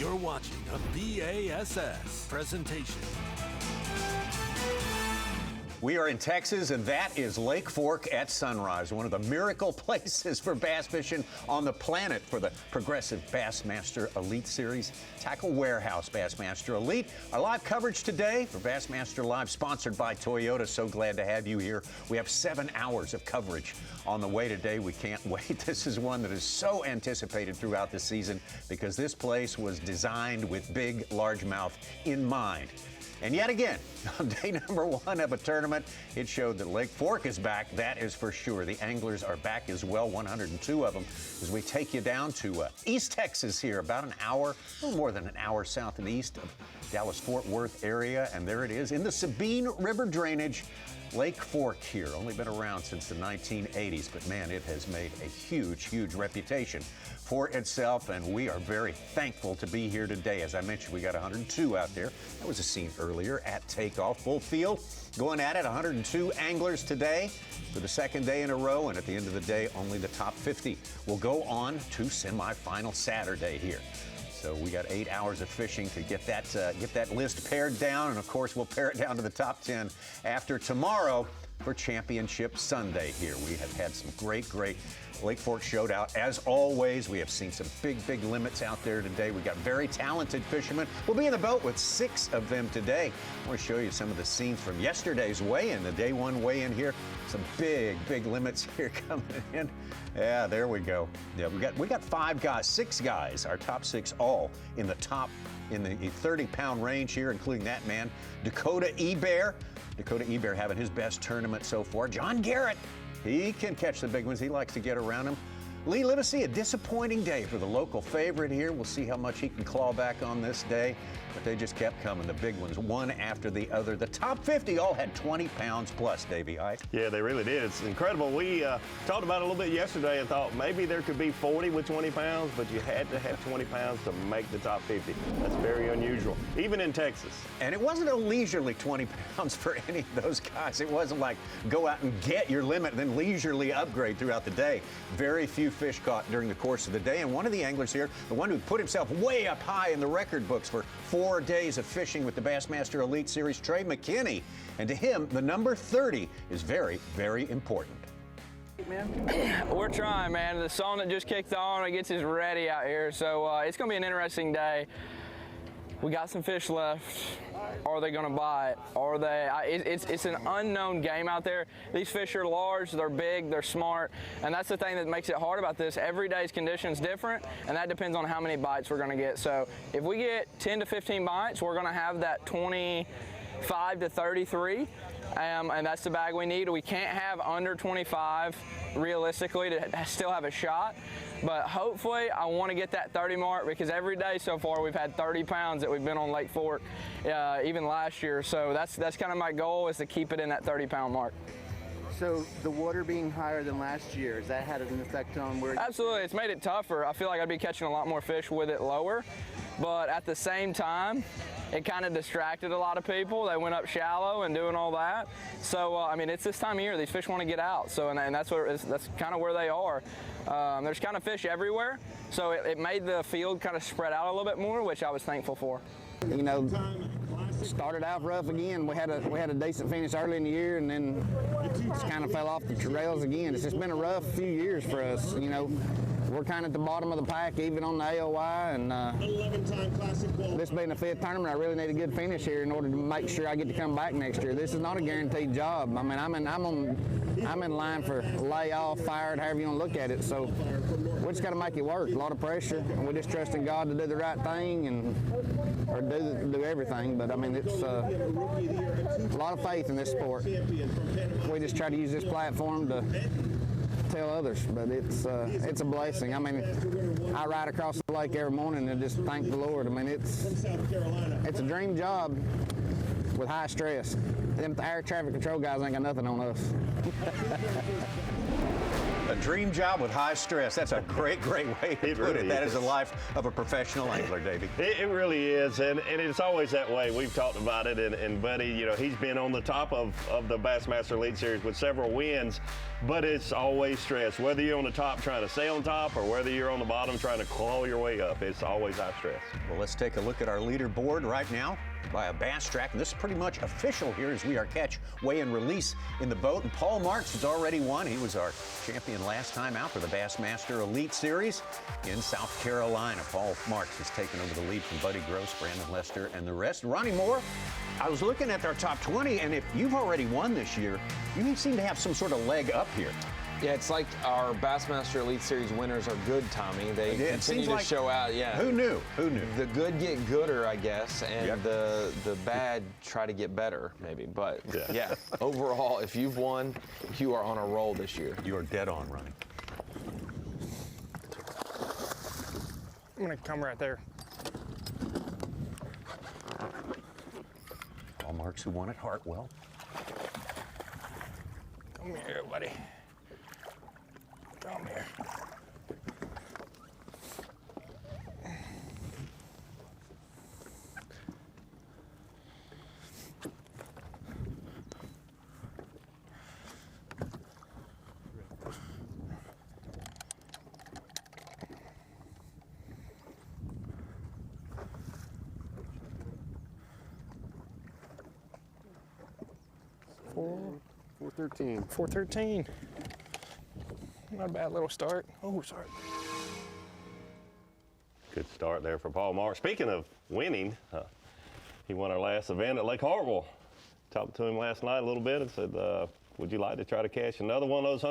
You're watching a B.A.S.S. presentation. We are in Texas, and that is Lake Fork at sunrise, one of the miracle places for bass fishing on the planet for the progressive Bassmaster Elite Series. Tackle Warehouse Bassmaster Elite. Our live coverage today for Bassmaster Live, sponsored by Toyota. So glad to have you here. We have 7 hours of coverage on the way today. We can't wait. This is one that is so anticipated throughout the season because this place was designed with big largemouth in mind. And yet again, on day number 1 of a tournament, it showed that Lake Fork is back. That is for sure. The anglers are back as well, 102 of them, as we take you down to East Texas here, about an hour, a little more than an hour south and east of Dallas-Fort Worth area. And there it is in the Sabine River drainage. Lake Fork here, only been around since the 1980s, but man, it has made a huge, huge reputation for itself, and we are very thankful to be here today. As I mentioned, we got 102 out there. That was a scene earlier at takeoff. Full field going at it, 102 anglers today for the second day in a row, and at the end of the day, only the top 50 will go on to semifinal Saturday here. So we got 8 hours of fishing to get that list pared down, and of course we'll pare it down to the top 10 after tomorrow for Championship Sunday here. We have had some great Lake Fork showdown. As always, we have seen some big limits out there today. We got very talented fishermen. We'll be in the boat with 6 of them today. I want to show you some of the scenes from yesterday's weigh-in, the day 1 weigh-in here. Some big limits here coming in. Yeah, there we go. Yeah, we got 6 guys, our top 6 all in the 30-pound range here, including that man, Dakota Ebear. Dakota Ebear having his best tournament so far. John Garrett, he can catch the big ones. He likes to get around them. Lee Livesey, a disappointing day for the local favorite here. We'll see how much he can claw back on this day, but they just kept coming, the big ones, one after the other. The top 50 all had 20 pounds plus, Davey Height. Yeah, they really did. It's incredible. We talked about it a little bit yesterday and thought maybe there could be 40 with 20 pounds, but you had to have 20 pounds to make the top 50. That's very unusual, even in Texas. And it wasn't a leisurely 20 pounds for any of those guys. It wasn't like go out and get your limit and then leisurely upgrade throughout the day. Very few fish caught during the course of the day, and one of the anglers here, the one who put himself way up high in the record books for 4 days of fishing with the Bassmaster Elite Series, Trey McKinney, and to him, the number 30 is very important. We're trying, man. The song that just kicked on, it gets us ready out here, so it's going to be an interesting day. We got some fish left. Are they going to bite? Are they? It's an unknown game out there. These fish are large, they're big, they're smart, and that's the thing that makes it hard about this. Every day's condition's different, and that depends on how many bites we're going to get. So if we get 10 to 15 bites, we're going to have that 25 to 33, and that's the bag we need. We can't have under 25 realistically to still have a shot. But hopefully, I want to get that 30 mark because every day so far we've had 30 pounds that we've been on Lake Fork, even last year. So that's kind of my goal, is to keep it in that 30-pound mark. So the water being higher than last year, has that had an effect on where? Absolutely, it's made it tougher. I feel like I'd be catching a lot more fish with it lower, but at the same time, it kind of distracted a lot of people. They went up shallow and doing all that. So I mean, it's this time of year; these fish want to get out. So and that's kind of where they are. There's kind of fish everywhere, so it made the field kind of spread out a little bit more, which I was thankful for. You know, started out rough again. We had a decent finish early in the year, and then just kind of fell off the trails again. It's just been a rough few years for us. You know, we're kind of at the bottom of the pack, even on the AOY, and this being the 5th tournament, I really need a good finish here in order to make sure I get to come back next year. This is not a guaranteed job. I mean, I'm in line for layoff, fired, however you want to look at it. So we just got to make it work. A lot of pressure, and we're just trusting God to do the right thing or do everything. But I mean, it's a lot of faith in this sport. We just try to use this platform to tell others, but it's a blessing. I mean, I ride across the lake every morning and just thank the Lord. I mean, it's a dream job with high stress. Them air traffic control guys ain't got nothing on us. A dream job with high stress. That's a great way to put really it. That is. is the life of a professional angler, Davey. It really is, and it's always that way. We've talked about it, and Buddy, you know, he's been on the top of the Bassmaster Elite Series with several wins, but it's always stress. Whether you're on the top trying to stay on top or whether you're on the bottom trying to claw your way up, it's always high stress. Well, let's take a look at our leaderboard right now by a bass track. And this is pretty much official here as we are catch, weigh, and release in the boat. And Paul Marks has already won. He was our champion last time out for the Bassmaster Elite Series in South Carolina. Paul Marks has taken over the lead from Buddy Gross, Brandon Lester, and the rest. Ronnie Moore, I was looking at our top 20, and if you've already won this year, you seem to have some sort of leg up here. Yeah, it's like our Bassmaster Elite Series winners are good, Tommy. They continue to show out. Yeah. Who knew? Who knew? The good get gooder, I guess, and Yep. the bad try to get better, maybe. But yeah, overall, if you've won, you are on a roll this year. You are dead on, Ronnie. I'm gonna come right there. Paul Marks, who won at Hartwell. Come here, buddy. Come here. Four. 413. 413. Not a bad little start. Oh, sorry. Good start there for Paul Marks. Speaking of winning, he won our last event at Lake Hartwell. Talked to him last night a little bit and said, would you like to try to cash another one of those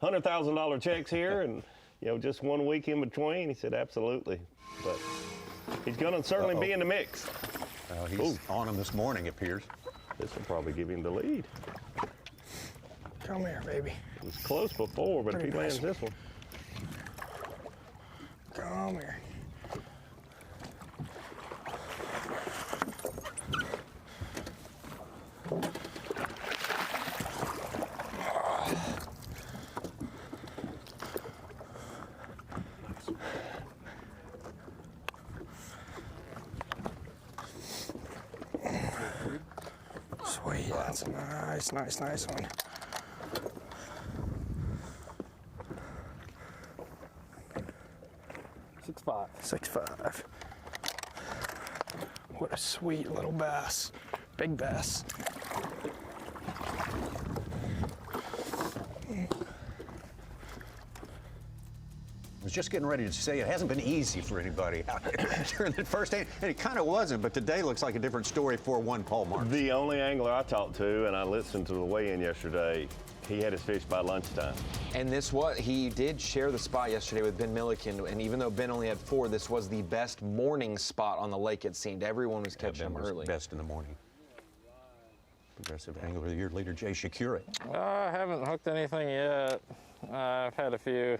$100,000 checks here? And, you know, just 1 week in between. He said, absolutely. But he's going to certainly be in the mix. He's on him this morning, it appears. This will probably give him the lead. Come here, baby. It was close before, but if he lands this one. Come here. Sweet, that's a nice one. Six five. What a sweet little bass. Big bass. I was just getting ready to say it hasn't been easy for anybody out there during the first day, and it kind of wasn't, but today looks like a different story for one Paul Marks. The only angler I talked to, and I listened to the weigh-in yesterday, he had his fish by lunchtime. And he did share the spot yesterday with Ben Milliken, and even though Ben only had 4, this was the best morning spot on the lake, it seemed. Everyone was catching Ben them was early. best in the morning. Progressive Angler of the Year leader Jay Shakeup. I haven't hooked anything yet. I've had a few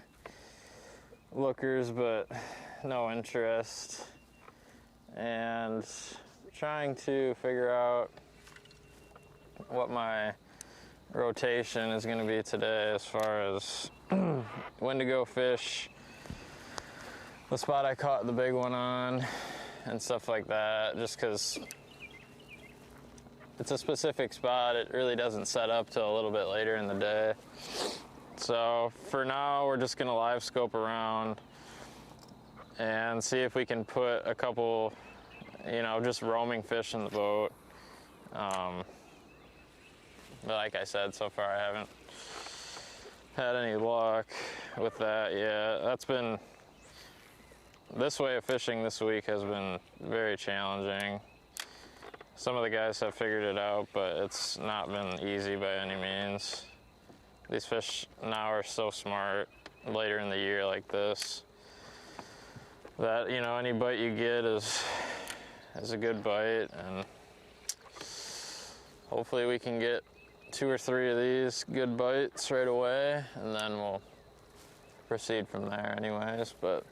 lookers, but no interest. And trying to figure out what my rotation is going to be today as far as when to go fish, the spot I caught the big one on, and stuff like that, just because it's a specific spot. It really doesn't set up till a little bit later in the day. So for now, we're just gonna live scope around and see if we can put a couple, just roaming fish in the boat. But like I said, so far I haven't had any luck with that yet. This way of fishing this week has been very challenging. Some of the guys have figured it out, but it's not been easy by any means. These fish now are so smart later in the year like this that, any bite you get is a good bite, and hopefully we can get 2 or 3 of these good bites right away, and then we'll proceed from there anyways. But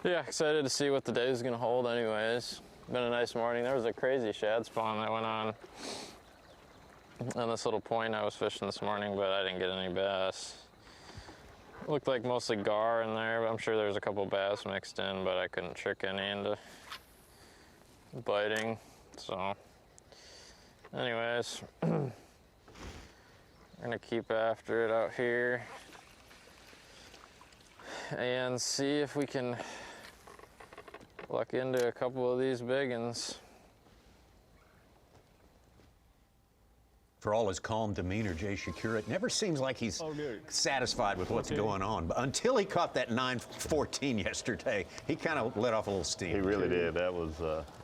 yeah, excited to see what the day is gonna hold anyways. Been a nice morning. There was a crazy shad spawn that went on this little point I was fishing this morning, but I didn't get any bass. Looked like mostly gar in there, but I'm sure there's a couple bass mixed in, but I couldn't trick any into biting. So anyways, we're gonna keep after it out here and see if we can luck into a couple of these big ones. For all his calm demeanor, Jay Shakura, it never seems like he's satisfied with what's going on. But until he caught that 9-14 yesterday, he kind of let off a little steam. He really did. That was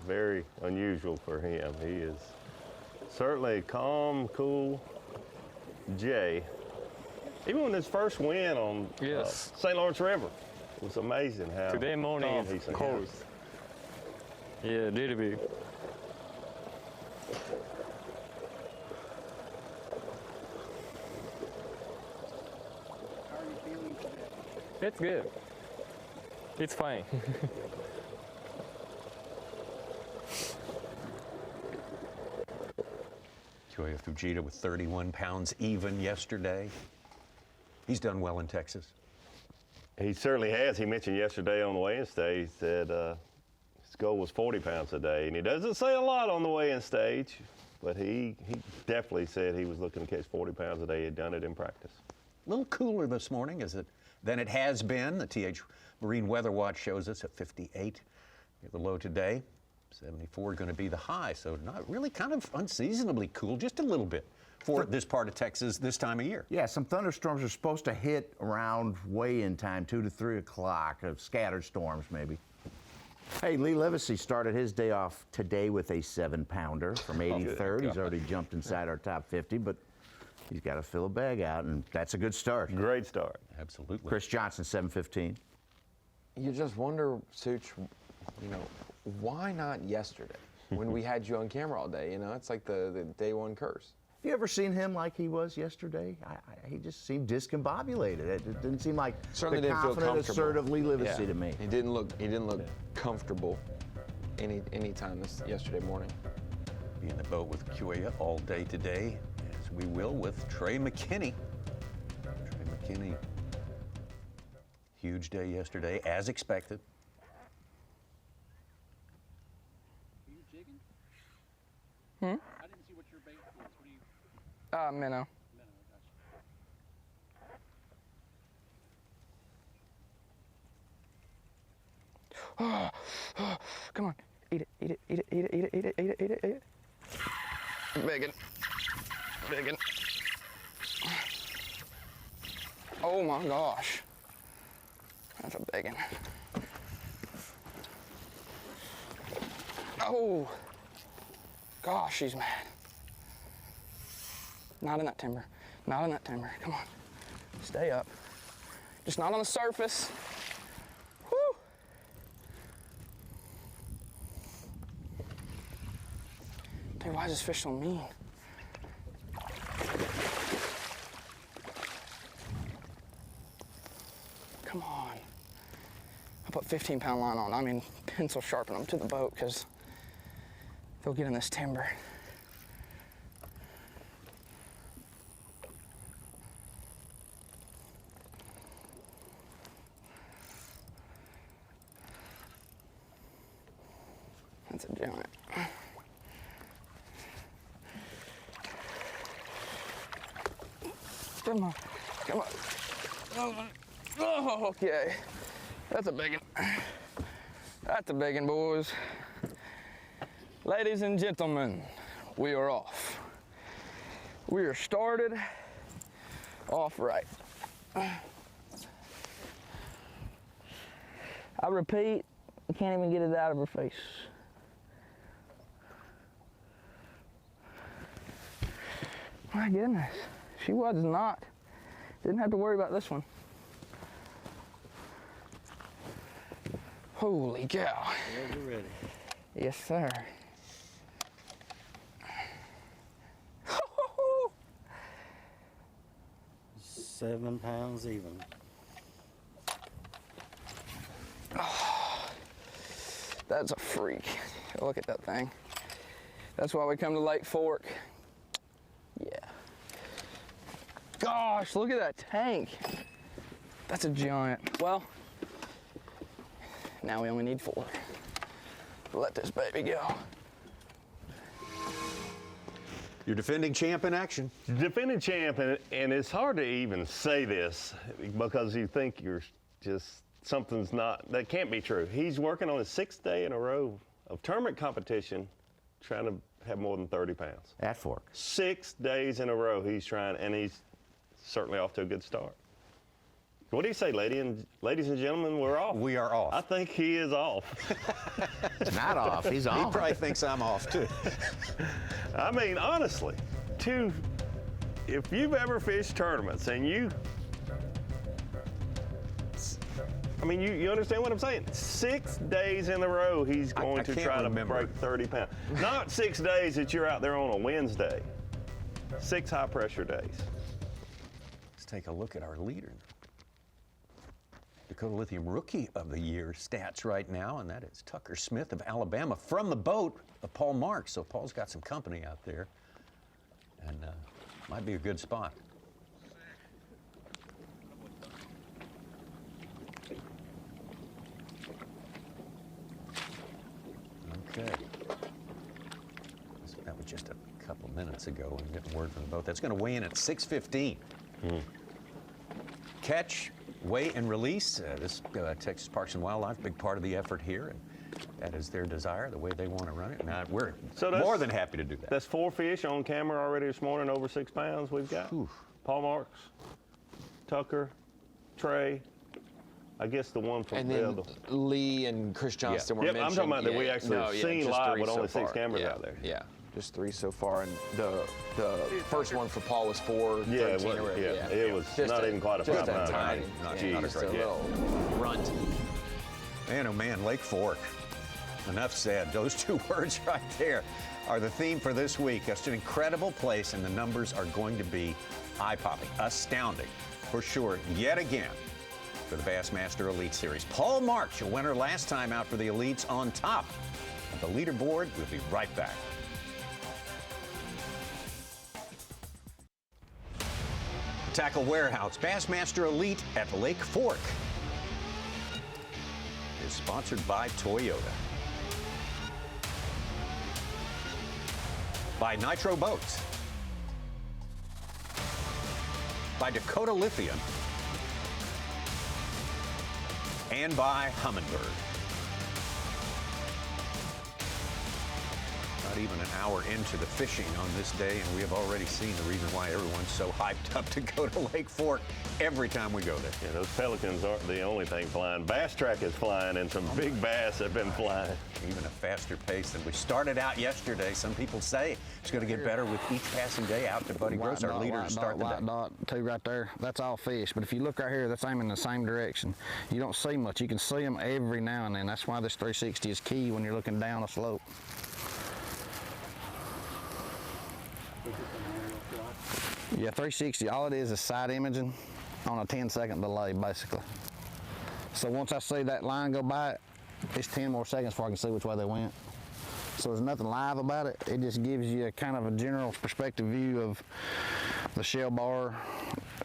very unusual for him. He is certainly calm, cool Jay. Even with his first win on St. Lawrence River, it was amazing how today morning it's cold. Yeah, really big. It's good. It's fine. Kyoya Fujita with 31 pounds even yesterday. He's done well in Texas. He certainly has. He mentioned yesterday on the weigh-in stage that his goal was 40 pounds a day, and he doesn't say a lot on the weigh-in stage, but he definitely said he was looking to catch 40 pounds a day. He had done it in practice. A little cooler this morning than it has been. The TH Marine Weather Watch shows us at 58. The low today, 74 going to be the high. So not really, kind of unseasonably cool, just a little bit for this part of Texas this time of year. Yeah, some thunderstorms are supposed to hit around weigh-in time, 2 to 3 o'clock, of scattered storms maybe. Hey, Lee Livesey started his day off today with a 7-pounder from 83rd. He's already jumped inside our top 50, but he's got to fill a bag out, and that's a good start. Great start. Absolutely. Chris Johnson, 7:15. You just wonder, Such, why not yesterday when we had you on camera all day? It's like the day one curse. Have you ever seen him like he was yesterday? He just seemed discombobulated. It didn't seem like Certainly the didn't feel confident, comfortable. assertive Lee Livesey to me. He didn't look comfortable any time yesterday morning. Be in the boat with Kyoya all day today, as we will with Trey McKinney. Trey McKinney, huge day yesterday, as expected. Are you jigging? Hmm? I didn't see what your bait was. What are you? Minnow. Minnow, I got you. Come on. Eat it, eat it, eat it, eat it, eat it, eat it, eat it, eat it, eat it. Bacon. Bacon. Oh my gosh. That's a bacon. Oh. Gosh, she's mad. Not in that timber. Not in that timber. Come on. Stay up. Just not on the surface. Whew. Dude, why is this fish so mean? Come on. I put 15-pound line on. I mean, pencil sharpen them to the boat because they'll get in this timber. That's a giant. Come on, come on. Oh, okay. That's a big one. That's a big one, boys. Ladies and gentlemen, we are off. We are started off right. I repeat, I can't even get it out of her face. My goodness, she was not. Didn't have to worry about this one. Holy cow. You're ready. Yes, sir. 7 pounds even. Oh, that's a freak. Look at that thing. That's why we come to Lake Fork. Yeah. Gosh, look at that tank. That's a giant. Well, now we only need 4. Let this baby go. Your defending champ in action. Defending champ, and it's hard to even say this because you think you're just, something's not, that can't be true. He's working on his 6th day in a row of tournament competition, trying to have more than 30 pounds. At Fork. 6 days in a row he's trying, and he's certainly off to a good start. What do you say, ladies and gentlemen? We're off. We are off. I think he is off. He's not off. He's on. He probably thinks I'm off, too. I mean, honestly, if you've ever fished tournaments and you understand what I'm saying? 6 days in a row he's going to try to break 30 pounds. Not 6 days that you're out there on a Wednesday. 6 high-pressure days. Let's take a look at our leader. Dakota Lithium Rookie of the Year stats right now, and that is Tucker Smith of Alabama from the boat of Paul Marks. So Paul's got some company out there, and might be a good spot. Okay. That was just a couple minutes ago, and getting word from the boat. That's going to weigh in at 6:15. Catch, weigh, and release. This Texas Parks and Wildlife, big part of the effort here, and that is their desire, the way they want to run it. Now we're more than happy to do that. That's 4 fish on camera already this morning, over 6 pounds we've got. Oof. Paul Marks, Tucker, Trey. I guess the one from and then Lee and Chris Johnston were mentioned. I'm talking about that we actually seen live with only 6 cameras out there. Yeah, just 3 so far, and the first one for Paul was 4. Yeah, it was not even quite a 5 pound. Not a little runt. Man, oh man, Lake Fork. Enough said. Those 2 words right there are the theme for this week. It's an incredible place, and the numbers are going to be eye-popping, astounding, for sure, yet again, for the Bassmaster Elite Series. Paul Marks, your winner last time out for the Elites, on top of the leaderboard. We'll be right back. Tackle Warehouse Bassmaster Elite at Lake Fork is sponsored by Toyota, by Nitro Boats, by Dakota Lithium, and by Humminbird. Not even an hour into the fishing on this day, and we have already seen the reason why everyone's so hyped up to go to Lake Fork every time we go there. Yeah, those pelicans aren't the only thing flying. Bass Track is flying, and some big bass have been flying. Even a faster pace than we started out yesterday. Some people say it's going to get better with each passing day out to Buddy Gross, our leader, to start the day. White dot, 2 right there. That's all fish. But if you look right here, that's aiming in the same direction. You don't see much. You can see them every now and then. That's why this 360 is key when you're looking down a slope. Yeah, 360, all it is side imaging on a 10-second delay, basically. So once I see that line go by, it's 10 more seconds before I can see which way they went. So there's nothing live about it. It just gives you a kind of a general perspective view of the shell bar,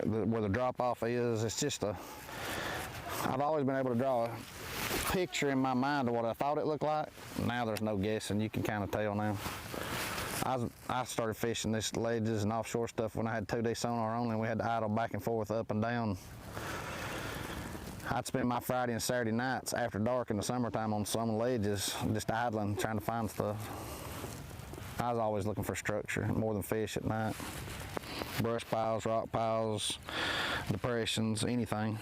where the drop-off is. It's just I've always been able to draw a picture in my mind of what I thought it looked like. Now there's no guessing. You can kind of tell now. I started fishing this ledges and offshore stuff when I had 2D sonar only, and we had to idle back and forth, up and down. I'd spend my Friday and Saturday nights after dark in the summertime on some ledges, just idling, trying to find stuff. I was always looking for structure, more than fish at night. Brush piles, rock piles, depressions, anything.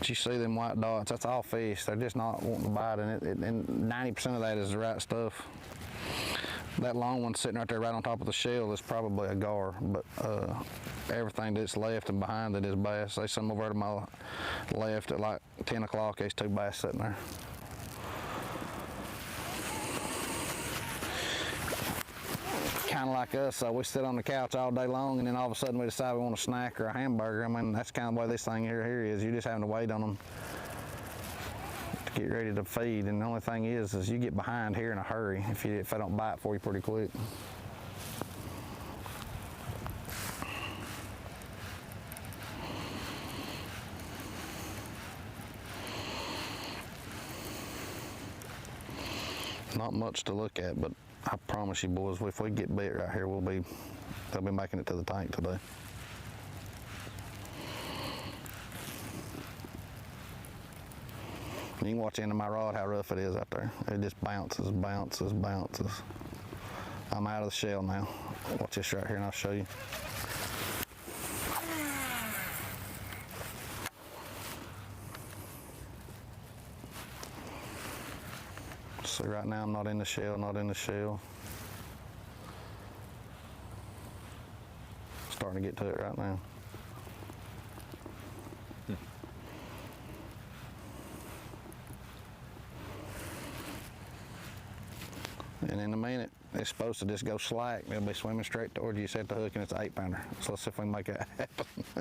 You see them white dots, that's all fish. They're just not wanting to bite, and 90% of that is the right stuff. That long one sitting right there right on top of the shell is probably a gar, but everything that's left and behind it is bass. There's some over to my left at like 10 o'clock, there's 2 bass sitting there. Kind of like us, we sit on the couch all day long, and then all of a sudden we decide we want a snack or a hamburger. I mean, that's kind of the way this thing here is. You're just having to wait on them to get ready to feed, and the only thing is you get behind here in a hurry if they don't bite for you pretty quick. Not much to look at, but I promise you, boys, if we get bit right here, they'll be making it to the tank today. You can watch the end of my rod how rough it is out there. It just bounces, bounces, bounces. I'm out of the shell now. Watch this right here and I'll show you. See, right now I'm not in the shell, not in the shell. Starting to get to it right now. And in a minute, it's supposed to just go slack. They'll be swimming straight towards you. Set the hook, and it's an 8-pounder. So let's see if we can make that happen.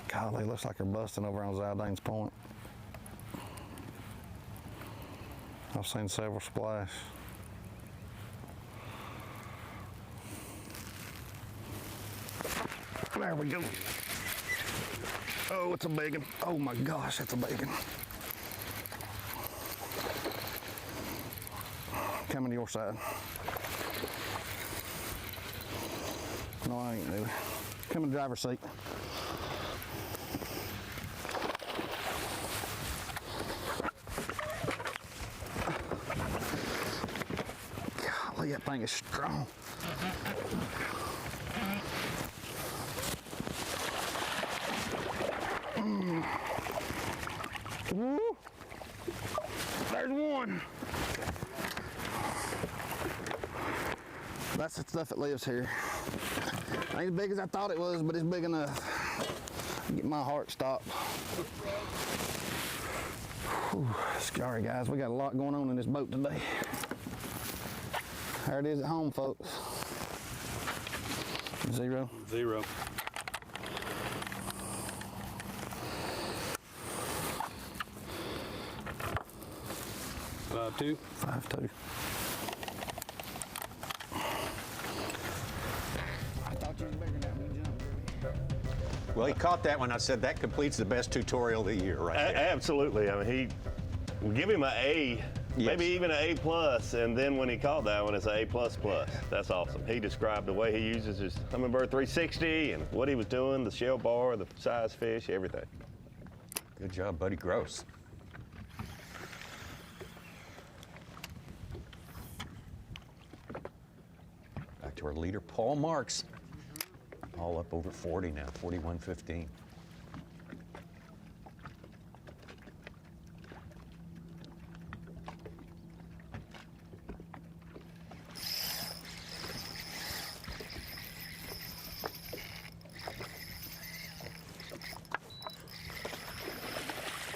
Golly, looks like they're busting over on Zaldane's Point. I've seen several splash. There we go. Oh, it's a big one. Oh my gosh, that's a big one. Coming to your side. No, I ain't really. Come in the driver's seat. Golly, that thing is strong. Woo. There's one. That's the stuff that lives here. Ain't as big as I thought it was, but it's big enough to get my heart stopped. Whew. Sorry guys, we got a lot going on in this boat today. There it is at home, folks. 0. 0. Two. 5-2. I thought you was bigger than that when you jumped. Well, he caught that one. I said that completes the best tutorial of the year, right there. Absolutely. I mean, we give him an A, maybe even an A+, and then when he caught that one, it's an A++. That's awesome. He described the way he uses his Humminbird 360 and what he was doing, the shell bar, the size fish, everything. Good job, Buddy Gross. Back to our leader, Paul Marks. All up over 40 now, 41.15.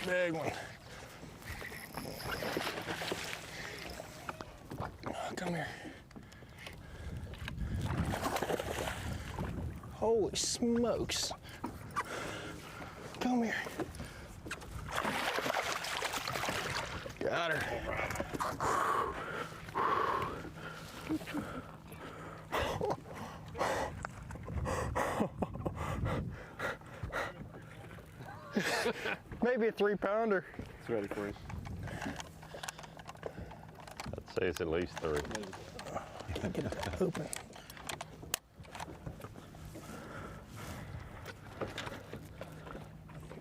Big one. Come here. Holy smokes. Come here. Got her. Maybe a 3-pounder. It's ready for you. I'd say it's at least 3. I get it open.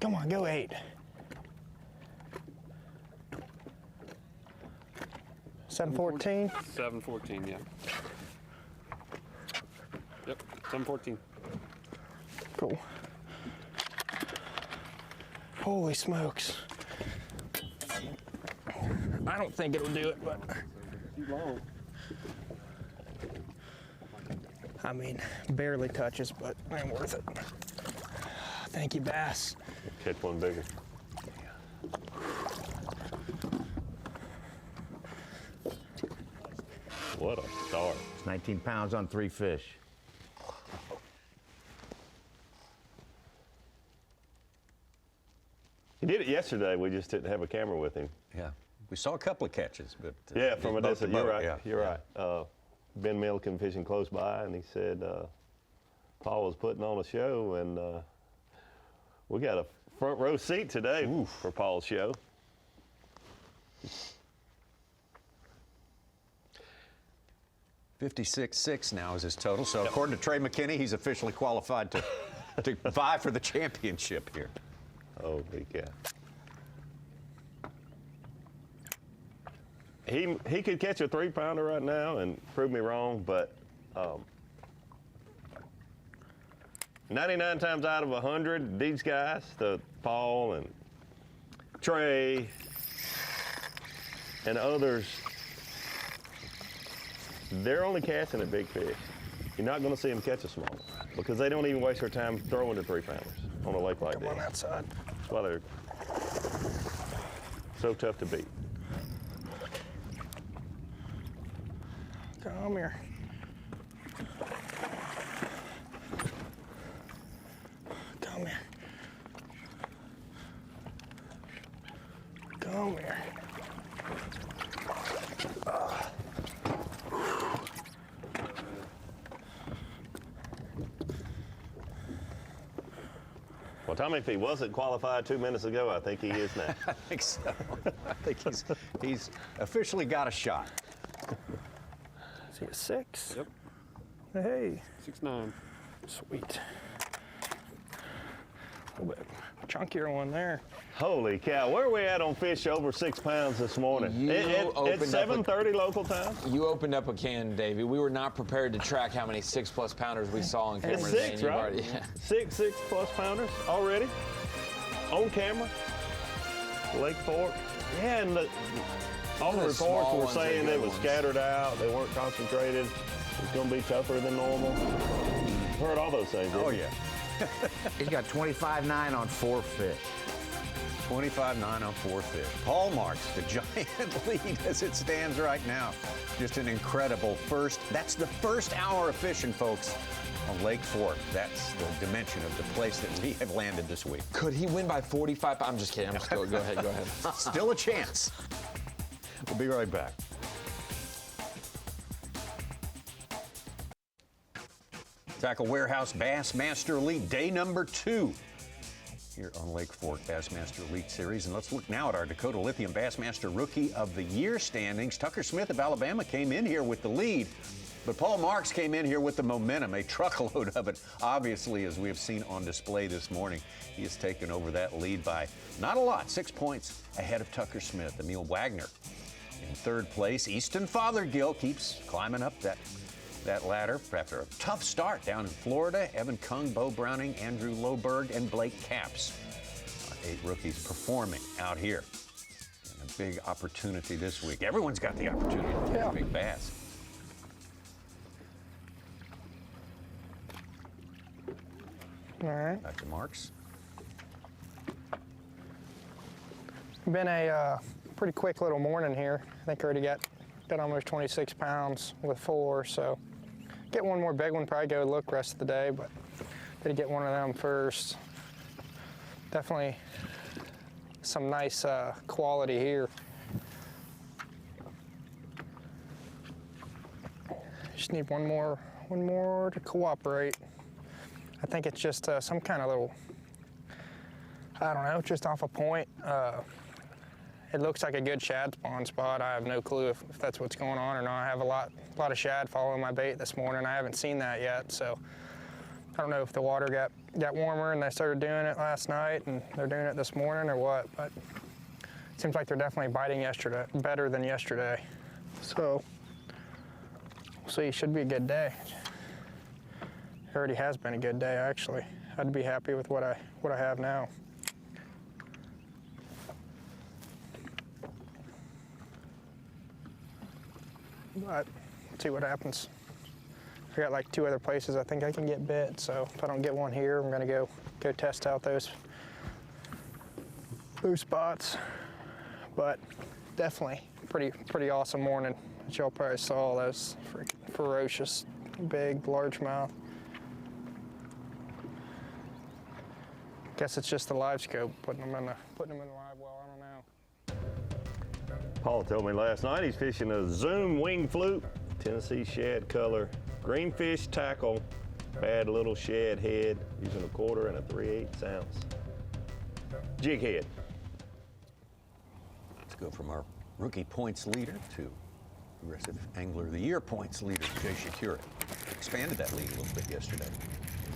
Come on, go 8. 714. 714, yeah. Yep, 714. Cool. Holy smokes. I don't think it'll do it, but Too long. I mean, barely touches, but ain't worth it. Thank you, Bass. Catch one bigger. What a start. It's 19 pounds on 3 fish. He did it yesterday. We just didn't have a camera with him. Yeah. We saw a couple of catches, but Yeah, from a boat to distance. You're boat, right. yeah. You're right. Ben Milliken fishing close by, and he said Paul was putting on a show, and we got a front row seat today for Paul's show. $56.6 now is his total. So according to Trey McKinney, he's officially qualified to vie for the championship here. Oh, big cat. He could catch a 3-pounder right now and prove me wrong, but 99 times out of 100, these guys, Paul and Trey and others, they're only casting at big fish. You're not going to see them catch a small one because they don't even waste their time throwing the 3-pounders on a lake like this. On that side. That's why they're so tough to beat. Come here. Come here. Come here. Well, Tommy, if he wasn't qualified 2 minutes ago, I think he is now. I think so. I think he's officially got a shot. See a 6? Yep. Hey. 6'9". Sweet. A little bit chunkier one there. Holy cow, where are we at on fish over 6 pounds this morning? It's 7:30 local time? You opened up a can, Davey. We were not prepared to track how many 6+ pounders we saw on camera It's today. 6, and right? you've already- 6+ pounders already on camera. Lake Fork. Yeah, and all the The reports small were ones are saying good it was ones. scattered out. They weren't concentrated. It's going to be tougher than normal. Heard all those things. Oh, yeah. He's got 25.9 on 4 fish. 25.9 on 4 fish. Paul marks the giant lead as it stands right now. Just an incredible first. That's the first hour of fishing, folks, on Lake Fork. That's the dimension of the place that we have landed this week. Could he win by 45? I'm just kidding. Go ahead. Go ahead. Still a chance. We'll be right back. Tackle Warehouse Bassmaster Elite, day number 2 here on Lake Fork Bassmaster Elite Series. And let's look now at our Dakota Lithium Bassmaster Rookie of the Year standings. Tucker Smith of Alabama came in here with the lead, but Paul Marks came in here with the momentum, a truckload of it, obviously, as we have seen on display this morning. He has taken over that lead by not a lot, 6 points ahead of Tucker Smith. Emil Wagner in 3rd place. Easton Fothergill keeps climbing up that ladder after a tough start down in Florida. Evan Kung, Bo Browning, Andrew Loberg, and Blake Capps. 8 rookies performing out here. And a big opportunity this week. Everyone's got the opportunity to catch a big bass. All right. Got your marks. Been a pretty quick little morning here. I think I already got almost 26 pounds with 4, so get one more big one, probably go look rest of the day, but did get one of them first. Definitely some nice quality here. Just need one more to cooperate. I think it's just some kind of little, I don't know, just off a point. It looks like a good shad spawn spot. I have no clue if that's what's going on or not. I have a lot of shad following my bait this morning. I haven't seen that yet, so I don't know if the water got warmer and they started doing it last night and they're doing it this morning or what, but it seems like they're definitely biting better than yesterday. So we'll see. Should be a good day. It already has been a good day, actually. I'd be happy with what I have now. But let's see what happens. I got like 2 other places I think I can get bit, so if I don't get one here, I'm gonna go test out those spots. But definitely pretty awesome morning. As y'all probably saw, those freaking ferocious, big, largemouth. Guess it's just the live scope putting them in the live well. I don't know. Paul told me last night he's fishing a Zoom wing fluke, Tennessee shad color, greenfish tackle, bad little shad head, using a 1/4 and a 3/8 ounce jig head. Let's go from our rookie points leader to Progressive Angler of the Year points leader, Jay Shakeup. Expanded that lead a little bit yesterday.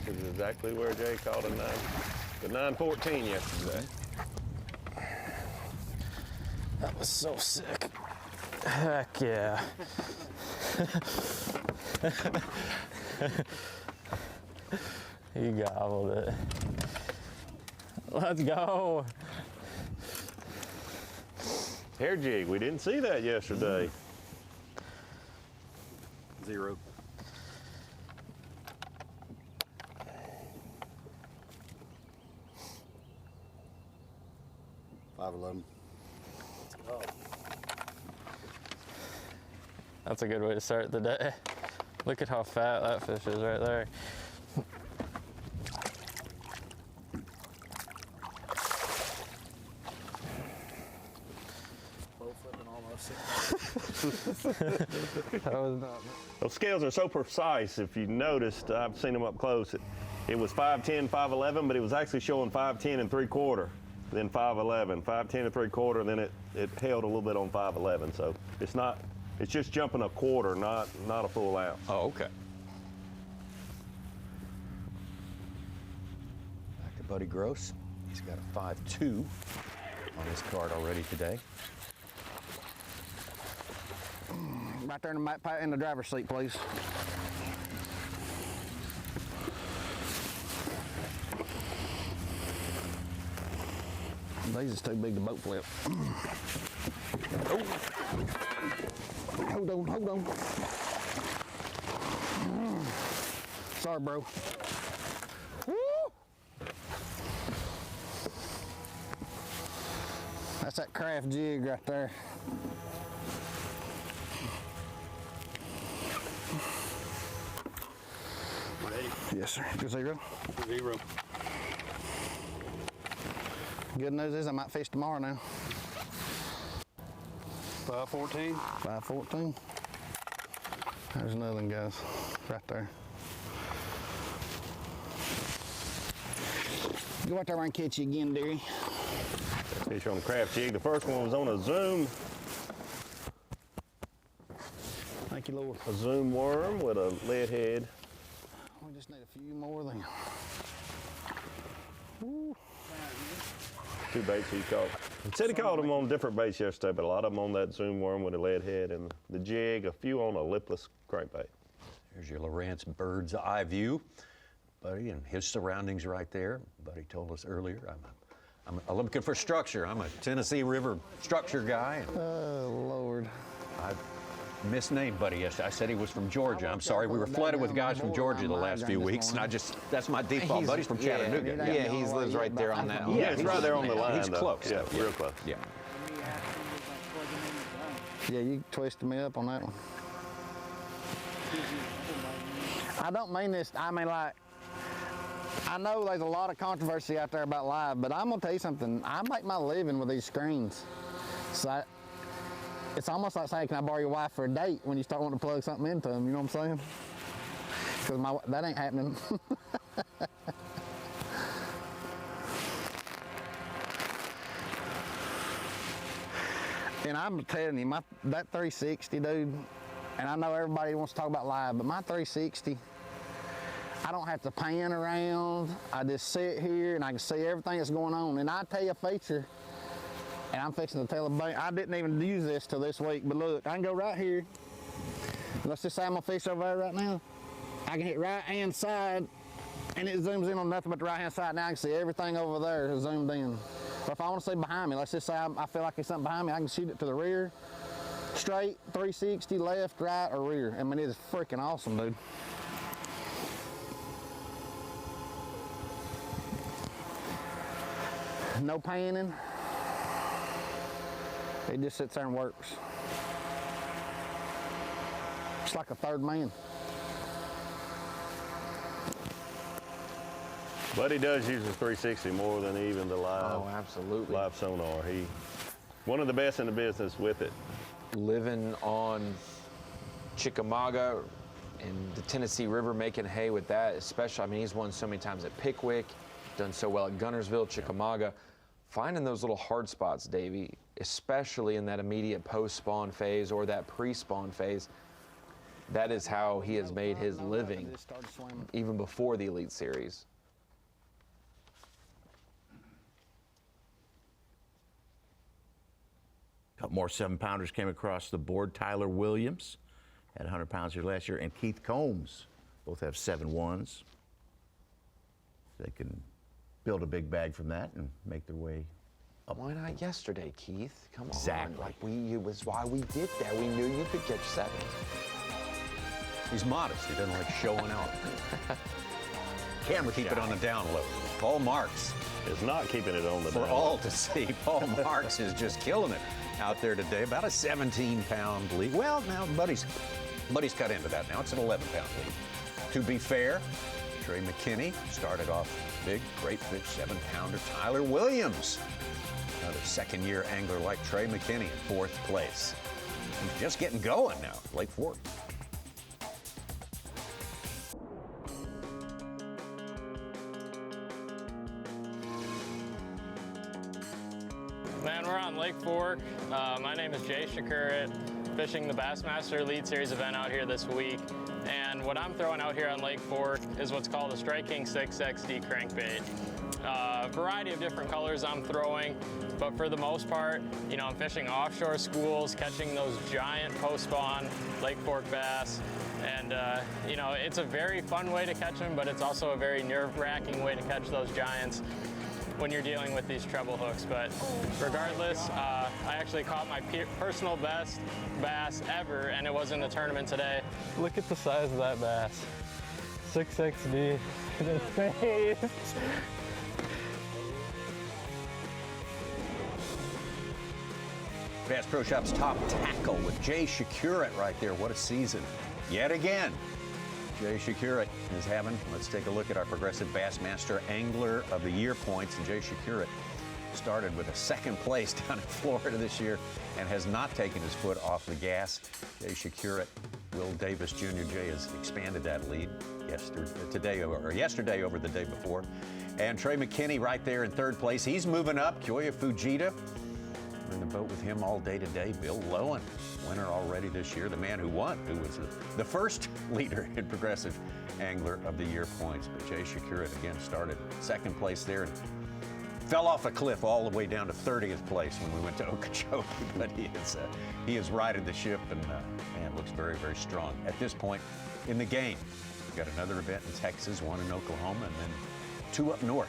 This is exactly where Jay caught a 914 yesterday. That was so sick. Heck yeah. He gobbled it. Let's go. Hair jig, we didn't see that yesterday. 0. $5.11. That's a good way to start the day. Look at how fat that fish is right there. That was not. Those scales are so precise. If you noticed, I've seen them up close. It was 510, 511, but it was actually showing 510 and 3/4, then 511, 510 and 3/4, and then it held a little bit on 511. So it's not. It's just jumping a 1/4, not a full ounce. Oh, okay. Back to Buddy Gross. He's got a 5.2 on his card already today. Right there in the driver's seat, please. These is too big to boat flip. Oh. Hold on. Sorry, bro. Woo! That's that craft jig right there. Yes, sir. Good 0. 0. Good news is I might fish tomorrow now. 5.14. 5.14. There's another one, guys. Right there. Go out there and catch you again, dearie. Fish on the craft jig. The first one was on a Zoom. Thank you, Lord. A Zoom worm with a lead head. We just need a few more then. Woo. 2 baits he caught. He said he caught them on different baits yesterday, but a lot of them on that Zoom worm with a lead head and the jig, a few on a lipless crankbait. There's your Lowrance bird's eye view, Buddy, and his surroundings right there. Buddy told us earlier, I'm looking for structure. I'm a Tennessee River structure guy. Oh, Lord. I misnamed Buddy yesterday. I said he was from Georgia. I'm sorry. We were flooded with guys from Georgia the last few weeks, and that's my default. Buddy's from Chattanooga. Yeah, he lives right there on that. Yeah, he's right there on the line. He's close. Yeah, real close. Yeah. Yeah, you twisted me up on that one. I don't mean this. I mean, like, I know there's a lot of controversy out there about live, but I'm going to tell you something. I make my living with these screens. So it's almost like saying, can I borrow your wife for a date when you start wanting to plug something into them, you know what I'm saying? Because that ain't happening. And I'm telling you, that 360, dude, and I know everybody wants to talk about live, but my 360, I don't have to pan around. I just sit here and I can see everything that's going on. And I tell you a feature, and I'm fixing to tell a bank, I didn't even use this till this week, but look, I can go right here. Let's just say I'm gonna fish over there right now. I can hit right hand side, and it zooms in on nothing but the right hand side. Now I can see everything over there zoomed in. But if I want to see behind me, let's just say I feel like there's something behind me, I can shoot it to the rear, straight, 360, left, right, or rear. I mean, it is freaking awesome, dude. No panning. It just sits there and works. It's like a third man. But he does use the 360 more than even the live. Oh, absolutely. Live sonar. one of the best in the business with it. Living on Chickamauga and the Tennessee River, making hay with that, especially, I mean, he's won so many times at Pickwick, done so well at Gunnersville, Chickamauga. Finding those little hard spots, Davey, especially in that immediate post-spawn phase or that pre-spawn phase, that is how he has made his living, even before the Elite Series. A couple more 7-pounders came across the board. Tyler Williams had 100 pounds here last year, and Keith Combs both have 7-1s. They can build a big bag from that and make their way up. Why not yesterday, Keith? Come on. Exactly. Like it was why we did that. We knew you could catch 7. He's modest. He doesn't like showing out. Camera Keep shot. it on the down low. Paul Marks Is not keeping it on the for down. all to see. Paul Marks is just killing it out there today. About a 17-pound lead. Well, now Buddy's cut into that now. It's an 11-pound lead. To be fair, Trey McKinney started off big, great fish, 7-pounder. Tyler Williams, another second-year angler like Trey McKinney in 4th place. He's just getting going now, Lake Fork. Man, we're on Lake Fork. My name is Jay Shakurit, fishing the Bassmaster Elite Series event out here this week. And what I'm throwing out here on Lake Fork is what's called a Strike King 6XD crankbait. Variety of different colors I'm throwing, but for the most part, you know, I'm fishing offshore schools, catching those giant post-spawn Lake Fork bass. And, you know, it's a very fun way to catch them, but it's also a very nerve-wracking way to catch those giants when you're dealing with these treble hooks. But regardless, I actually caught my personal best bass ever, and it was in the tournament today. Look at the size of that bass. 6XD in his face. Bass Pro Shop's top tackle with Jay Shakurit right there. What a season. Yet again, Jay Shakurit is having. Let's take a look at our Progressive Bassmaster Angler of the Year points. And Jay Shakurit started with a 2nd place down in Florida this year and has not taken his foot off the gas. Jay Shakurit, Will Davis Jr. Jay has expanded that lead yesterday over the day before. And Trey McKinney right there in 3rd place. He's moving up. Kyoya Fujita. We're in the boat with him all day today. Bill Lowen, winner already this year. The man who won, who was the first leader in Progressive Angler of the Year points. But Jay Shakurit again started 2nd place there and fell off a cliff all the way down to 30th place when we went to Okeechobee. But he has righted the ship and man, looks very, very strong at this point in the game. We've got another event in Texas, one in Oklahoma, and then 2 up north.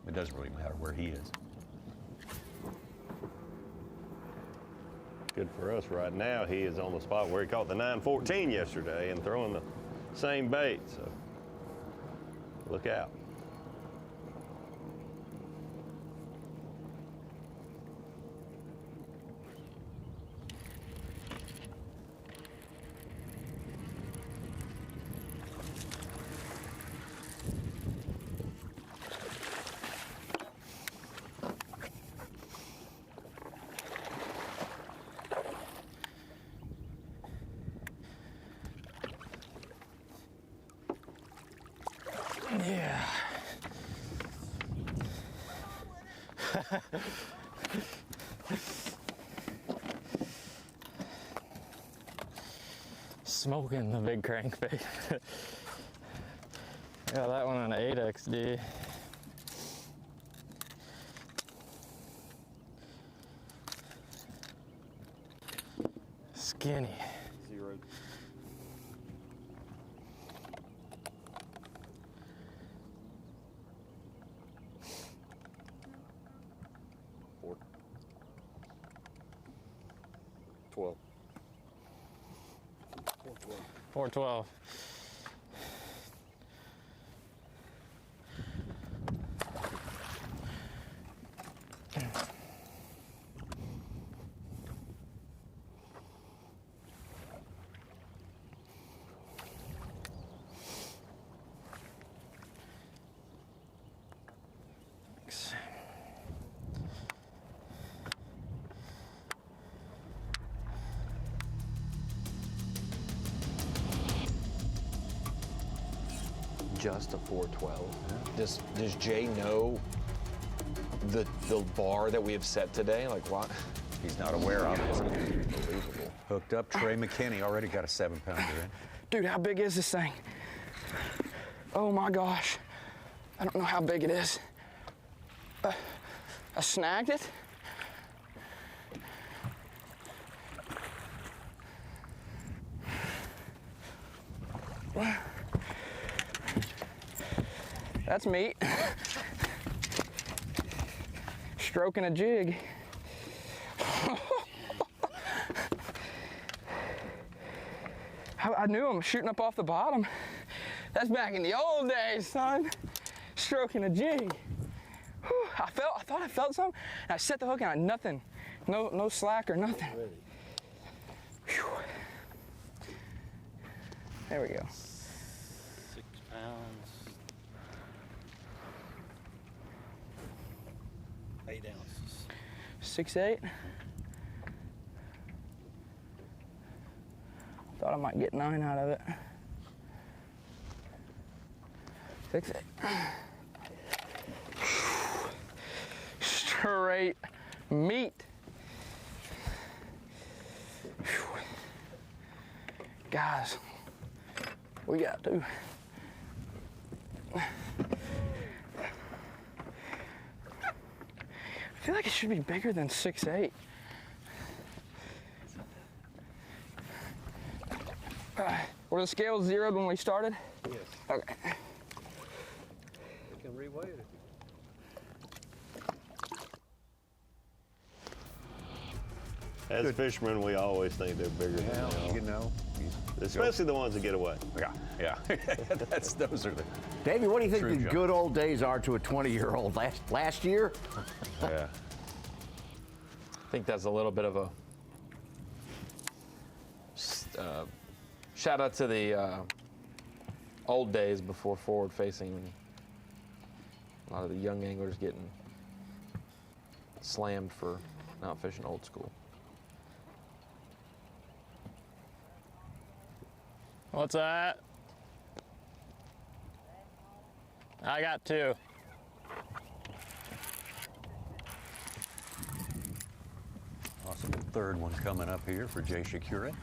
It doesn't really matter where he is. Good for us right now. He is on the spot where he caught the 914 yesterday and throwing the same bait. So look out. Yeah. Smoking the big crankbait. Got that one on an 8XD. Skinny. 0. Four. 12. 412. just a 412. Does Jay know the bar that we have set today? Like what? He's not aware of it. Unbelievable. Hooked up, Trey McKinney already got a 7-pounder in. Dude, how big is this thing? Oh my gosh. I don't know how big it is. I snagged it. That's meat. Stroking a jig. I knew him shooting up off the bottom. That's back in the old days, son. Stroking a jig. Whew, I thought I felt something. And I set the hook and I nothing. No slack or nothing. Whew. There we go. 6 pounds. 8 ounces. 6'8". Thought I might get 9 out of it. 6'8". Straight meat. Guys, we got to. I feel like it should be bigger than 6'8". Were the scales zeroed when we started? Yes. Okay. You can reweigh it. As fishermen, we always think they're bigger than they are. You know. Especially the ones that get away. Yeah. Those are the. Davey, what do you think True the jump. good old days are to a 20-year-old? Last year? Yeah. I think that's a little bit of a shout out to the old days before forward facing. A lot of the young anglers getting slammed for not fishing old school. What's that? I got 2. Possible third one coming up here for Jay Shakura.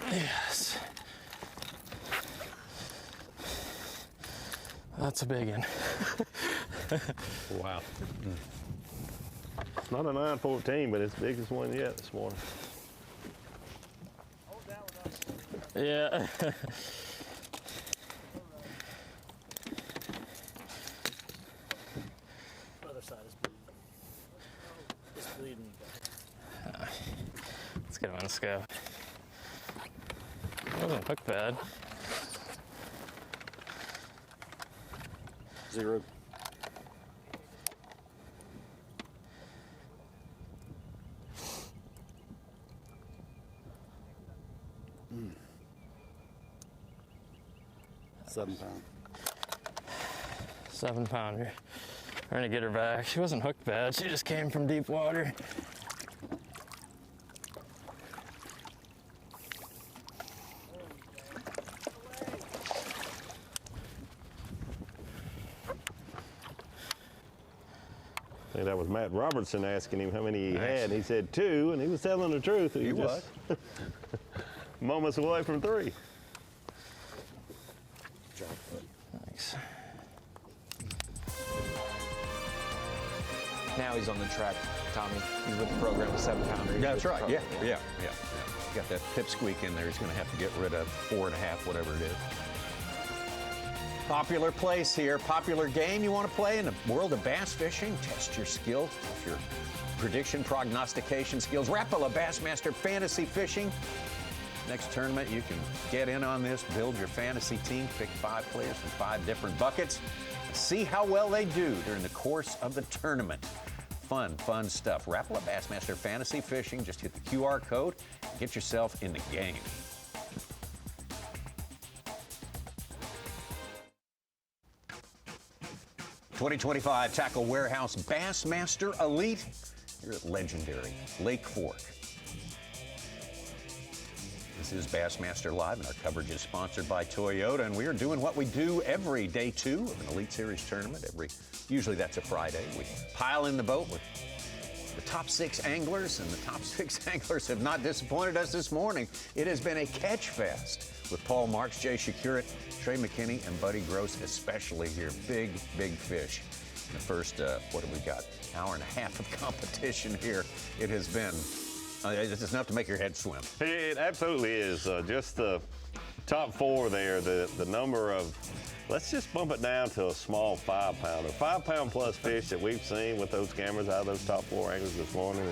Yes. That's a big one. Wow. It's not a 914, but it's the biggest one yet this morning. Yeah. Other side is bleeding. It's bleeding. Let's get him on the scale. Doesn't look bad. 0. Mm. 7 pound. 7 pounder. We're gonna get her back. She wasn't hooked bad. She just came from deep water. I think that was Matt Robertson asking him how many he had. He said 2, and he was telling the truth. He was. Moments away from 3. Thanks. Now he's on the track, Tommy. He's with the program, a 7-pounder. That's right. Yeah. got that pipsqueak in there he's going to have to get rid of, 4.5, whatever it is. Popular place here, popular game you want to play in the world of bass fishing. Test your skills, test your prediction, prognostication skills. Rapala Bassmaster Fantasy Fishing. Next tournament, you can get in on this, build your fantasy team, pick 5 players from 5 different buckets, see how well they do during the course of the tournament. Fun stuff. Rapala Bassmaster Fantasy Fishing. Just hit the QR code and get yourself in the game. '25 Tackle Warehouse Bassmaster Elite here at legendary Lake Fork. This is Bassmaster Live, and our coverage is sponsored by Toyota, and we are doing what we do every day 2 of an Elite Series tournament. Usually that's a Friday. We pile in the boat with the top 6 anglers, and the top 6 anglers have not disappointed us this morning. It has been a catch fest with Paul Marks, Jay Shakurit, Trey McKinney, and Buddy Gross especially here. Big fish. In the first, what have we got? Hour and a half of competition here. It has been, it's enough to make your head swim. It absolutely is. Just the top 4 there, the number of, let's just bump it down to a small 5-pounder. 5-pound plus fish that we've seen with those cameras out of those top 4 anglers this morning.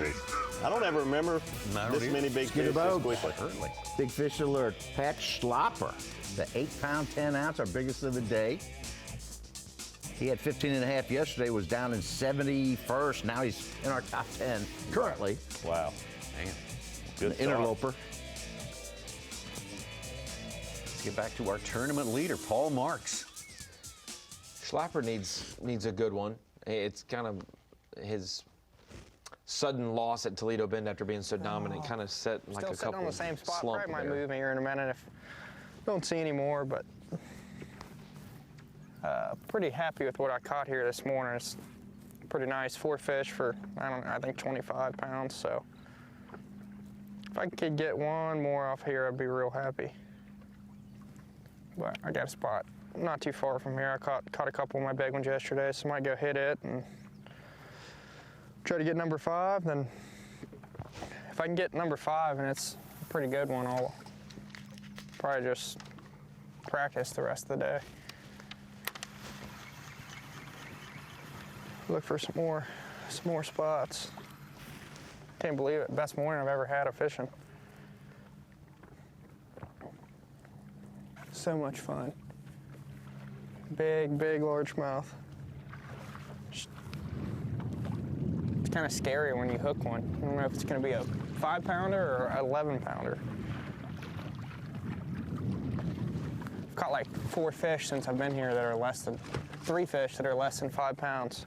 I don't ever remember this many big fish this quickly. Big fish alert. Pat Schlapper, the 8-pound, 10-ounce, our biggest of the day. He had 15.5 yesterday, was down in 71st. Now he's in our top 10 currently. Wow. Man. Good interloper. Let's get back to our tournament leader, Paul Marks. Schlapper needs a good one. It's kind of his sudden loss at Toledo Bend after being so dominant kind of set like a couple Still sitting on the same spot. slump Probably might there. move here in a minute if don't see any more, but pretty happy with what I caught here this morning. It's pretty nice. 4 fish for, I think 25 pounds. So if I could get one more off here, I'd be real happy. But I got a spot not too far from here. I caught a couple of my big ones yesterday, so I might go hit it and try to get number 5. Then if I can get number 5 and it's a pretty good one, I'll probably just practice the rest of the day. Look for some more spots. Can't believe it. Best morning I've ever had of fishing. So much fun. Big largemouth. It's kind of scary when you hook one. I don't know if it's going to be a 5-pounder or an 11-pounder. I've caught like 4 fish since I've been here that are less than 3 fish that are less than 5 pounds.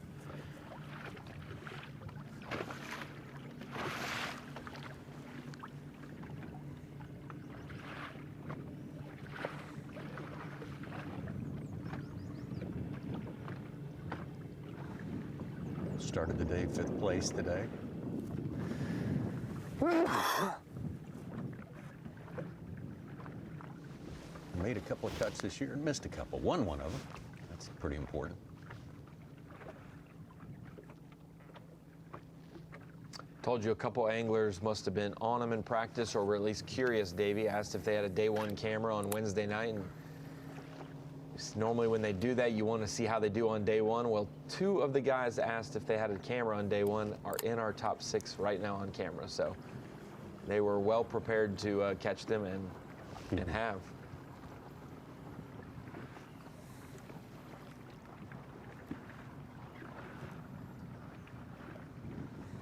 Started the day 5th place today. Made a couple of cuts this year and missed a couple. Won one of them. That's pretty important. Told you a couple anglers must have been on them in practice or were at least curious. Davey asked if they had a day 1 camera on Wednesday night. And normally when they do that, you want to see how they do on day 1. Well, 2 of the guys asked if they had a camera on day 1 are in our top 6 right now on camera. So they were well prepared to catch them and have.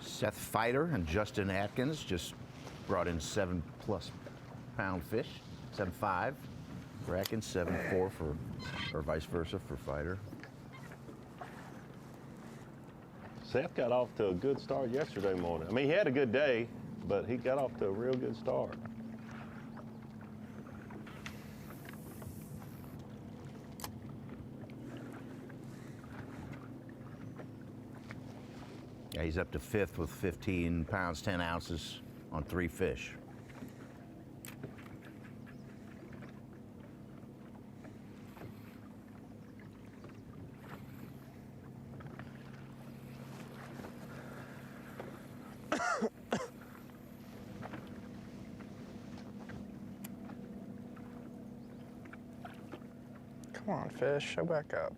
Seth Fighter and Justin Atkins just brought in 7+ pound fish, 7.5 for Atkins, 7.4 or vice versa for Fighter. Seth got off to a good start yesterday morning. I mean, he had a good day, but he got off to a real good start. Yeah, he's up to 5th with 15 pounds, 10 ounces on 3 fish. Come on, fish, show back up.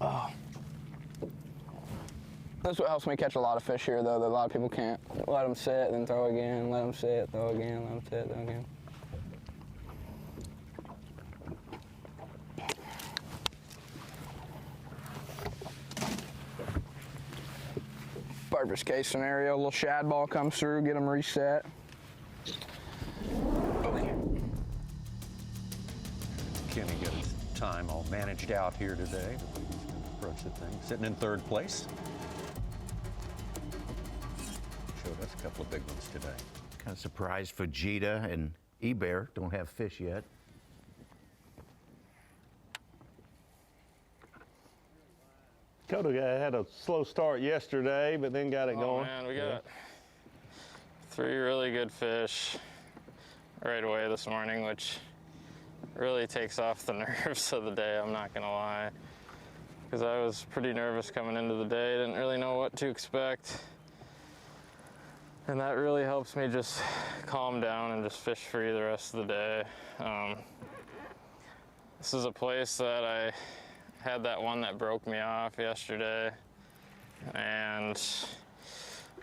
Oh. That's what helps me catch a lot of fish here, though, that a lot of people can't. Let them sit, then throw again, let them sit, throw again, let them sit, throw again. Purpose case scenario, a little shad ball comes through, get them reset. Okay. Kenny got his time all managed out here today. Approach the thing. Sitting in third place. Showed us a couple of big ones today. Kind of surprised Fujita and E-Bear don't have fish yet. Dakota guy had a slow start yesterday, but then got it going. Man, we got 3 really good fish right away this morning, which really takes off the nerves of the day, I'm not gonna lie. Because I was pretty nervous coming into the day, didn't really know what to expect. And that really helps me just calm down and just fish free the rest of the day. This is a place that I had that one that broke me off yesterday and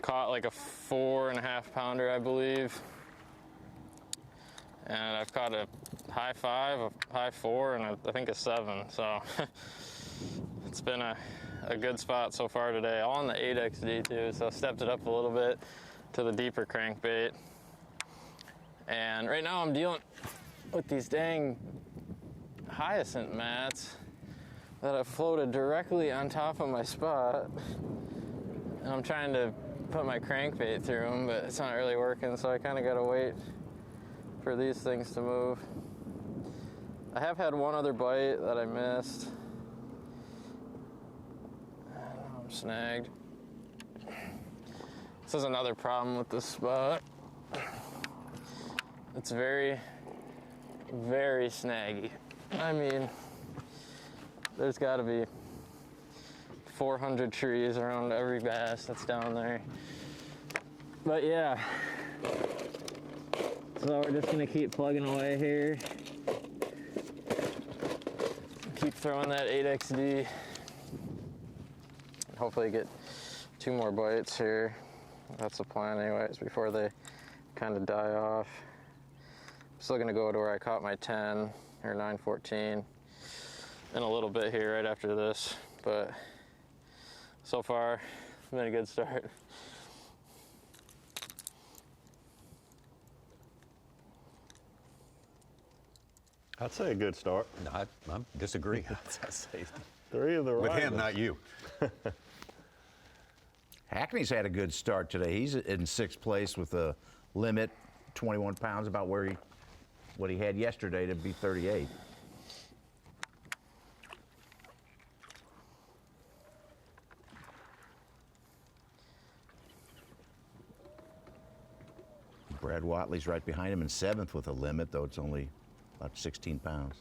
caught like a 4.5 pounder, I believe. And I've caught a high 5, a high 4, and I think a 7. So it's been a good spot so far today, all on the 8XD too. So I stepped it up a little bit to the deeper crankbait. And right now I'm dealing with these dang hyacinth mats that have floated directly on top of my spot. And I'm trying to put my crankbait through them, but it's not really working, so I kind of gotta wait for these things to move. I have had one other bite that I missed. I'm snagged. This is another problem with this spot. It's very, very snaggy. I mean, there's gotta be 400 trees around every bass that's down there. But yeah, so we're just gonna keep plugging away here. Keep throwing that 8XD. Hopefully get 2 more bites here. That's the plan anyways, before they kind of die off. I'm still gonna go to where I caught my 10 or 914 in a little bit here right after this, but so far it's been a good start. I'd say a good start. No, I disagree. 3 of the With right him, not you. Hackney's had a good start today. He's in 6th place with a limit, 21 pounds, about what he had yesterday to be 38. Brad Watley's right behind him in 7th with a limit, though it's only about 16 pounds.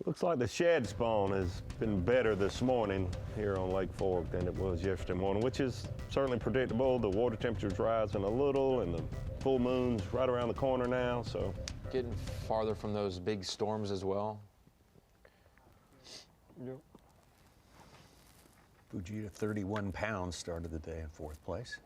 Looks like the shad spawn has been better this morning here on Lake Fork than it was yesterday morning, which is certainly predictable. The water temperature's rising a little and the full moon's right around the corner now, so. Getting farther from those big storms as well. Yep. Fujita, 31 pounds, started the day in 4th place.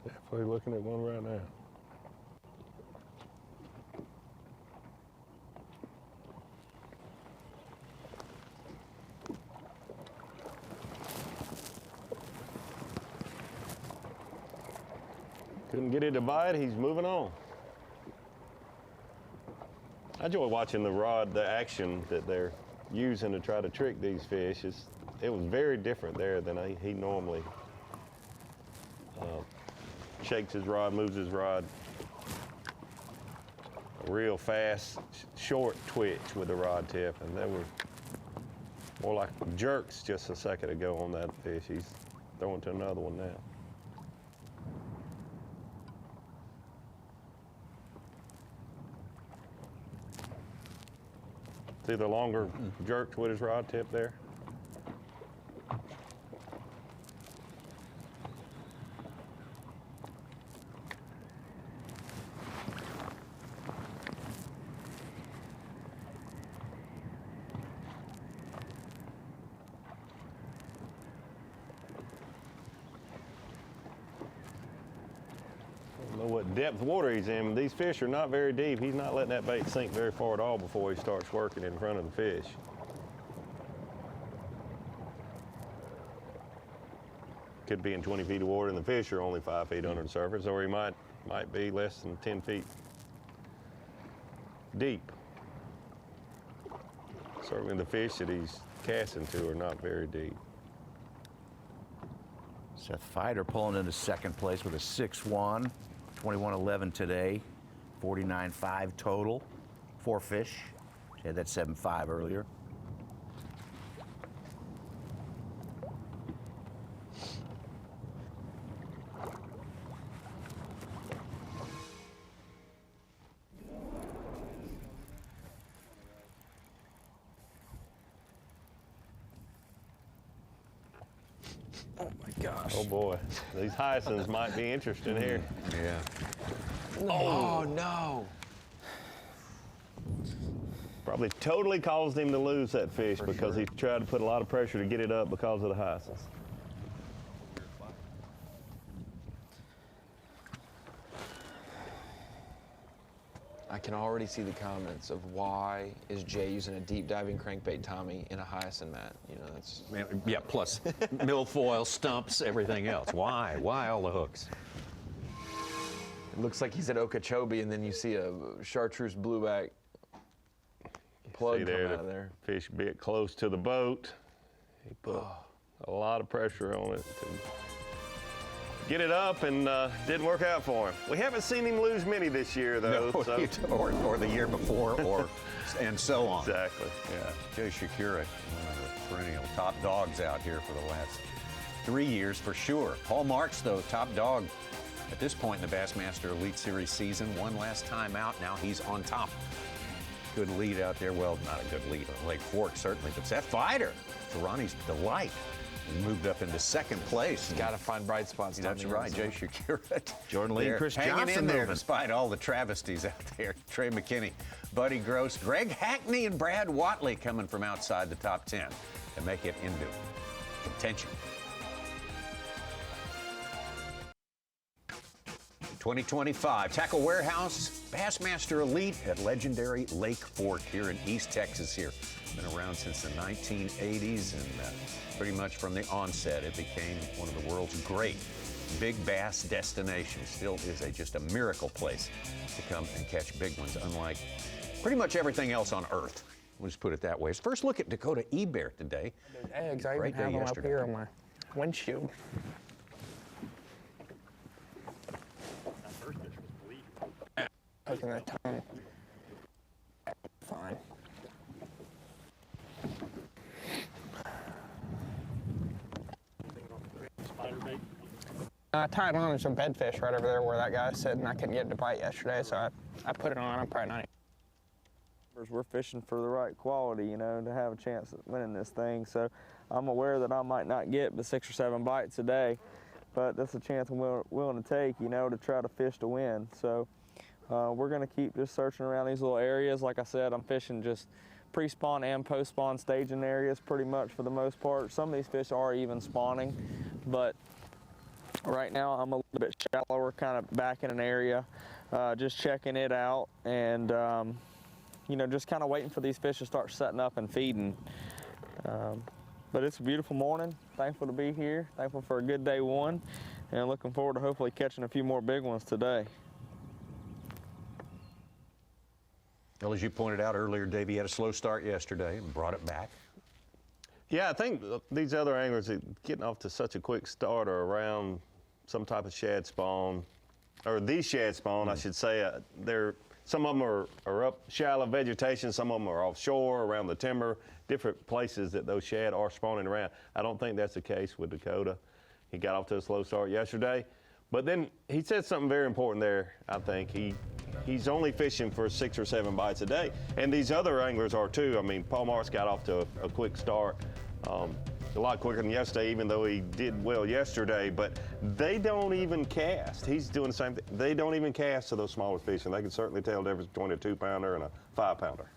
Definitely looking at one right now. Couldn't get it to bite, he's moving on. I enjoy watching the action that they're using to try to trick these fish. It was very different there than he normally shakes his rod, moves his rod. A real fast, short twitch with the rod tip, and they were more like jerks just a second ago on that fish. He's throwing to another one now. See the longer jerks with his rod tip there? What depth of water he's in. These fish are not very deep. He's not letting that bait sink very far at all before he starts working in front of the fish. Could be in 20 feet of water and the fish are only 5 feet under the surface, or he might be less than 10 feet deep. Certainly the fish that he's casting to are not very deep. Seth Feider pulling into second place with a 6-1. 21-11 today, 49.5 total. 4 fish. He had that 7.5 earlier. Oh my gosh. Oh boy, these hyacinths might be interesting here. Yeah. Oh, no. Probably totally caused him to lose that fish because he tried to put a lot of pressure to get it up because of the hyacinths. I can already see the comments of why is Jay using a deep diving crankbait Tommy in a hyacinth mat. You know, that's... Yeah, plus milfoil, stumps, everything else. Why? Why all the hooks? It looks like he's at Okeechobee, and then you see a chartreuse blueback plug See come there, out of the there. fish bit close to the boat. He put a lot of pressure on it to get it up, and didn't work out for him. We haven't seen him lose many this year, though. No, so. or the year before, and so on. Exactly, yeah. Jay Shakeup, one of the perennial top dogs out here for the last 3 years for sure. Paul Marks, though, top dog at this point in the Bassmaster Elite Series season. One last time out, now he's on top. Good lead out there. Well, not a good lead on Lake Fork, certainly, but Seth Feider, to Ronnie's delight, moved up into second place. Got to find bright spots. That's right, Jay Shakeup. Jordan Lee and Chris hanging Johnson in there moving. despite all the travesties out there. Trey McKinney, Buddy Gross, Greg Hackney, and Brad Watley coming from outside the top 10 to make it into contention. 2025 Tackle Warehouse Bassmaster Elite at legendary Lake Fork here in East Texas here. Been around since the 1980s, and pretty much from the onset it became one of the world's great big bass destinations. Still is just a miracle place to come and catch big ones, unlike pretty much everything else on earth. We'll just put it that way. It's first look at Dakota Ebear today. There's eggs. I even Great day have them up yesterday. here on my windshield. Taking their tongue. Fine. I tied on some bedfish right over there where that guy said, and I couldn't get it to bite yesterday, so I put it on. I'm probably not. We're fishing for the right quality, you know, to have a chance at winning this thing. So I'm aware that I might not get but 6 or 7 bites a day, but that's a chance I'm willing to take, you know, to try to fish to win. So we're going to keep just searching around these little areas. Like I said, I'm fishing just pre-spawn and post-spawn staging areas pretty much for the most part. Some of these fish are even spawning, but right now I'm a little bit shallower, kind of back in an area, just checking it out, and you know, just kind of waiting for these fish to start setting up and feeding. But it's a beautiful morning. Thankful to be here. Thankful for a good day one, and looking forward to hopefully catching a few more big ones today. Well, as you pointed out earlier, Dave, he had a slow start yesterday and brought it back. Yeah, I think these other anglers are getting off to such a quick start or around some type of shad spawn, or the shad spawn, I should say. Some of them are up shallow vegetation, some of them are offshore, around the timber, different places that those shad are spawning around. I don't think that's the case with Dakota. He got off to a slow start yesterday, but then he said something very important there, I think. He's only fishing for 6 or 7 bites a day, and these other anglers are too. I mean, Paul Marks got off to a quick start, a lot quicker than yesterday, even though he did well yesterday, but they don't even cast. He's doing the same thing. They don't even cast to those smaller fish, and they can certainly tell the difference between a 2-pounder and a 5-pounder.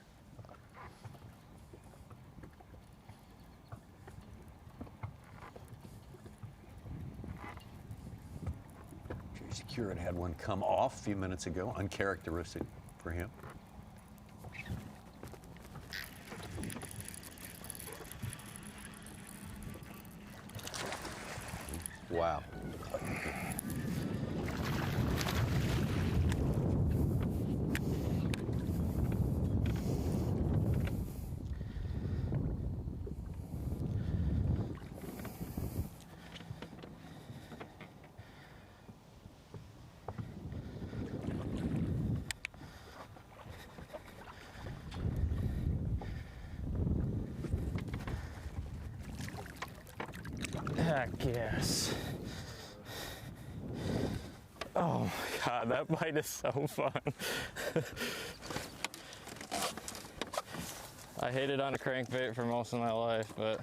Curate had one come off a few minutes ago, uncharacteristic for him. Wow. Heck yes. Oh my God, that bite is so fun. I hated on a crankbait for most of my life, but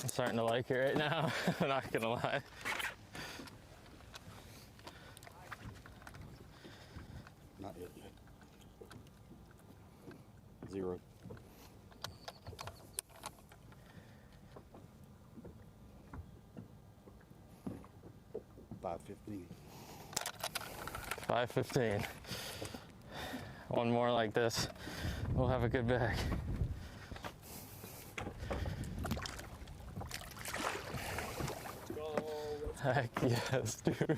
I'm starting to like it right now. I'm not gonna lie. Not yet. 0. $5.15. One more like this, we'll have a good bag. Heck yes, dude.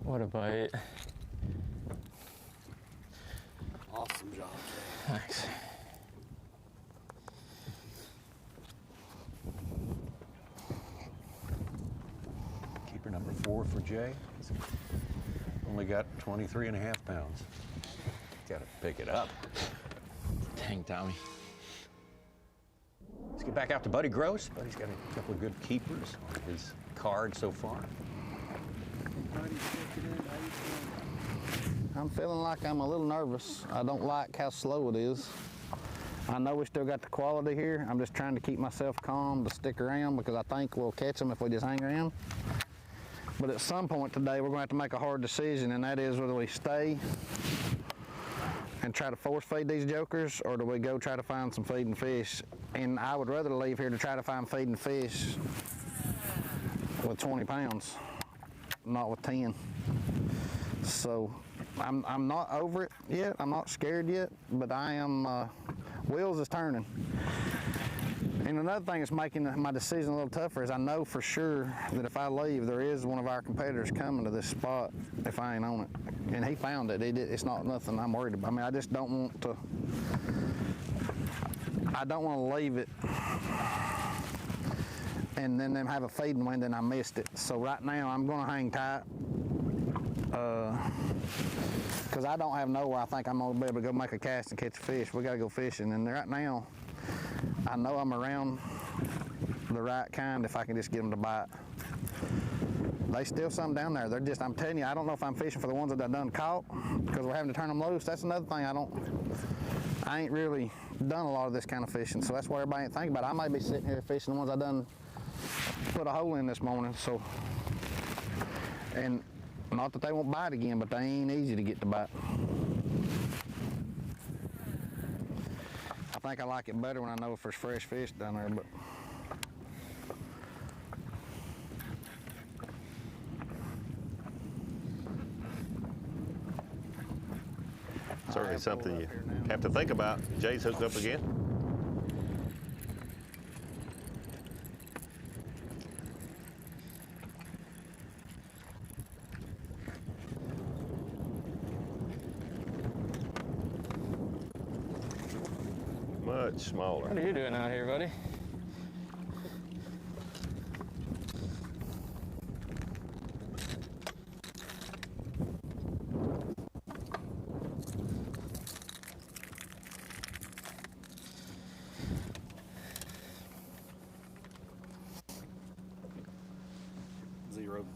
What a bite. Awesome job, Trey. Thanks. Keeper number 4 for Jay. Only got 23.5 pounds. Got to pick it up. Dang, Tommy. Let's get back out to Buddy Gross. Buddy's got a couple of good keepers on his card so far. I'm feeling like I'm a little nervous. I don't like how slow it is. I know we still got the quality here. I'm just trying to keep myself calm to stick around because I think we'll catch them if we just hang around. But at some point today, we're going to have to make a hard decision, and that is whether we stay and try to force feed these jokers, or do we go try to find some feeding fish? And I would rather leave here to try to find feeding fish with 20 pounds, not with 10. So I'm not over it yet. I'm not scared yet, but I am, wheels is turning. And another thing that's making my decision a little tougher is I know for sure that if I leave, there is one of our competitors coming to this spot if I ain't on it. And he found it. It's not nothing I'm worried about. I mean, I just don't want to, I don't want to leave it and then them have a feeding wind and I missed it. So right now I'm going to hang tight because I don't have nowhere I think I'm going to be able to go make a cast and catch a fish. We got to go fishing. And right now, I know I'm around the right kind if I can just get them to bite. They still some down there. They're just, I'm telling you, I don't know if I'm fishing for the ones that I done caught because we're having to turn them loose. That's another thing I ain't really done a lot of this kind of fishing, so that's what everybody ain't thinking about. I might be sitting here fishing the ones I done put a hole in this morning, so, and not that they won't bite again, but they ain't easy to get to bite. I think I like it better when I know if there's fresh fish down there, but. Certainly something you have to think about. Jay's hooked up again. much smaller. What are you doing out here, buddy? Zero.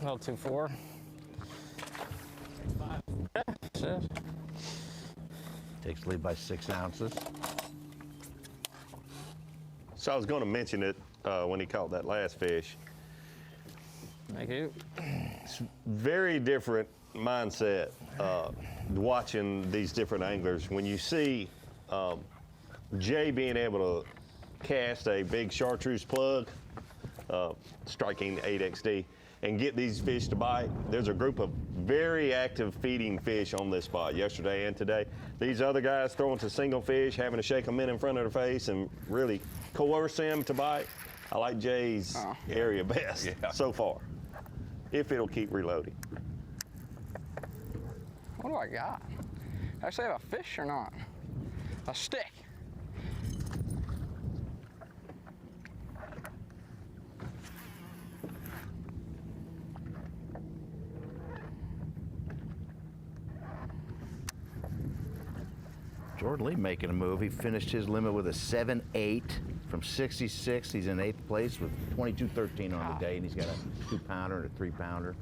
Well, 2-4. Yeah, Takes the lead by 6 ounces. So I was going to mention it when he caught that last fish. Thank you. It's very different mindset watching these different anglers. When you see Jay being able to cast a big chartreuse plug, striking 8XD, and get these fish to bite, there's a group of very active feeding fish on this spot yesterday and today. These other guys throwing to single fish, having to shake them in front of their face and really coerce them to bite. I like Jay's area best so far, if it'll keep reloading. What do I got? Actually, I have a fish or not? A stick. Jordan Lee making a move. He finished his limit with a 7.8 from 66. He's in 8th place with 22.13 on the day, and he's got a 2-pounder and a 3-pounder.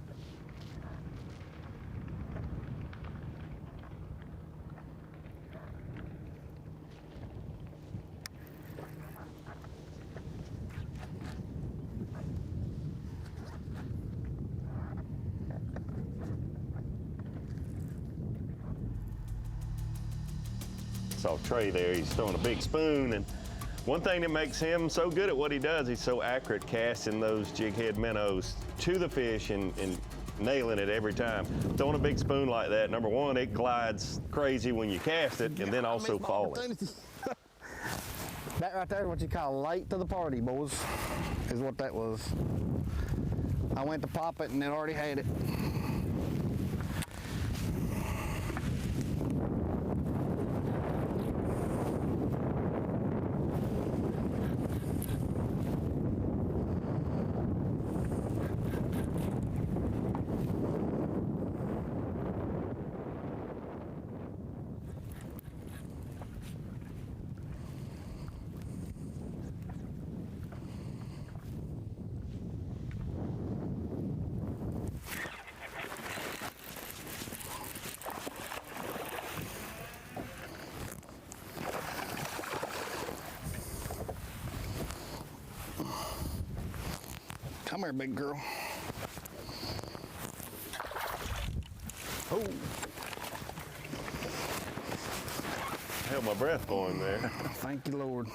Saw Trey there, he's throwing a big spoon, and one thing that makes him so good at what he does, he's so accurate casting those jig head minnows to the fish and nailing it every time. Throwing a big spoon like that, number one, it glides crazy when you cast it, and then also falling. That right there is what you call late to the party, boys, is what that was. I went to pop it and it already had it. Come here, big girl. Oh. Held my breath going there. Thank you, Lord.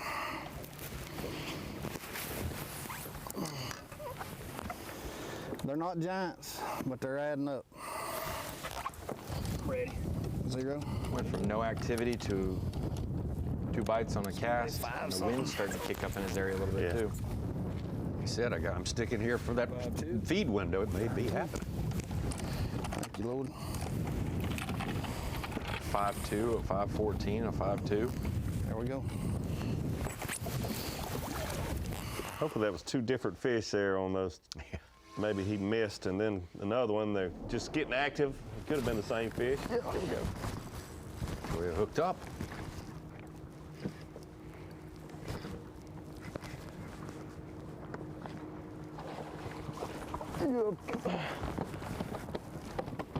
They're not giants, but they're adding up. Ready. 0. Went from no activity to 2 bites on a cast. And the wind's starting to kick up in his area a little bit too. He said, I'm sticking here for that feed window. It may be happening. Thank you, Lord. 5.2, a 5.14, a 5.2. There we go. Hopefully that was 2 different fish there on those. Maybe he missed, and then another one, they're just getting active. It could have been the same fish. Yeah, here we go. We're hooked up.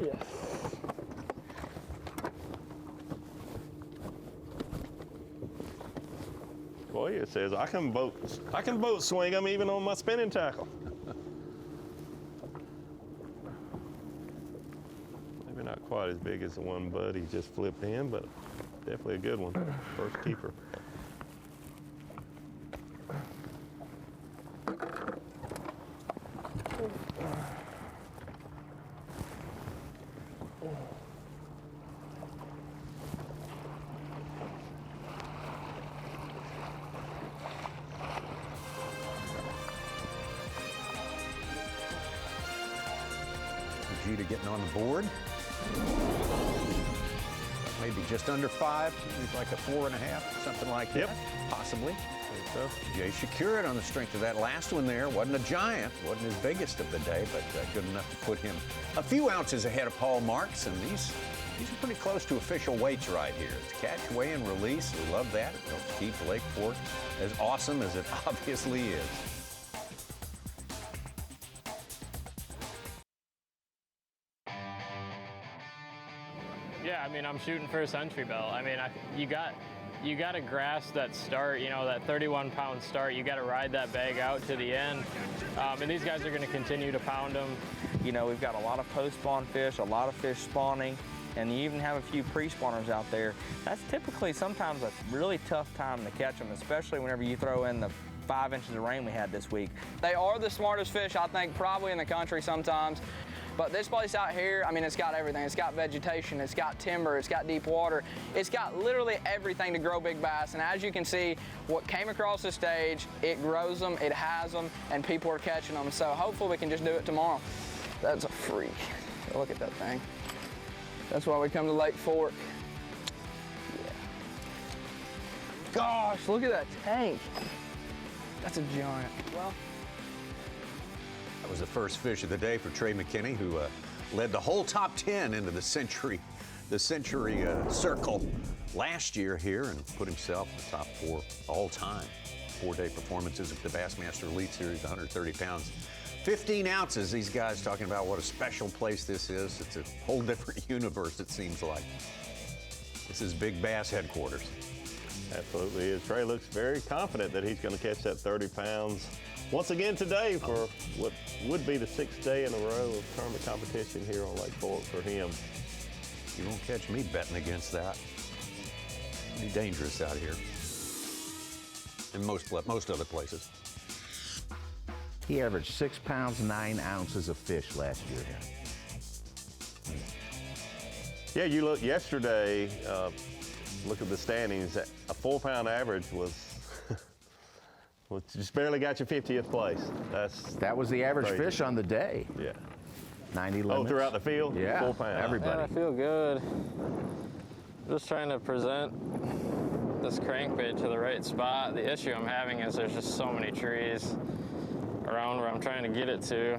Yes. Boy, it says I can boat swing them even on my spinning tackle. Maybe not quite as big as the one Buddy just flipped in, but definitely a good one. First keeper. to getting on the board. Maybe just under 5, maybe like a 4.5, something like that. Possibly. So. Jay secured on the strength of that last one there. Wasn't a giant, wasn't his biggest of the day, but good enough to put him a few ounces ahead of Paul Marks. And these are pretty close to official weights right here. It's catch, weigh, and release. We love that. It helps keep Lake Fork as awesome as it obviously is. Yeah, I mean, I'm shooting for a century bell. I mean, you got to grasp that start, that 31-pound start. You got to ride that bag out to the end. And these guys are going to continue to pound them. We've got a lot of post-spawn fish, a lot of fish spawning, and you even have a few pre-spawners out there. That's typically sometimes a really tough time to catch them, especially whenever you throw in the 5 inches of rain we had this week. They are the smartest fish, I think, probably in the country sometimes. But this place out here, I mean, it's got everything. It's got vegetation, it's got timber, it's got deep water. It's got literally everything to grow big bass. And as you can see, what came across the stage, it grows them, it has them, and people are catching them. So hopefully we can just do it tomorrow. That's a freak. Look at that thing. That's why we come to Lake Fork. Yeah. Gosh, look at that tank. That's a giant. Well, that was the first fish of the day for Trey McKinney, who led the whole top 10 into the century circle last year here and put himself in the top 4 all time. 4-day performances of the Bassmaster Elite Series, 130 pounds, 15 ounces. These guys talking about what a special place this is. It's a whole different universe, it seems like. This is Big Bass headquarters. Absolutely is. Trey looks very confident that he's going to catch that 30 pounds once again today for what would be the 6th day in a row of tournament competition here on Lake Fork for him. You won't catch me betting against that. Pretty dangerous out here. In most other places. He averaged 6 pounds, 9 ounces of fish last year. Yeah, you look yesterday, look at the standings, a 4-pound average was just barely got you 50th place. That was the average crazy. fish on the day. Yeah. 90 limits. Oh, throughout the field? Yeah, 4 pounds. everybody. Yeah, I feel good. Just trying to present this crankbait to the right spot. The issue I'm having is there's just so many trees around where I'm trying to get it to.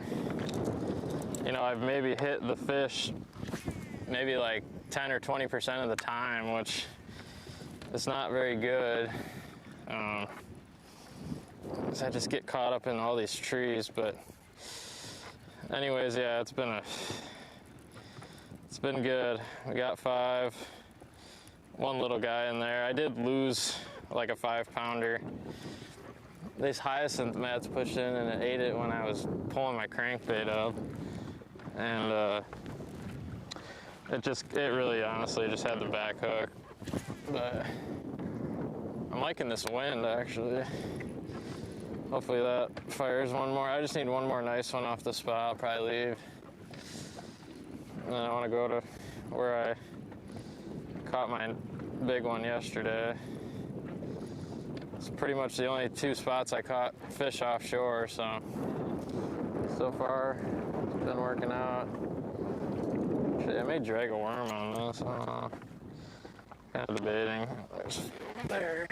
I've maybe hit the fish maybe like 10 or 20% of the time, which is not very good. Because I just get caught up in all these trees. But anyways, yeah, it's been good. We got 5. One little guy in there. I did lose like a 5-pounder. This hyacinth Matt's pushed in and it ate it when I was pulling my crankbait up. And it really honestly just had the back hook. But I'm liking this wind actually. Hopefully that fires one more. I just need one more nice one off the spot. I'll probably leave. And then I want to go to where I caught my big one yesterday. It's pretty much the only 2 spots I caught fish offshore, so far it's been working out. Shit, I may drag a worm on this. I don't know. Kind of debating. There.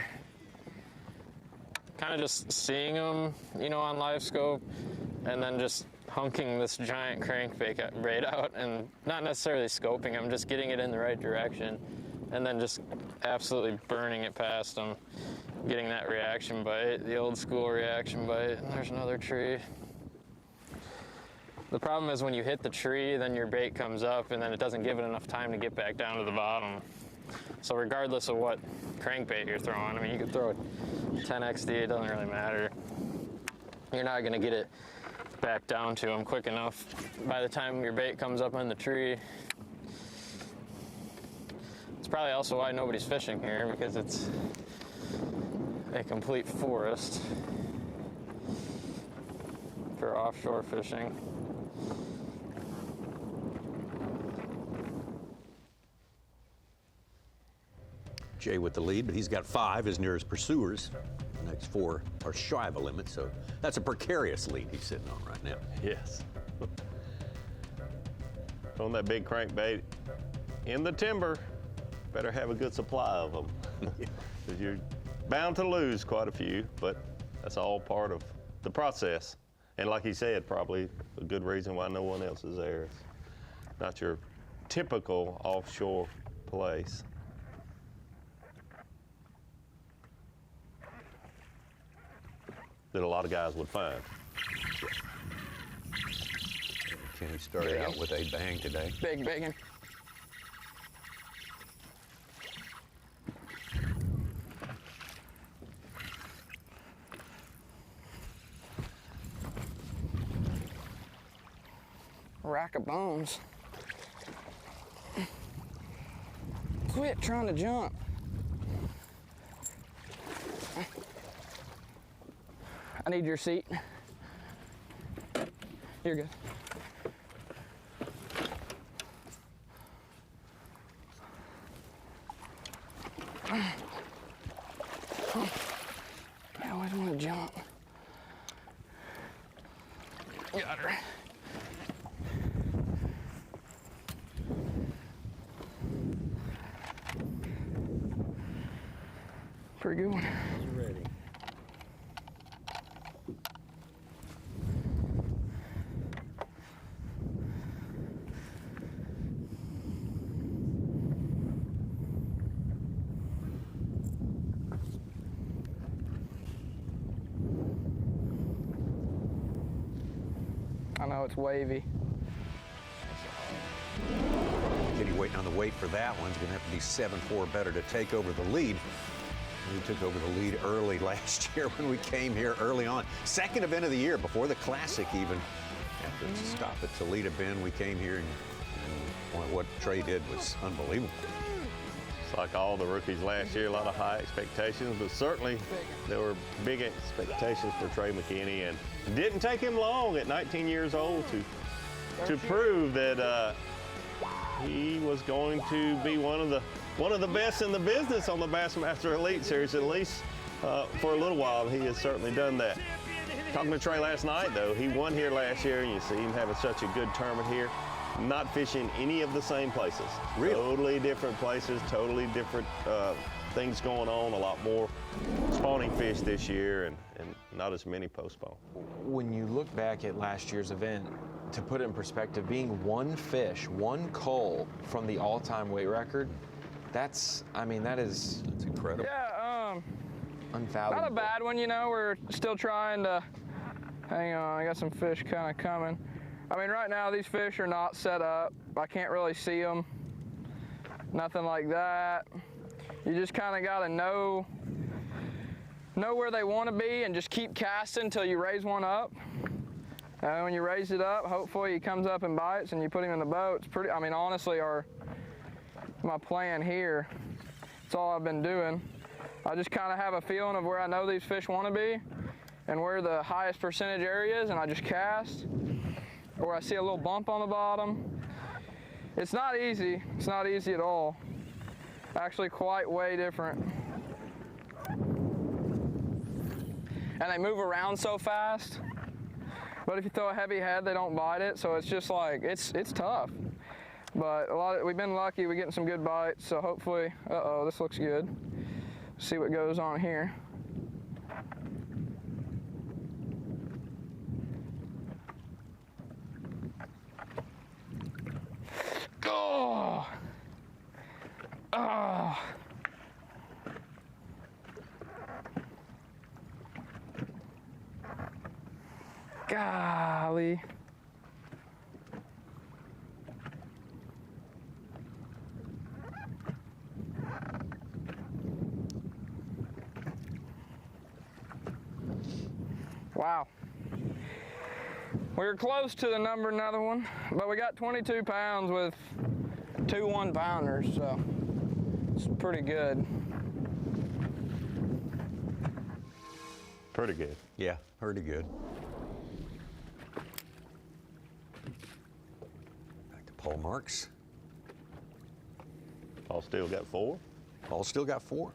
Kind of just seeing them, on live scope, and then just hunking this giant crankbait out, and not necessarily scoping them, just getting it in the right direction, and then just absolutely burning it past them, getting that reaction bite, the old school reaction bite. And there's another tree. The problem is when you hit the tree, then your bait comes up, and then it doesn't give it enough time to get back down to the bottom. So regardless of what crankbait you're throwing, I mean, you could throw a 10XD, it doesn't really matter. You're not gonna get it back down to them quick enough by the time your bait comes up on the tree. It's probably also why nobody's fishing here, because it's a complete forest for offshore fishing. Jay with the lead, but he's got 5 as near as pursuers. The next 4 are shy of a limit, so that's a precarious lead he's sitting on right now. Yes. throwing that big crankbait in the timber, better have a good supply of them. Because you're bound to lose quite a few, but that's all part of the process. And like he said, probably a good reason why no one else is there. It's not your typical offshore place. That a lot of guys would find. Kenny started out with a bang today. Big biggin. Rack of bones. Quit trying to jump. I need your seat. You're good. I always want to jump. Got her. Pretty good one. You ready? I know it's wavy. Kenny waiting on the wait for that one. It's going to have to be 7-4 better to take over the lead. We took over the lead early last year when we came here early on. Second event of the year, before the Classic even. After the stop at Toledo Bend, we came here and what Trey did was unbelievable. It's like all the rookies last year, a lot of high expectations, but certainly there were big expectations for Trey McKinney, and it didn't take him long at 19 years old to prove that he was going to be one of the best in the business on the Bassmaster Elite Series, at least for a little while. He has certainly done that. Talking to Trey last night, though, he won here last year, and you see him having such a good tournament here. Not fishing any of the same places. Really? Totally different places, totally different things going on, a lot more spawning fish this year and not as many postponed. When you look back at last year's event, to put it in perspective, being one fish, one cull from the all-time weight record, that's incredible. Yeah, unfathomable. not a bad one, you know. We're still trying to, hang on, I got some fish kind of coming. I mean, right now these fish are not set up. I can't really see them, nothing like that. You just kind of got to know where they want to be and just keep casting until you raise one up. And when you raise it up, hopefully he comes up and bites and you put him in the boat. It's pretty, I mean, honestly, my plan here, that's all I've been doing. I just kind of have a feeling of where I know these fish want to be and where the highest percentage area is, and I just cast. Or I see a little bump on the bottom. It's not easy. It's not easy at all. Actually, quite way different. And they move around so fast. But if you throw a heavy head, they don't bite it. So it's just like, it's tough. But we've been lucky. We're getting some good bites. So hopefully, uh-oh, this looks good. See what goes on here. Oh! Oh! Golly. Wow. We were close to the number, another one, but we got 22 pounds with 2 1-pounders, so it's pretty good. Pretty good. Yeah, pretty good. Back to Paul Marks. Paul still got 4. Paul still got 4.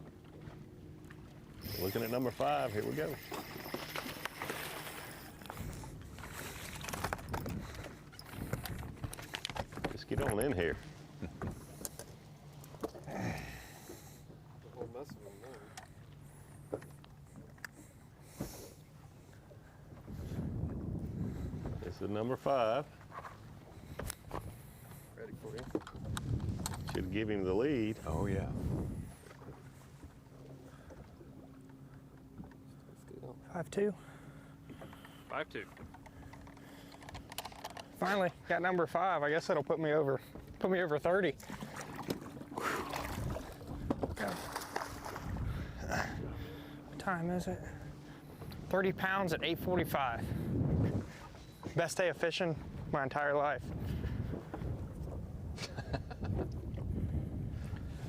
Looking at number 5, here we go. Just get on in here. This is number 5. Ready for you. Should give him the lead. Oh, yeah. 5-2. 5-2. Finally got number 5. I guess that'll put me over 30. Okay. What time is it? 30 pounds at 8:45. Best day of fishing my entire life.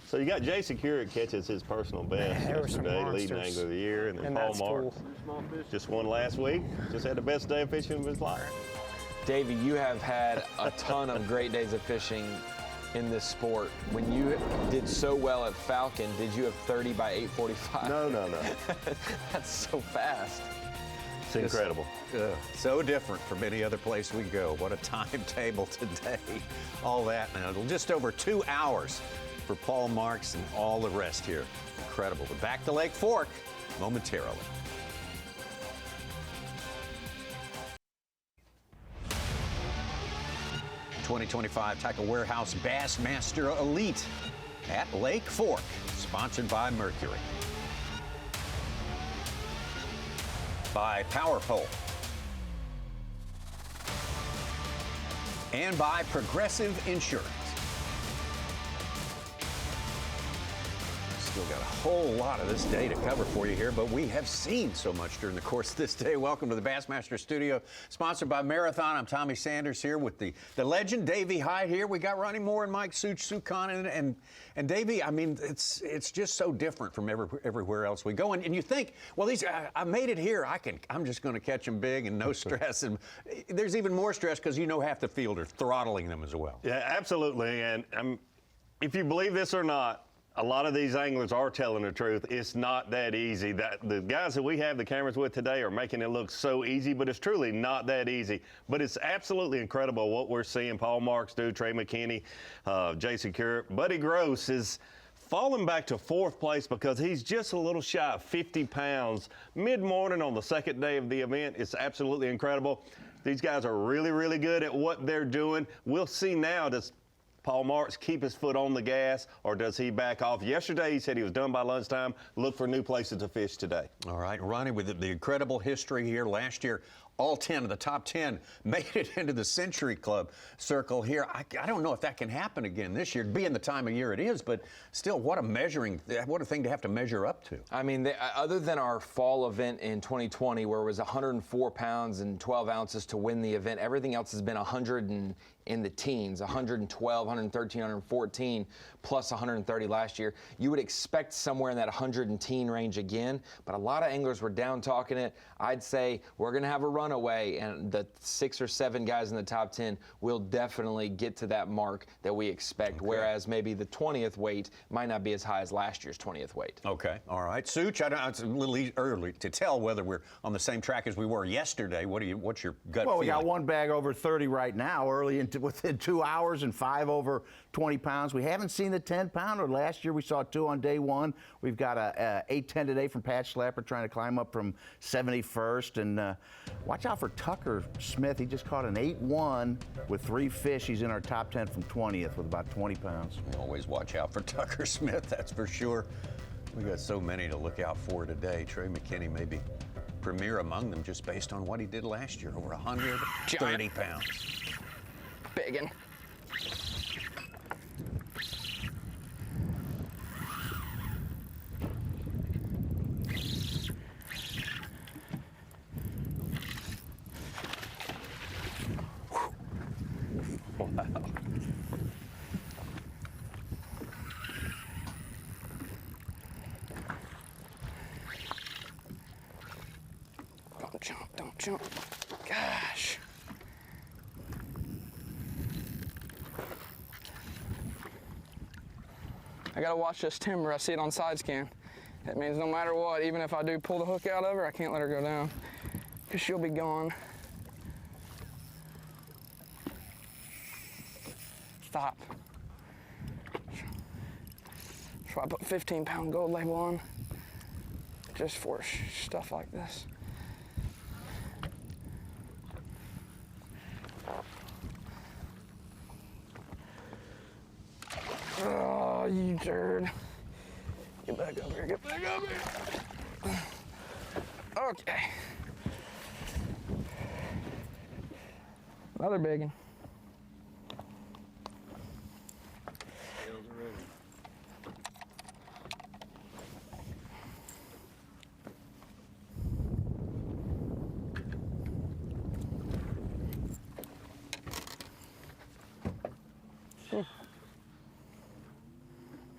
So you got Jason Currick catches his personal best There were some yesterday, leading monsters angler of the year, and then in Paul that school. Marks just won last week. Just had the best day of fishing of his life. Davey, you have had a ton of great days of fishing in this sport. When you did so well at Falcon, did you have 30 by 8:45? No. That's so fast. It's incredible. So different from any other place we go. What a timetable today. All that now. Just over 2 hours for Paul Marks and all the rest here. Incredible. But back to Lake Fork momentarily. '25 Tackle Warehouse Bassmaster Elite at Lake Fork, sponsored by Mercury. By Power Pole. And by Progressive Insurance. Still got a whole lot of this day to cover for you here, but we have seen so much during the course of this day. Welcome to the Bassmaster Studio, sponsored by Marathon. I'm Tommy Sanders here with the legend, Davey Hyde here. We got Ronnie Moore and Mike Such-Sukan, and Davey, I mean, it's just so different from everywhere else we go. And you think, well, I made it here. I'm just going to catch them big and no stress. And there's even more stress because you know half the field are throttling them as well. Yeah, absolutely. And if you believe this or not, a lot of these anglers are telling the truth. It's not that easy. The guys that we have the cameras with today are making it look so easy, but it's truly not that easy. But it's absolutely incredible what we're seeing Paul Marks do, Trey McKinney, Jason Currick. Buddy Gross is falling back to 4th place because he's just a little shy of 50 pounds mid-morning on the second day of the event. It's absolutely incredible. These guys are really, really good at what they're doing. We'll see now, does Paul Marks keep his foot on the gas, or does he back off? Yesterday, he said he was done by lunchtime. Look for new places to fish today. All right, Ronnie, with the incredible history here last year, all 10 of the top 10 made it into the Century Club circle here. I don't know if that can happen again this year, being the time of year it is, but still, what a thing to have to measure up to. I mean, other than our fall event in 2020, where it was 104 pounds and 12 ounces to win the event, everything else has been 100 and in the teens, 112, 113, 114, plus 130 last year. You would expect somewhere in that 110 range again, but a lot of anglers were down talking it. I'd say we're going to have a runaway, and the 6 or 7 guys in the top 10 will definitely get to that mark that we expect, whereas maybe the 20th weight might not be as high as last year's 20th weight. Okay, all right. Such, it's a little early to tell whether we're on the same track as we were yesterday. What's your gut feeling? Well, we got one bag over 30 right now, within 2 hours, and 5 over 20 pounds. We haven't seen the 10-pounder. Last year we saw 2 on day 1. We've got a 8-10 today from Pat Schlapper trying to climb up from 71st. And watch out for Tucker Smith. He just caught an 8-1 with 3 fish. He's in our top 10 from 20th with about 20 pounds. We always watch out for Tucker Smith, that's for sure. We got so many to look out for today. Trey McKinney may be premier among them just based on what he did last year, over 130 pounds. Biggin. Wow. Don't jump. Gosh. I gotta watch this timber. I see it on side scan. That means no matter what, even if I do pull the hook out of her, I can't let her go down because she'll be gone. Stop. So I put 15-pound gold label on just for stuff like this. Oh, you turd. Get back up here, get back up here. Okay. Another big one.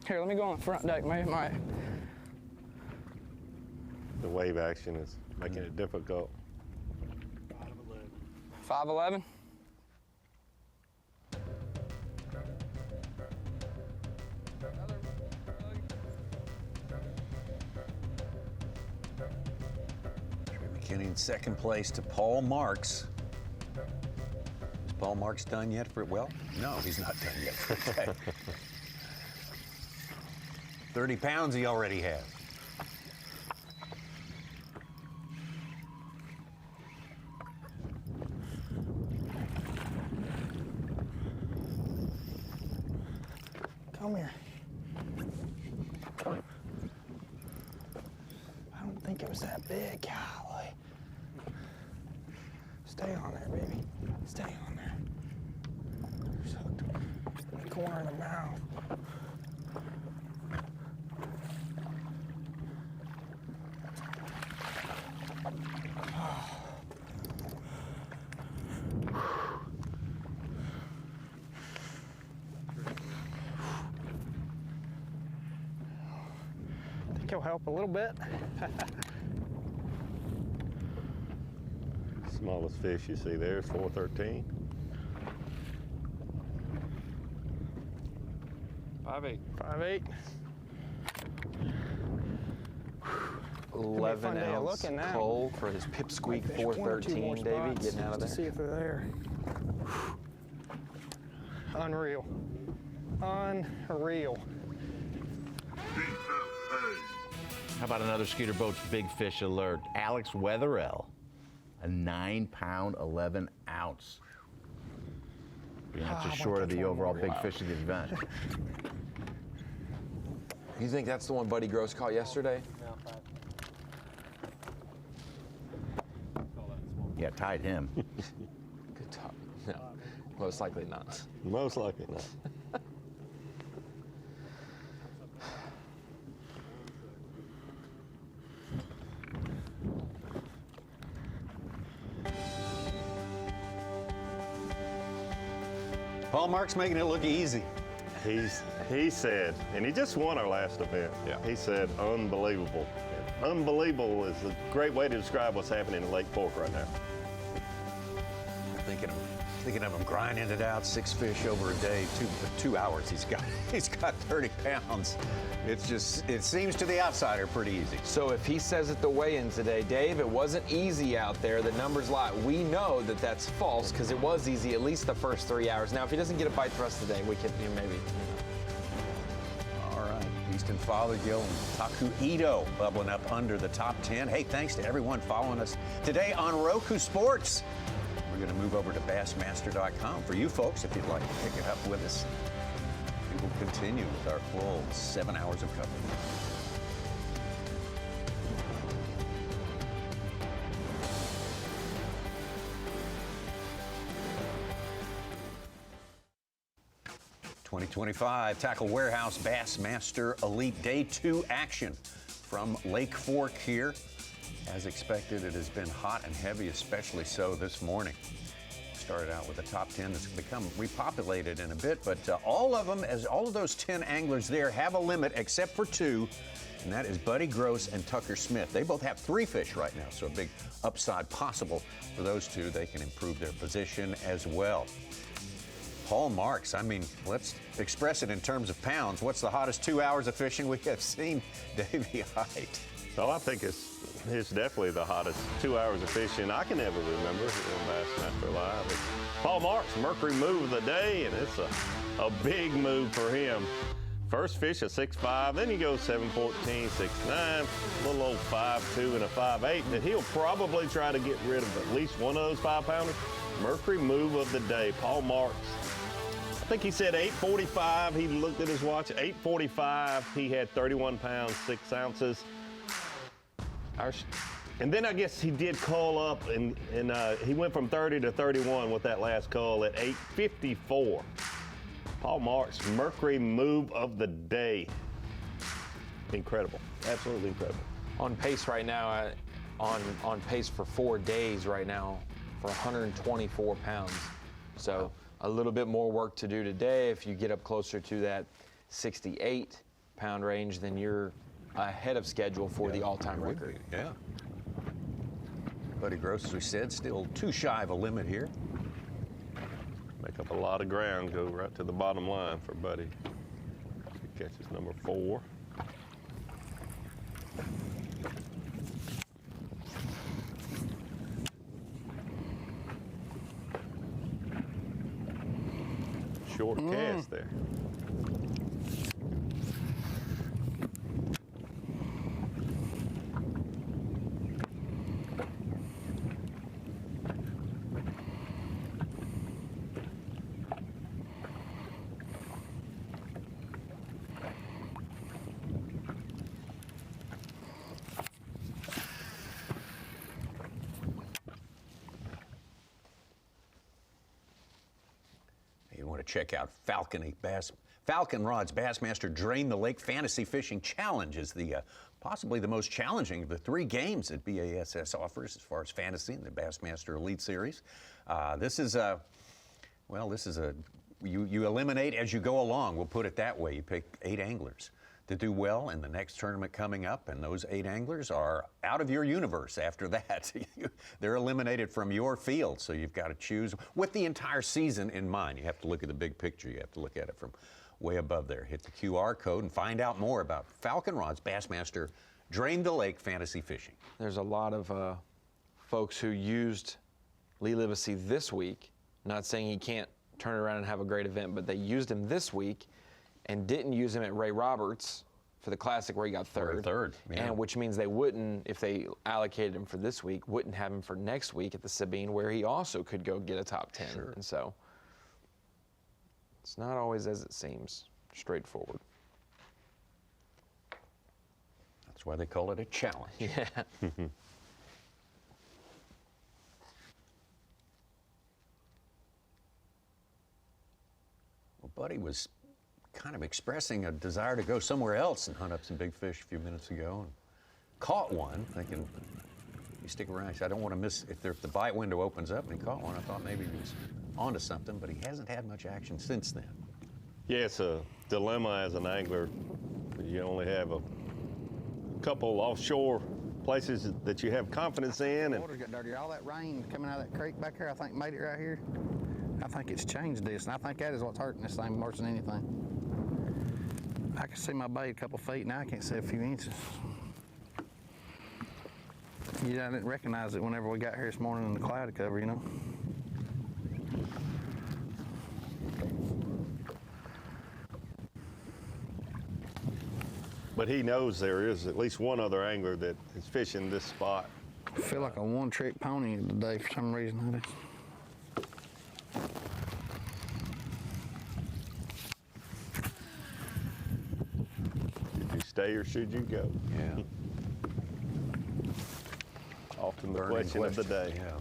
Here, let me go on the front deck. Maybe my The wave action is making it difficult. 5'11". McKinney in second place to Paul Marks. Is Paul Marks done yet for, well, no, he's not done yet for the day. 30 pounds he already has. Come here. I don't think it was that big. Golly. Stay on there, baby. Stay on there. He's hooked in the corner of the mouth. I think he'll help a little bit. Smallest fish you see there is 413. 5'8". 5'8". 11-ounce coal for his pipsqueak 413, Davey, getting out of there. See if they're there. Unreal. Unreal. How about another Scooter Boats Big Fish Alert? Alex Wetherell, a 9-pound, 11-ounce. Pretty much just short of the overall big fish of the event. You think that's the one Buddy Gross caught yesterday? Yeah, tied him. Good talk. No, most likely not. Most likely not. Paul Marks making it look easy. He said, and he just won our last event. Yeah. He said, unbelievable. Unbelievable is a great way to describe what's happening in Lake Fork right now. Thinking of him grinding it out, 6 fish over a day, 2 hours. He's got 30 pounds. It's just, it seems to the outsider pretty easy. So if he says at the weigh-in today, Dave, it wasn't easy out there, the numbers lie, we know that that's false because it was easy at least the first 3 hours. Now, if he doesn't get a bite the rest of the day, we could maybe. All right, Easton Fothergill and Taku Ito bubbling up under the top 10. Hey, thanks to everyone following us today on Roku Sports. We're going to move over to Bassmaster.com for you folks if you'd like to pick it up with us. We will continue with our full 7 hours of coverage. '25 Tackle Warehouse Bassmaster Elite Day 2 action from Lake Fork here. As expected, it has been hot and heavy, especially so this morning. Started out with a top 10 that's become repopulated in a bit, but all of those 10 anglers there have a limit except for 2, and that is Buddy Gross and Tucker Smith. They both have 3 fish right now, so a big upside possible for those 2. They can improve their position as well. Paul Marks, I mean, let's express it in terms of pounds. What's the hottest 2 hours of fishing we have seen, Davey Height? Well, I think it's definitely the hottest 2 hours of fishing I can ever remember on Bassmaster Live. It's Paul Marks, Mercury move of the day, and it's a big move for him. First fish a 6.5, then he goes 7.14, 6.9, a little old 5.2 and a 5.8, and he'll probably try to get rid of at least one of those 5-pounders. Mercury move of the day, Paul Marks. I think he said 8.45. He looked at his watch, 8.45. He had 31 pounds, 6 ounces. And then I guess he did call up, and he went from 30 to 31 with that last call at 8.54. Paul Marks, Mercury move of the day. Incredible, absolutely incredible. On pace right now, on pace for 4 days right now for 124 pounds. So a little bit more work to do today. If you get up closer to that 68-pound range, then you're ahead of schedule for the all-time record. Yeah. Buddy Gross, as we said, still too shy of a limit here. Make up a lot of ground, go right to the bottom line for Buddy. He catches number 4. Short cast there. Check out Falcon Rod's Bassmaster Drain the Lake Fantasy Fishing Challenge is the possibly the most challenging of the 3 games that B.A.S.S offers as far as fantasy in the Bassmaster Elite Series. This is you eliminate as you go along. We'll put it that way. You pick 8 anglers to do well in the next tournament coming up, and those 8 anglers are out of your universe after that. They're eliminated from your field, so you've got to choose with the entire season in mind. You have to look at the big picture. You have to look at it from way above there. Hit the QR code and find out more about Falcon Rod's Bassmaster Drain the Lake Fantasy Fishing. There's a lot of folks who used Lee Livesey this week, not saying he can't turn around and have a great event, but they used him this week and didn't use him at Ray Roberts for the Classic where he got third. Yeah. And which means they wouldn't, if they allocated him for this week, wouldn't have him for next week at the Sabine where he also could go get a top 10. Sure. And so it's not always as it seems straightforward. That's why they call it a challenge. Yeah. Well, Buddy was kind of expressing a desire to go somewhere else and hunt up some big fish a few minutes ago, and caught one, thinking, you stick around. He said, I don't want to miss, if the bite window opens up, and he caught one. I thought maybe he was onto something, but he hasn't had much action since then. Yeah, it's a dilemma as an angler. You only have a couple offshore places that you have confidence in. The water got dirty. All that rain coming out of that creek back here, I think made it right here. I think it's changed this, and I think that is what's hurting this thing more than anything. I can see my bait a couple feet, now I can't see a few inches. Yeah, I didn't recognize it whenever we got here this morning in the cloud cover, you know. But he knows there is at least one other angler that is fishing this spot. I feel like a one-trick pony today for some reason. Should you stay or should you go? Yeah. Often the question of the day. Yeah.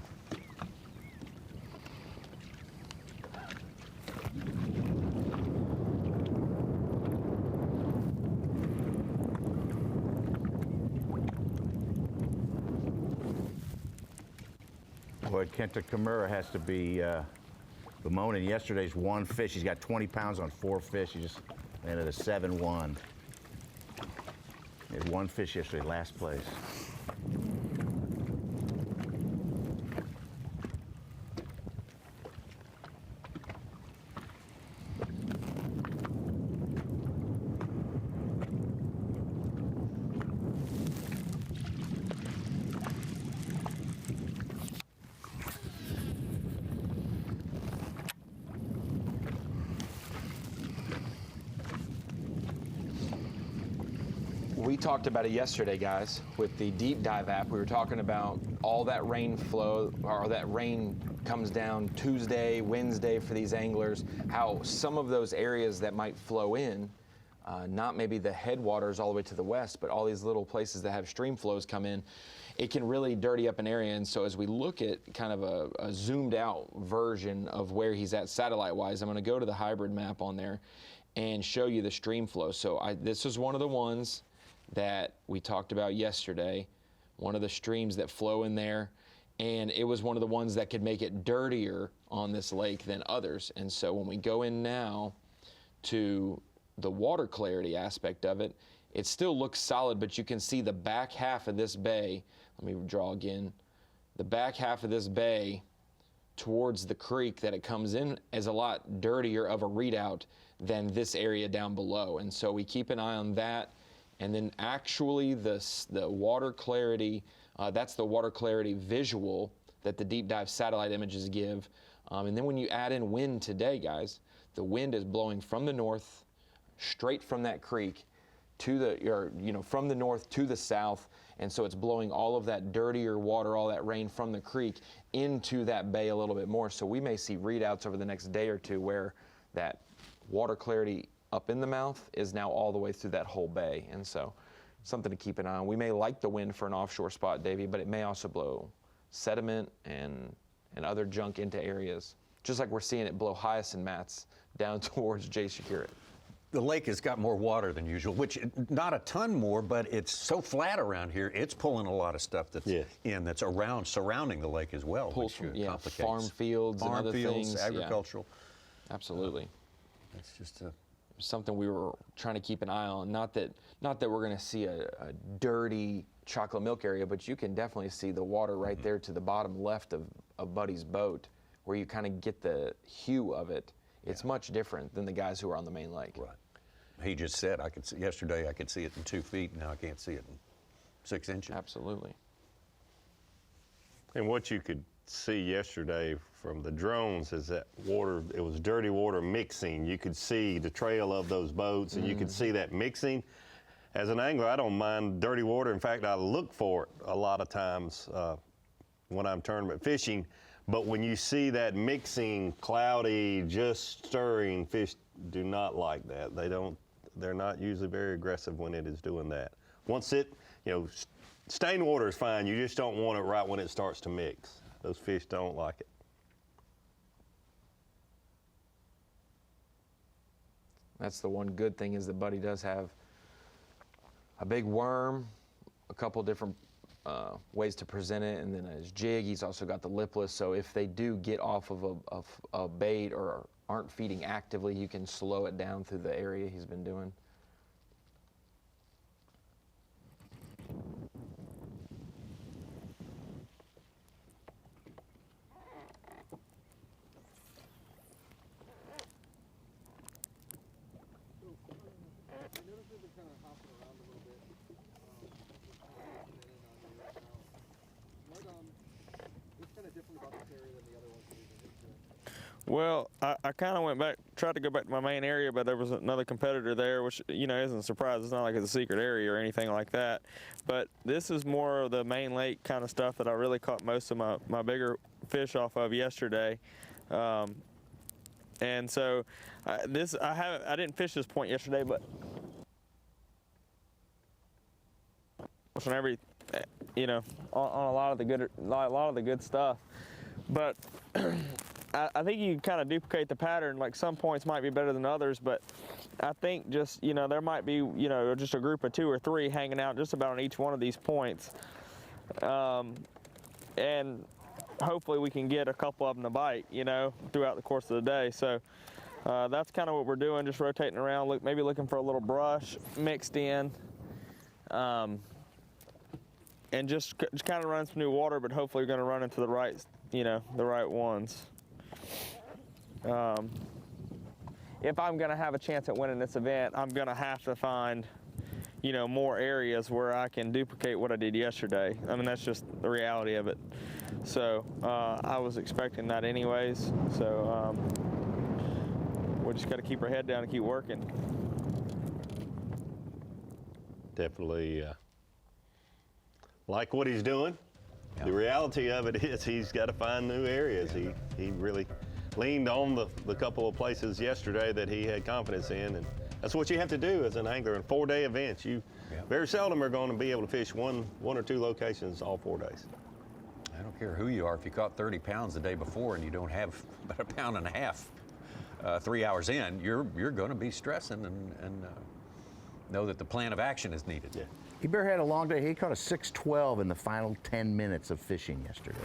Boy, Kenta Kimura has to be bemoaning yesterday's one fish. He's got 20 pounds on 4 fish. He just landed a 7-1. He had 1 fish yesterday, last place. We talked about it yesterday, guys, with the deep dive app. We were talking about all that rain flow, or that rain comes down Tuesday, Wednesday for these anglers, how some of those areas that might flow in, not maybe the headwaters all the way to the west, but all these little places that have stream flows come in, it can really dirty up an area. And so as we look at kind of a zoomed out version of where he's at satellite-wise, I'm going to go to the hybrid map on there and show you the stream flow. So this is one of the ones that we talked about yesterday, one of the streams that flow in there, and it was one of the ones that could make it dirtier on this lake than others. And so when we go in now to the water clarity aspect of it, it still looks solid, but you can see the back half of this bay. Let me draw again. The back half of this bay towards the creek that it comes in is a lot dirtier of a readout than this area down below. And so we keep an eye on that. And then actually the water clarity, that's the water clarity visual that the deep dive satellite images give. And then when you add in wind today, guys, the wind is blowing from the north, straight from that creek to the, from the north to the south. And so it's blowing all of that dirtier water, all that rain from the creek into that bay a little bit more. So we may see readouts over the next day or two where that water clarity up in the mouth is now all the way through that whole bay. And so something to keep an eye on. We may like the wind for an offshore spot, Davey, but it may also blow sediment and other junk into areas, just like we're seeing it blow hyacinth mats down towards J. Shakeup. The lake has got more water than usual, which not a ton more, but it's so flat around here, it's pulling a lot of stuff that's that's surrounding the lake as well. Pulls from, complicates. farm fields and other things. Agricultural. Yeah. Absolutely. It's just something we were trying to keep an eye on. Not that we're going to see a dirty chocolate milk area, but you can definitely see the water right there to the bottom left of Buddy's boat, where you kind of get the hue of it. It's much different than the guys who are on the main lake. Right. He just said, yesterday I could see it in 2 feet, now I can't see it in 6 inches. Absolutely. And what you could see yesterday from the drones is that water, it was dirty water mixing. You could see the trail of those boats, and you could see that mixing. As an angler, I don't mind dirty water. In fact, I look for it a lot of times when I'm tournament fishing. But when you see that mixing, cloudy, just stirring, fish do not like that. They're not usually very aggressive when it is doing that. Once it, stained water is fine. You just don't want it right when it starts to mix. Those fish don't like it. That's the one good thing, is that Buddy does have a big worm, a couple different ways to present it, and then his jig. He's also got the lipless, so if they do get off of a bait or aren't feeding actively, you can slow it down through the area he's been doing. Well, I kind of went back, tried to go back to my main area, but there was another competitor there, which, isn't a surprise. It's not like it's a secret area or anything like that. But this is more of the main lake kind of stuff that I really caught most of my bigger fish off of yesterday. And so I didn't fish this point yesterday, but on every, on a lot of the good stuff. But I think you kind of duplicate the pattern. Like, some points might be better than others, but I think just, there might be, just a group of 2 or 3 hanging out just about on each one of these points. And hopefully we can get a couple of them to bite, throughout the course of the day. So that's kind of what we're doing, just rotating around, maybe looking for a little brush mixed in. And just kind of run some new water, but hopefully we're going to run into the right, the right ones. If I'm going to have a chance at winning this event, I'm going to have to find, more areas where I can duplicate what I did yesterday. I mean, that's just the reality of it. So I was expecting that anyways. So we just got to keep our head down and keep working. definitely like what he's doing. The reality of it is he's got to find new areas. He really leaned on the couple of places yesterday that he had confidence in, and that's what you have to do as an angler in 4-day events. You very seldom are going to be able to fish one or two locations all 4 days. I don't care who you are. If you caught 30 pounds the day before and you don't have but 1.5 pounds 3 hours in, you're going to be stressing and know that the plan of action is needed. Yeah. He Bear had a long day. He caught a 612 in the final 10 minutes of fishing yesterday.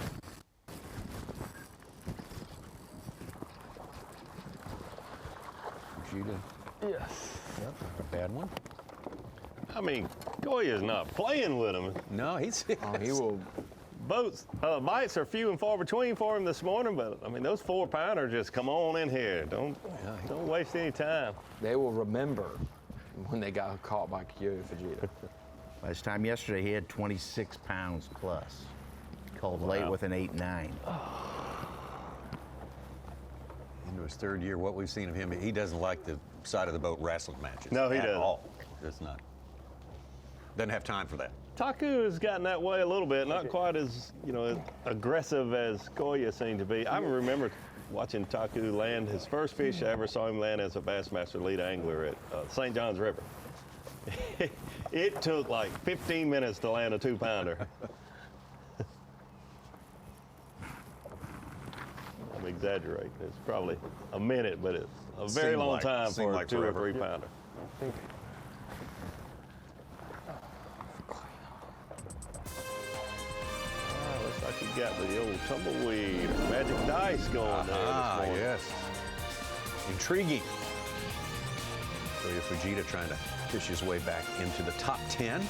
Yes. Yep, not a bad one. I mean, Goya's not playing with him. No, he's. Oh, he will. Boats, bites are few and far between for him this morning, but I mean, those 4-pounders just come on in here. Don't waste any time. They will remember when they got caught by Kyoto Fujita. Last time yesterday, he had 26 pounds plus. Called late with an 8-9. Into his 3rd year, what we've seen of him, he doesn't like the side of the boat wrestling matches. No, he at doesn't. all. Just not. Doesn't have time for that. Taku has gotten that way a little bit, not quite as aggressive as Goya seemed to be. I remember watching Taku land his first fish I ever saw him land as a Bassmaster lead angler at St. John's River. It took like 15 minutes to land a 2-pounder. I'm exaggerating. It's probably a minute, but it's a very long time for a 2 or 3-pounder. Looks like you got the old tumbleweed, magic dice going there this morning. Yes. Intriguing. Kyoto Fujita trying to fish his way back into the top 10,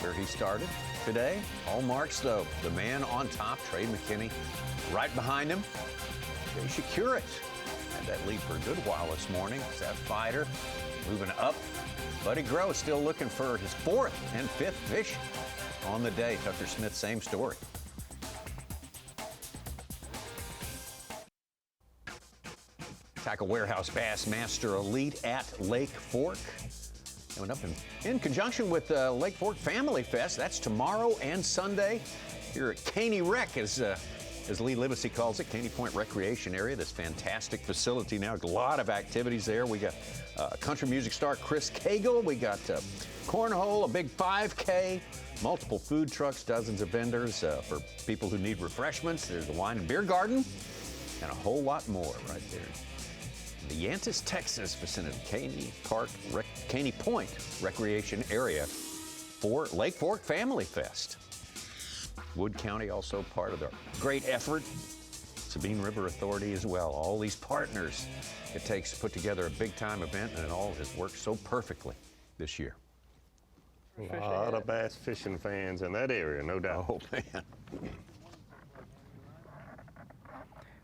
where he started today. All marks, though. The man on top, Trey McKinney, right behind him. Jay Shakurit had that lead for a good while this morning. Seth Fighter moving up. Buddy Gross still looking for his 4th and 5th fish on the day. Tucker Smith, same story. Tackle Warehouse Bassmaster Elite at Lake Fork. Coming up in conjunction with Lake Fork Family Fest. That's tomorrow and Sunday here at Caney Rec, as Lee Livesey calls it, Caney Point Recreation Area. This fantastic facility now. A lot of activities there. We got country music star Chris Cagle. We got cornhole, a big 5K, multiple food trucks, dozens of vendors for people who need refreshments. There's a wine and beer garden, and a whole lot more right there. The Yantis, Texas vicinity, Caney Point Recreation Area for Lake Fork Family Fest. Wood County also part of the great effort. Sabine River Authority as well. All these partners it takes to put together a big-time event, and it all has worked so perfectly this year. A lot of bass fishing fans in that area, no doubt. Oh, man.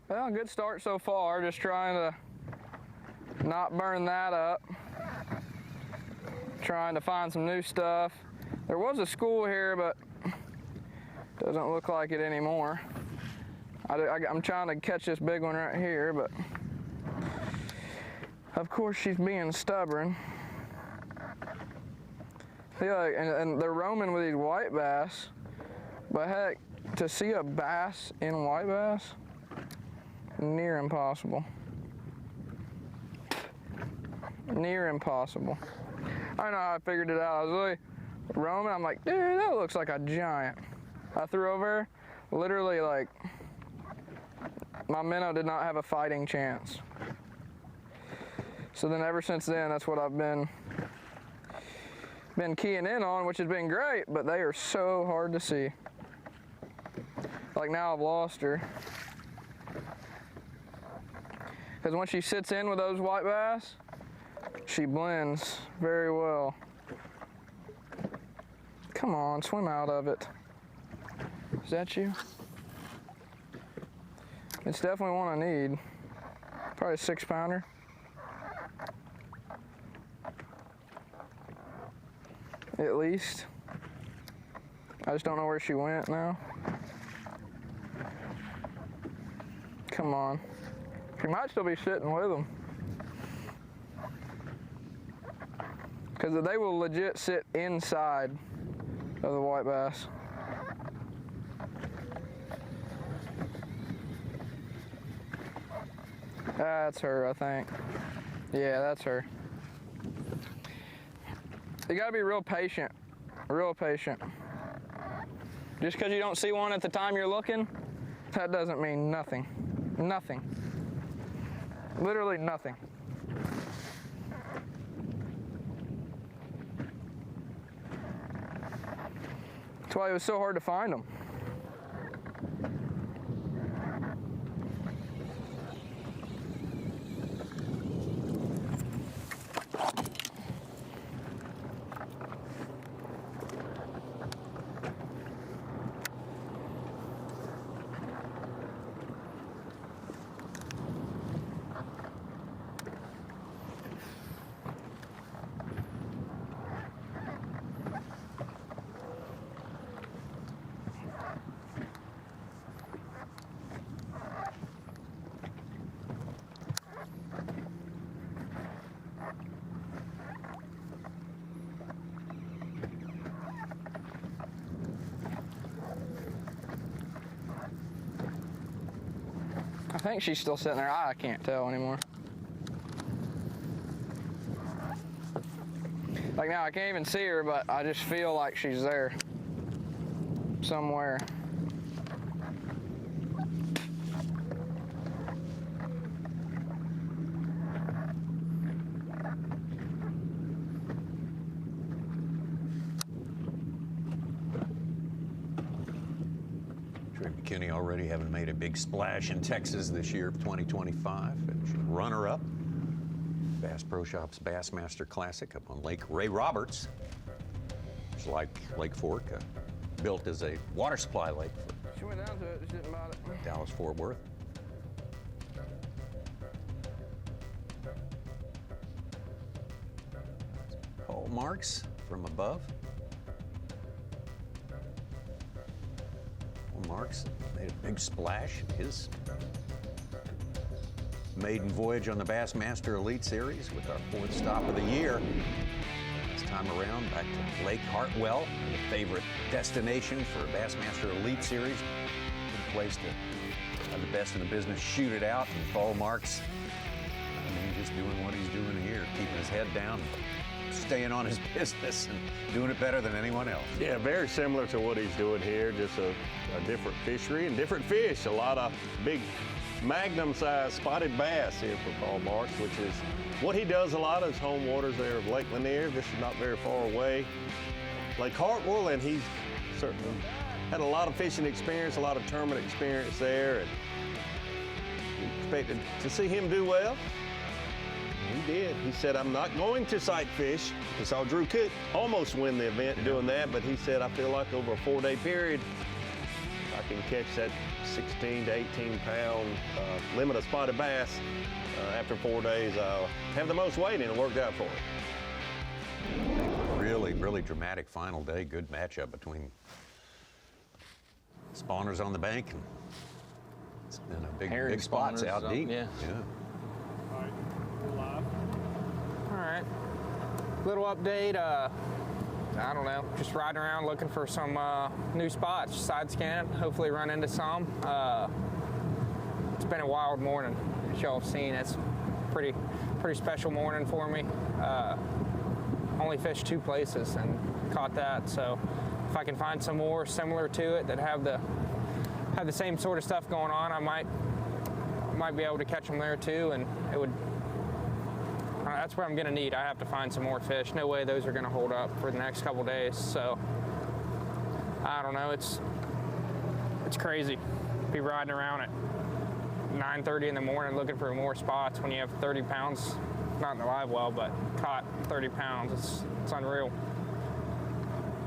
Well, good start so far. Just trying to not burn that up. Trying to find some new stuff. There was a school here, but doesn't look like it anymore. I'm trying to catch this big one right here, but of course she's being stubborn. Yeah, and they're roaming with these white bass, but heck, to see a bass in white bass, near impossible. Near impossible. I don't know how I figured it out. I was really roaming. I'm like, dude, that looks like a giant. I threw over, literally like, my minnow did not have a fighting chance. So then ever since then, that's what I've been keying in on, which has been great, but they are so hard to see. Like now I've lost her. Because when she sits in with those white bass, she blends very well. Come on, swim out of it. Is that you? It's definitely one I need. Probably a 6-pounder. At least. I just don't know where she went now. Come on. She might still be sitting with them. because they will legit sit inside of the white bass. That's her, I think. Yeah, that's her. You gotta be real patient, real patient. Just because you don't see one at the time you're looking, that doesn't mean nothing. Nothing. Literally nothing. That's why it was so hard to find them. I think she's still sitting there. I can't tell anymore. Like now, I can't even see her, but I just feel like she's there somewhere. Trey McKinney already having made a big splash in Texas this year of 2025. Runner-up, Bass Pro Shops Bassmaster Classic up on Lake Ray Roberts. It's like Lake Fork, built as a water supply lake for She went down to it, just didn't bite it. Dallas-Fort Worth. Hole marks from above. Marks made a big splash in his maiden voyage on the Bassmaster Elite Series with our 4th stop of the year. This time around, back to Lake Hartwell, the favorite destination for Bassmaster Elite Series. Good place to have the best in the business shoot it out. And Paul Marks, I mean, just doing what he's doing here, keeping his head down, staying on his business and doing it better than anyone else. Yeah, very similar to what he's doing here, just a different fishery and different fish. A lot of big magnum-sized spotted bass here for Paul Marks, which is what he does a lot of his home waters there of Lake Lanier. This is not very far away. Lake Hartwell, and he's certainly had a lot of fishing experience, a lot of tournament experience there, and we expected to see him do well. He did. He said, I'm not going to sight fish. He saw Drew Cook almost win the event doing that, but he said, I feel like over a 4-day period, I can catch that 16 to 18 pound limit of spotted bass. After 4 days, I'll have the most weight, and it worked out for him. Really, really dramatic final day. Good matchup between spawners on the bank, and it's been a big spots out deep. Yeah. All right, we're live. All right. Little update. I don't know, just riding around looking for some new spots, side scanning, hopefully run into some. It's been a wild morning, as y'all have seen. It's pretty special morning for me. Only fished 2 places and caught that, so if I can find some more similar to it that have the same sort of stuff going on, I might be able to catch them there too, and it would. That's where I'm gonna need. I have to find some more fish. No way those are gonna hold up for the next couple days. So I don't know. It's crazy. Be riding around at 9:30 in the morning looking for more spots when you have 30 pounds, not in the live well, but caught 30 pounds. It's unreal.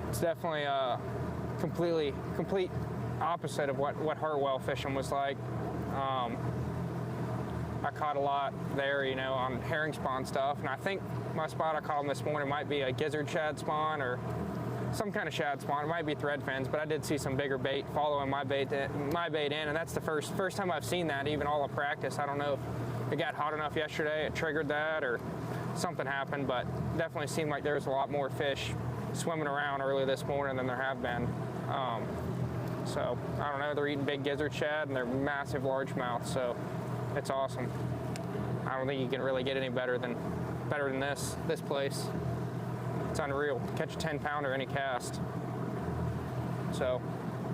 It's definitely a complete opposite of what Hartwell fishing was like. I caught a lot there, you know, on herring spawn stuff, and I think my spot I caught them this morning might be a gizzard shad spawn or some kind of shad spawn. It might be thread fins, but I did see some bigger bait following my bait in, and that's the first time I've seen that, even all of practice. I don't know if it got hot enough yesterday, it triggered that, or something happened, but definitely seemed like there was a lot more fish swimming around early this morning than there have been. So I don't know, they're eating big gizzard shad and they're massive largemouth, so it's awesome. I don't think you can really get any better than this place. It's unreal. Catch a 10-pounder any cast. So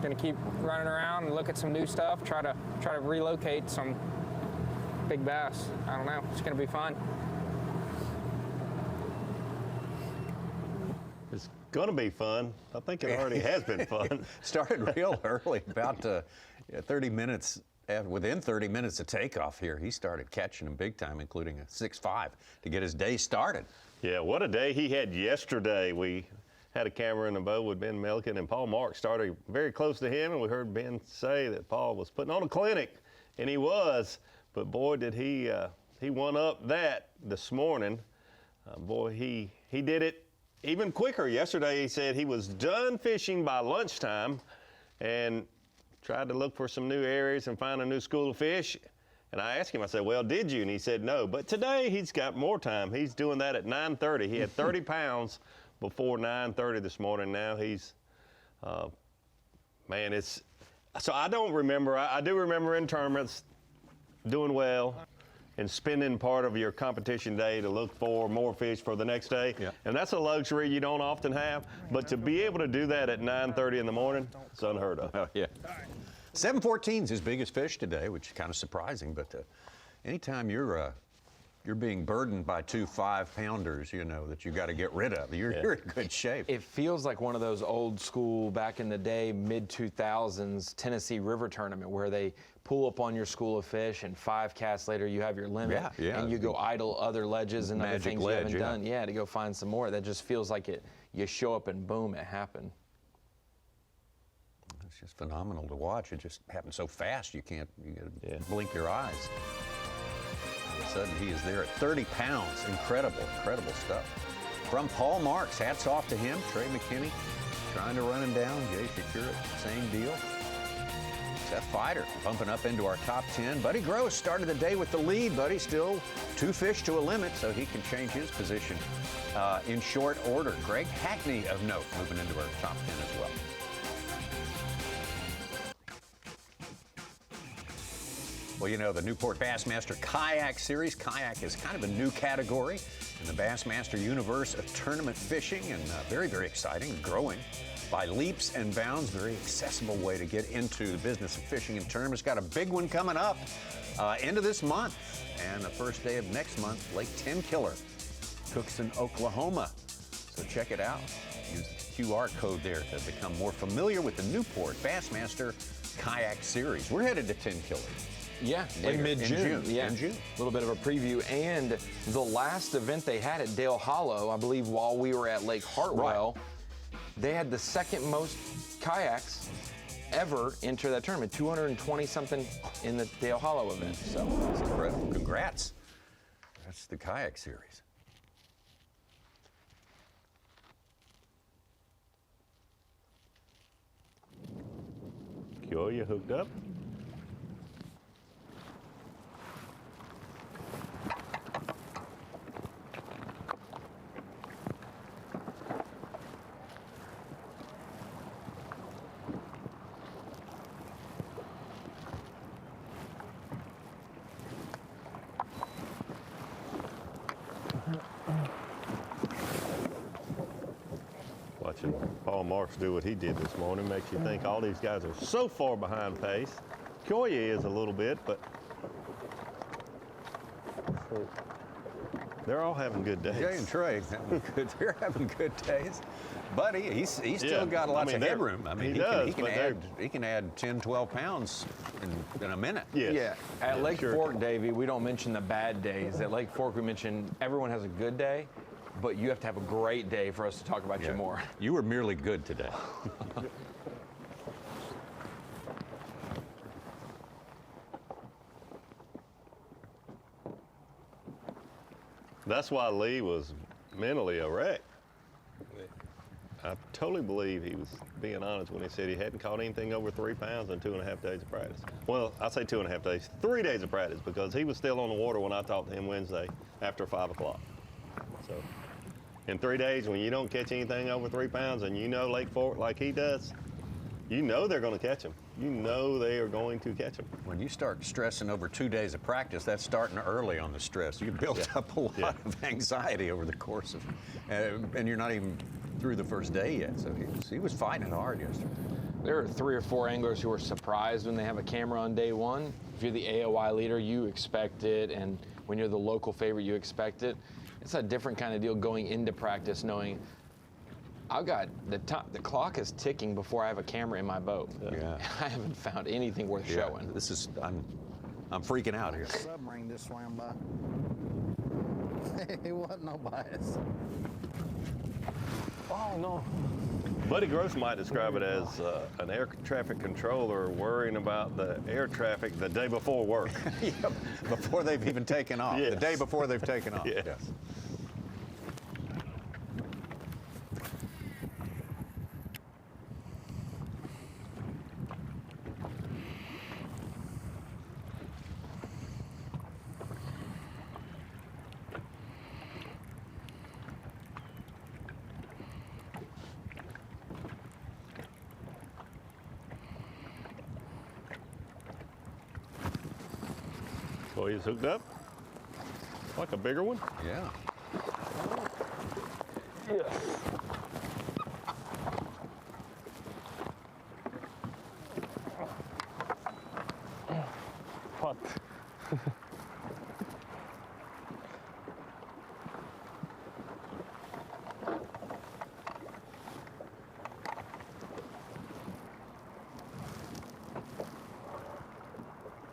gonna keep running around and look at some new stuff, try to relocate some big bass. I don't know, it's gonna be fun. It's going to be fun. I think it already has been fun. Started real early, about 30 minutes. Within 30 minutes of takeoff here, he started catching them big time, including a 6.5 to get his day started. Yeah, what a day he had yesterday. We had a camera in the boat with Ben Melkin, and Paul Marks started very close to him, and we heard Ben say that Paul was putting on a clinic, and he was. But boy, did he won up that this morning. Boy, he did it even quicker. Yesterday he said he was done fishing by lunchtime and tried to look for some new areas and find a new school of fish. And I asked him, I said, well, did you? And he said, no. But today he's got more time. He's doing that at 9:30. He had 30 pounds before 9:30 this morning. Now he's, man, it's, so I don't remember. I do remember in tournaments doing well and spending part of your competition day to look for more fish for the next day. Yeah. And that's a luxury you don't often have. But to be able to do that at 9:30 in the morning, it's unheard of. Oh, yeah. 714 is his biggest fish today, which is kind of surprising. But anytime you're being burdened by 2 5-pounders, you know, that you got to get rid of, you're in good shape. It feels like one of those old school, back in the day, mid-2000s Tennessee River tournament where they pull up on your school of fish and 5 casts later you have your limit. Yeah. And you go idle other ledges and other things ledge, you haven't done. Yeah, to go find some more. That just feels like you show up and boom, it happened. It's just phenomenal to watch. It just happens so fast you gotta blink your eyes. All of a sudden he is there at 30 pounds. Incredible stuff. From Paul Marks, hats off to him. Trey McKinney trying to run him down. Jay Shakeup, same deal. Seth Fighter bumping up into our top 10. Buddy Gross started the day with the lead. Buddy still 2 fish to a limit, so he can change his position in short order. Greg Hackney of note moving into our top 10 as well. Well, you know, the Newport Bassmaster Kayak Series. Kayak is kind of a new category in the Bassmaster universe of tournament fishing, and very, very exciting, growing by leaps and bounds. Very accessible way to get into the business of fishing and tournaments. Got a big one coming up end of this month, and the first day of next month, Lake Tenkiller, Cookson, Oklahoma. So check it out. Use the QR code there to become more familiar with the Newport Bassmaster Kayak Series. We're headed to Tenkiller. Yeah, in mid-June. Yeah, a little bit of a preview. And the last event they had at Dale Hollow, I believe while we were at Lake Hartwell, they had the second most kayaks ever enter that tournament, 220-something in the Dale Hollow event. So that's incredible. Congrats. That's the Kayak Series. Kyoya hooked up. Watching Paul Marks do what he did this morning makes you think all these guys are so far behind pace. Kyoya is a little bit, but they're all having good days. Jay and Trey, they're having good days. Buddy, he's still got lots of headroom. I mean, he can add 10, 12 pounds in a minute. Yes. Yeah. At Lake Fork, Davey, we don't mention the bad days. At Lake Fork, we mention everyone has a good day, but you have to have a great day for us to talk about you more. You were merely good today. That's why Lee was mentally a wreck. I totally believe he was being honest when he said he hadn't caught anything over 3 pounds in 2.5 days of practice. Well, I say 2.5 days, 3 days of practice, because he was still on the water when I talked to him Wednesday after 5 o'clock. So in 3 days, when you don't catch anything over 3 pounds and you know Lake Fork like he does, you know they're going to catch them. You know they are going to catch them. When you start stressing over 2 days of practice, that's starting early on the stress. You built up a lot of anxiety over the course of, and you're not even through the first day yet. So he was fighting hard yesterday. There are 3 or 4 anglers who are surprised when they have a camera on day one. If you're the AOI leader, you expect it, and when you're the local favorite, you expect it. It's a different kind of deal going into practice knowing I've got the clock is ticking before I have a camera in my boat. Yeah. I haven't found anything worth showing. This is, I'm freaking out here. Submarine just swam by. It wasn't no bias. Oh, no. Buddy Gross might describe it as an air traffic controller worrying about the air traffic the day before work. Yep, before they've even taken off. Yes. The day before they've taken off. Yes. Yes. Oh, he's hooked up? Like a bigger one? Yeah. Yes. What?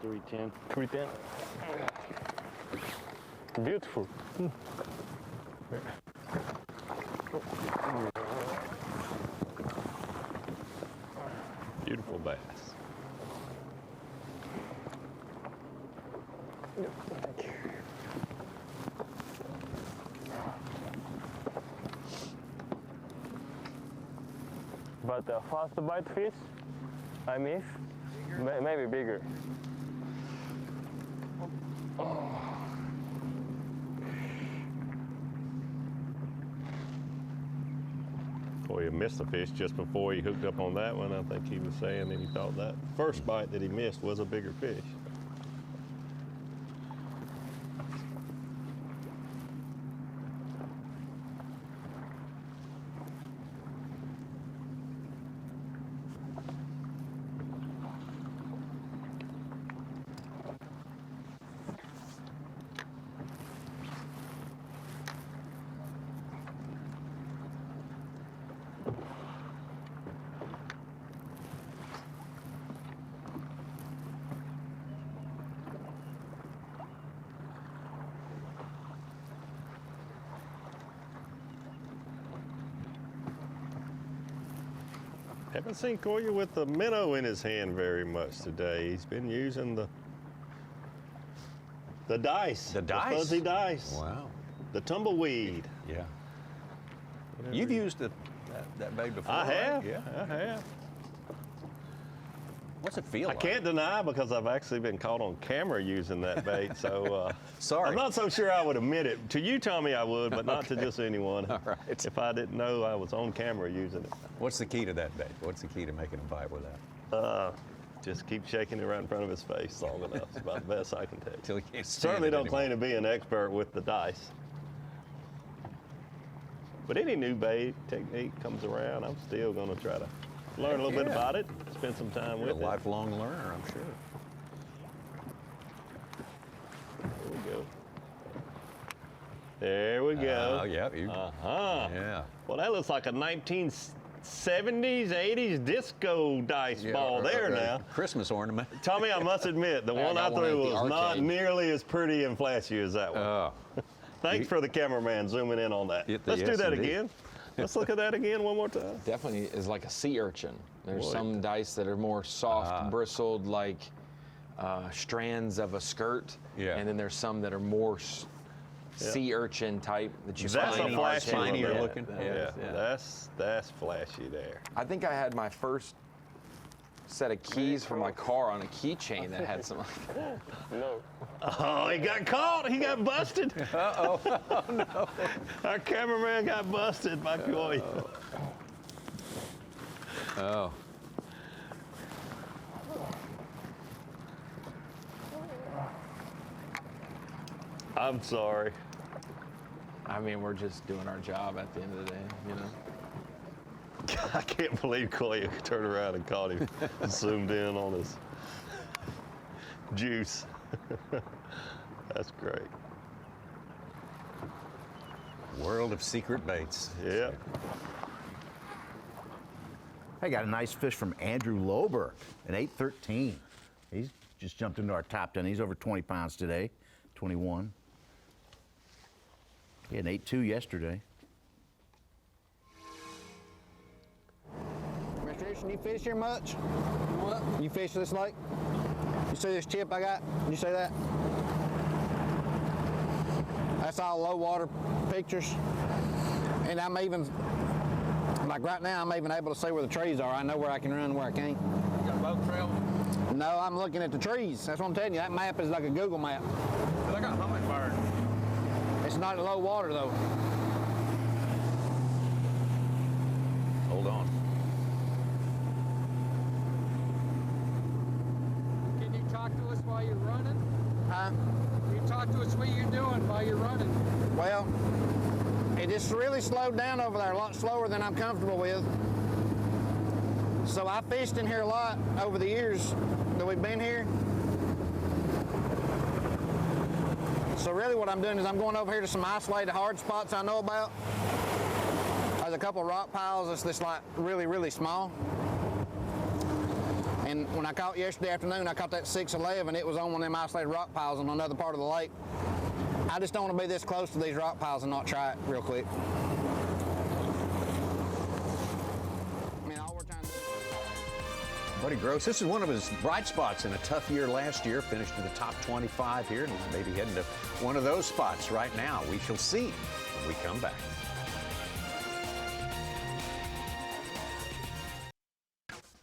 $310. Beautiful. Beautiful bass. Thank you. But a fast bite fish, I miss, maybe bigger. Boy, he missed the fish just before he hooked up on that one. I think he was saying that he thought that first bite that he missed was a bigger fish. Haven't seen Koya with the minnow in his hand very much today. He's been using the dice. The dice? The fuzzy dice. Wow. The tumbleweed. Yeah. You've used that bait before, I have. Right? Yeah. I have. What's it feel like? I can't deny because I've actually been caught on camera using that bait. So sorry. I'm not so sure I would admit it. To you, Tommy, I would, but not to just anyone. All right. If I didn't know I was on camera using it. What's the key to that bait? What's the key to making a bite with that? Just keep shaking it right in front of his face long enough. It's about the best I can take. Till he can't stand Certainly it don't anymore. claim to be an expert with the dice. But any new bait technique comes around, I'm still going to try to learn a little bit about it, spend some time You're with a it. lifelong learner, I'm sure. There we go. Yeah. Yeah. Well, that looks like a 1970s, 80s disco dice ball there now. Christmas ornament. Tommy, I must admit, the one I threw was not nearly as pretty and flashy as that one. Thanks for the cameraman zooming in on that. Let's do that again. Let's look at that again one more time. Definitely is like a sea urchin. There's some dice that are more soft, bristled, like strands of a skirt. Yeah. And then there's some that are more sea urchin type that you That's find a flashy one. Shinier looking. Yeah. That's flashy there. I think I had my first set of keys for my car on a keychain that had some. No. Oh, he got caught. He got busted. Uh-oh. Oh, no. Our cameraman got busted by Coy. Oh. I'm sorry. I mean, we're just doing our job at the end of the day, you know? I can't believe Coy turned around and caught him and zoomed in on his juice. That's great. World of secret baits. Yeah. I got a nice fish from Andrew Lober, an 813. He's just jumped into our top 10. He's over 20 pounds today, 21. He had an 8.2 yesterday. Mr. Richardson, you fish here much? What? You fish this lake? You see this chip I got? You see that? That's all low water pictures. And I'm even, like right now, I'm even able to see where the trees are. I know where I can run and where I can't. You got a boat trail? No, I'm looking at the trees. That's what I'm telling you. That map is like a Google map. I got a hummingbird. It's not low water though. Hold on. Can you talk to us while you're running? Huh? Can you talk to us what you're doing while you're running? Well, it just really slowed down over there, a lot slower than I'm comfortable with. So I fished in here a lot over the years that we've been here. So really what I'm doing is I'm going over here to some isolated hard spots I know about. There's a couple of rock piles that's just like really, really small. And when I caught yesterday afternoon, I caught that 611. It was on one of them isolated rock piles on another part of the lake. I just don't want to be this close to these rock piles and not try it real quick. I mean, all we're trying to do. Buddy Gross, this is one of his bright spots in a tough year last year. Finished in the top 25 here, and maybe heading to one of those spots right now. We shall see when we come back.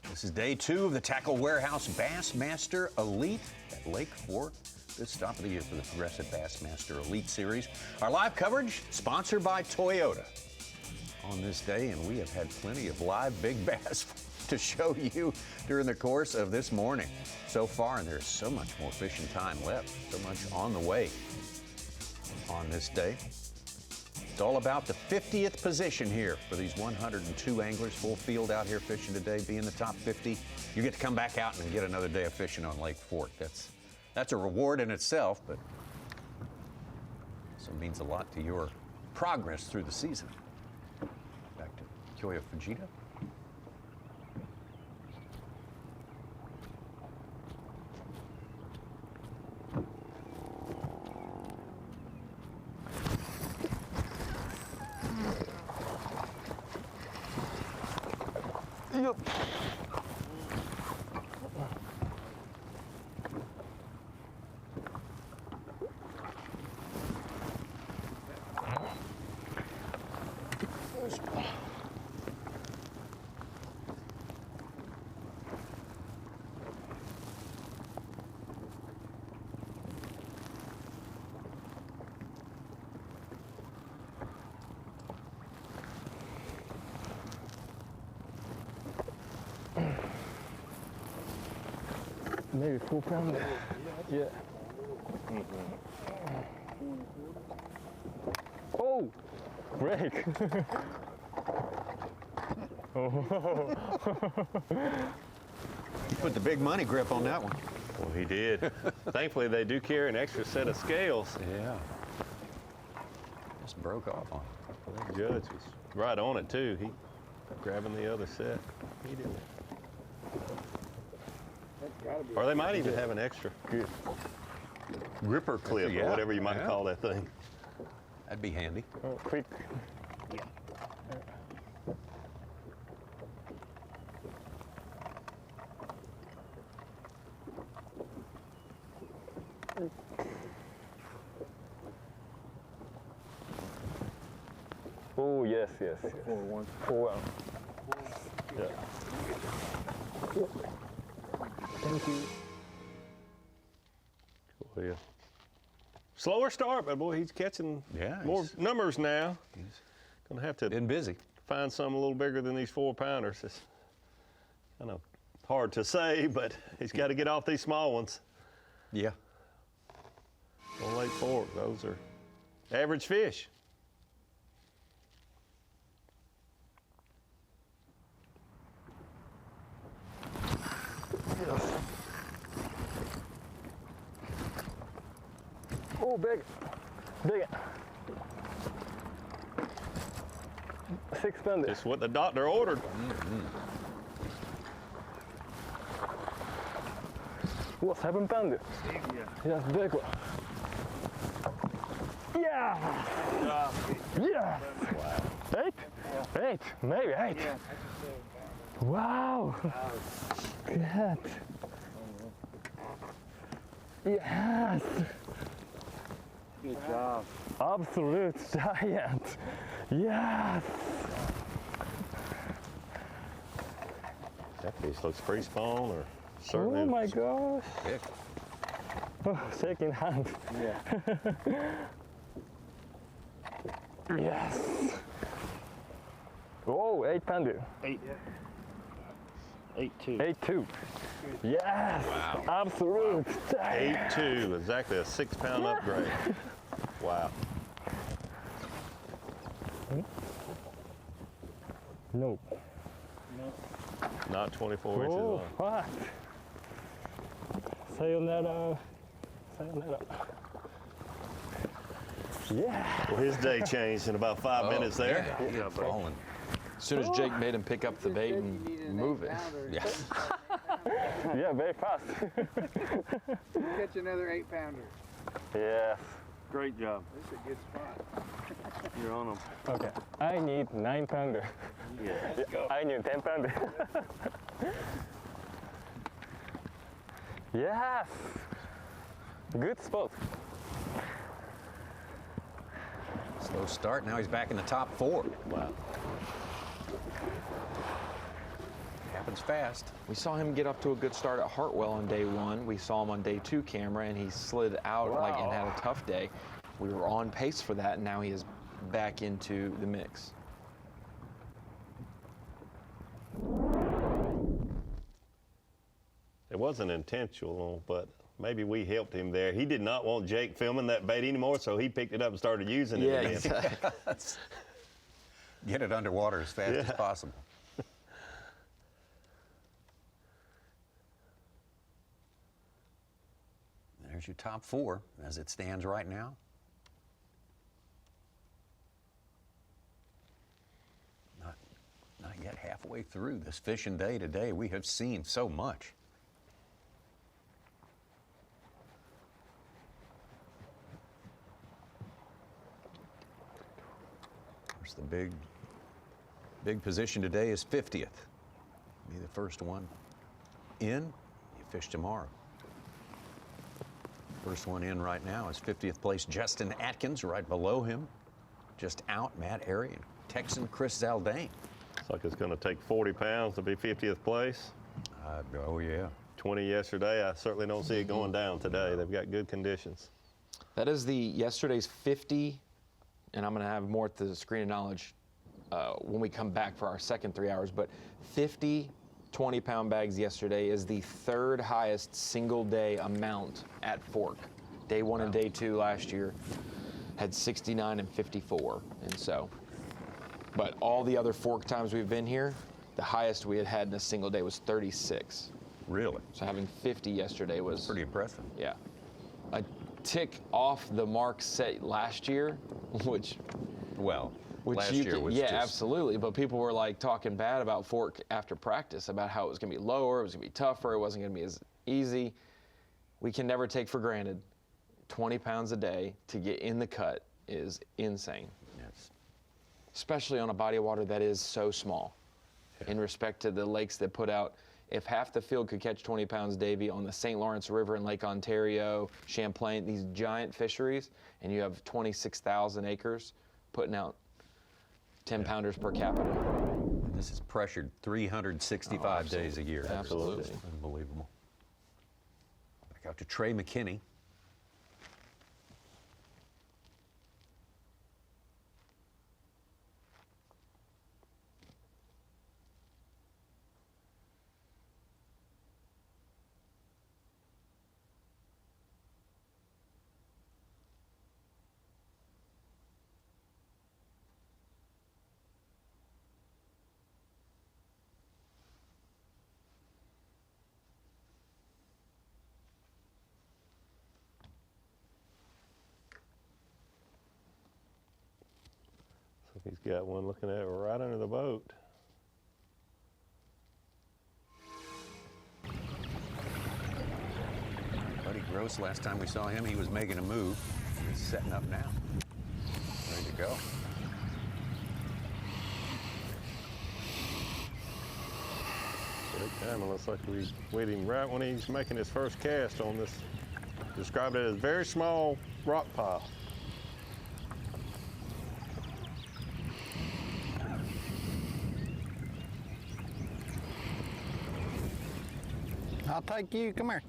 This is day 2 of the Tackle Warehouse Bassmaster Elite at Lake Fork. Good stop of the year for the Progressive Bassmaster Elite Series. Our live coverage sponsored by Toyota on this day, and we have had plenty of live big bass to show you during the course of this morning so far, and there's so much more fishing time left, so much on the way on this day. It's all about the 50th position here for these 102 anglers, full field out here fishing today. Be in the top 50, you get to come back out and get another day of fishing on Lake Fork. That's a reward in itself, but also means a lot to your progress through the season. Back to Kyoya Fujita. Yep. Maybe 4 pounder. Yeah. Oh, break. Oh. You put the big money grip on that one. Well, he did. Thankfully, they do carry an extra set of scales. Yeah. Just broke off on it. The judge was right on it, too. He grabbing the other set. He did. Or they might even have an extra gripper clip or whatever you might call that thing. That'd be handy. Oh, quick. Yeah. Oh, yes, yes, yes. 4-1. 4-1. Yeah. Thank you. Cool, yeah. Slower start, but boy, he's catching more numbers now. He's gonna have to been busy. Find some a little bigger than these 4-pounders. It's kind of hard to say, but he's got to get off these small ones. Yeah. On Lake Fork, those are average fish. Yes. Oh, big. Big. 6 pounder. That's what the doctor ordered. Oh, 7 pounder. Yes, big one. Yeah. Yeah. Wow. 8? 8, maybe 8. Wow. Good. Yes. Good job. Absolute giant. Yes. That fish looks pretty small, or certainly. Oh my gosh. Big. Oh, shaking hand. Yeah. Yes. Oh, 8 pounder. 8. 8-2. 8-2. Yes. Wow. Absolute. 8-2, exactly a 6-pound upgrade. Wow. No. Not 24 inches Oh, long. what? Sayonara. Sayonara. Yeah. Well, his day changed in about 5 minutes there. Yeah, falling. As soon as Jake made him pick up the bait and move it. Yeah. Yeah, very fast. Catch another 8 pounder. Yes. Great job. This is a good spot. You're on them. Okay. I need 9 pounder. Yeah. Let's go. I need 10 pounder. Yes. Good spot. Slow start. Now he's back in the top 4. Wow. Happens fast. We saw him get up to a good start at Hartwell on day 1. We saw him on day 2 camera, and he slid out and had a tough day. We were on pace for that, and now he is back into the mix. It wasn't intentional, but maybe we helped him there. He did not want Jake filming that bait anymore, so he picked it up and started using it again. Exactly. Get it underwater as fast as possible. There's your top 4 as it stands right now. Not yet halfway through this fishing day today. We have seen so much. Of course, the big position today is 50th. Be the first one in. You fish tomorrow. First one in right now is 50th place Justin Atkins. Right below him, just out, Matt Airy and Texan Chris Zaldane. Looks like it's going to take 40 pounds to be 50th place. Oh, yeah. 20 yesterday. I certainly don't see it going down today. They've got good conditions. That is the yesterday's 50, and I'm going to have more at the screen of knowledge when we come back for our second 3 hours, but 50 20-pound bags yesterday is the 3rd highest single day amount at Fork. Day 1 and day 2 last year had 69 and 54, and so. But all the other Fork times we've been here, the highest we had in a single day was 36. Really? So having 50 yesterday was pretty impressive. Yeah, a tick off the mark set last year, which last year was just, absolutely. But people were like talking bad about Fork after practice about how it was going to be lower, it was going to be tougher, it wasn't going to be as easy. We can never take for granted 20 pounds a day to get in the cut is insane. Yes. Especially on a body of water that is so small. In respect to the lakes that put out, if half the field could catch 20 pounds, Davey, on the St. Lawrence River in Lake Ontario, Champlain, these giant fisheries, and you have 26,000 acres putting out 10 pounders per capita. And this is pressured 365 days a year. Absolutely. Unbelievable. Back out to Trey McKinney. He's got one looking at it right under the boat. Buddy Gross, last time we saw him, he was making a move. He's setting up now. Ready to go. It kind of looks like we waiting right when he's making his first cast on this. Described it as very small rock pile. I'll take you. Come here.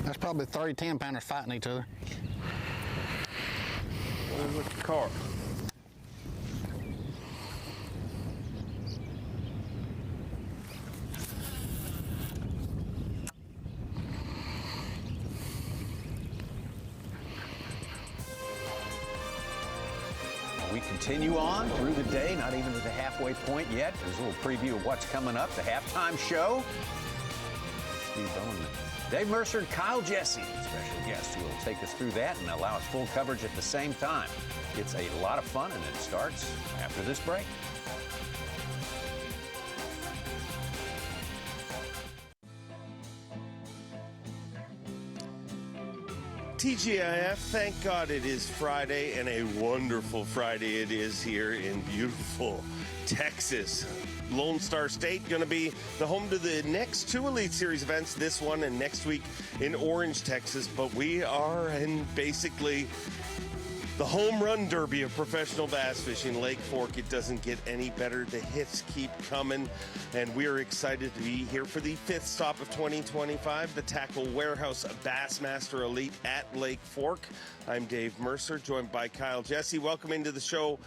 That's probably 30 10-pounders fighting each other. What is with the carp? We continue on through the day, not even at the halfway point yet. There's a little preview of what's coming up, the halftime show. Steve Bowen, Dave Mercer, and Kyle Jesse, special guests who will take us through that and allow us full coverage at the same time. It's a lot of fun, and it starts after this break. TGIF, thank God it is Friday, and a wonderful Friday it is here in beautiful Texas. Lone Star State going to be the home to the next two Elite Series events, this one and next week in Orange, Texas. But we are in basically the home run derby of professional bass fishing. Lake Fork, it doesn't get any better. The hits keep coming, and we are excited to be here for the fifth stop of 2025, the Tackle Warehouse Bassmaster Elite at Lake Fork. I'm Dave Mercer, joined by Kyle Jesse. Welcome into the show.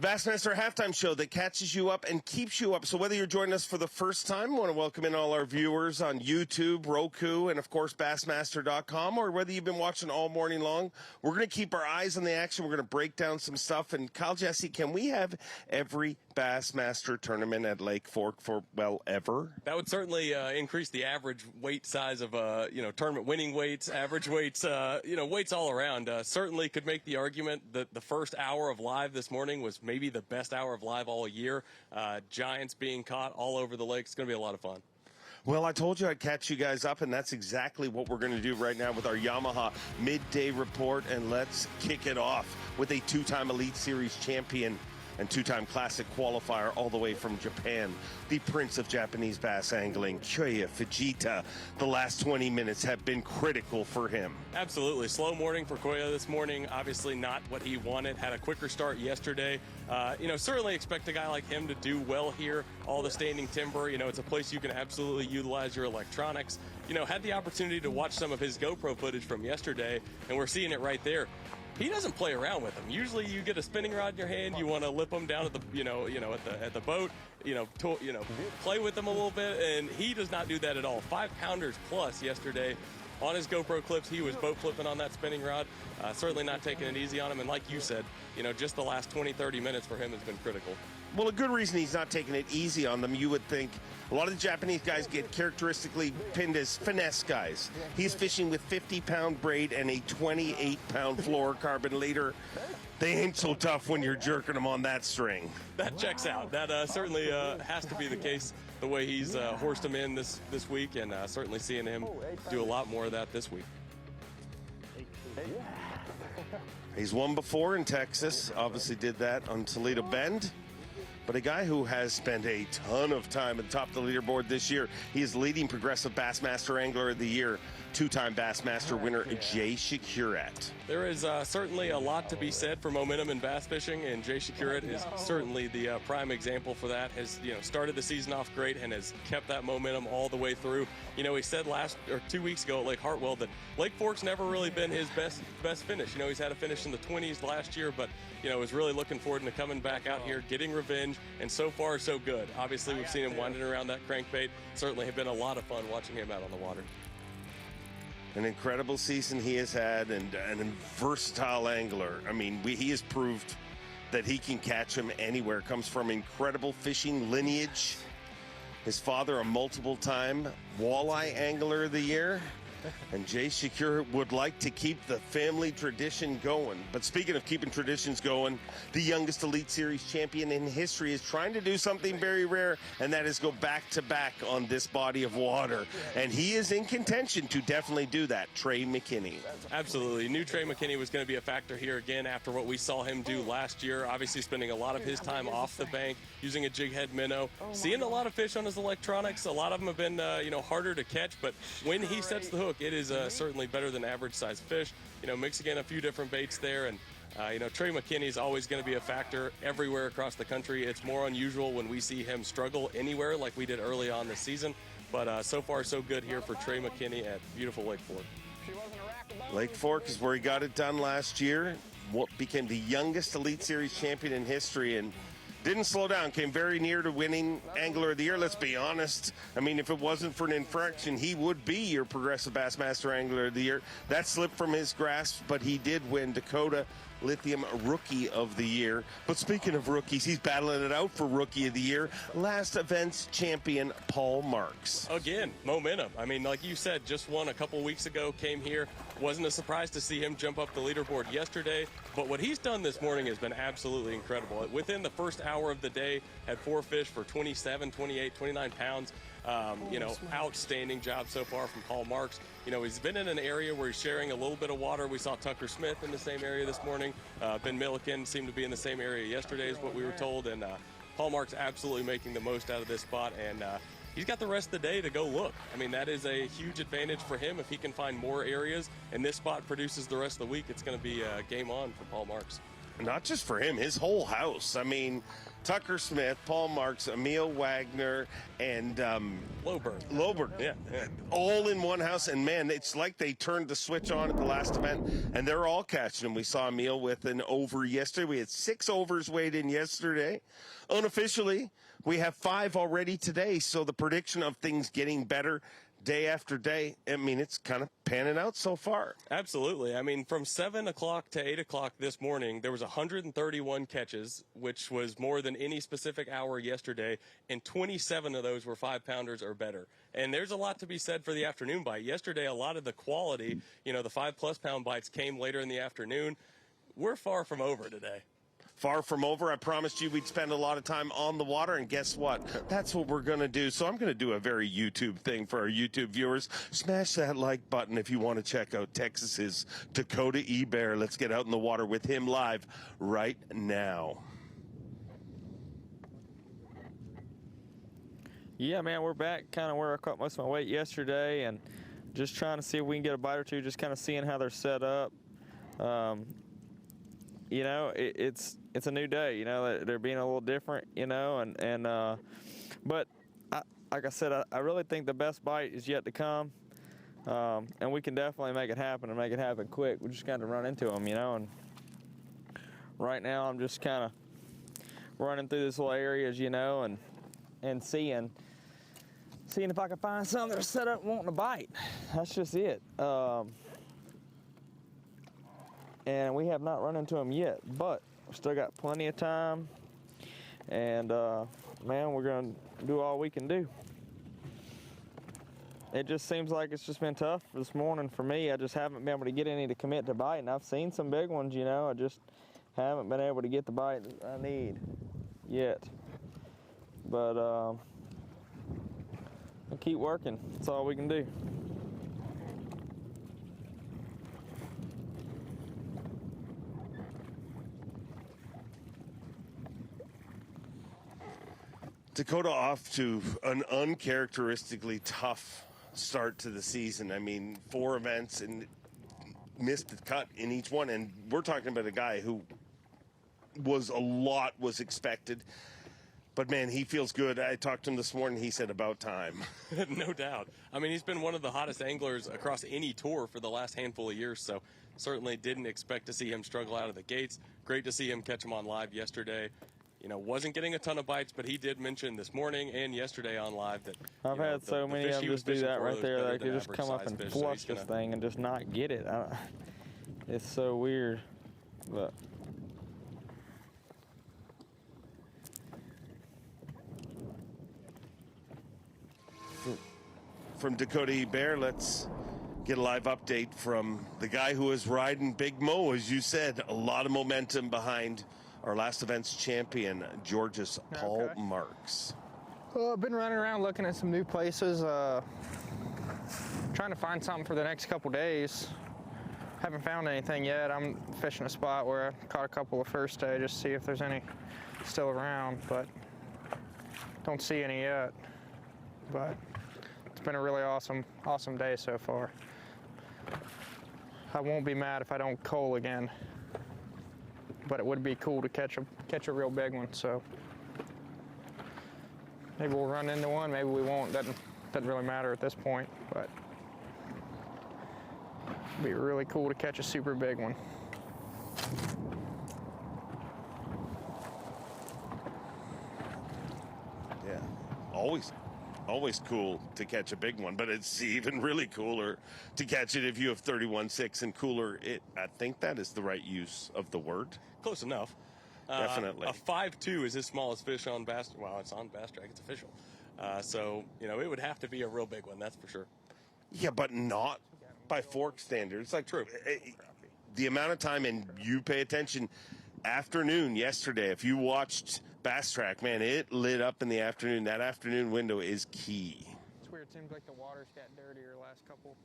Bassmaster halftime show that catches you up and keeps you up. So whether you're joining us for the first time, I want to welcome in all our viewers on YouTube, Roku, and of course Bassmaster.com, or whether you've been watching all morning long, we're going to keep our eyes on the action. We're going to break down some stuff. And Kyle Jesse, can we have every Bassmaster tournament at Lake Fork for, well, ever? That would certainly increase the average weight size of, tournament winning weights, average weights, weights all around. Certainly could make the argument that the first hour of live this morning was maybe the best hour of live all year. Giants being caught all over the lake. It's going to be a lot of fun. Well, I told you I'd catch you guys up, and that's exactly what we're going to do right now with our Yamaha Midday Report. And let's kick it off with a two-time Elite Series champion and two-time Classic qualifier all the way from Japan, the Prince of Japanese bass angling, Kyoya Fujita. The last 20 minutes have been critical for him. Absolutely. Slow morning for Kyoya this morning. Obviously not what he wanted. Had a quicker start yesterday. Certainly expect a guy like him to do well here. All the standing timber, it's a place you can absolutely utilize your electronics. Had the opportunity to watch some of his GoPro footage from yesterday, and we're seeing it right there. He doesn't play around with them. Usually, you get a spinning rod in your hand, you want to lip them down at the, at the boat, play with them a little bit, and he does not do that at all. 5-pounders plus yesterday on his GoPro clips. He was boat flipping on that spinning rod. Certainly not taking it easy on him. And like you said, just the last 20-30 minutes for him has been critical. Well, a good reason he's not taking it easy on them, you would think. A lot of the Japanese guys get characteristically pinned as finesse guys. He's fishing with 50-pound braid and a 28-pound fluorocarbon leader. They ain't so tough when you're jerking them on that string. That checks out. That certainly has to be the case, the way he's horsed them in this week, and certainly seeing him do a lot more of that this week. He's won before in Texas, obviously did that on Toledo Bend. But a guy who has spent a ton of time at the top of the leaderboard this year. He is leading Progressive Bassmaster Angler of the Year. two-time Bassmaster winner Jay Shakurat. There is certainly a lot to be said for momentum in bass fishing, and Jay Shakurat is certainly the prime example for that. Has started the season off great and has kept that momentum all the way through. He said 2 weeks ago at Lake Hartwell that Lake Fork's never really been his best finish. He's had a finish in the 20s last year, but is really looking forward to coming back out here, getting revenge, and so far so good. Obviously, we've seen him winding around that crankbait. Certainly have been a lot of fun watching him out on the water. An incredible season he has had, and a versatile angler. I mean, he has proved that he can catch him anywhere. Comes from incredible fishing lineage. His father, a multiple-time walleye angler of the year. And Jay Shakur would like to keep the family tradition going. But speaking of keeping traditions going, the youngest Elite Series champion in history is trying to do something very rare, and that is go back-to-back on this body of water. And he is in contention to definitely do that, Trey McKinney. Absolutely. Knew Trey McKinney was going to be a factor here again after what we saw him do last year. Obviously spending a lot of his time off the bank, using a jig head minnow, seeing a lot of fish on his electronics. A lot of them have been, harder to catch, but when he sets the hook, it is certainly better than average size fish. Mixing in a few different baits there, and Trey McKinney is always going to be a factor everywhere across the country. It's more unusual when we see him struggle anywhere like we did early on this season, but so far so good here for Trey McKinney at beautiful Lake Fork. Lake Fork is where he got it done last year, what became the youngest Elite Series champion in history, and didn't slow down, came very near to winning Angler of the Year, let's be honest. I mean, if it wasn't for an infraction, he would be your Progressive Bassmaster Angler of the Year. That slipped from his grasp, but he did win Dakota Lithium Rookie of the Year. But speaking of rookies, he's battling it out for Rookie of the Year. Last event's champion, Paul Marks. Again, momentum. I mean, like you said, just won a couple weeks ago, came here. Wasn't a surprise to see him jump up the leaderboard yesterday. But what he's done this morning has been absolutely incredible. Within the first hour of the day, had 4 fish for 27, 28, 29 pounds. Outstanding job so far from Paul Marks. He's been in an area where he's sharing a little bit of water. We saw Tucker Smith in the same area this morning. Ben Milliken seemed to be in the same area yesterday is what we were told. And Paul Marks absolutely making the most out of this spot. And he's got the rest of the day to go look. I mean, that is a huge advantage for him if he can find more areas. And this spot produces the rest of the week. It's going to be game on for Paul Marks. Not just for him, his whole house. I mean, Tucker Smith, Paul Marks, Emil Wagner, and Loberg. Yeah. All in one house. And, man, it's like they turned the switch on at the last event, and they're all catching them. We saw Emil with an over yesterday. We had 6 overs weighed in yesterday. Unofficially, we have 5 already today. So the prediction of things getting better day after day, I mean, it's kind of panning out so far. Absolutely. I mean, from 7 o'clock to 8 o'clock this morning, there was 131 catches, which was more than any specific hour yesterday, and 27 of those were 5-pounders or better. And there's a lot to be said for the afternoon bite. Yesterday, a lot of the quality, the 5+ pound bites came later in the afternoon. We're far from over today. Far from over. I promised you we'd spend a lot of time on the water, and guess what? That's what we're going to do. So I'm going to do a very YouTube thing for our YouTube viewers. Smash that like button if you want to check out Texas's Dakota E-Bear. Let's get out in the water with him live right now. Yeah, man, we're back kind of where I caught most of my weight yesterday, and just trying to see if we can get a bite or two, just kind of seeing how they're set up. It's a new day, they're being a little different, but like I said, I really think the best bite is yet to come, and we can definitely make it happen and make it happen quick. We just got to run into them, and right now I'm just kind of running through this little areas, and seeing if I can find some that are set up wanting to bite. That's just it. And we have not run into them yet, but we still got plenty of time. And, man, we're going to do all we can do. It just seems like it's just been tough this morning for me. I just haven't been able to get any to commit to bite. And I've seen some big ones, I just haven't been able to get the bite that I need yet. But I'll keep working. That's all we can do. Dakota off to an uncharacteristically tough start to the season. I mean, 4 events and missed the cut in each one. And we're talking about a guy who was expected. But, man, he feels good. I talked to him this morning. He said about time. No doubt. I mean, he's been one of the hottest anglers across any tour for the last handful of years, so certainly didn't expect to see him struggle out of the gates. Great to see him catch him on live yesterday. You know, wasn't getting a ton of bites, but he did mention this morning and yesterday on live that I've had so many of them just do that right there. They could just come up and flush this thing and just not get it. It's so weird, but. From Dakota Bear, let's get a live update from the guy who is riding Big Mo. As you said, a lot of momentum behind our last event's champion, Georgia's Paul Marks. Well, I've been running around looking at some new places, trying to find something for the next couple days. Haven't found anything yet. I'm fishing a spot where I caught a couple the first day just to see if there's any still around, but don't see any yet. But it's been a really awesome day so far. I won't be mad if I don't coal again, but it would be cool to catch a real big one. So maybe we'll run into one, maybe we won't. Doesn't really matter at this point, but it'd be really cool to catch a super big one. Yeah, always cool to catch a big one, but it's even really cooler to catch it if you have 31.6 and cooler. I think that is the right use of the word. Close enough. Definitely. A 5.2 is his smallest fish on Bass. Well, it's on Bass Track. It's official. So, you know, it would have to be a real big one. That's for sure. Yeah, but not by fork standards. Like, true. The amount of time, and you pay attention, afternoon yesterday, if you watched Bass Track, man, it lit up in the afternoon. That afternoon window is key. It's weird. It seems like the water's got dirtier last couple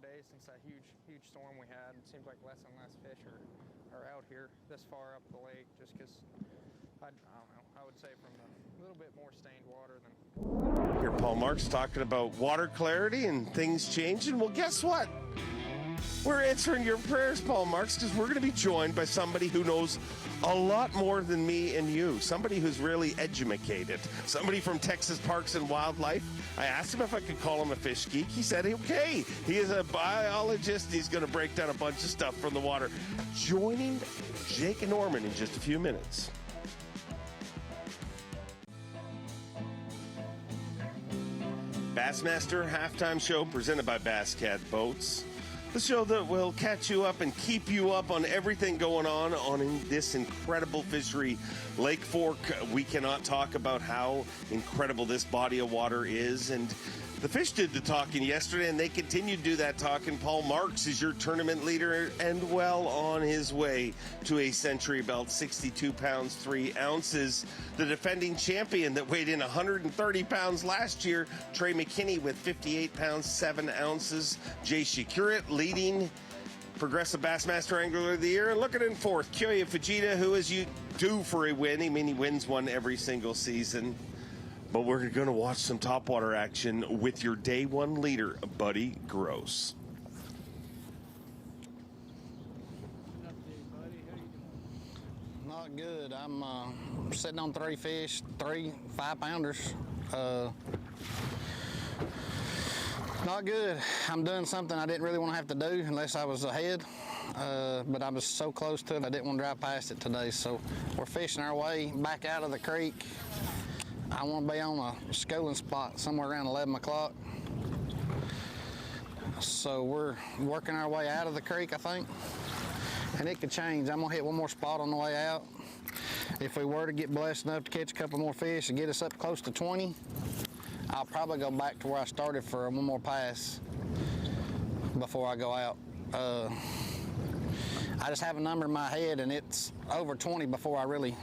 days since that huge storm we had. It seems like less and less fish are out here this far up the lake, just because I don't know. I would say from a little bit more stained water than. Here, Paul Marks talking about water clarity and things changing. Well, guess what? We're answering your prayers, Paul Marks, because we're going to be joined by somebody who knows a lot more than me and you. Somebody who's really educated. Somebody from Texas Parks and Wildlife. I asked him if I could call him a fish geek. He said, okay. He is a biologist. He's going to break down a bunch of stuff from the water. Joining Jake Norman in just a few minutes. Bassmaster halftime show presented by Bass Cat Boats. The show that will catch you up and keep you up on everything going on this incredible fishery, Lake Fork. We cannot talk about how incredible this body of water is. And the fish did the talking yesterday, and they continue to do that talking. Paul Marks is your tournament leader and well on his way to a century belt, 62 pounds, 3 ounces. The defending champion that weighed in 130 pounds last year, Trey McKinney with 58 pounds, 7 ounces. Jay Shakurit leading Progressive Bassmaster Angler of the Year. And looking in fourth, Kyoya Fujita, who is due for a win. I mean, he wins one every single season. But we're going to watch some topwater action with your day one leader, Buddy Gross. Not good. I'm sitting on 3 fish, 3 5-pounders. Not good. I'm doing something I didn't really want to have to do unless I was ahead. But I was so close to it, I didn't want to drive past it today. So we're fishing our way back out of the creek. I want to be on a schooling spot somewhere around 11 o'clock. So we're working our way out of the creek, I think. And it could change. I'm going to hit one more spot on the way out. If we were to get blessed enough to catch a couple more fish and get us up close to 20, I'll probably go back to where I started for one more pass before I go out. I just have a number in my head, and it's over 20 before I really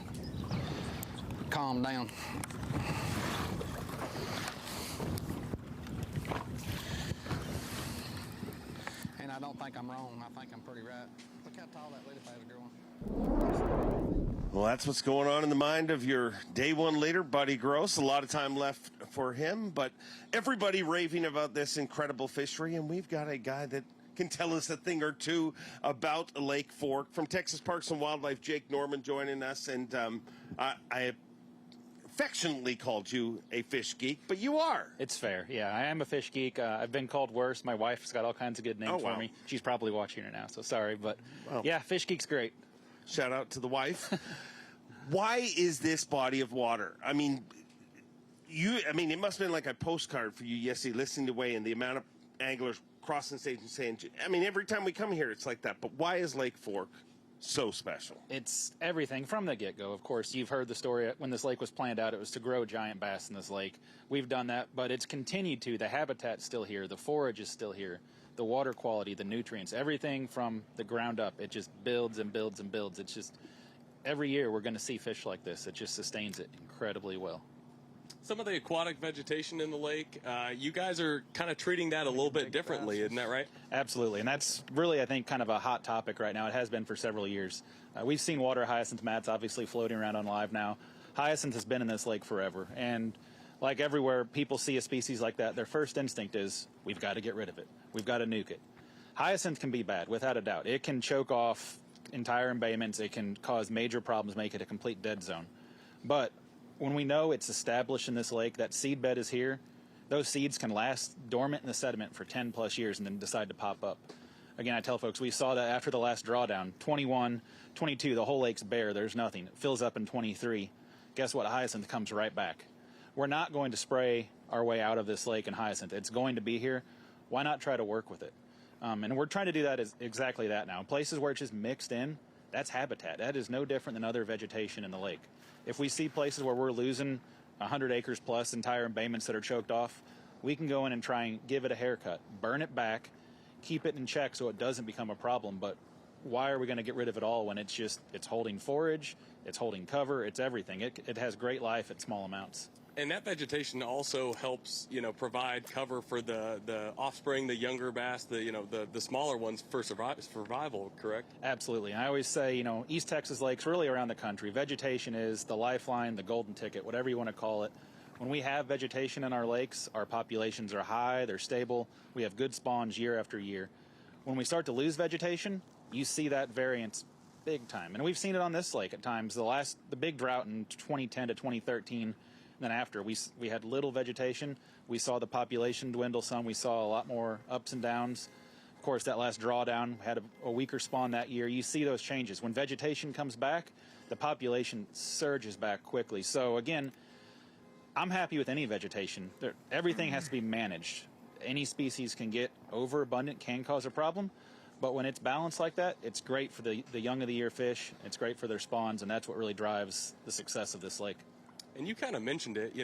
calm down. And I don't think I'm wrong. I think I'm pretty right. Look how tall that lily pad is growing. Well, that's what's going on in the mind of your day one leader, Buddy Gross. A lot of time left for him, but everybody raving about this incredible fishery, and we've got a guy that can tell us a thing or two about Lake Fork. From Texas Parks and Wildlife, Jake Norman joining us, and I affectionately called you a fish geek, but you are. It's fair. Yeah, I am a fish geek. I've been called worse. My wife's got all kinds of good names for me. She's probably watching it now, so sorry. But yeah, fish geek's great. Shout out to the wife. Why is this body of water? I mean, it must have been like a postcard for you yesterday, listening to weigh in, the amount of anglers crossing the stage and saying, I mean, every time we come here, it's like that. But why is Lake Fork so special? It's everything from the get-go. Of course, you've heard the story. When this lake was planned out, it was to grow giant bass in this lake. We've done that, but it's continued to. The habitat's still here. The forage is still here. The water quality, the nutrients, everything from the ground up, it just builds and builds and builds. It's just, every year we're going to see fish like this. It just sustains it incredibly well. Some of the aquatic vegetation in the lake, you guys are kind of treating that a little bit differently, isn't that right? Absolutely, and that's really, I think, kind of a hot topic right now. It has been for several years. We've seen water hyacinth mats obviously floating around on live now. Hyacinth has been in this lake forever, and like everywhere people see a species like that, their first instinct is, we've got to get rid of it. We've got to nuke it. Hyacinth can be bad, without a doubt. It can choke off entire embayments. It can cause major problems, make it a complete dead zone. But when we know it's established in this lake, that seed bed is here, those seeds can last dormant in the sediment for 10 plus years and then decide to pop up. Again, I tell folks, we saw that after the last drawdown, 21, 22, the whole lake's bare, there's nothing. It fills up in 23. Guess what? Hyacinth comes right back. We're not going to spray our way out of this lake in hyacinth. It's going to be here. Why not try to work with it? And we're trying to do that exactly that now. In places where it's just mixed in, that's habitat. That is no different than other vegetation in the lake. If we see places where we're losing 100 acres plus entire embayments that are choked off, we can go in and try and give it a haircut, burn it back, keep it in check so it doesn't become a problem. But why are we going to get rid of it all when it's holding forage, it's holding cover, it's everything. It has great life at small amounts. And that vegetation also helps, provide cover for the offspring, the younger bass, the smaller ones for survival, correct? Absolutely. And I always say, East Texas lakes, really around the country, vegetation is the lifeline, the golden ticket, whatever you want to call it. When we have vegetation in our lakes, our populations are high, they're stable, we have good spawns year after year. When we start to lose vegetation, you see that variance big time. And we've seen it on this lake at times. The big drought in 2010 to 2013, then after, we had little vegetation. We saw the population dwindle some. We saw a lot more ups and downs. Of course, that last drawdown had a weaker spawn that year. You see those changes. When vegetation comes back, the population surges back quickly. So again, I'm happy with any vegetation. Everything has to be managed. Any species can get overabundant, can cause a problem. But when it's balanced like that, it's great for the young of the year fish. It's great for their spawns, and that's what really drives the success of this lake. And you kind of mentioned it,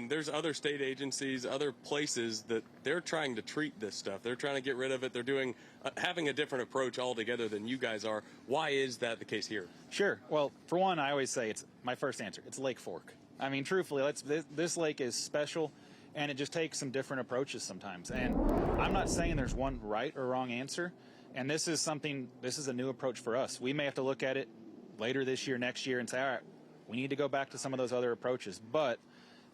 there's other state agencies, other places that they're trying to treat this stuff. They're trying to get rid of it. They're having a different approach altogether than you guys are. Why is that the case here? Sure. Well, for one, I always say it's my first answer. It's Lake Fork. I mean, truthfully, this lake is special, and it just takes some different approaches sometimes. And I'm not saying there's one right or wrong answer. And this is a new approach for us. We may have to look at it later this year, next year, and say, all right, we need to go back to some of those other approaches. But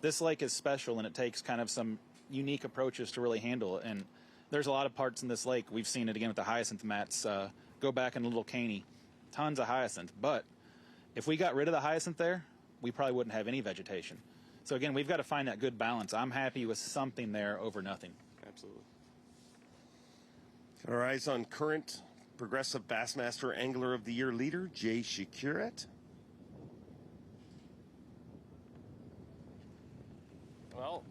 this lake is special, and it takes kind of some unique approaches to really handle it. And there's a lot of parts in this lake. We've seen it again with the hyacinth mats. Go back in Little Caney, tons of hyacinth. But if we got rid of the hyacinth there, we probably wouldn't have any vegetation. So again, we've got to find that good balance. I'm happy with something there over nothing. Absolutely. Our eyes on current Progressive Bassmaster Angler of the Year leader, Jay Shakeup. Well,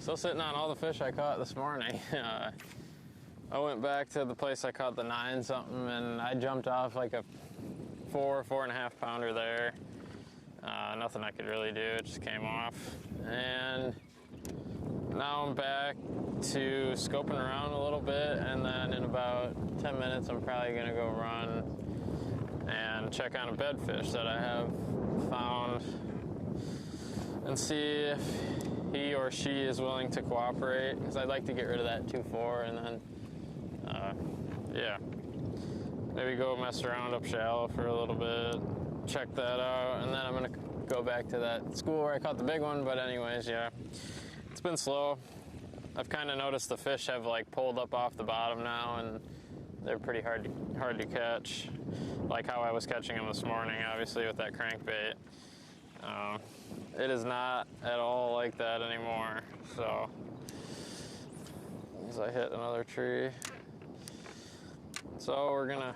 still sitting on all the fish I caught this morning. I went back to the place I caught the 9-something, and I jumped off like a 4.5 pounder there. Nothing I could really do, it just came off. And now I'm back to scoping around a little bit, and then in about 10 minutes I'm probably gonna go run and check on a bedfish that I have found and see if he or she is willing to cooperate, because I'd like to get rid of that 2.4 and then, maybe go mess around up shallow for a little bit, check that out, and then I'm gonna go back to that school where I caught the big one. But anyways, yeah, it's been slow. I've kind of noticed the fish have like pulled up off the bottom now, and they're pretty hard to catch. Like how I was catching them this morning, obviously with that crankbait. It is not at all like that anymore. So as I hit another tree, so we're gonna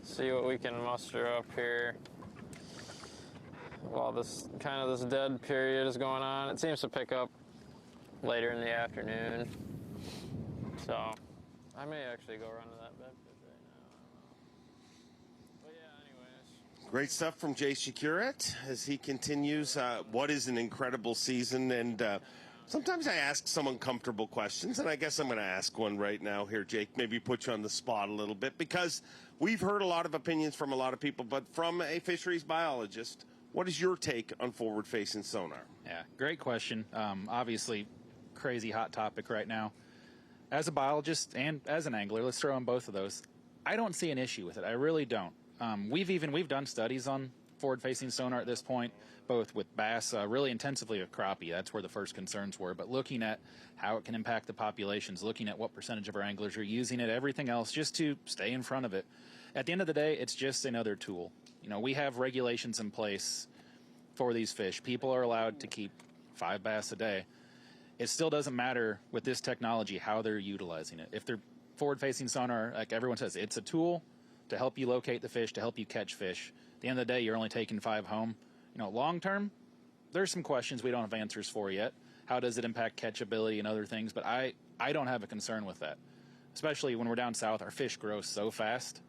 see what we can muster up here while this dead period is going on. It seems to pick up later in the afternoon, so I may actually go run to that bedfish right now. But yeah, anyways. Great stuff from Jay Shakuret as he continues what is an incredible season. And sometimes I ask some uncomfortable questions, and I guess I'm going to ask one right now here, Jake. Maybe put you on the spot a little bit, because we've heard a lot of opinions from a lot of people, but from a fisheries biologist, what is your take on forward-facing sonar? Yeah, great question. Obviously, crazy hot topic right now. As a biologist and as an angler, let's throw in both of those. I don't see an issue with it. I really don't. We've done studies on forward-facing sonar at this point, both with bass, really intensively with crappie. That's where the first concerns were. But looking at how it can impact the populations, looking at what percentage of our anglers are using it, everything else, just to stay in front of it. At the end of the day, it's just another tool. You know, we have regulations in place for these fish. People are allowed to keep 5 bass a day. It still doesn't matter with this technology how they're utilizing it. If they're forward-facing sonar, like everyone says, it's a tool to help you locate the fish, to help you catch fish. At the end of the day, you're only taking 5 home. You know, long term, there's some questions we don't have answers for yet. How does it impact catchability and other things? But I don't have a concern with that. Especially when we're down south, our fish grow so fast.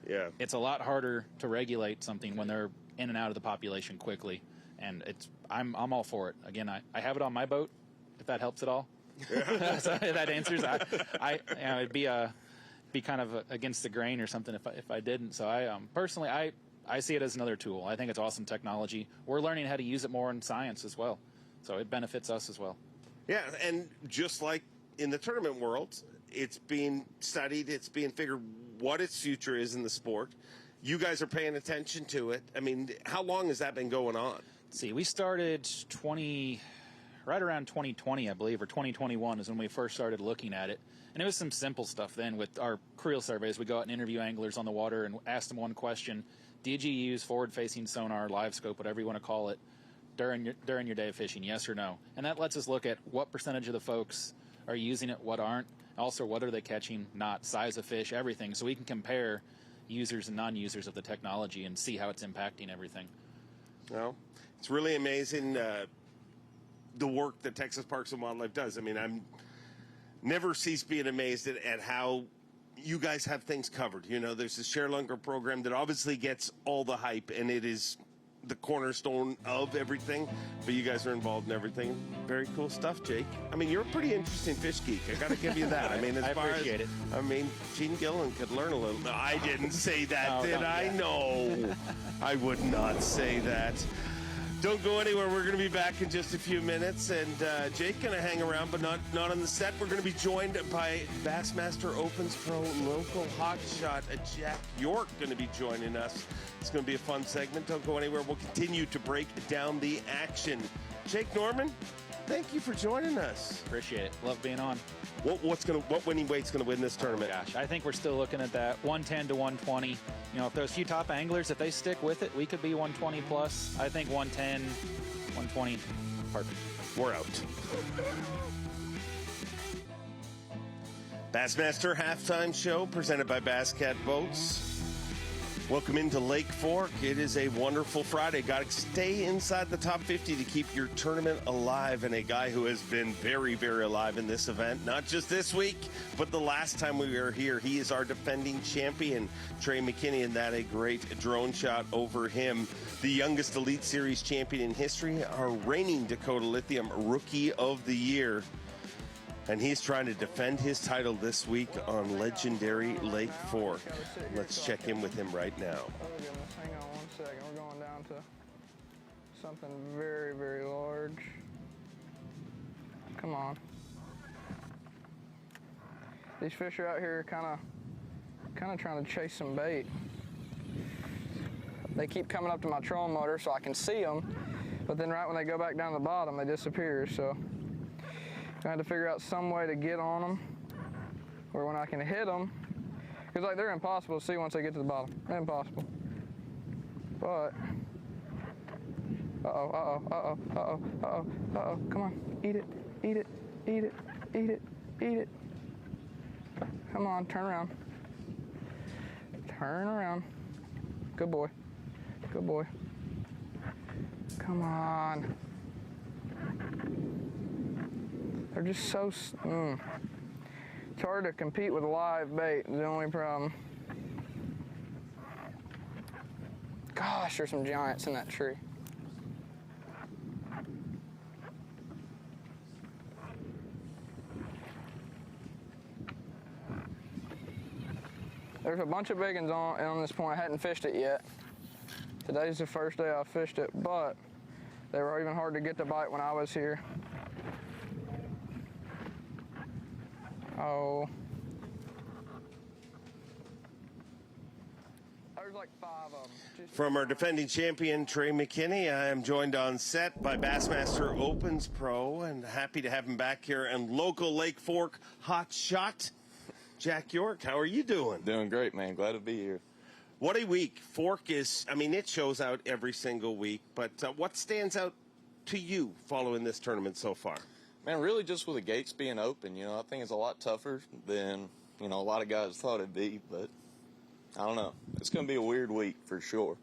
Yeah. It's a lot harder to regulate something when they're in and out of the population quickly. And I'm all for it. Again, I have it on my boat, if that helps at all. So that answers. It'd be kind of against the grain or something if I didn't. So personally, I see it as another tool. I think it's awesome technology. We're learning how to use it more in science as well. So it benefits us as well. Yeah, and just like in the tournament world, it's being studied, it's being figured what its future is in the sport. You guys are paying attention to it. I mean, how long has that been going on? Let's see, we started right around 2020, I believe, or 2021 is when we first started looking at it. And it was some simple stuff then with our creel surveys. We go out and interview anglers on the water and ask them one question. Did you use forward-facing sonar, live scope, whatever you want to call it, during your day of fishing, yes or no? And that lets us look at what percentage of the folks are using it, what aren't. Also, what are they catching, not size of fish, everything. So we can compare users and non-users of the technology and see how it's impacting everything. Well, it's really amazing the work that Texas Parks and Wildlife does. I mean, I'm never cease being amazed at how you guys have things covered. You know, there's this Share Longer program that obviously gets all the hype, and it is the cornerstone of everything, but you guys are involved in everything. Very cool stuff, Jake. I mean, you're a pretty interesting fish geek. I got to give you that. I mean, I appreciate it. I mean, Gene Gillen could learn a little. I didn't say that, did I? No, I would not say that. Don't go anywhere. We're going to be back in just a few minutes, and Jake going to hang around, but not on the set. We're going to be joined by Bassmaster Opens Pro local hotshot Jack York going to be joining us. It's going to be a fun segment. Don't go anywhere. We'll continue to break down the action. Jake Norman, thank you for joining us. Appreciate it. Love being on. What winning weight's going to win this tournament? Gosh, I think we're still looking at that 110 to 120. You know, if those few top anglers, if they stick with it, we could be 120 plus. I think 110, 120, perfect. We're out. Bassmaster halftime show presented by Bass Cat Boats. Welcome into Lake Fork. It is a wonderful Friday. Got to stay inside the top 50 to keep your tournament alive. And a guy who has been very, very alive in this event, not just this week, but the last time we were here. He is our defending champion, Trey McKinney, and that a great drone shot over him. The youngest Elite Series champion in history, our reigning Dakota Lithium Rookie of the Year. And he's trying to defend his title this week on legendary Lake Fork. Let's check in with him right now. Oh, goodness. Hang on one second. We're going down to something very, very large. Come on. These fish are out here kind of trying to chase some bait. they keep coming up to my trolling motor so I can see them, but then right when they go back down the bottom, they disappear. So I had to figure out some way to get on them, or when I can hit them, because like they're impossible to see once they get to the bottom. They're impossible. But come on, eat it, eat it, eat it, eat it, eat it. Come on, turn around. Turn around. Good boy. Good boy. Come on. They're just so, It's hard to compete with live bait, is the only problem. Gosh, there's some giants in that tree. There's a bunch of big ones on this point. I hadn't fished it yet. Today's the first day I fished it, but they were even hard to get to bite when I was here. Oh. There's like 5 of them. From our defending champion, Trey McKinney, I am joined on set by Bassmaster Opens Pro, and happy to have him back here, and local Lake Fork hot shot, Jack York. How are you doing? Doing great, man. Glad to be here. What a week. Fork is, I mean, it shows out every single week, but what stands out to you following this tournament so far? Man, really just with the gates being open, you know, I think it's a lot tougher than, you know, a lot of guys thought it'd be, but I don't know. It's going to be a weird week for sure.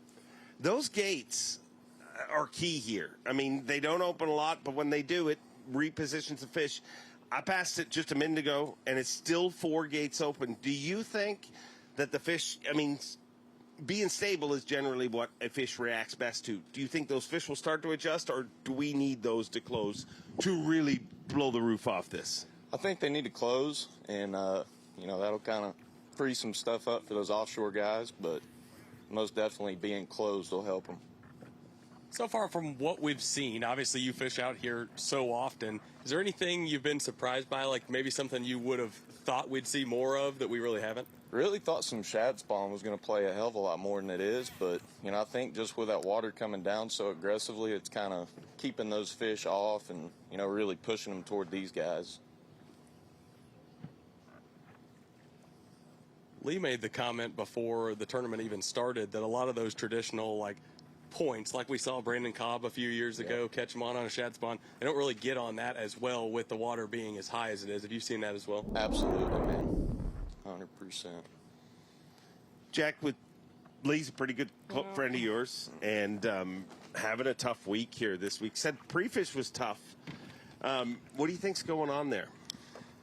Those gates are key here. I mean, they don't open a lot, but when they do, it repositions the fish. I passed it just a minute ago, and it's still 4 gates open. Do you think that the fish, I mean, being stable is generally what a fish reacts best to. Do you think those fish will start to adjust, or do we need those to close to really blow the roof off this? I think they need to close, and, you know, that'll kind of free some stuff up for those offshore guys, but most definitely being closed will help them. So far from what we've seen, obviously you fish out here so often, is there anything you've been surprised by, like maybe something you would have thought we'd see more of that we really haven't? Really thought some shad spawn was going to play a hell of a lot more than it is, but, you know, I think just with that water coming down so aggressively, it's kind of keeping those fish off and, you know, really pushing them toward these guys. Lee made the comment before the tournament even started that a lot of those traditional, like, points, like we saw Brandon Cobb a few years ago, catch him on a shad spawn, they don't really get on that as well with the water being as high as it is. Have you seen that as well? Absolutely, man. 100%. Jack, with Lee's a pretty good friend of yours, and having a tough week here this week. Said pre-fish was tough. What do you think's going on there?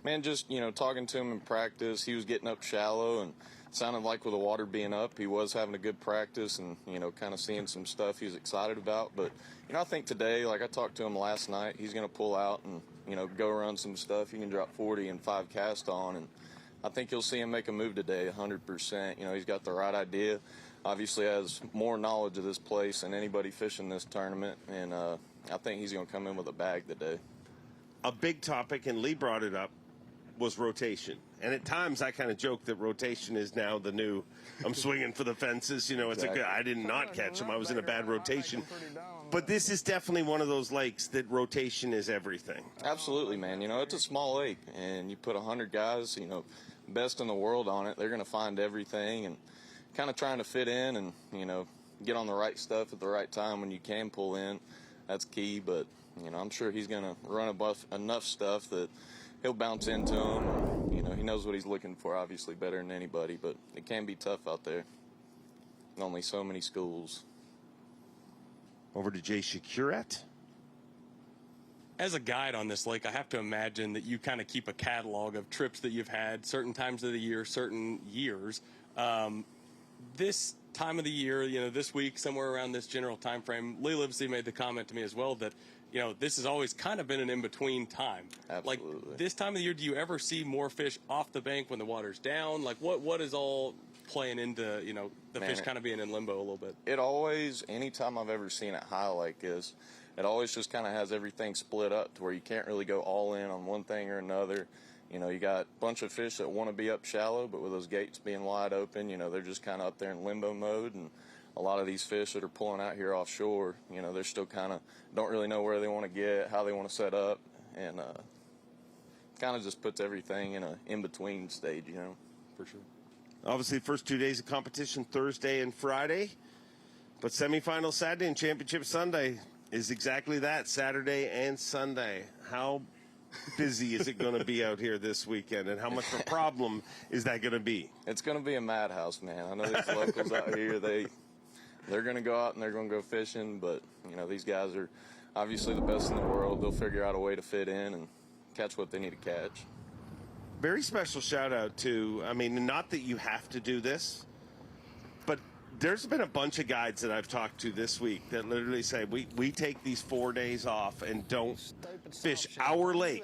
Man, just, you know, talking to him in practice, he was getting up shallow, and it sounded like with the water being up, he was having a good practice and, you know, kind of seeing some stuff he was excited about. But, you know, I think today, like I talked to him last night, he's going to pull out and, you know, go run some stuff. He can drop 40 and 5 cast on, and I think you'll see him make a move today 100%. You know, he's got the right idea. Obviously has more knowledge of this place than anybody fishing this tournament, and I think he's going to come in with a bag today. A big topic, and Lee brought it up, was rotation. And at times I kind of joke that rotation is now the new, I'm swinging for the fences. You know, it's Exactly. I did not catch him. I was in a bad rotation. But this is definitely one of those lakes that rotation is everything. Absolutely, man. You know, it's a small lake, and you put 100 guys, you know, best in the world on it. They're going to find everything, and kind of trying to fit in and, you know, get on the right stuff at the right time when you can pull in. That's key, but, you know, I'm sure he's going to run enough stuff that he'll bounce into him. You know, he knows what he's looking for, obviously, better than anybody, but it can be tough out there. Only so many schools. Over to Jay Shakurat. As a guide on this lake, I have to imagine that you kind of keep a catalog of trips that you've had, certain times of the year, certain years. This time of the year, you know, this week, somewhere around this general time frame, Lee Livesey made the comment to me as well that, you know, this has always kind of been an in-between time. Absolutely. Like, this time of the year, do you ever see more fish off the bank when the water's down? Like, what is all playing into, you know, the fish kind of being in limbo a little bit? It always, anytime I've ever seen it high like this, it always just kind of has everything split up to where you can't really go all in on one thing or another. You know, you got a bunch of fish that want to be up shallow, but with those gates being wide open, you know, they're just kind of up there in limbo mode. And a lot of these fish that are pulling out here offshore, you know, they're still kind of don't really know where they want to get, how they want to set up, and kind of just puts everything in a in-between stage, you know. For sure. Obviously, the first 2 days of competition, Thursday and Friday, but semifinal Saturday and championship Sunday is exactly that, Saturday and Sunday. How busy is it going to be out here this weekend, and how much of a problem is that going to be? It's going to be a madhouse, man. I know these locals out here, they're going to go out and they're going to go fishing, but, you know, these guys are obviously the best in the world. They'll figure out a way to fit in and catch what they need to catch. Very special shout out to, I mean, not that you have to do this, but there's been a bunch of guides that I've talked to this week that literally say, we take these 4 days off and don't fish our lake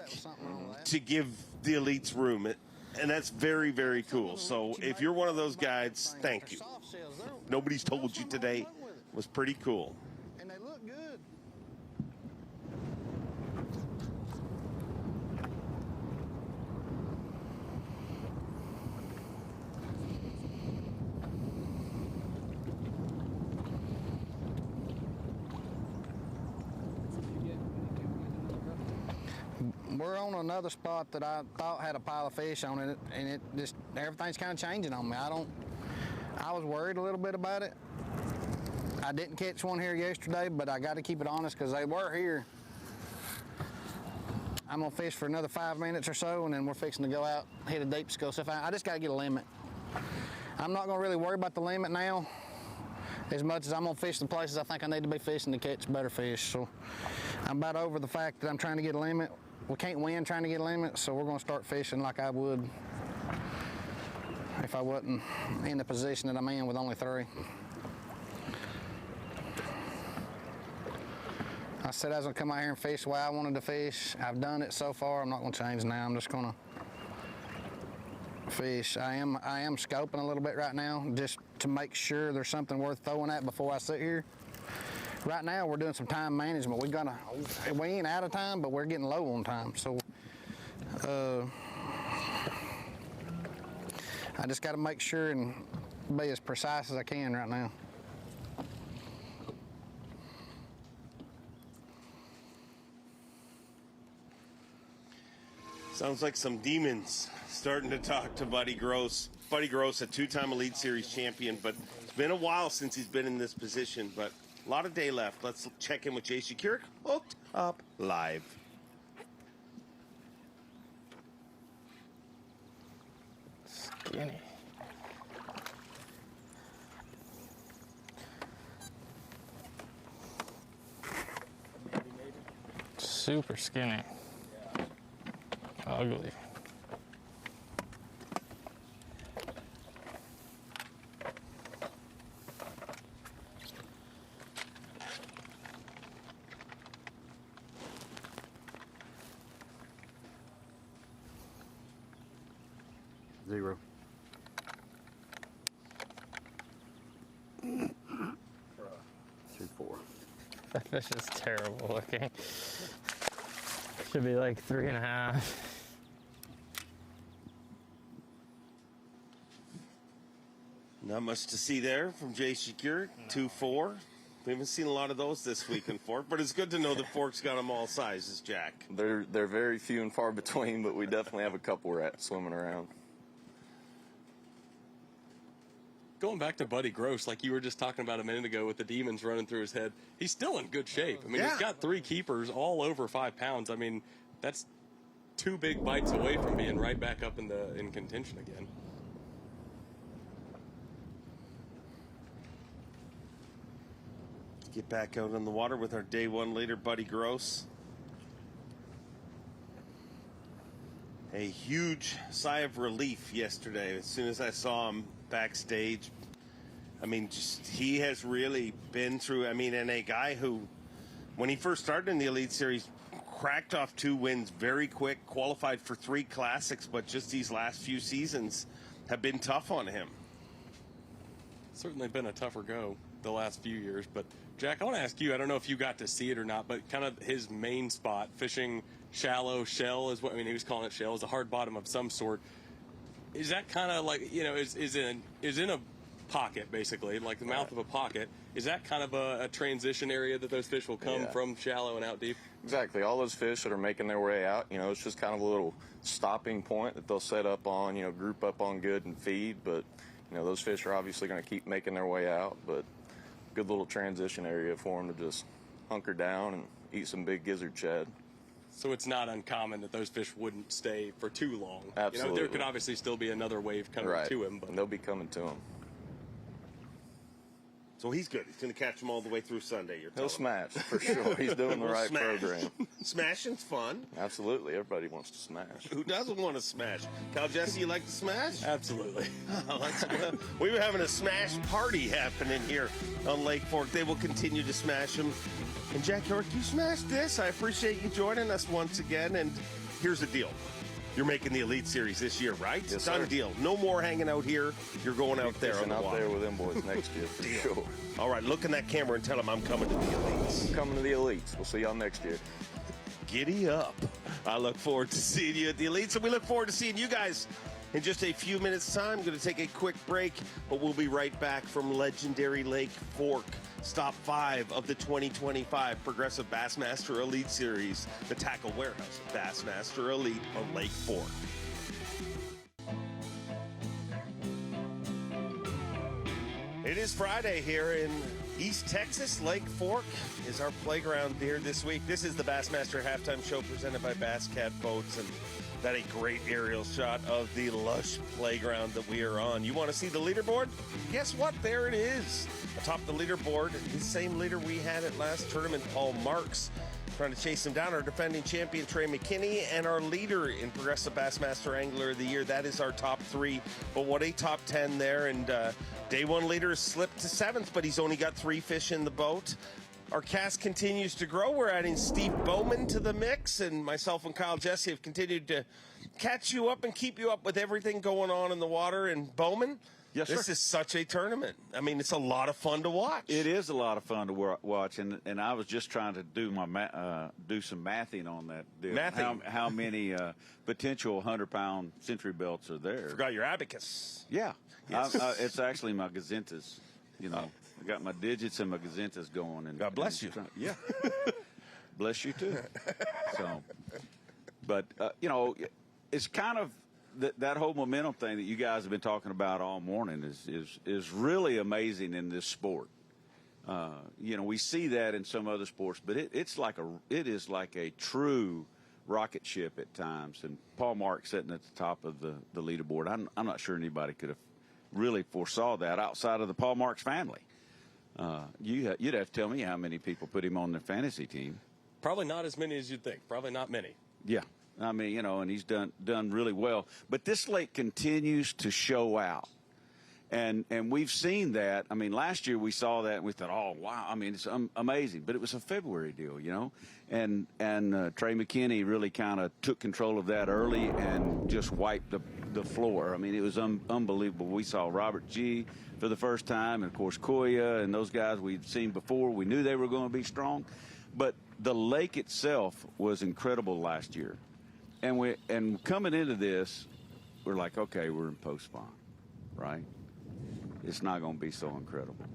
to give the elites room. And that's very, very cool. So if you're one of those guides, thank you. Nobody's told you today. It was pretty cool. And they look good. We're on another spot that I thought had a pile of fish on it, and it just, everything's kind of changing on me. I was worried a little bit about it. I didn't catch one here yesterday, but I got to keep it honest because they were here. I'm gonna fish for another 5 minutes or so, and then we're fixing to go out, hit a deep school. So I just got to get a limit. I'm not gonna really worry about the limit now, as much as I'm gonna fish the places I think I need to be fishing to catch better fish. So I'm about over the fact that I'm trying to get a limit. We can't win trying to get a limit, so we're gonna start fishing like I would if I wasn't in the position that I'm in with only 3. I said I was gonna come out here and fish the way I wanted to fish. I've done it so far. I'm not gonna change now. I'm just gonna fish. I am scoping a little bit right now just to make sure there's something worth throwing at before I sit here. Right now we're doing some time management. We ain't out of time, but we're getting low on time. So I just got to make sure and be as precise as I can right now. Sounds like some demons starting to talk to Buddy Gross. Buddy Gross, a 2-time Elite Series champion, but it's been a while since he's been in this position, but a lot of day left. Let's check in with Jay Shakeup, hooked up live. Skinny. Super skinny. Ugly. Zero. That fish is terrible looking. Should be like 3.5. Not much to see there from Jay Shakeup, 2-4. We haven't seen a lot of those this week in Fork, but it's good to know the Fork's got them all sizes, Jack. They're very few and far between, but we definitely have a couple rats swimming around. Going back to Buddy Gross, like you were just talking about a minute ago with the demons running through his head, he's still in good shape. I mean, He's got 3 keepers all over 5 pounds. I mean, that's 2 big bites away from being right back up in contention again. Get back out on the water with our day 1 leader, Buddy Gross. A huge sigh of relief yesterday as soon as I saw him backstage. I mean, just he has really been through, I mean, and a guy who, when he first started in the Elite Series, cracked off 2 wins very quick, qualified for 3 classics, but just these last few seasons have been tough on him. Certainly been a tougher go the last few years, but Jack, I want to ask you, I don't know if you got to see it or not, but kind of his main spot, fishing shallow shell is what, I mean, he was calling it shell, is a hard bottom of some sort. Is that kind of like, you know, is in a pocket, basically, like the mouth of a pocket. Is that kind of a transition area that those fish will come from shallow and out deep? Exactly. All those fish that are making their way out, it's just kind of a little stopping point that they'll set up on, group up on good and feed. But, those fish are obviously going to keep making their way out. But good little transition area for them to just hunker down and eat some big gizzard shad. So it's not uncommon that those fish wouldn't stay for too long. Absolutely. There could obviously still be another wave coming to him. But and they'll be coming to him. So he's good. He's going to catch them all the way through Sunday. He'll smash, for sure. He's doing the right program. Smashing's fun. Absolutely. Everybody wants to smash. Who doesn't want to smash? Cal Jesse, you like to smash? Absolutely. We were having a smash party happening here on Lake Fork. They will continue to smash them. And Jack York, you smashed this. I appreciate you joining us once again. And here's the deal. You're making the Elite Series this year, right? Yes, Done sir. deal. No more hanging out here. You're going out there on the out water. there with them boys next year, for sure. All right, look in that camera and tell them I'm coming to the Elites. I'm coming to the Elites. We'll see y'all next year. Giddy up. I look forward to seeing you at the Elites, and we look forward to seeing you guys in just a few minutes' time. I'm going to take a quick break, but we'll be right back from legendary Lake Fork. Stop 5 of the 2025 Progressive Bassmaster Elite Series, the Tackle Warehouse Bassmaster Elite on Lake Fork. It is Friday here in East Texas. Lake Fork is our playground here this week. This is the Bassmaster Halftime Show presented by Bass Cat Boats, and that a great aerial shot of the lush playground that we are on. You want to see the leaderboard? Guess what? There it is. Atop the leaderboard, the same leader we had at last tournament, Paul Marks. Trying to chase him down, our defending champion, Trey McKinney, and our leader in Progressive Bassmaster Angler of the Year. That is our top 3. But what a top 10 there. And day 1 leader slipped to 7th, but he's only got 3 fish in the boat. Our cast continues to grow. We're adding Steve Bowman to the mix, and myself and Kyle Jesse have continued to catch you up and keep you up with everything going on in the water. And Bowman, yes, this sir. is such a tournament. I mean, it's a lot of fun to watch. It is a lot of fun to watch, and I was just trying to do do some mathing on that deal. Mathing? How many potential 100-pound century belts are there? Forgot your abacus. Yeah. Yes. It's actually my gazentas, I got my digits and my gazentas going. And God bless you. Yeah. Bless you too. So, but it's kind of that whole momentum thing that you guys have been talking about all morning is really amazing in this sport. We see that in some other sports, but it is like a true rocket ship at times. And Paul Mark sitting at the top of the leaderboard. I'm not sure anybody could have really foresaw that outside of the Paul Marks family. You'd have to tell me how many people put him on their fantasy team. Probably not as many as you'd think. Probably not many. Yeah. I mean, and he's done really well. But this lake continues to show out. And we've seen that. I mean, last year we saw that and we thought, oh, wow. I mean, it's amazing. But it was a February deal, And Trey McKinney really kind of took control of that early and just wiped the floor. I mean, it was unbelievable. We saw Robert G. for the first time, and, of course, Koya and those guys we'd seen before. We knew they were going to be strong. But the lake itself was incredible last year. And coming into this, we're like, okay, we're in post-spawn, right? It's not going to be so incredible.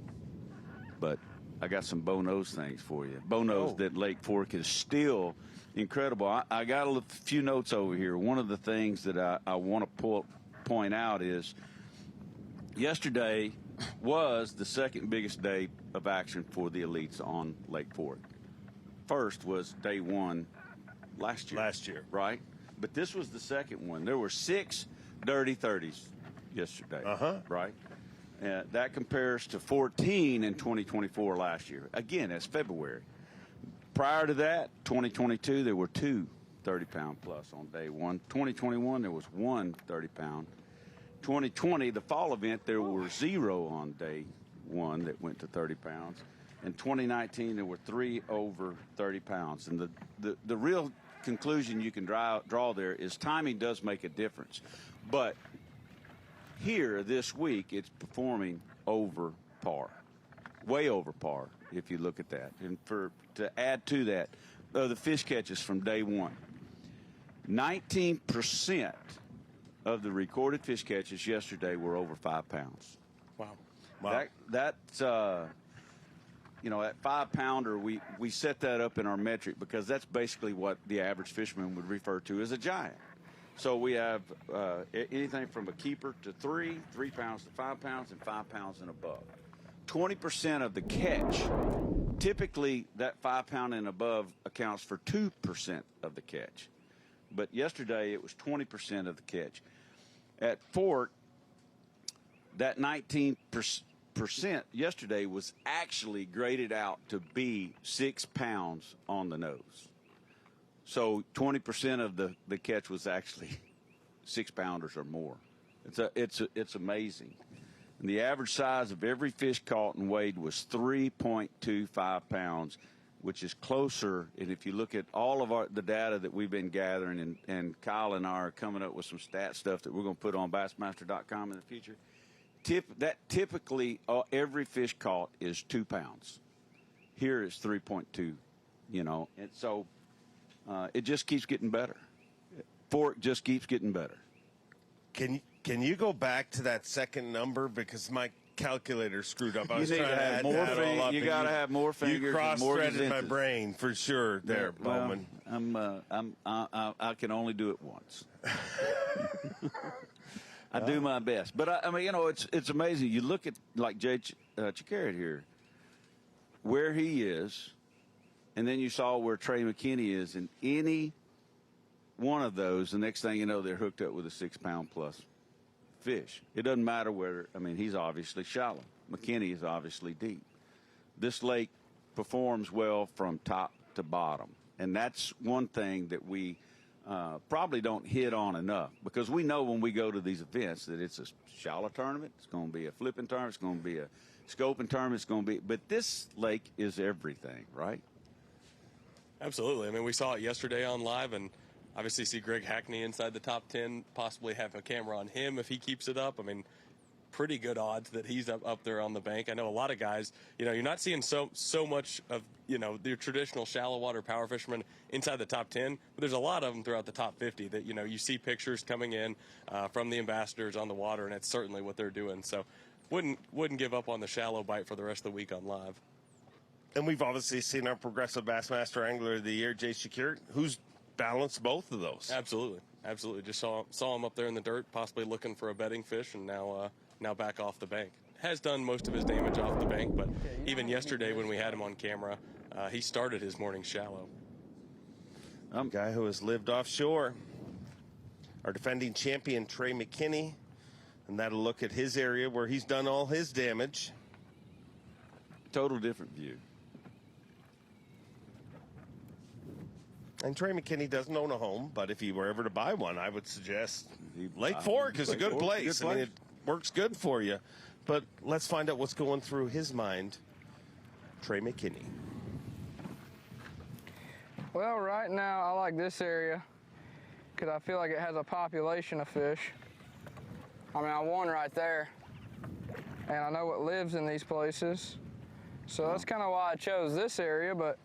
But I got some Bo-Knows things for you. Bo-Knows that Lake Fork is still incredible. I got a few notes over here. One of the things that I want to point out is yesterday was the second biggest day of action for the elites on Lake Fork. First was day 1 last year. Right? But this was the second one. There were 6 dirty 30s yesterday. Right? That compares to 14 in 2024 last year. Again, that's February. Prior to that, 2022, there were 2 30-pound plus on day 1. 2021, there was 1 30-pound. 2020, the fall event, there were 0 on day 1 that went to 30 pounds. In 2019, there were 3 over 30 pounds. And the real conclusion you can draw there is timing does make a difference. But here this week, it's performing over par, way over par, if you look at that. And to add to that, the fish catches from day 1, 19% of the recorded fish catches yesterday were over 5 pounds. Wow. Wow. That's you know, that 5-pounder, we set that up in our metric because that's basically what the average fisherman would refer to as a giant. So we have anything from a keeper to 3 pounds to 5 pounds, and 5 pounds and above. 20% of the catch, typically that 5 pound and above accounts for 2% of the catch. But yesterday it was 20% of the catch. At Fort, that 19% yesterday was actually graded out to be 6 pounds on the nose. So 20% of the catch was actually 6 pounders or more. It's amazing. And the average size of every fish caught and weighed was 3.25 pounds, which is closer. And if you look at all of the data that we've been gathering, and Kyle and I are coming up with some stat stuff that we're going to put on Bassmaster.com in the future, typically every fish caught is 2 pounds. Here it's 3.2, you know, and so it just keeps getting better. Fork just keeps getting better. Can you go back to that second number, because my calculator screwed up? I was You need trying to have add more that all up, you and got to have more fingers. You and more cross-threaded my gazintas. brain for sure there, Well, Bowman. I can only do it once. I do my best, but I mean, you know, it's amazing. You look at like Jay Chicarrett here, where he is, and then you saw where Trey McKinney is, and any one of those, the next thing you know, they're hooked up with a 6 pound plus fish. It doesn't matter where. I mean, he's obviously shallow. McKinney is obviously deep. This lake performs well from top to bottom, and that's one thing that we probably don't hit on enough, because we know when we go to these events that it's a shallow tournament, it's going to be a flipping tournament, it's going to be a scoping tournament, it's going to be, but this lake is everything, right? Absolutely. I mean, we saw it yesterday on live, and obviously see Greg Hackney inside the top 10, possibly have a camera on him if he keeps it up. I mean, pretty good odds that he's up there on the bank. I know a lot of guys, you know, you're not seeing so much of, you know, the traditional shallow water power fishermen inside the top 10, but there's a lot of them throughout the top 50 that, you know, you see pictures coming in from the ambassadors on the water, and it's certainly what they're doing. So wouldn't give up on the shallow bite for the rest of the week on live. And we've obviously seen our progressive Bassmaster Angler of the Year, Jay Chicarrett, who's balanced both of those. Absolutely. Just saw him up there in the dirt, possibly looking for a bedding fish, and now back off the bank. Has done most of his damage off the bank, but even yesterday when we had him on camera, he started his morning shallow. Guy who has lived offshore, our defending champion, Trey McKinney, and that'll look at his area where he's done all his damage. Total different view. And Trey McKinney doesn't own a home, but if he were ever to buy one, I would suggest Lake Fork is a good place. I mean, it works good for you. But let's find out what's going through his mind. Trey McKinney. Well, right now I like this area because I feel like it has a population of fish. I mean, I won right there, and I know what lives in these places. So that's kind of why I chose this area, but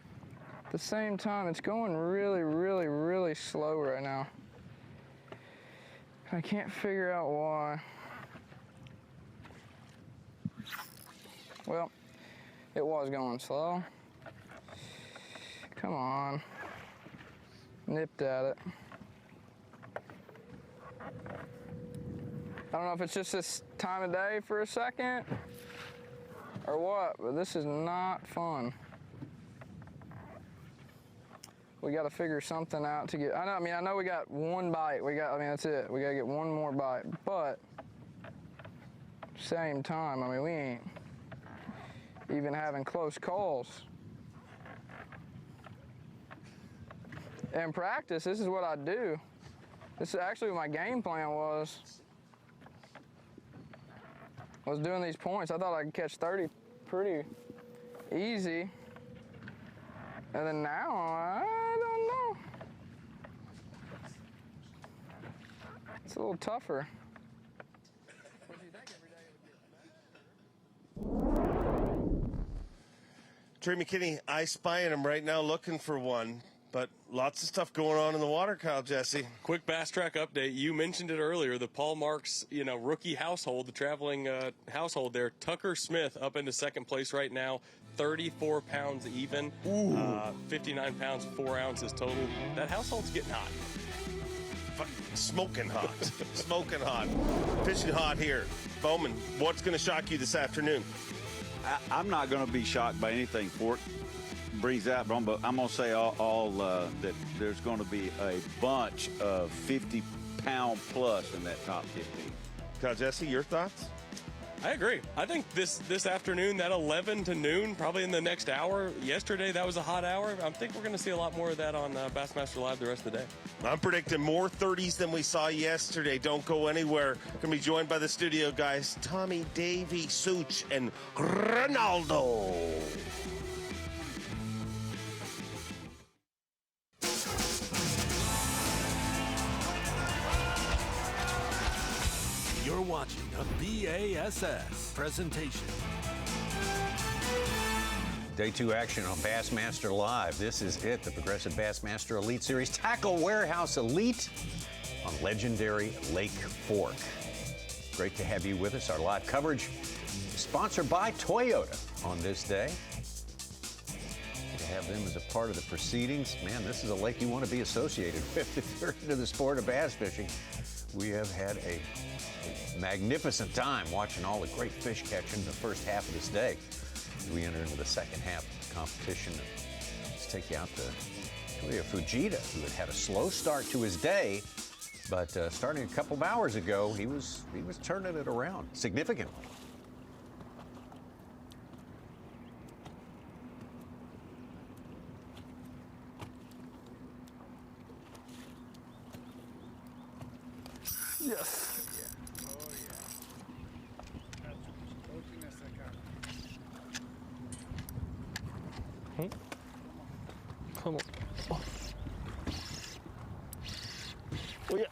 at the same time, it's going really, really, really slow right now. I can't figure out why. Well, it was going slow. Come on. Nipped at it. I don't know if it's just this time of day for a second or what, but this is not fun. We got to figure something out to get. I know we got one bite. That's it. We got to get one more bite. But same time, I mean, we ain't even having close calls. In practice, this is what I do. This is actually what my game plan was. I was doing these points. I thought I could catch 30 pretty easy. And then now, I don't know. It's a little tougher. Trey McKinney, I spying him right now looking for one. But lots of stuff going on in the water, Kyle Jesse. Quick Bass Track update. You mentioned it earlier. The Paul Marks, rookie household, the traveling household there. Tucker Smith up into second place right now. 34 pounds even. 59 pounds, 4 ounces total. That household's getting hot. Smoking hot. Smoking hot. Fishing hot here. Bowman, what's going to shock you this afternoon? I'm not going to be shocked by anything Fort brings out, but I'm going to say that there's going to be a bunch of 50-pound plus in that top 15. Kyle Jesse, your thoughts? I agree. I think this afternoon, that 11 to noon, probably in the next hour. Yesterday, that was a hot hour. I think we're going to see a lot more of that on Bassmaster Live the rest of the day. I'm predicting more 30s than we saw yesterday. Don't go anywhere. Going to be joined by the studio guys, Tommy, Davey, Such, and Ronaldo. You're watching a B.A.S.S. presentation. Day 2 action on Bassmaster Live. This is it, the Progressive Bassmaster Elite Series Tackle Warehouse Elite on legendary Lake Fork. Great to have you with us. Our live coverage is sponsored by Toyota on this day. To have them as a part of the proceedings. Man, this is a lake you want to be associated with if you're into the sport of bass fishing. We have had a magnificent time watching all the great fish catching the first half of this day. As we enter into the second half of the competition, let's take you out to Toya Fujita, who had a slow start to his day, but starting a couple of hours ago, he was turning it around significantly. Yes. Come on. Oh, yeah.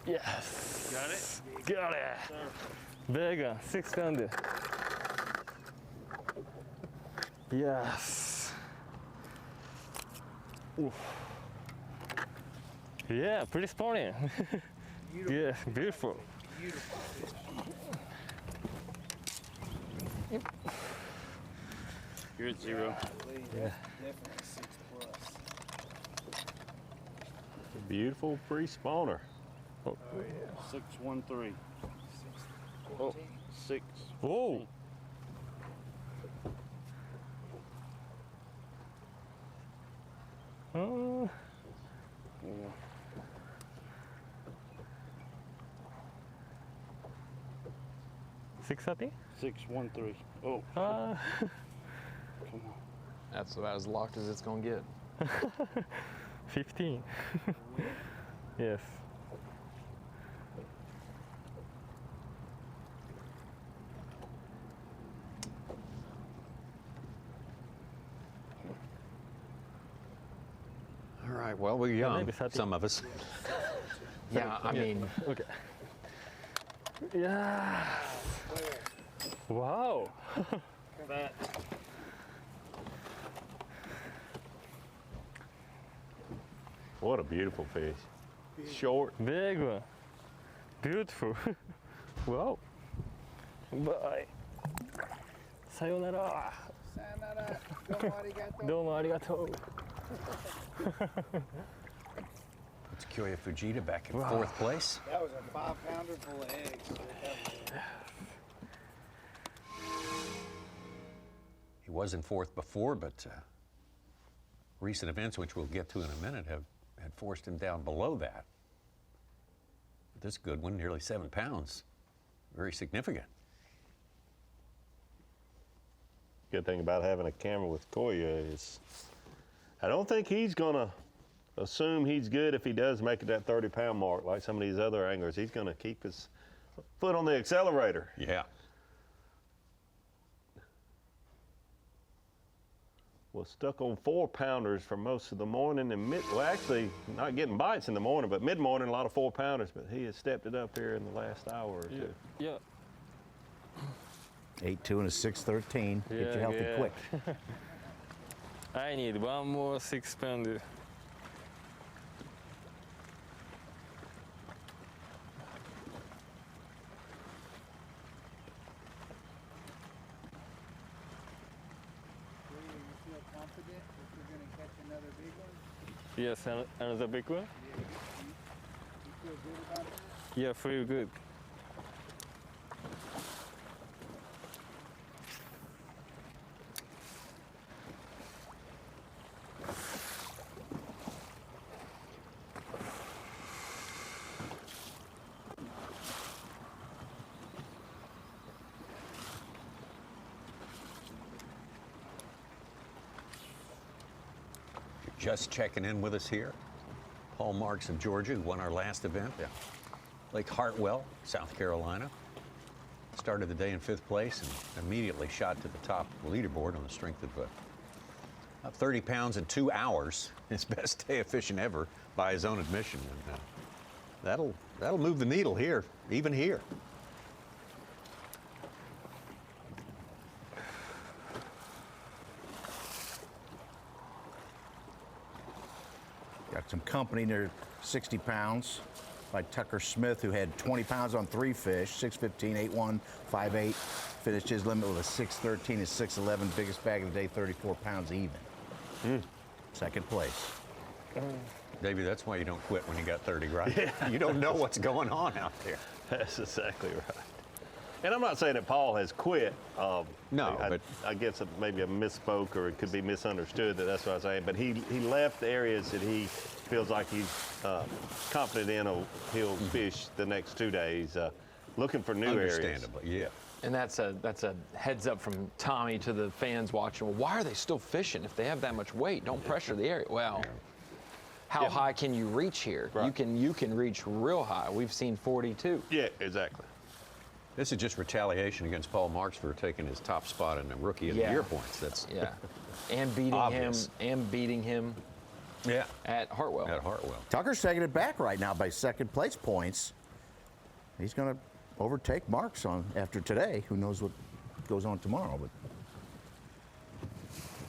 Yes. Got it? Got it. Big one, 600. Yes. Oof. Yeah, pretty spawny. Yeah, beautiful. You're at 0. Yeah. Definitely 6 plus. Beautiful pre-spawner. Oh, yeah. 613. Oh, 6. Whoa. Yeah. $630? 613. Oh. Come on. That's about as locked as it's gonna get. 15. Yes. All right, well, we're young, some of us. Yeah, I mean. Okay. Yeah. Wow. That. What a beautiful fish. Short. Big one. Beautiful. Wow. Bye. Sayonara. Sayonara. Domo arigato. Domo arigato. It's Kyoya Fujita back in 4th place. That was a 5-pounder full of eggs. He was in 4th before, but recent events, which we'll get to in a minute, had forced him down below that. But this good one, nearly 7 pounds. Very significant. Good thing about having a camera with Koya is I don't think he's going to assume he's good if he does make it that 30-pound mark like some of these other anglers. He's going to keep his foot on the accelerator. Yeah. was stuck on 4-pounders for most of the morning, and well, actually not getting bites in the morning, but mid-morning a lot of 4-pounders. But he has stepped it up here in the last hour or two. Yeah. 8.2 and a 6.13. Get you healthy quick. I need one more 6-pounder. Yes, another big one? You feel good about it? Yeah, feel good. Just checking in with us here, Paul Marks of Georgia, who won our last event. Lake Hartwell, South Carolina. Started the day in 5th place and immediately shot to the top of the leaderboard on the strength of up 30 pounds in 2 hours. His best day of fishing ever, by his own admission. And that'll move the needle here, even here. Got some company near 60 pounds by Tucker Smith, who had 20 pounds on 3 fish, 6.15, 8.1, 5.8. Finished his limit with a 6.13 and 6.11. Biggest bag of the day, 34 pounds even. Second place. Davey, that's why you don't quit when you got 30, right? Yeah. You don't know what's going on out there. That's exactly right. And I'm not saying that Paul has quit. No, but I guess maybe a misspoke, or it could be misunderstood. That's what I'm saying. But he left areas that he feels like he's confident in. He'll fish the next 2 days, looking for new areas. Understandably, yeah. And that's a heads up from Tommy to the fans watching. Well, why are they still fishing if they have that much weight? Don't pressure the area. Well, how high can you reach here? Right. You can reach real high. We've seen 42. Yeah, exactly. This is just retaliation against Paul Marks for taking his top spot in the Rookie of the Year points. That's and beating obvious. him. Yeah. At Hartwell. At Hartwell. Tucker's taking it back right now by second place points. He's going to overtake Marks on after today. Who knows what goes on tomorrow? But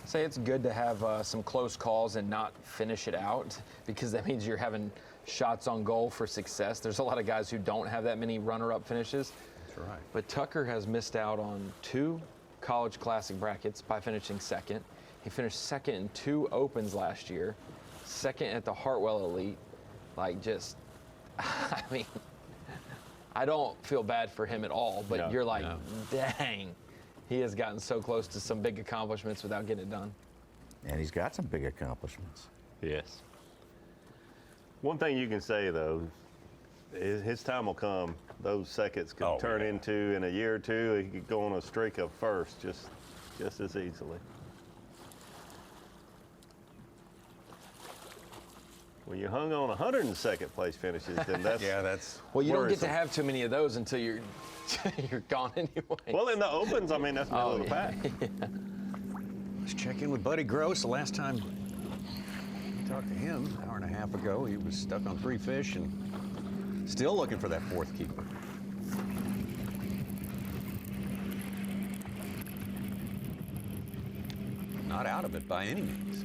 say it's good to have some close calls and not finish it out, because that means you're having shots on goal for success. There's a lot of guys who don't have that many runner-up finishes. That's right. But Tucker has missed out on 2 College Classic brackets by finishing second. He finished second in 2 Opens last year, second at the Hartwell Elite. Like, just, I mean, I don't feel bad for him at all, but you're like, dang, he has gotten so close to some big accomplishments without getting it done. And he's got some big accomplishments. Yes. One thing you can say, though, is his time will come. Those seconds could turn into, in a year or two, he could go on a streak of first just as easily. When you hung on 102nd place finishes, then that's that's well, you worrisome. don't get to have too many of those until you're gone anyway. Well, in the Opens, I mean, that's middle of the pack. Let's check in with Buddy Gross. The last time we talked to him, an hour and a half ago, he was stuck on 3 fish and still looking for that 4th keeper. Not out of it by any means.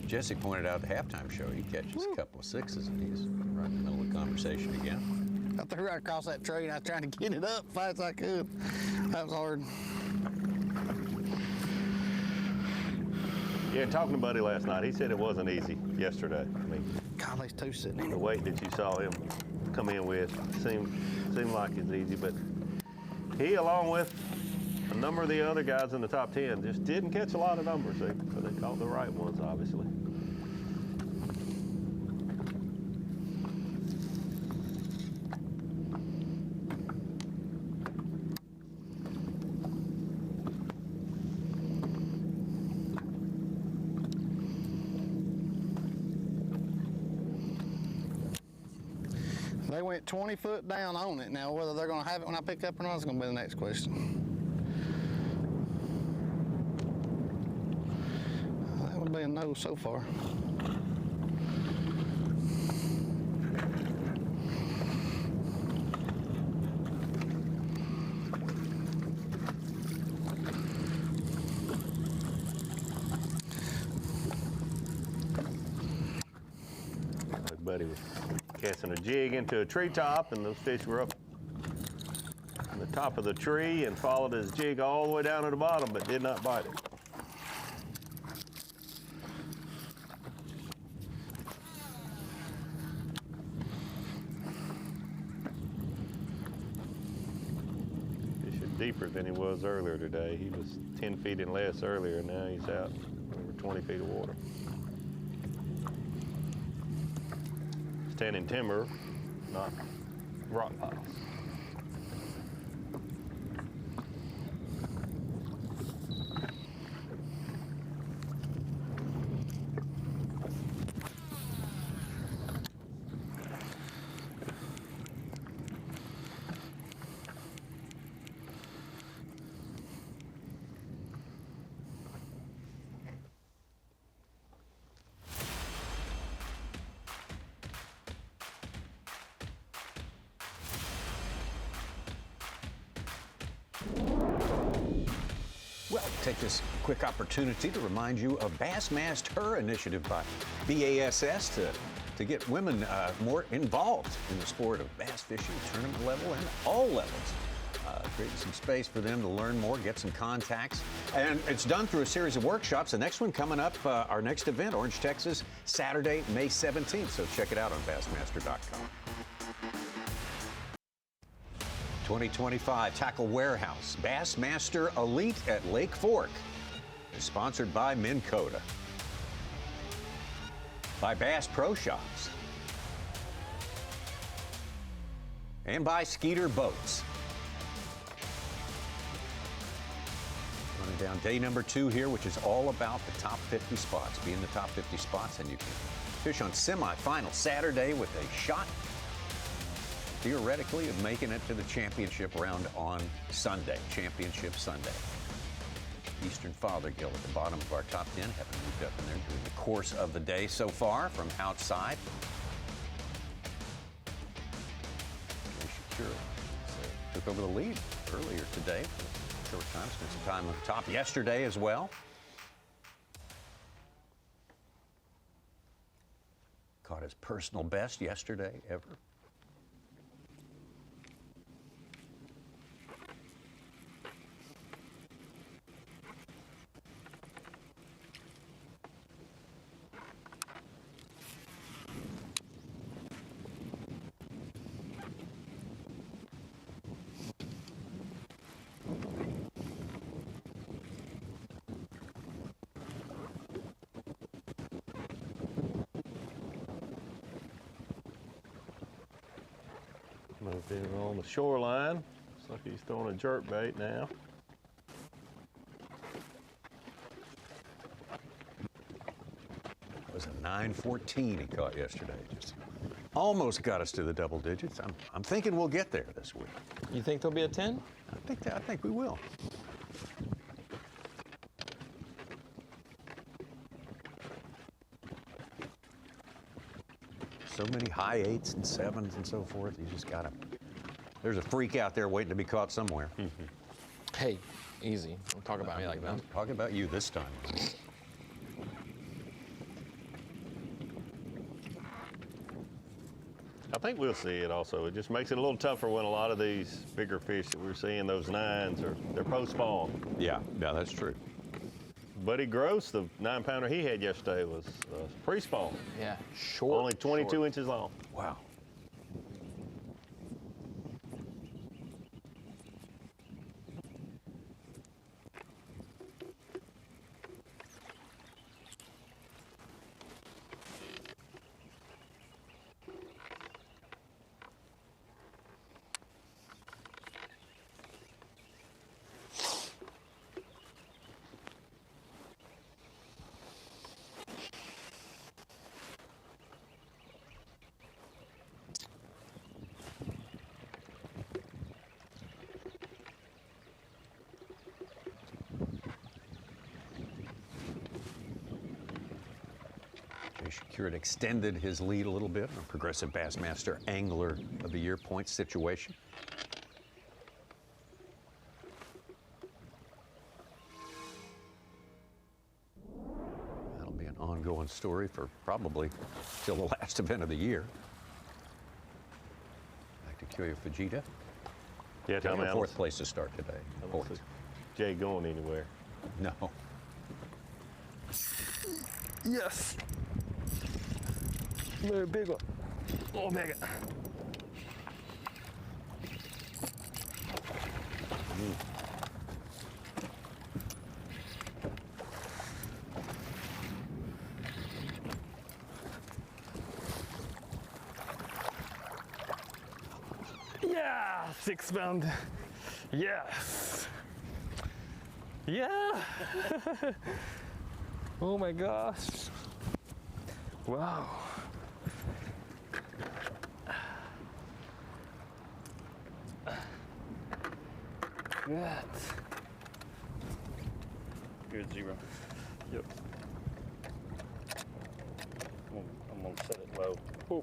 Jesse pointed out at the halftime show, he catches a couple of 6s and he's right in the middle of the conversation again. I threw right across that tree and I was trying to get it up as fast as I could. That was hard. Yeah, talking to Buddy last night, he said it wasn't easy yesterday. I mean, God, these 2 sitting in the weight that you saw him come in with seemed like it's easy, but he, along with a number of the other guys in the top 10, just didn't catch a lot of numbers. But they caught the right ones, obviously. They went 20 foot down on it. Now, whether they're going to have it when I pick up or not is going to be the next question. be a no so far. My buddy was casting a jig into a treetop, and those fish were up on the top of the tree and followed his jig all the way down to the bottom, but did not bite it. Fishing deeper than he was earlier today. He was 10 feet and less earlier, and now he's out over 20 feet of water. Standing timber, not rock piles. Well, take this quick opportunity to remind you of Bassmaster initiative by B.A.S.S. to get women more involved in the sport of bass fishing, tournament level and all levels. Creating some space for them to learn more, get some contacts. And it's done through a series of workshops. The next one coming up, our next event, Orange, Texas, Saturday, May 17th. So check it out on Bassmaster.com. 2025 Tackle Warehouse Bassmaster Elite at Lake Fork is sponsored by Minn Kota, by Bass Pro Shops, and by Skeeter Boats. Running down day number 2 here, which is all about the top 50 spots. Be in the top 50 spots, and you can fish on semifinal Saturday with a shot, theoretically, of making it to the championship round on Sunday, Championship Sunday. Eastern Fothergill at the bottom of our top 10, haven't moved up in there during the course of the day so far from outside. Sure took over the lead earlier today for a short time, spent some time on the top yesterday as well. Caught his personal best yesterday ever. Moved in on the shoreline. Looks like he's throwing a jerk bait now. It was a 9.14 he caught yesterday. Just almost got us to the double digits. I'm thinking we'll get there this week. You think there'll be a 10? I think we will. So many high 8s and 7s and so forth. You just gotta. There's a freak out there waiting to be caught somewhere. Hey, easy. Don't talk about me like that. I'm talking about you this time. I think we'll see it also. It just makes it a little tougher when a lot of these bigger fish that we're seeing, those 9s, they're post-spawn. Yeah, that's true. Buddy Gross, the 9-pounder he had yesterday, was pre-spawn. Yeah, short. Only 22 inches long. Wow. Shakeup extended his lead a little bit on a Progressive Bassmaster Angler of the Year points situation. That'll be an ongoing story for probably till the last event of the year. Back to Kyoya Fujita. Yeah, Tom Allen. Fourth place to start today. Fourth. Jay going anywhere? No. Yes. Very big one. Oh, big one. Yeah, 6 pound. Yes. Yeah. Oh my gosh. Wow. Good. Good, 0. Yep. I'm gonna set it low. Oh.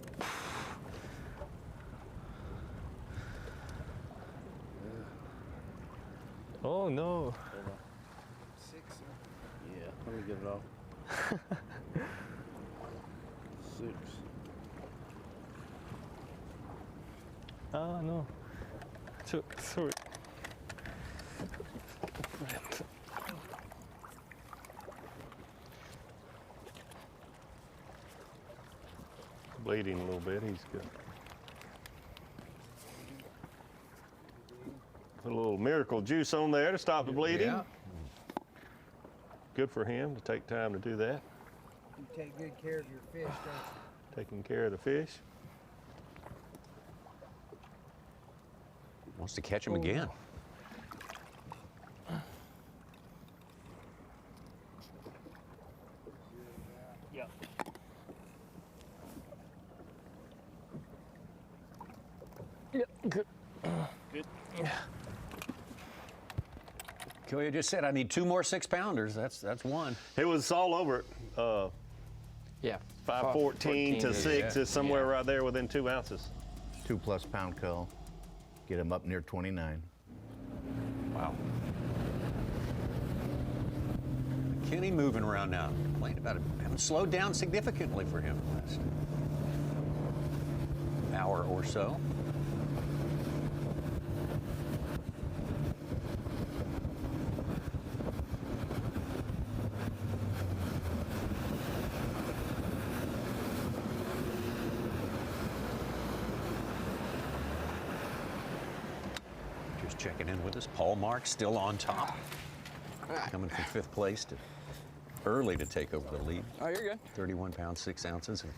Oh no. 6. Yeah, let me get it off. 6. Ah, no. Sorry. Bleeding a little bit, he's good. Put a little miracle juice on there to stop the bleeding. Yeah. Good for him to take time to do that. You take good care of your fish, don't you? Taking care of the fish. Wants to catch him again. Yeah. Yeah, good. Good. Kyoya just said, I need 2 more 6-pounders. That's one. It was all over it. Yeah. 514 to 6 is somewhere right there within 2 ounces. 2+ pound cull. Get him up near 29. Wow. Kenny moving around now. Complained about it. Haven't slowed down significantly for him the last hour or so. Checking in with us. Paul Mark still on top. Coming from 5th place to early to take over the lead. Oh, you're good. 31 pounds, 6 ounces. And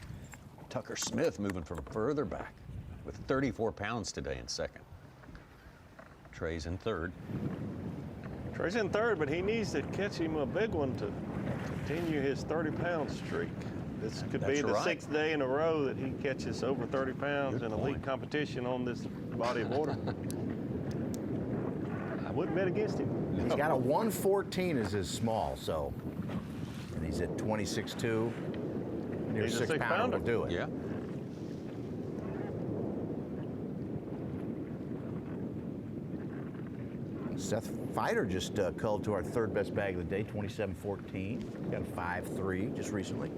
Tucker Smith moving from further back with 34 pounds today in 2nd. Trey's in 3rd. Trey's in 3rd, but he needs to catch him a big one to continue his 30-pound streak. This could be the 6th day in a row that he catches over 30 pounds in elite competition on this body of water. I wouldn't bet against him. He's got a 114 as his small, so, and he's at 26.2. Near He's a 6 pounder will do it. Yeah. Seth Fighter just culled to our 3rd best bag of the day, 27.14. Got a 5.3 just recently.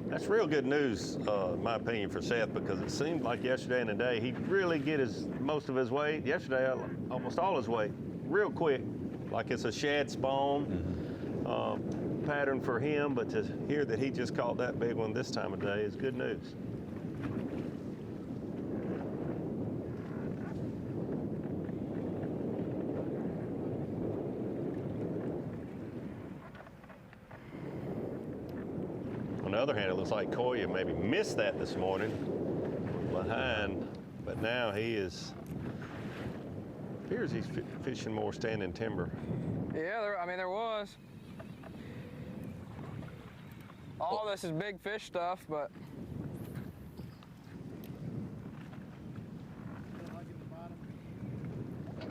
That's real good news, in my opinion, for Seth, because it seemed like yesterday and today he'd really get most of his weight. Yesterday, almost all his weight, real quick, like it's a shad spawn pattern for him. But to hear that he just caught that big one this time of day is good news. On the other hand, it looks like Kyoya maybe missed that this morning behind, but now he appears he's fishing more standing timber. Yeah, there was. All this is big fish stuff, but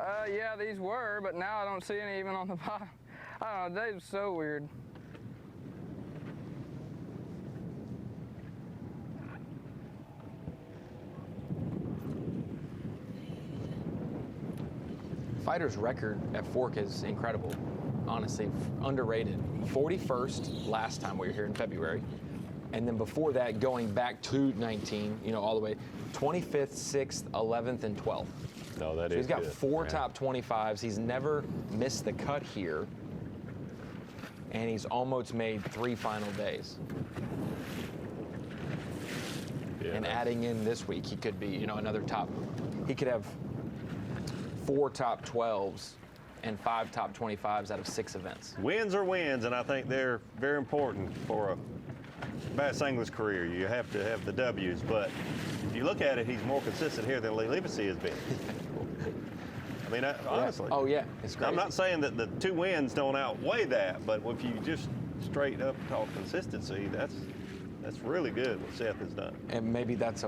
Yeah, these were, but now I don't see any even on the bottom. I don't know, they were so weird. Fighter's record at Fork is incredible. Honestly, underrated. 41st last time we were here in February. And then before that, going back to 19, all the way, 25th, 6th, 11th, and 12th. No, that so is he's got good. 4 top 25s. He's never missed the cut here. And he's almost made 3 final days. Yeah, and adding in this week, he could be, another top. He could have 4 top 12s and 5 top 25s out of 6 events. Wins are wins, and I think they're very important for a bass angler's career. You have to have the W's, but if you look at it, he's more consistent here than Lee Leaderby has been. I mean, honestly. Oh, yeah, it's crazy. I'm not saying that the 2 wins don't outweigh that, but if you just straight up talk consistency, that's really good what Seth has done. And maybe that's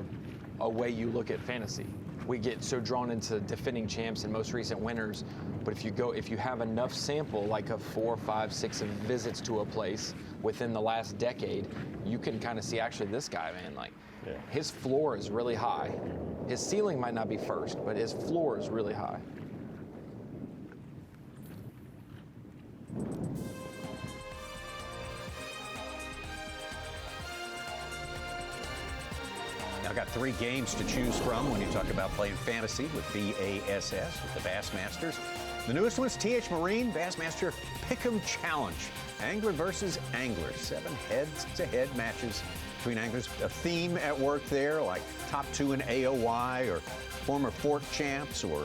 a way you look at fantasy. We get so drawn into defending champs and most recent winners, but if you have enough sample, like of 4, 5, 6 visits to a place within the last decade, you can kind of see actually this guy, man, his floor is really high. His ceiling might not be first, but his floor is really high. Now, I've got 3 games to choose from when you talk about playing fantasy with B.A.S.S, with the Bassmasters. The newest one's TH Marine Bassmaster Pick'em Challenge. Angler versus angler. 7 head-to-head matches between anglers. A theme at work there, like top 2 in AOY or former Fork champs or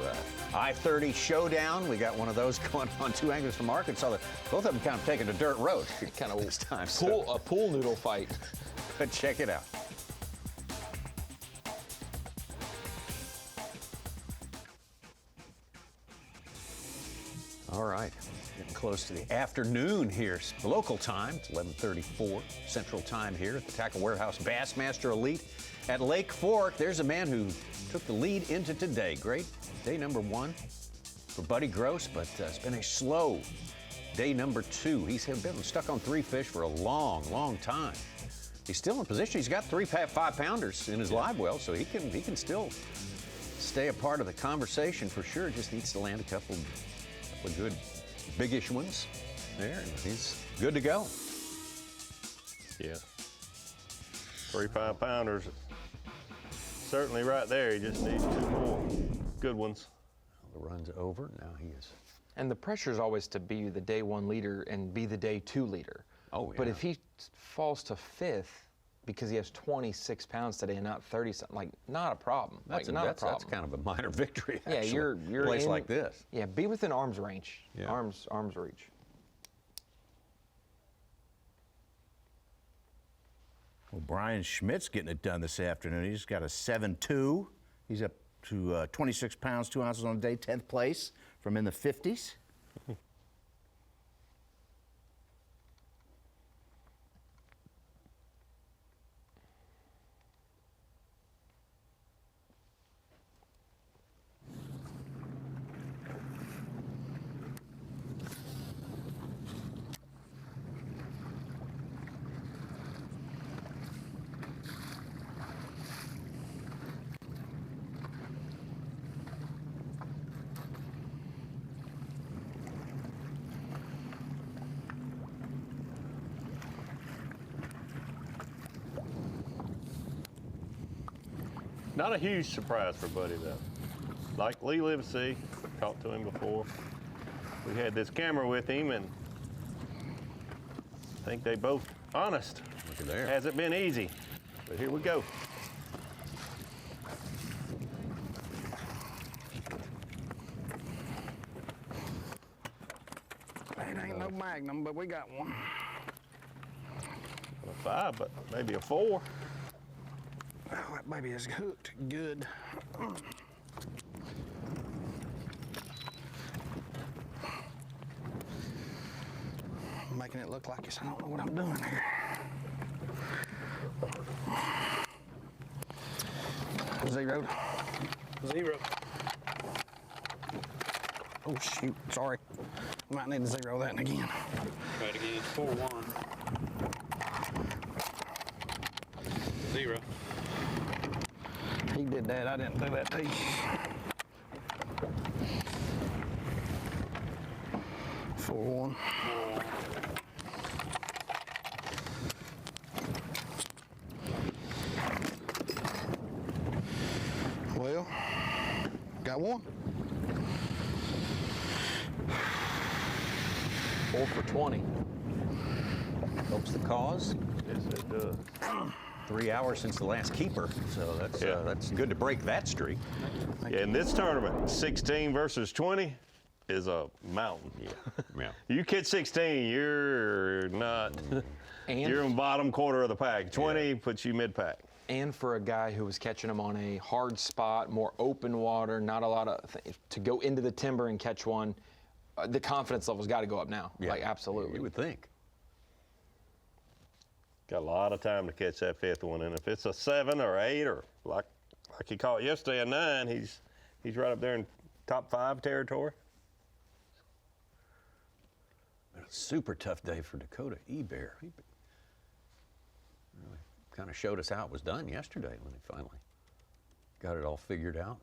I-30 Showdown. We got one of those going on. 2 anglers from Arkansas. Both of them kind of taking a dirt road kind of this time. A pool noodle fight. But check it out. All right, getting close to the afternoon here. Local time, it's 11:34 Central Time here at the Tackle Warehouse Bassmaster Elite at Lake Fork. There's a man who took the lead into today. Great day number 1 for Buddy Gross, but it's been a slow day number 2. He's been stuck on 3 fish for a long time. He's still in position. He's got 3 5-pounders in his live well, so he can still stay a part of the conversation for sure. Just needs to land a couple of good big-ish ones there, and he's good to go. Yeah. 3 5-pounders. Certainly right there. He just needs 2 more good ones. The run's over. Now he is. And the pressure is always to be the day 1 leader and be the day 2 leader. Oh, yeah. But if he falls to 5th because he has 26 pounds today and not 30 something, not a problem. That's not a problem. That's kind of a minor victory, Yeah, actually. you're a place in, like this. Yeah, be within arm's range. Yeah. Arm's reach. Well, Brian Schmidt's getting it done this afternoon. He's got a 7.2. He's up to 26 pounds, 2 ounces on the day, 10th place from in the 50s. Not a huge surprise for Buddy, though. Like Lee Leaderby, talked to him before. We had this camera with him, and I think they both honest. Look at there. Hasn't been easy, but here we go. It ain't no Magnum, but we got one. A 5, but maybe a 4. Oh, that baby is hooked good. I'm making it look like I don't know what I'm doing here. Zero. Oh, shoot, sorry. Might need to zero that again. Try it again. 4-1. 0. He did that. I didn't do that to you. 4-1. Well, got one. 4 for 20. Helps the cause. Yes, it does. 3 hours since the last keeper, so that's good to break that streak. Yeah, in this tournament, 16 versus 20 is a mountain. Yeah. You catch 16, you're not. You're in bottom quarter of the pack. 20 puts you mid-pack. And for a guy who was catching them on a hard spot, more open water, not a lot of to go into the timber and catch one, the confidence level's got to go up now. Yeah. Like, absolutely. You would think. Got a lot of time to catch that 5th one, and if it's a 7 or 8 or like he caught yesterday a 9, he's right up there in top 5 territory. Been a super tough day for Dakota Ebear. He really kind of showed us how it was done yesterday when he finally got it all figured out.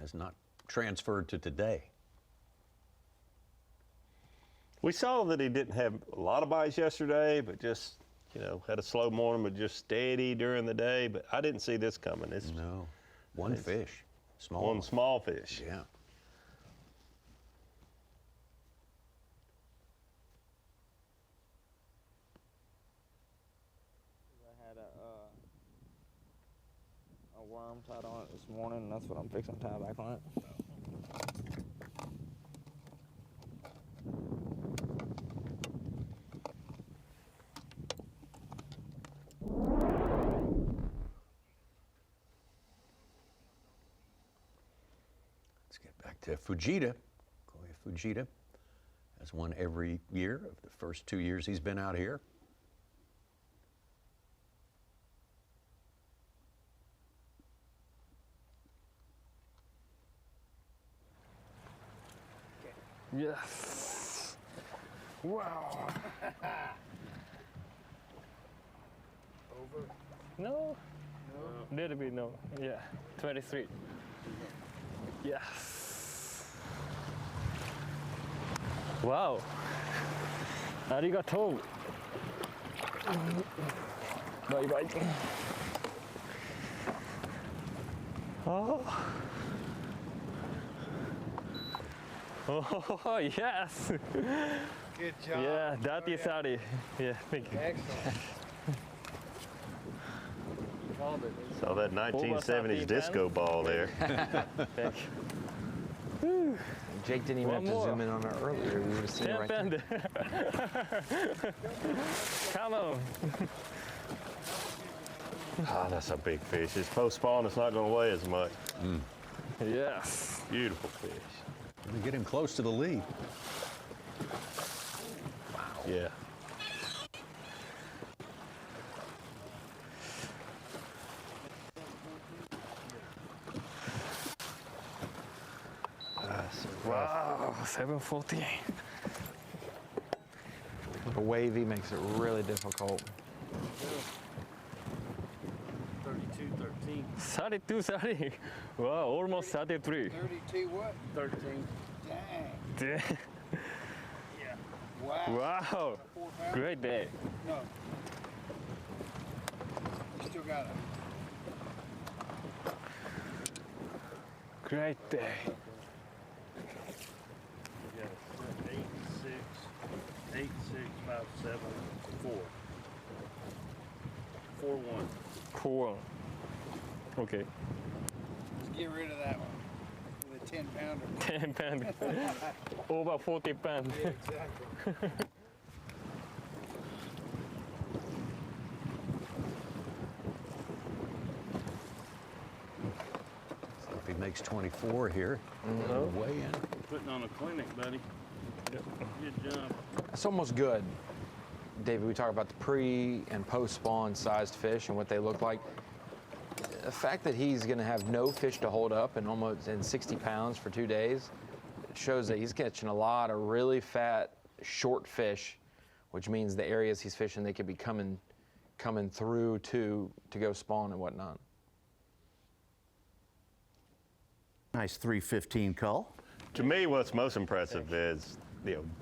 Has not transferred to today. We saw that he didn't have a lot of bites yesterday, but just, had a slow morning, but just steady during the day. But I didn't see this coming. No. One fish. Small. One small fish. Yeah. I had a worm tied on it this morning, and that's what I'm fixing to tie back on it. Let's get back to Fujita. Koya Fujita has won every year of the first 2 years he's been out here. Yes. Wow. Over. No. Little bit no. Yeah. 23. Yes. Wow. Arigatou. Bye bye. Oh. Oh, yes. Good job. Yeah, that is Ari. Yeah, thank you. Excellent. Called it. Saw that 1970s disco ball there. Thank you. Jake didn't even have to zoom in on it earlier. We would have seen it right there. Come on. Ah, that's a big fish. It's post-spawn, it's not going to weigh as much. Yes. Beautiful fish. Gonna get him close to the lead. Wow. Yeah. Wow, 740. The wavy makes it really difficult. 32-13. 32-30. Wow, almost 33. 32 what? 13. Dang. Yeah. Wow. Wow. Great day. No. You still got it. Great day. You got it. 8, 6, 8, 6, 5, 7, 4. 4, 1. Cool. Okay. Let's get rid of that one. With a 10-pounder. 10 pounds. Over 40 pounds. Yeah, exactly. So if he makes 24 here, weigh in. Putting on a clinic, buddy. Good job. That's almost good. David, we talk about the pre and post-spawn sized fish and what they look like. The fact that he's going to have no fish to hold up and almost 60 pounds for 2 days shows that he's catching a lot of really fat, short fish, which means the areas he's fishing, they could be coming through to go spawn and whatnot. Nice 315 cull. To me, what's most impressive is,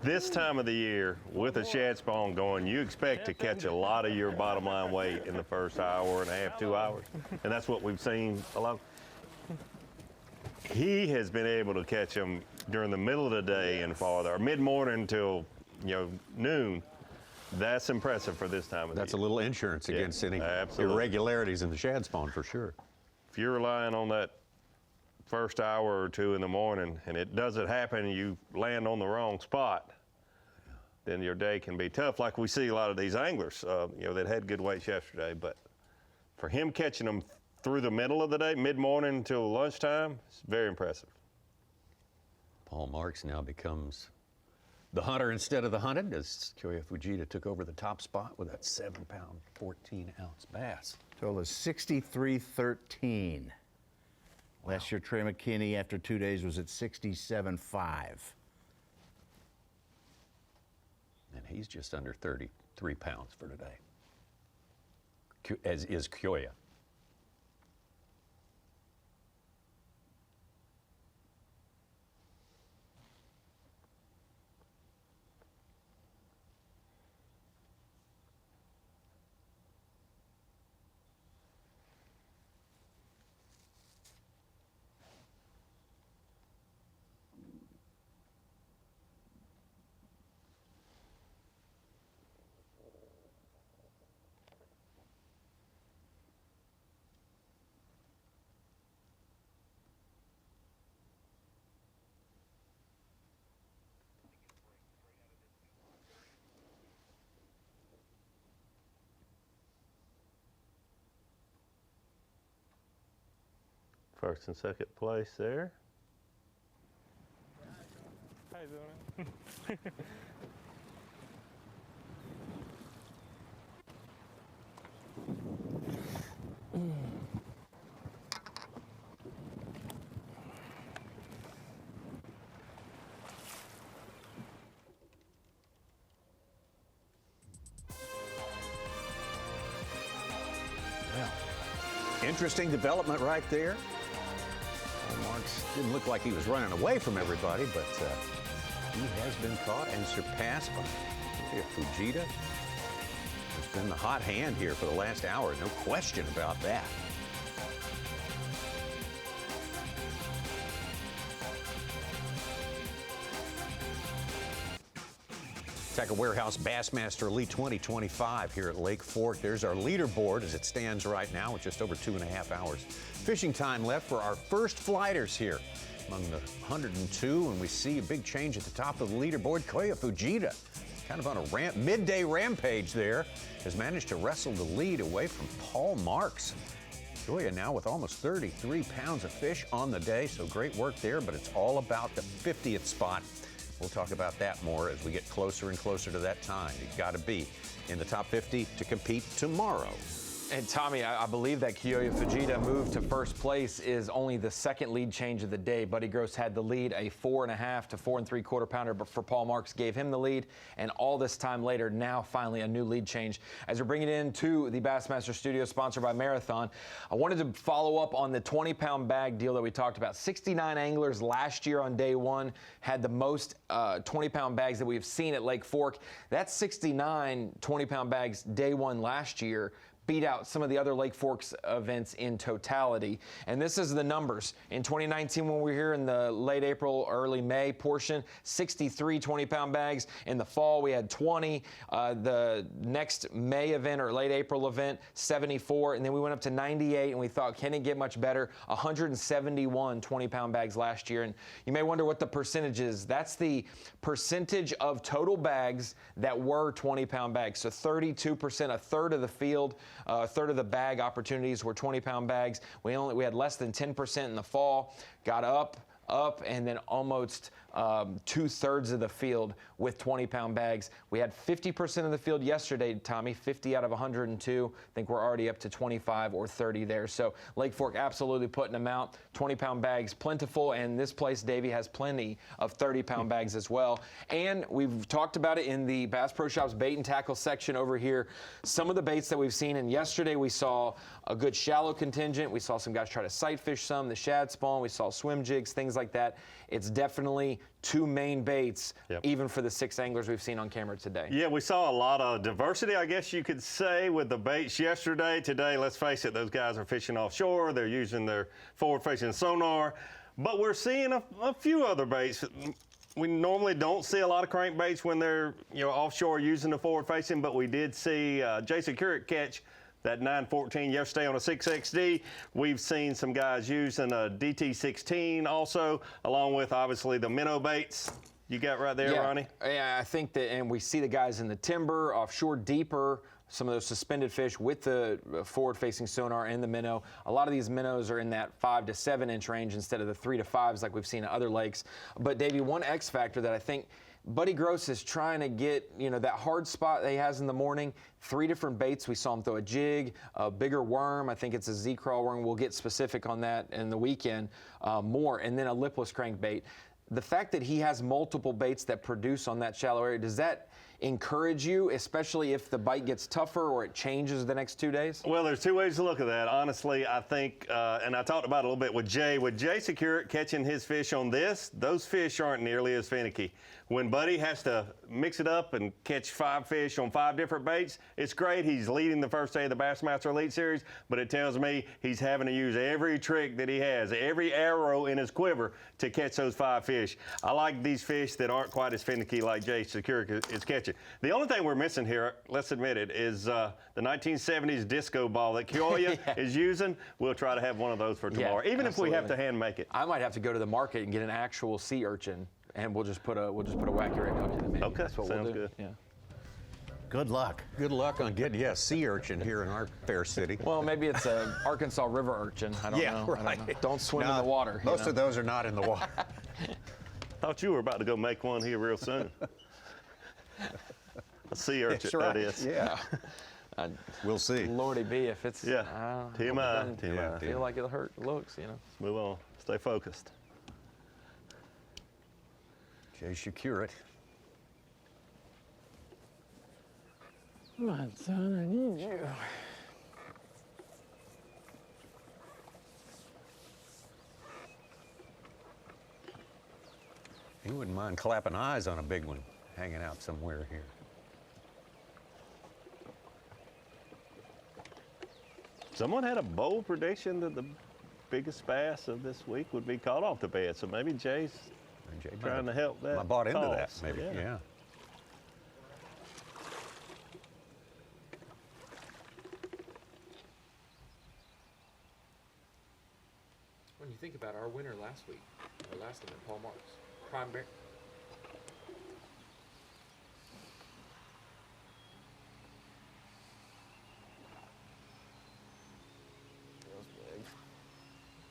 this time of the year with a shad spawn going, you expect to catch a lot of your bottom line weight in the first hour and a half, 2 hours. And that's what we've seen a lot. He has been able to catch them during the middle of the day and farther, or mid-morning until, noon. That's impressive for this time of the year. That's a little insurance against any irregularities in the shad spawn for sure. If you're relying on that first hour or two in the morning and it doesn't happen and you land on the wrong spot, then your day can be tough, like we see a lot of these anglers that had good weights yesterday. But for him catching them through the middle of the day, mid-morning until lunchtime, it's very impressive. Paul Marks now becomes the hunter instead of the hunted, as Kyoya Fujita took over the top spot with that 7-pound, 14-ounce bass. Total is 63.13. Last year, Trey McKinney, after 2 days, was at 67.5. And he's just under 33 pounds for today, as is Kyoya. First and second place there. How you doing? Well, interesting development right there. Marks didn't look like he was running away from everybody, but he has been caught and surpassed by Fujita. Has been the hot hand here for the last hour, no question about that. Tackle Warehouse Bassmaster Elite 2025 here at Lake Fork. There's our leaderboard as it stands right now with just over 2.5 hours. Fishing time left for our first flighters here among the 102, and we see a big change at the top of the leaderboard. Kyoya Fujita, kind of on a midday rampage there, has managed to wrestle the lead away from Paul Marks. Kyoya now with almost 33 pounds of fish on the day, so great work there, but it's all about the 50th spot. We'll talk about that more as we get closer and closer to that time. You've got to be in the top 50 to compete tomorrow. And Tommy, I believe that Kyoya Fujita move to first place is only the second lead change of the day. Buddy Gross had the lead, a 4.5 to 4 3/4 pounder, but for Paul Marks gave him the lead. And all this time later, now finally a new lead change. As we're bringing it into the Bassmaster Studio, sponsored by Marathon, I wanted to follow up on the 20-pound bag deal that we talked about. 69 anglers last year on day one had the most 20-pound bags that we've seen at Lake Fork. That's 69 20-pound bags day one last year. Beat out some of the other Lake Forks events in totality. And this is the numbers. In 2019, when we were here in the late April, early May portion, 63 20-pound bags. In the fall, we had 20. The next May event or late April event, 74. And then we went up to 98, and we thought, can it get much better? 171 20-pound bags last year. And you may wonder what the percentage is. That's the percentage of total bags that were 20-pound bags. So 32%, a third of the field, a third of the bag opportunities were 20-pound bags. We had less than 10% in the fall, got up up, and then almost 2/3 of the field with 20-pound bags. We had 50% of the field yesterday, Tommy, 50 out of 102. I think we're already up to 25 or 30 there. So Lake Fork absolutely putting them out. 20-pound bags plentiful, and this place, Davey, has plenty of 30-pound bags as well. And we've talked about it in the Bass Pro Shops bait and tackle section over here. Some of the baits that we've seen, and yesterday we saw a good shallow contingent. We saw some guys try to sight fish some, the shad spawn. We saw swim jigs, things like that. It's definitely two main baits, even for the 6 anglers we've seen on camera today. Yeah, we saw a lot of diversity, I guess you could say, with the baits yesterday. Today, let's face it, those guys are fishing offshore. They're using their forward-facing sonar. But we're seeing a few other baits. We normally don't see a lot of crankbaits when they're offshore using the forward-facing, but we did see Jason Currick catch that 914 yesterday on a 6XD. We've seen some guys using a DT16 also, along with obviously the minnow baits you got right there, Ronnie. Yeah, I think that, and we see the guys in the timber, offshore deeper, some of those suspended fish with the forward-facing sonar and the minnow. A lot of these minnows are in that 5 to 7 inch range instead of the 3 to 5s like we've seen at other lakes. But Davey, one X factor that I think Buddy Gross is trying to get, that hard spot that he has in the morning. 3 different baits. We saw him throw a jig, a bigger worm. I think it's a Z-crawl worm. We'll get specific on that in the weekend more. And then a lipless crankbait. The fact that he has multiple baits that produce on that shallow area, does that encourage you, especially if the bite gets tougher or it changes the next 2 days? Well, there's 2 ways to look at that. Honestly, I think, and I talked about it a little bit with Jay. With Jay Secure catching his fish on this, those fish aren't nearly as finicky. When Buddy has to mix it up and catch 5 fish on 5 different baits, it's great. He's leading the first day of the Bassmaster Elite Series, but it tells me he's having to use every trick that he has, every arrow in his quiver to catch those 5 fish. I like these fish that aren't quite as finicky like Jay Secure is catching. The only thing we're missing here, let's admit it, is the 1970s disco ball that Kioya is using. We'll try to have one of those for tomorrow, even if we have to hand make it. I might have to go to the market and get an actual sea urchin, and we'll just put a wacky rig hook in the menu. Okay, that's what sounds we'll do. good. Yeah. Good luck. Good luck on getting, sea urchin here in our fair city. Well, maybe it's a Arkansas River urchin. I don't know. Right. I don't know. Don't swim in the water. Most of those are not in the water. Thought you were about to go make one here real soon. A sea urchin, that is. Yeah. We'll see. Lordy be if it's. Yeah. TMI. I feel like it'll hurt looks, Let's move on. Stay focused. Jay Secure it. Come on, son, I need you. He wouldn't mind clapping eyes on a big one hanging out somewhere here. Someone had a bold prediction that the biggest bass of this week would be caught off the bed, so maybe Jay's trying to help that. I bought into cause. that, maybe, yeah. When you think about our winner last week, or last event, Paul Marks, prime bear.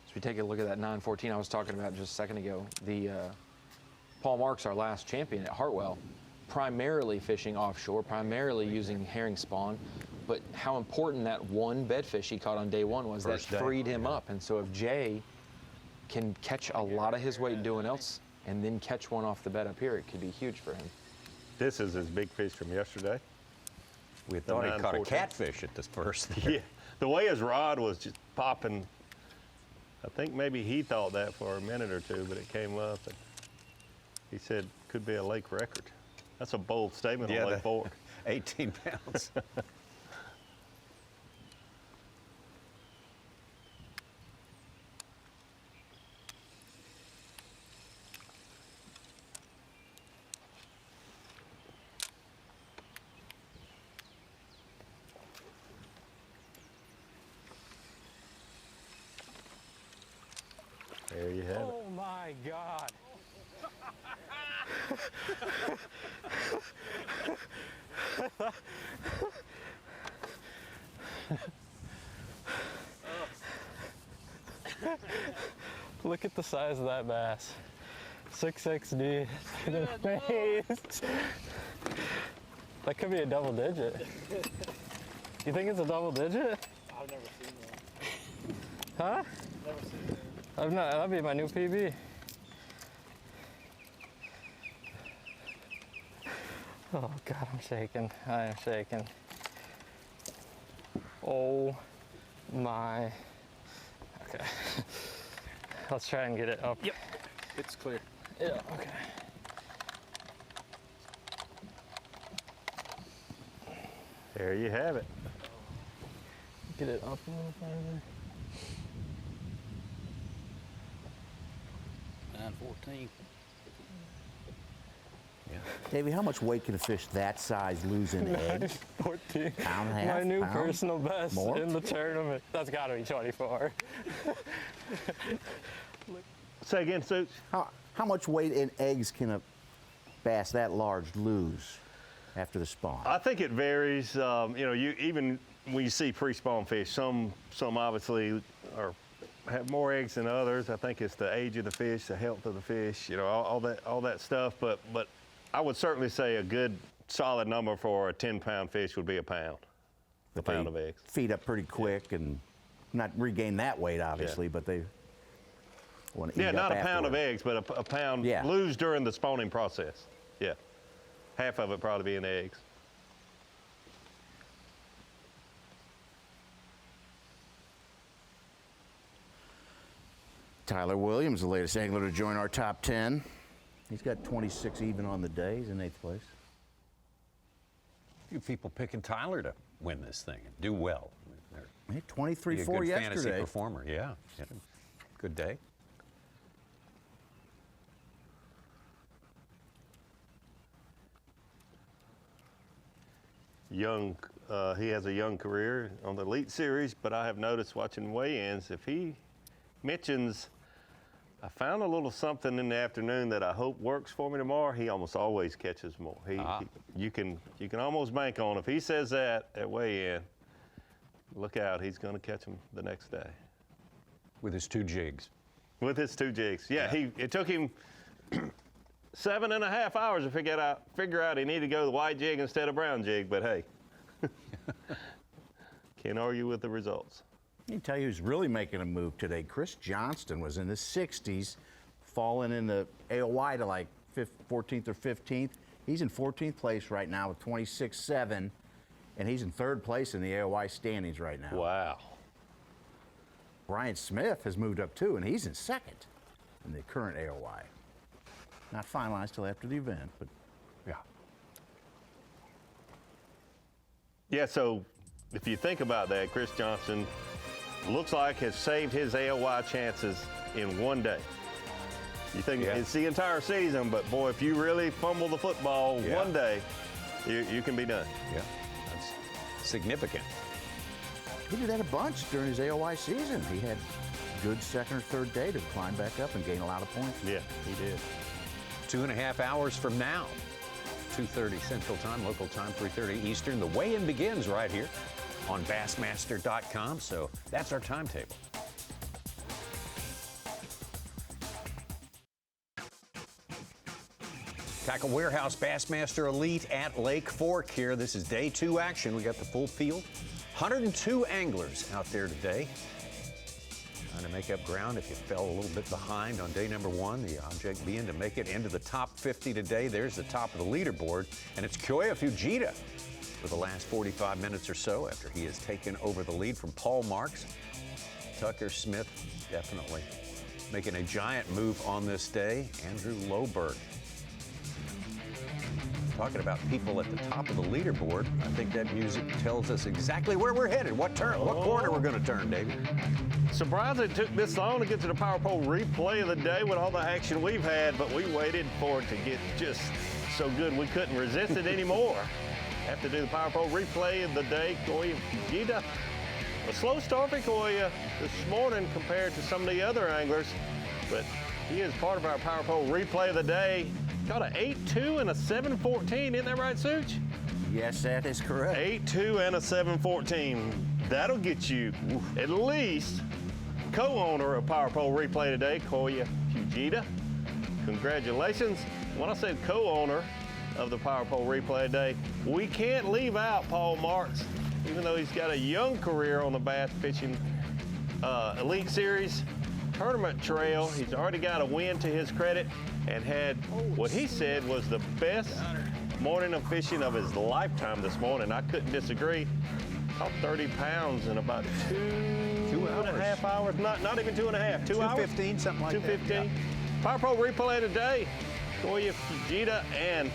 So we take a look at that 914 I was talking about just a second ago. The Paul Marks, our last champion at Hartwell, primarily fishing offshore, primarily using herring spawn. But how important that one bedfish he caught on day one was, that freed him up. And so if Jay can catch a lot of his weight doing else and then catch one off the bed up here, it could be huge for him. This is his big fish from yesterday. We thought he caught a catfish at this first. Yeah, the way his rod was just popping, I think maybe he thought that for a minute or two, but it came up and he said could be a lake record. That's a bold statement on Lake Fork. 18 pounds. There you have it. Oh my God. Look at the size of that bass. 6'6", dude. The face. That could be a double digit. You think it's a double digit? I've never seen one. Huh? Never seen one. I've not. That'd be my new PB. Oh God, I'm shaking. I am shaking. Oh my. Okay. Let's try and get it up. Yep, it's clear. Yeah, okay. There you have it. Get it up a little further. 914. Davey, how much weight can a fish that size lose in eggs? 14. Pound and a half? My new pound? personal best More? in the tournament. That's got to be 24. Say again, Suits. How much weight in eggs can a bass that large lose after the spawn? I think it varies. You even when you see pre-spawn fish, some obviously have more eggs than others. I think it's the age of the fish, the health of the fish, all that stuff. But I would certainly say a good solid number for a 10-pound fish would be a pound. A pound of eggs. Feed up pretty quick and not regain that weight, obviously, but they want to eat up not a pound of afterward. eggs, but a pound lose during the spawning process. Yeah, half of it probably being eggs. Tyler Williams, the latest angler to join our top 10. He's got 26 even on the day. He's in 8th place. A few people picking Tyler to win this thing and do well. He had 23-4 Be a good yesterday. fantasy performer, yeah. Good day. He has a young career on the Elite Series, but I have noticed watching weigh-ins, if he mentions, I found a little something in the afternoon that I hope works for me tomorrow, he almost always catches more. You can almost bank on, if he says that at weigh-in, look out, he's going to catch them the next day. With his 2 jigs. With his 2 jigs. Yeah. It took him 7.5 hours to figure out he needed to go to the white jig instead of brown jig, but hey, can't argue with the results. I can tell you who's really making a move today. Chris Johnston was in the 60s, falling in the AOY to like 14th or 15th. He's in 14th place right now with 26.7, and he's in 3rd place in the AOY standings right now. Wow. Brian Smith has moved up too, and he's in 2nd in the current AOY. Not finalized till after the event, but yeah. Yeah, so if you think about that, Chris Johnston looks like has saved his AOY chances in one day. You think it's the entire season, but boy, if you really fumble the football one day, you can be done. Yeah, that's significant. he did that a bunch during his AOY season. He had good 2nd or 3rd day to climb back up and gain a lot of points. Yeah, he did. 2.5 hours from now, 2:30 Central Time, local time 3:30 Eastern. The weigh-in begins right here on Bassmaster.com, so that's our timetable. Tackle Warehouse Bassmaster Elite at Lake Fork here. This is day 2 action. We got the full field. 102 anglers out there today. Trying to make up ground if you fell a little bit behind on day number 1. The object being to make it into the top 50 today. There's the top of the leaderboard. And it's Kyoya Fujita for the last 45 minutes or so after he has taken over the lead from Paul Marks. Tucker Smith definitely making a giant move on this day. Andrew Loberg. Talking about people at the top of the leaderboard, I think that music tells us exactly where we're headed, what corner we're going to turn, David. Surprised it took this long to get to the Power Pole replay of the day with all the action we've had, but we waited for it to get just so good we couldn't resist it anymore. Have to do the Power Pole replay of the day. Kyoya Fujita, a slow start for Kyoya this morning compared to some of the other anglers, but he is part of our Power Pole replay of the day. Got an 8.2 and a 7.14, isn't that right, Such? Yes, that is correct. 8.2 and a 7.14. That'll get you at least co-owner of Power Pole Replay today, Koya Fujita. Congratulations. When I said co-owner of the Power Pole Replay today, we can't leave out Paul Marks, even though he's got a young career on the Bass Fishing Elite Series Tournament Trail. He's already got a win to his credit and had what he said was the best morning of fishing of his lifetime this morning. I couldn't disagree. Caught 30 pounds in about two and a half hours. Not even 2.5. 2 hours? 2:15, something like that. 2:15. Yeah. Power Pro Replay today. Koya Fujita and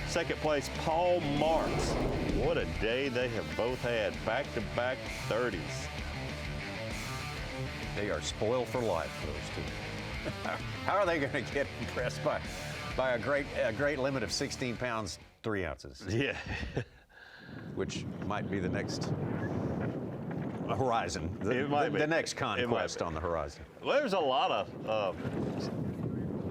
second place, Paul Marks. What a day they have both had. Back-to-back 30s. They are spoiled for life, those two. How are they going to get impressed by a great limit of 16 pounds, 3 ounces? Yeah. Which might be the next horizon, the next conquest on the horizon. Well, there's a lot of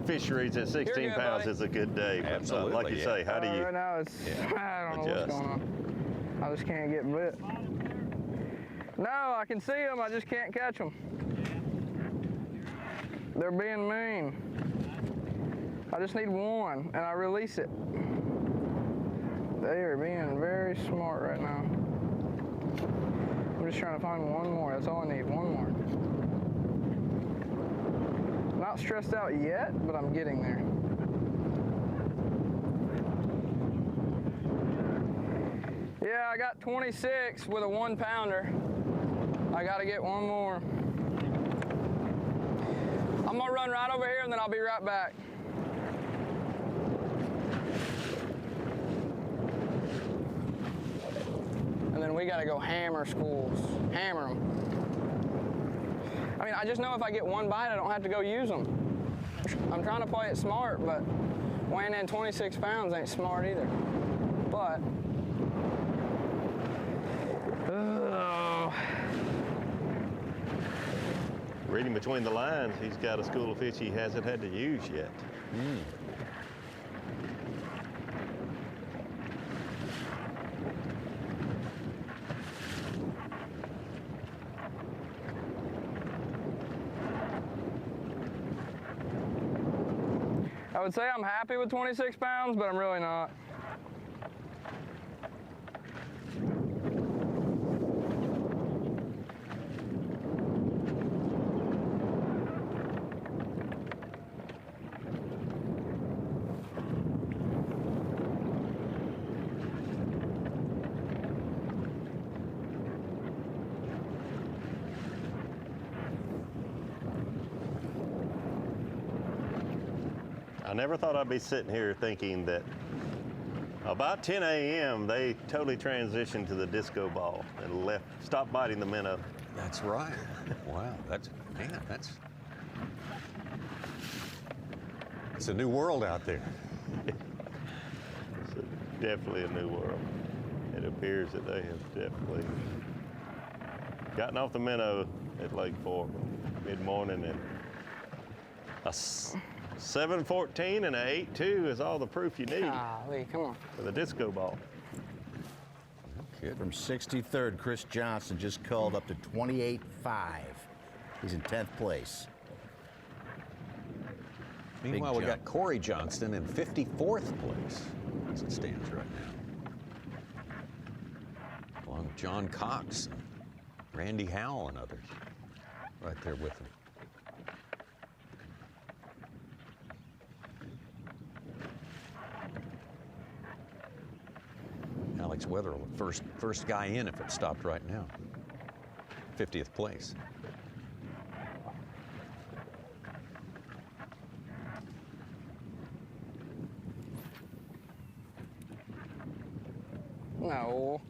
fisheries at 16 pounds. It's a good day. Absolutely. Like you say, how do you Right now, it's, I don't know what's going on. I just can't get bit. No, I can see them. I just can't catch them. They're being mean. I just need one, and I release it. They are being very smart right now. I'm just trying to find one more. That's all I need, one more. Not stressed out yet, but I'm getting there. Yeah, I got 26 with a 1-pounder. I gotta get one more. I'm gonna run right over here and then I'll be right back. And then we gotta go hammer schools, hammer them. I mean, I just know if I get one bite, I don't have to go use them. I'm trying to play it smart, but weighing in 26 pounds ain't smart either. But, reading between the lines, he's got a school of fish he hasn't had to use yet. I would say I'm happy with 26 pounds, but I'm really not. I never thought I'd be sitting here thinking that about 10 a.m. they totally transitioned to the disco ball and stopped biting the minnow. That's right. Wow, that's it's a new world out there. It's definitely a new world. It appears that they have definitely gotten off the minnow at Lake Fork mid-morning, and a 7:14 and an 8.2 is all the proof you need. Golly, come on. For the disco ball. From 63rd, Chris Johnson just called up to 28.5. He's in 10th place. Meanwhile, we got Corey Johnston in 54th place as it stands right now, along with John Cox, and Randy Howell, and others right there with him. Alex Wetherell, first guy in if it stopped right now. 50th place. No.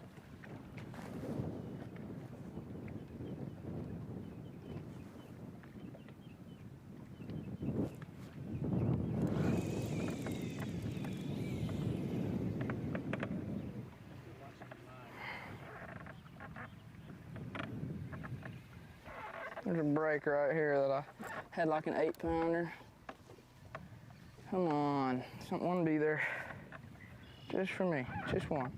There's a break right here that I had like an 8-pounder. Come on, one be there. Just for me, just one.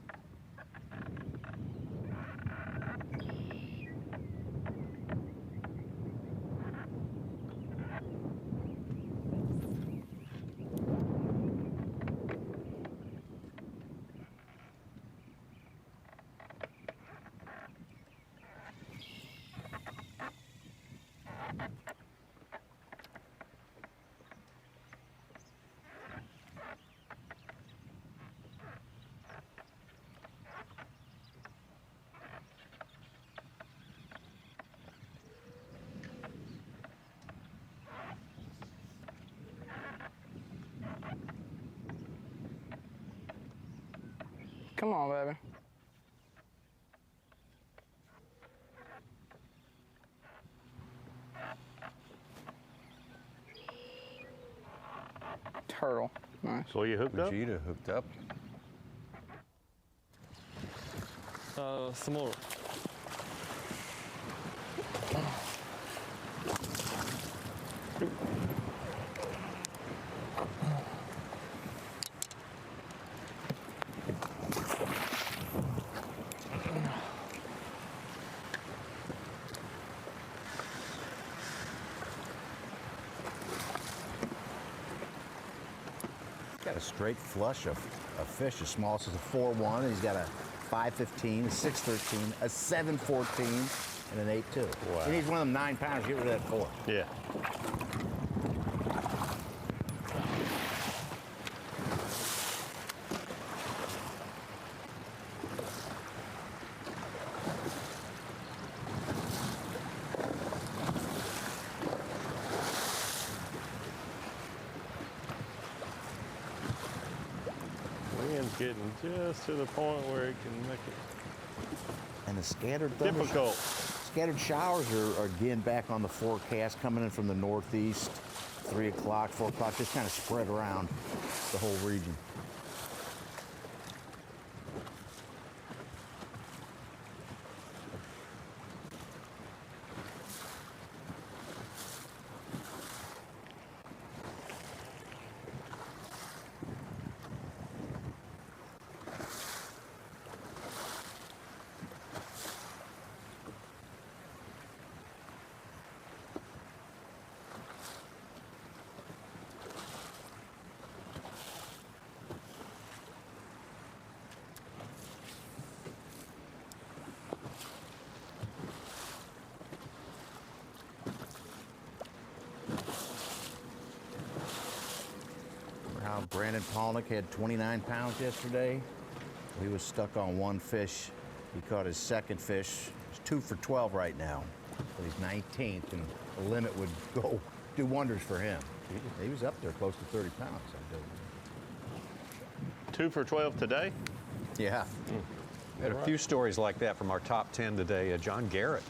Come on, baby. Turtle. Nice. So you hooked up? Fujita hooked up. Small. Got a straight flush of fish as small as a 4-1. He's got a 5-15, a 6-13, a 7-14, and an 8-2. Wow. He needs one of them 9-pounders. Get rid of that 4. Yeah. Wind's getting just to the point where it can make it And the scattered difficult. Scattered showers are again back on the forecast, coming in from the northeast. 3 o'clock, 4 o'clock, just kind of spread around the whole region. Brandon Palnick had 29 pounds yesterday. He was stuck on one fish. He caught his second fish. He's 2 for 12 right now. But he's 19th, and the limit would go do wonders for him. He was up there close to 30 pounds. 2 for 12 today? Yeah. We had a few stories like that from our top 10 today. John Garrett.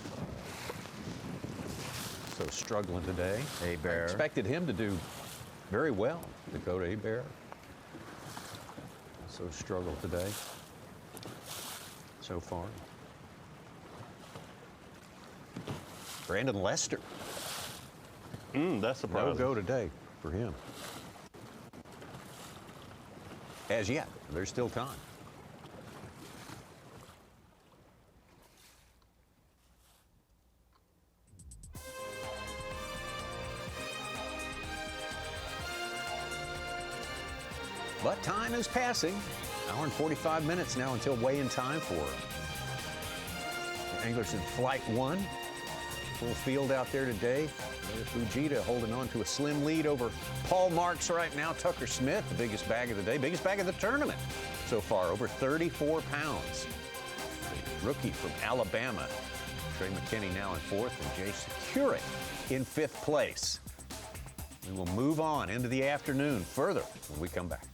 So struggling today. A-Bear. I expected him to do very well. Dakota A-Bear. So struggled today. So far. Brandon Lester. That's surprising. No go today for him. As yet, there's still time. But time is passing. Hour and 45 minutes now until weigh-in time for anglers in Flight 1. Full field out there today. Fujita holding on to a slim lead over Paul Marks right now. Tucker Smith, the biggest bag of the day, biggest bag of the tournament so far, over 34 pounds. The rookie from Alabama, Trey McKinney now in 4th, and Jay Security in 5th place. We will move on into the afternoon further when we come back.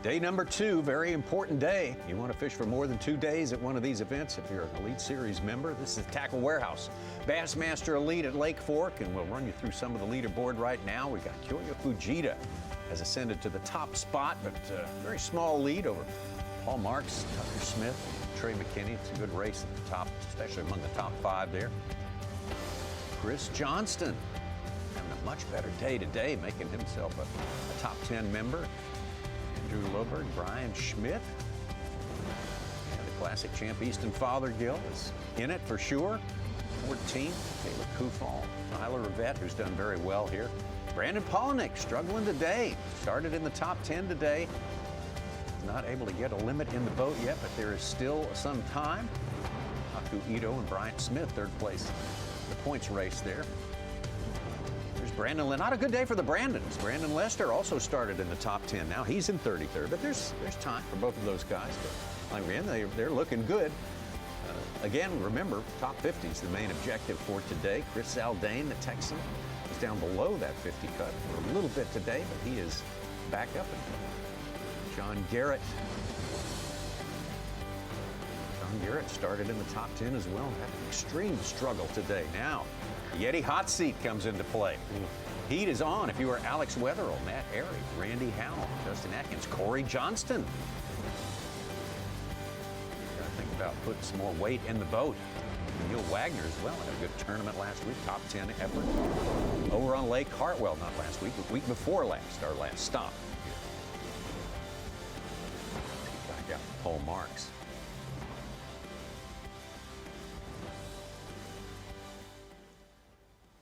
Day number 2, very important day. You want to fish for more than 2 days at one of these events if you're an Elite Series member. This is the Tackle Warehouse Bassmaster Elite at Lake Fork, and we'll run you through some of the leaderboard right now. We got Kyoya Fujita has ascended to the top spot, but a very small lead over Paul Marks, Tucker Smith, Trey McKinney. It's a good race at the top, especially among the top 5 there. Chris Johnston having a much better day today, making himself a top 10 member. Drew Loberg, Brian Schmidt, and the classic champ Easton Fothergill is in it for sure. 14th, Caleb Kufal, Tyler Rivette, who's done very well here. Brandon Palnick struggling today. Started in the top 10 today. Not able to get a limit in the boat yet, but there is still some time. Haku Ito and Bryant Smith, 3rd place. The points race there. There's Brandon, not a good day for the Brandons. Brandon Lester also started in the top 10. Now he's in 33rd, but there's time for both of those guys. But again, they're looking good. Again, remember, top 50 is the main objective for today. Chris Zaldane, the Texan, is down below that 50 cut for a little bit today, but he is back up. John Garrett. John Garrett started in the top 10 as well. Had an extreme struggle today. Now, the Yeti hot seat comes into play. Heat is on if you are Alex Wetherell, Matt Airy, Randy Howell, Justin Atkins, Corey Johnston. Got to think about putting some more weight in the boat. Neil Wagner as well had a good tournament last week, top 10 effort. Over on Lake Hartwell, not last week, but week before last, our last stop. Back out Paul Marks.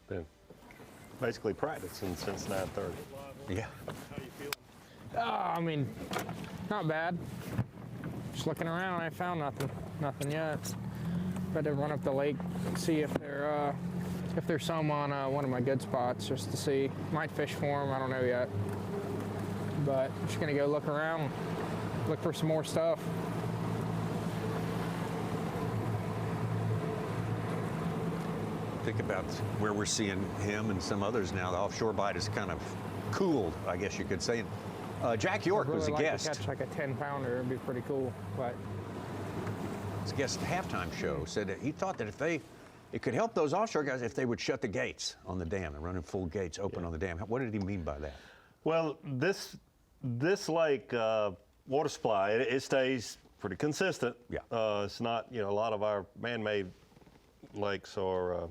Been basically practicing since 9:30. Yeah. I mean, not bad. Just looking around, I found nothing yet. Got to run up the lake, see if there's some on one of my good spots, just to see. Might fish for them, I don't know yet. But I'm just gonna go look around, look for some more stuff. Think about where we're seeing him and some others now. The offshore bite is kind of cooled, I guess you could say. Jack York was a guest. I'd really like to catch like a 10-pounder. It'd be pretty cool. But his guest at the halftime show said that he thought that it could help those offshore guys if they would shut the gates on the dam. They're running full gates open on the dam. What did he mean by that? Well, this lake water supply, it stays pretty consistent. Yeah. It's not, a lot of our man-made lakes are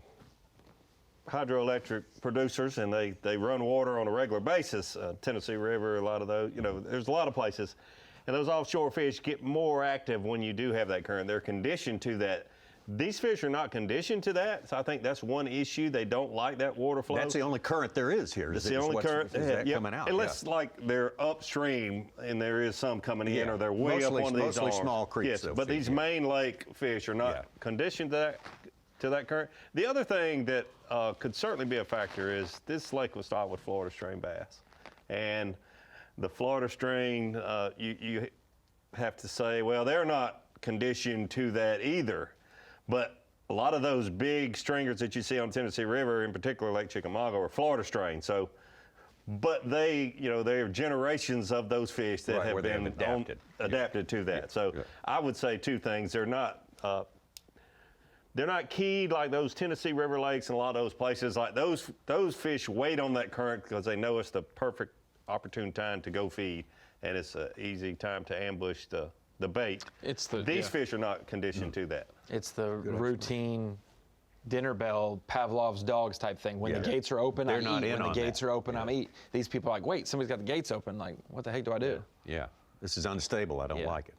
hydroelectric producers, and they run water on a regular basis. Tennessee River, a lot of those, there's a lot of places. And those offshore fish get more active when you do have that current. They're conditioned to that. These fish are not conditioned to that, so I think that's one issue. They don't like that water flow. That's the only current there is here. That's the only current coming out. Unless like they're upstream and there is some coming in, or they're way up on these mostly arms. small creeks. Yes, but these main lake fish are not conditioned to that current. The other thing that could certainly be a factor is this lake was stocked with Florida strain bass, and the Florida strain, you have to say, well, they're not conditioned to that either. But a lot of those big stringers that you see on Tennessee River, in particular Lake Chickamauga, are Florida strain. So, but they, there are generations of those fish that have been adapted to that. So I would say two things. They're not keyed like those Tennessee River lakes and a lot of those places. Like those fish wait on that current because they know it's the perfect opportune time to go feed, and it's an easy time to ambush the bait. These fish are not conditioned to that. It's the routine dinner bell, Pavlov's dogs type thing. When the gates are open, I eat. When the gates are open, I eat. These people are like, wait, somebody's got the gates open. Like, what the heck do I do? Yeah. This is unstable. I don't like it.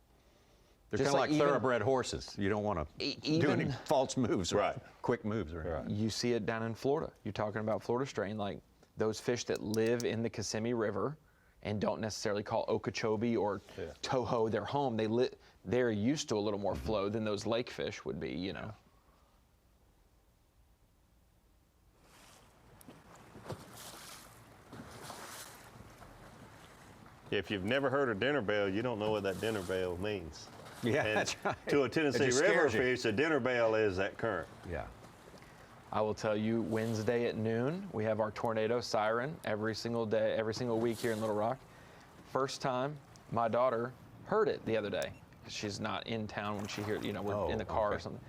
They're kind of like thoroughbred horses. You don't want to do any false moves or quick moves. Right. You see it down in Florida. You're talking about Florida strain, like those fish that live in the Kissimmee River and don't necessarily call Okeechobee or Toho their home. They're used to a little more flow than those lake fish would be, If you've never heard of dinner bell, you don't know what that dinner bell means. Yeah, and that's right. To a Tennessee River fish, a dinner bell is that current. Yeah. I will tell you, Wednesday at noon, we have our tornado siren every single day, every single week here in Little Rock. First time my daughter heard it the other day, because she's not in town when she hears, we're in the car or something.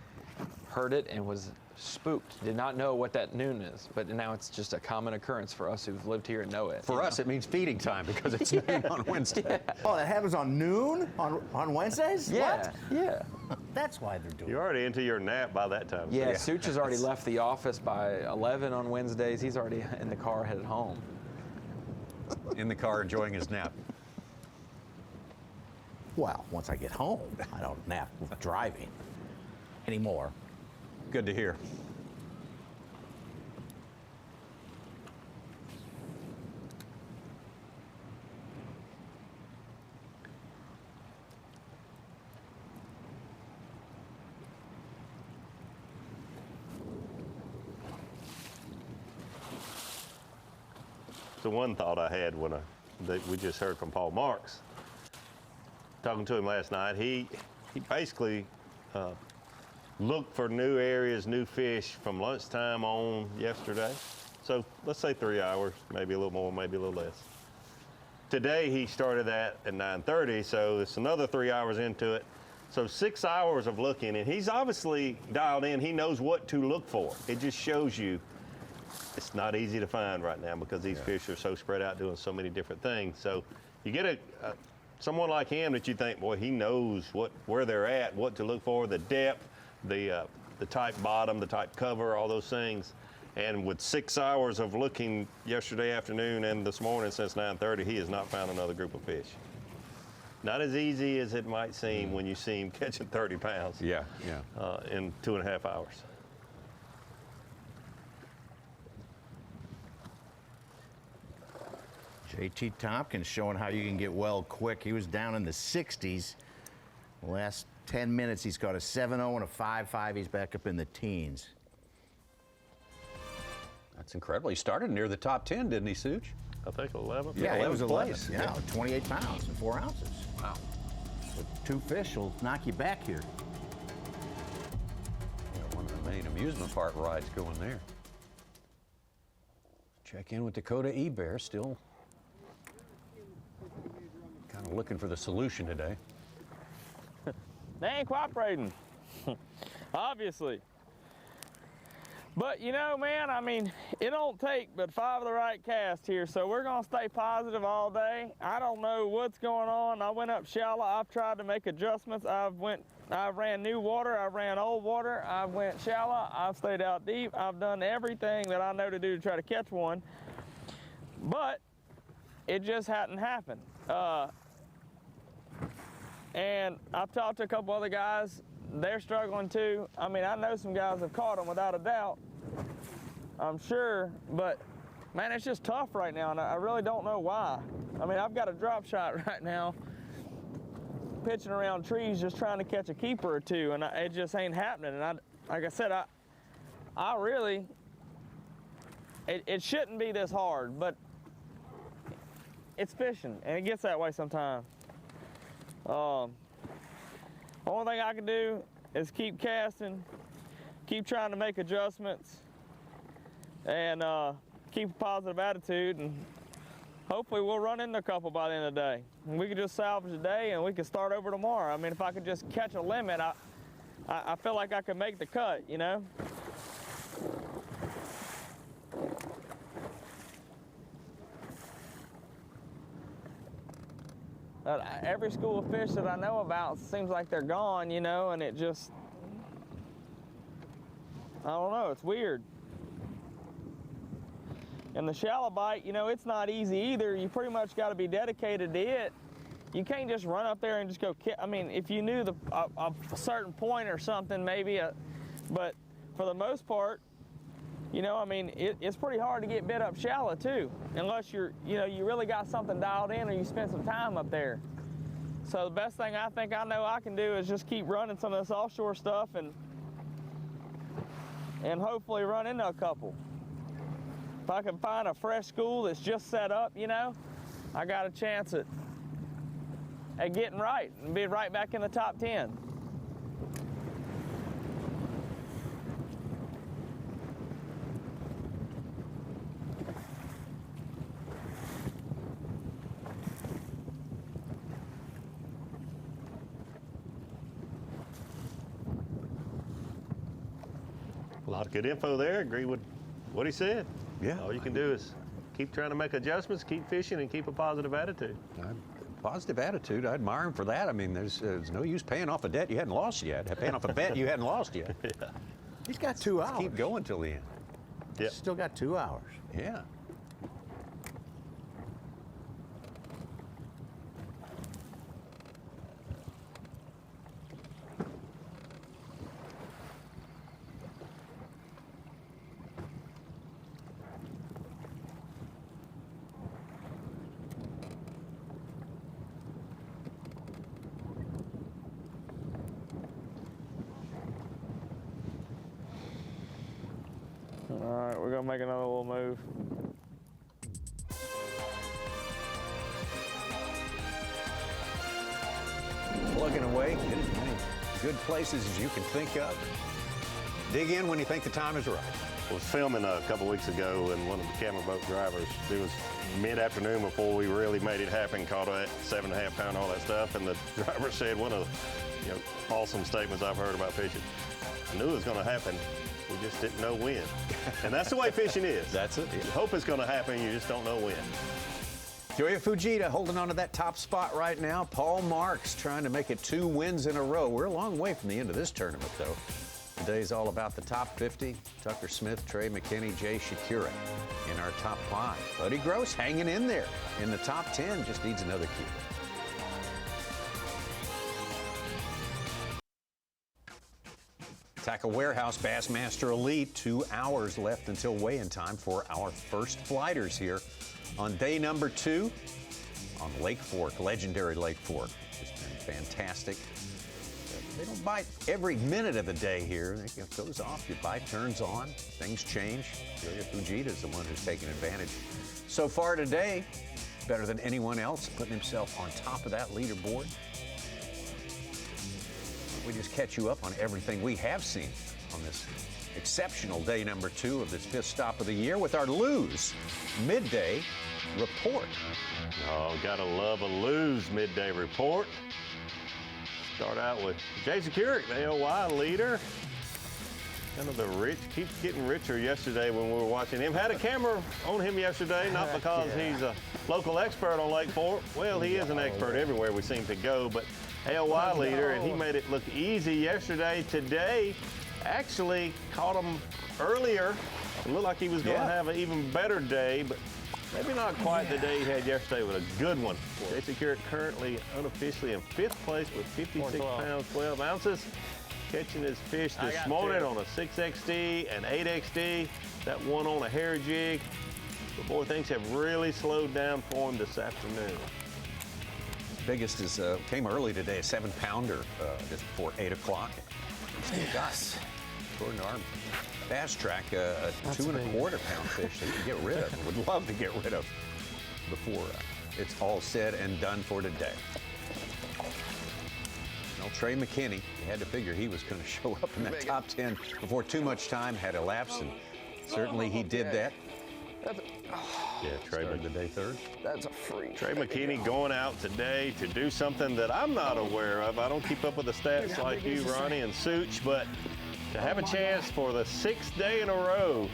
Heard it and was spooked. Did not know what that noon is, but now it's just a common occurrence for us who've lived here and know it. For us, it means feeding time because it's noon on Wednesday. Yeah. Oh, that happens on noon on Wednesdays? Yeah. What? Yeah. That's why they're doing it. You're already into your nap by that time. Yeah, Such has already left the office by 11 on Wednesdays. He's already in the car headed home. In the car enjoying his nap. Well, once I get home, I don't nap driving anymore. Good to hear. So one thought I had when we just heard from Paul Marks, talking to him last night, he basically looked for new areas, new fish from lunchtime on yesterday. So let's say 3 hours, maybe a little more, maybe a little less. Today he started that at 9:30, so it's another 3 hours into it. So 6 hours of looking, and he's obviously dialed in. He knows what to look for. It just shows you it's not easy to find right now because these fish are so spread out doing so many different things. So you get someone like him that you think, boy, he knows where they're at, what to look for, the depth, the type bottom, the type cover, all those things. And with 6 hours of looking yesterday afternoon and this morning since 9:30, he has not found another group of fish. Not as easy as it might seem when you see him catching 30 pounds. Yeah. In 2.5 hours. JT Tompkins showing how you can get well quick. He was down in the 60s. The last 10 minutes, he's got a 7.0 and a 5.5. He's back up in the teens. That's incredible. He started near the top 10, didn't he, Such? I think 11th. Yeah, it was 11th place. Yeah, 28 pounds and 4 ounces. Wow. So 2 fish will knock you back here. Yeah, one of the main amusement park rides going there. Check in with Dakota E-Bear, still kind of looking for the solution today. They ain't cooperating, obviously. But you know, man, I mean, it don't take but 5 of the right casts here, so we're gonna stay positive all day. I don't know what's going on. I went up shallow. I've tried to make adjustments. I've ran new water. I've ran old water. I went shallow. I've stayed out deep. I've done everything that I know to do to try to catch one, but it just hadn't happened. And I've talked to a couple other guys. They're struggling too. I mean, I know some guys have caught them without a doubt, I'm sure, but man, it's just tough right now, and I really don't know why. I mean, I've got a drop shot right now, pitching around trees just trying to catch a keeper or two, and it just ain't happening. And like I said, I really, it shouldn't be this hard, but it's fishing, and it gets that way sometimes. The only thing I can do is keep casting, keep trying to make adjustments, and keep a positive attitude, and hopefully we'll run into a couple by the end of the day. And we can just salvage the day and we can start over tomorrow. I mean, if I could just catch a limit, I feel like I could make the cut, you know? Every school of fish that I know about seems like they're gone, you know, and it just, I don't know, it's weird. And the shallow bite, you know, it's not easy either. You pretty much got to be dedicated to it. You can't just run up there and just go, I mean, if you knew a certain point or something, maybe, but for the most part, you know, I mean, it's pretty hard to get bit up shallow too, unless you really got something dialed in or you spend some time up there. So the best thing I think I know I can do is just keep running some of this offshore stuff and hopefully run into a couple. If I can find a fresh school that's just set up, you know, I got a chance at getting right and being right back in the top 10. A lot of good info there. Agree with what he said. Yeah. All you can do is keep trying to make adjustments, keep fishing, and keep a positive attitude. Positive attitude. I admire him for that. I mean, there's no use paying off a debt you hadn't lost yet. Paying off a bet you hadn't lost yet. Yeah. He's got 2 hours. Keep going till the end. Yep. Still got 2 hours. Yeah. All right, we're gonna make another little move. Plugging away, get as many good places as you can think of. Dig in when you think the time is right. was filming a couple weeks ago, and one of the camera boat drivers, it was mid-afternoon before we really made it happen, caught a 7.5 pound, all that stuff, and the driver said one of the awesome statements I've heard about fishing. I knew it was going to happen. We just didn't know when. And that's the way fishing is. That's it. You hope it's going to happen, you just don't know when. Kyoya Fujita holding on to that top spot right now. Paul Marks trying to make it 2 wins in a row. We're a long way from the end of this tournament, though. Today's all about the top 50. Tucker Smith, Trey McKinney, Jay Shakura in our top 5. Buddy Gross hanging in there in the top 10. Just needs another keeper. Tackle Warehouse Bassmaster Elite. 2 hours left until weigh-in time for our first flighters here on day number 2 on Lake Fork, legendary Lake Fork. It's been fantastic. They don't bite every minute of the day here. It goes off, your bite turns on, things change. Kyoya Fujita is the one who's taking advantage. So far today, better than anyone else, putting himself on top of that leaderboard. We just catch you up on everything we have seen on this exceptional day number 2 of this 5th stop of the year with our Lose Midday Report. Oh, gotta love a Lose Midday Report. Start out with Jason Keurig, the AOY leader. Kind of the rich, keeps getting richer yesterday when we were watching him. Had a camera on him yesterday, not because he's a local expert on Lake Fork. Well, he is an expert everywhere we seem to go, but AOY leader, and he made it look easy yesterday. Today, actually caught him earlier. It looked like he was going to have an even better day, but maybe not quite the day he had yesterday, but a good one. Jason Keurig currently unofficially in 5th place with 56 pounds, 12 ounces. Catching his fish this morning on a 6XD and 8XD. That one on a hair jig. But boy, things have really slowed down for him this afternoon. His biggest is came early today, a 7-pounder just before 8 o'clock. Still got, according to our Bass Track, a 2.25 pound fish that you can get rid of, would love to get rid of before it's all said and done for today. Well, Trey McKinney, you had to figure he was going to show up in that top 10 before too much time had elapsed, and certainly he did that. Yeah, Trey started the day 3rd. That's a freak. Trey McKinney going out today to do something that I'm not aware of. I don't keep up with the stats like you, Ronnie and Such, but to have a chance for the 6th day in a row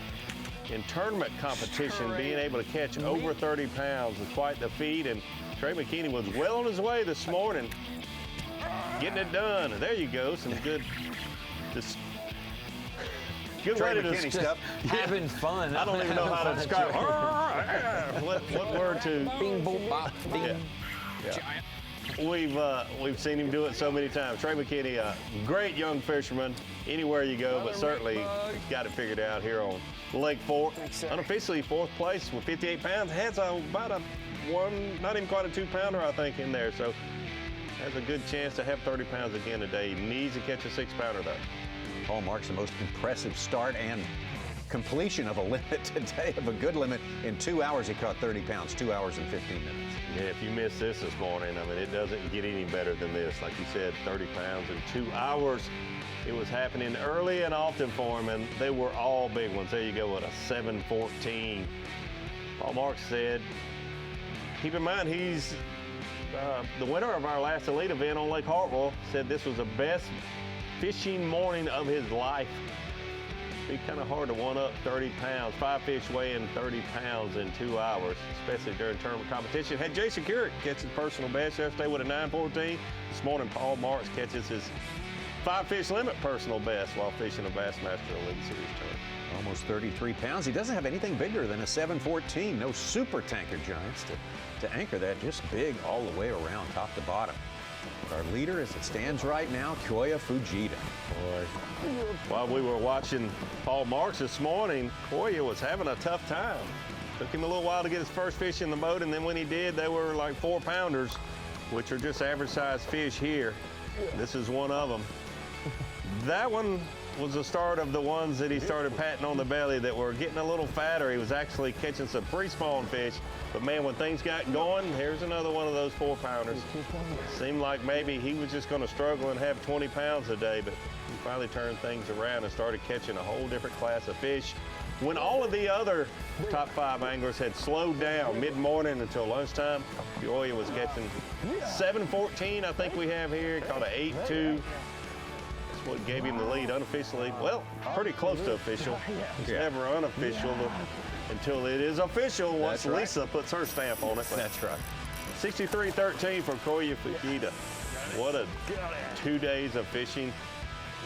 in tournament competition, being able to catch over 30 pounds is quite the feat. And Trey McKinney was well on his way this morning, getting it done. And there you go, some good, just good way to describe having fun. I don't even know how to describe. what word to? Bing, boom, bop, bing. We've seen him do it so many times. Trey McKinney, a great young fisherman, anywhere you go, but certainly he's got it figured out here on Lake Fork. Unofficially 4th place with 58 pounds. Has about a one, not even quite a 2-pounder, I think, in there. So has a good chance to have 30 pounds again today. He needs to catch a 6-pounder though. Paul Marks, the most impressive start and completion of a limit today, of a good limit. In 2 hours, he caught 30 pounds, 2 hours and 15 minutes. Yeah, if you missed this morning, I mean, it doesn't get any better than this. Like you said, 30 pounds in 2 hours. It was happening early and often for him, and they were all big ones. There you go with a 7.14. Paul Marks said, keep in mind, he's the winner of our last elite event on Lake Hartwell. Said this was the best fishing morning of his life. It'd be kind of hard to one-up 30 pounds, 5 fish weighing 30 pounds in 2 hours, especially during tournament competition. Had Jason Keurig catch his personal best yesterday with a 9.14. This morning, Paul Marks catches his 5-fish limit personal best while fishing a Bassmaster Elite Series tournament. Almost 33 pounds. He doesn't have anything bigger than a 7.14. No super tanker giants to anchor that. Just big all the way around, top to bottom. Our leader, as it stands right now, Kyoya Fujita. Boy, while we were watching Paul Marks this morning, Kyoya was having a tough time. Took him a little while to get his first fish in the boat, and then when he did, they were like 4-pounders, which are just average-sized fish here. This is one of them. That one was the start of the ones that he started patting on the belly that were getting a little fatter. He was actually catching some pre-spawn fish. But man, when things got going, here's another one of those 4-pounders. Seemed like maybe he was just going to struggle and have 20 pounds a day, but he finally turned things around and started catching a whole different class of fish. When all of the other top 5 anglers had slowed down mid-morning until lunchtime, Peoria was catching 7:14, I think we have here, caught an 8-2. That's what gave him the lead unofficially. Well, pretty close to official. It's never unofficial until it is official once Lisa puts her stamp on it. That's right. 63-13 for Koya Fukita. What a 2 days of fishing.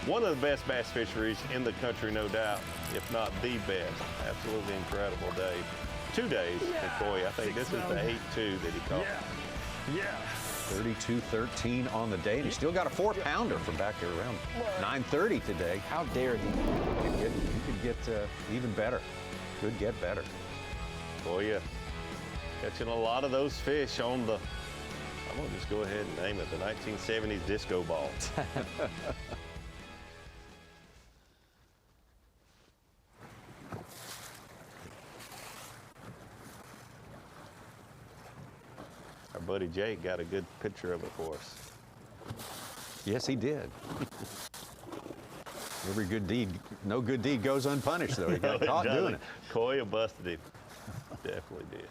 One of the best bass fisheries in the country, no doubt, if not the best. Absolutely incredible day. 2 days for Koya. I think this is the 8-2 that he caught. Yeah. 32-13 on the day, and he still got a 4-pounder from back there around 9:30 today. How dare he? You could get even better. Could get better. Koya catching a lot of those fish on the, I'm going to just go ahead and name it, the 1970s disco ball. Our buddy Jake got a good picture of it for us. Yes, he did. Every good deed, no good deed goes unpunished, though. He got caught doing it. Koya busted him. Definitely did.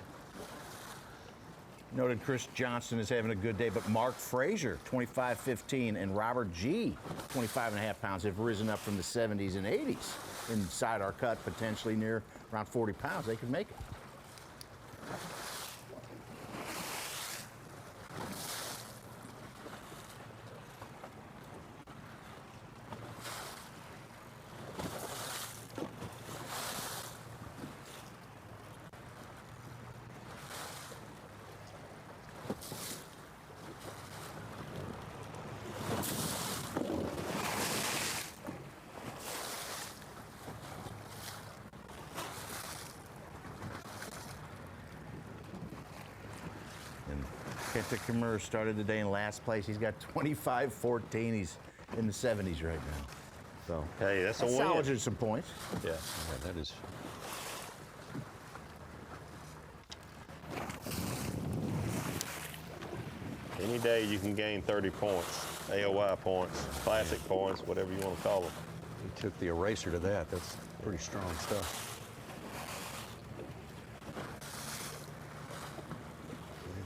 Noted Chris Johnson is having a good day, but Mark Frazier, 25-15, and Robert G, 25.5 pounds, have risen up from the 70s and 80s. Inside our cut, potentially near around 40 pounds, they could make it. Kenta Kimura started the day in last place. He's got 25-14. He's in the 70s right now. So hey, that's a win. Salvaging some points. Yeah, that is. Any day you can gain 30 points, AOI points, classic points, whatever you want to call them. He took the eraser to that. That's pretty strong stuff.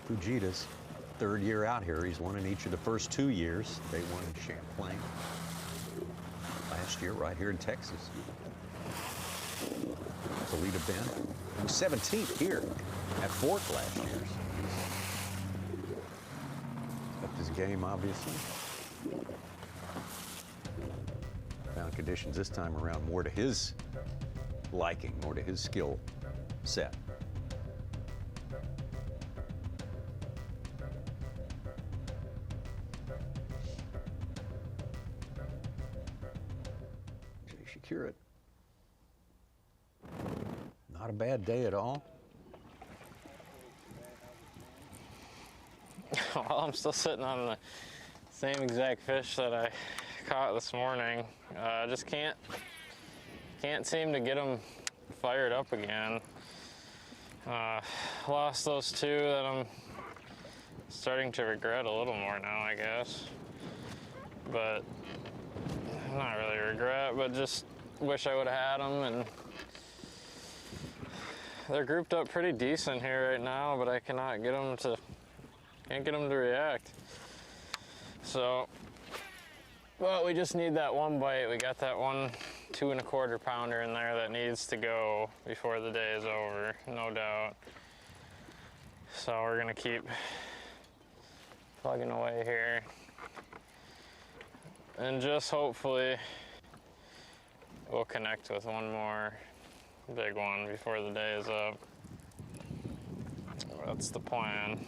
Fujita's third year out here. He's won in each of the first 2 years. They won in Champlain last year right here in Texas. Toledo Bend. He was 17th here at Fork last year. So upped his game, obviously. Found conditions this time around more to his liking, more to his skill set. Secure it. Not a bad day at all. Well, I'm still sitting on the same exact fish that I caught this morning. I just can't seem to get them fired up again. Lost those 2 that I'm starting to regret a little more now, I guess. But not really regret, but just wish I would have had them. And they're grouped up pretty decent here right now, but I can't get them to react. So, well, we just need that one bite. We got that one 2 1/4 pounder in there that needs to go before the day is over, no doubt. So we're gonna keep plugging away here. And just hopefully we'll connect with one more big one before the day is up. That's the plan.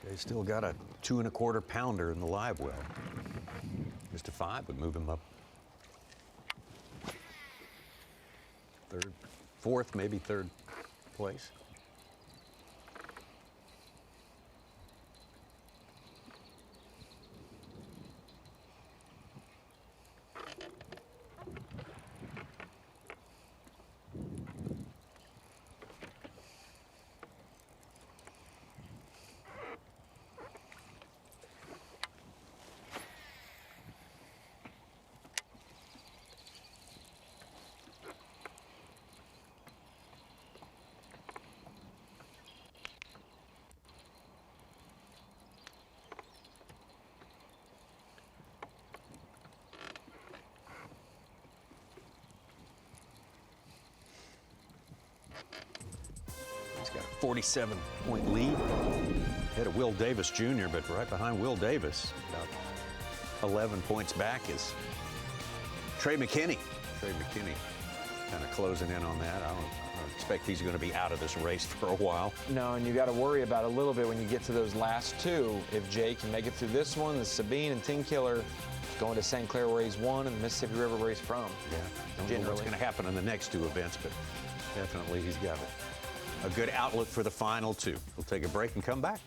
They still got a 2 1/4 pounder in the live well. Just a 5 would move him up fourth, maybe third place. He's got a 47-point lead ahead of Will Davis Jr., but right behind Will Davis, about 11 points back, is Trey McKinney. Trey McKinney kind of closing in on that. I don't expect he's going to be out of this race for a while. No, and you got to worry about a little bit when you get to those last two. If Jay can make it through this one, the Sabine and Tin Killer going to St. Clair where he's won and the Mississippi River where he's from. Yeah, don't know what's going to happen in the next two events, but definitely he's got a good outlook for the final two. We'll take a break and come back.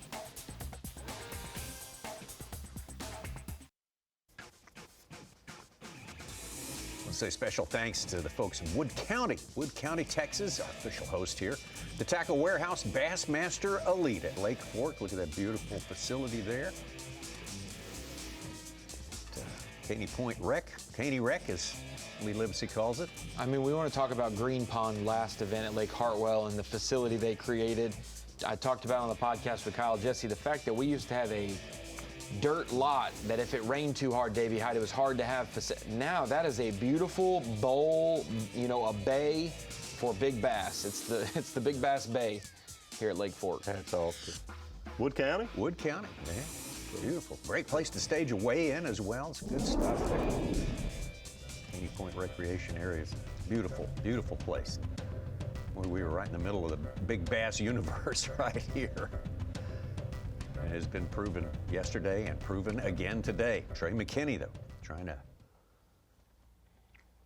Let's say special thanks to the folks in Wood County, Texas, our official host here. The Tackle Warehouse Bassmaster Elite at Lake Fork. Look at that beautiful facility there. Caney Point Rec, Caney Rec, as Lee Livesey calls it. I mean, we want to talk about Green Pond last event at Lake Hartwell and the facility they created. I talked about on the podcast with Kyle Jesse the fact that we used to have a dirt lot that if it rained too hard, Davey Hyde, it was hard to have. Now that is a beautiful bowl, you know, a bay for big bass. It's the Big Bass Bay here at Lake Fork. That's awesome. Wood County? Wood County, man. Beautiful. Great place to stage a weigh-in as well. It's good stuff there. Caney Point Recreation Area is a beautiful, beautiful place. Boy, we were right in the middle of the big bass universe right here. And it has been proven yesterday and proven again today. Trey McKinney, though, trying to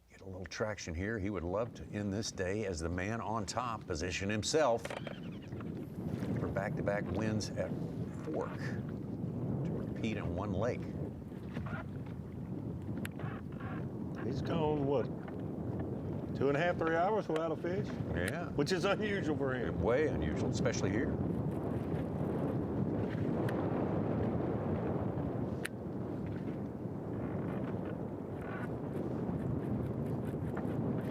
get a little traction here. He would love to end this day as the man on top, position himself for back-to-back wins at Fork. Repeat in one lake. He's gone, what, 2.5, 3 hours without a fish? Yeah. Which is unusual for him. Way unusual, especially here.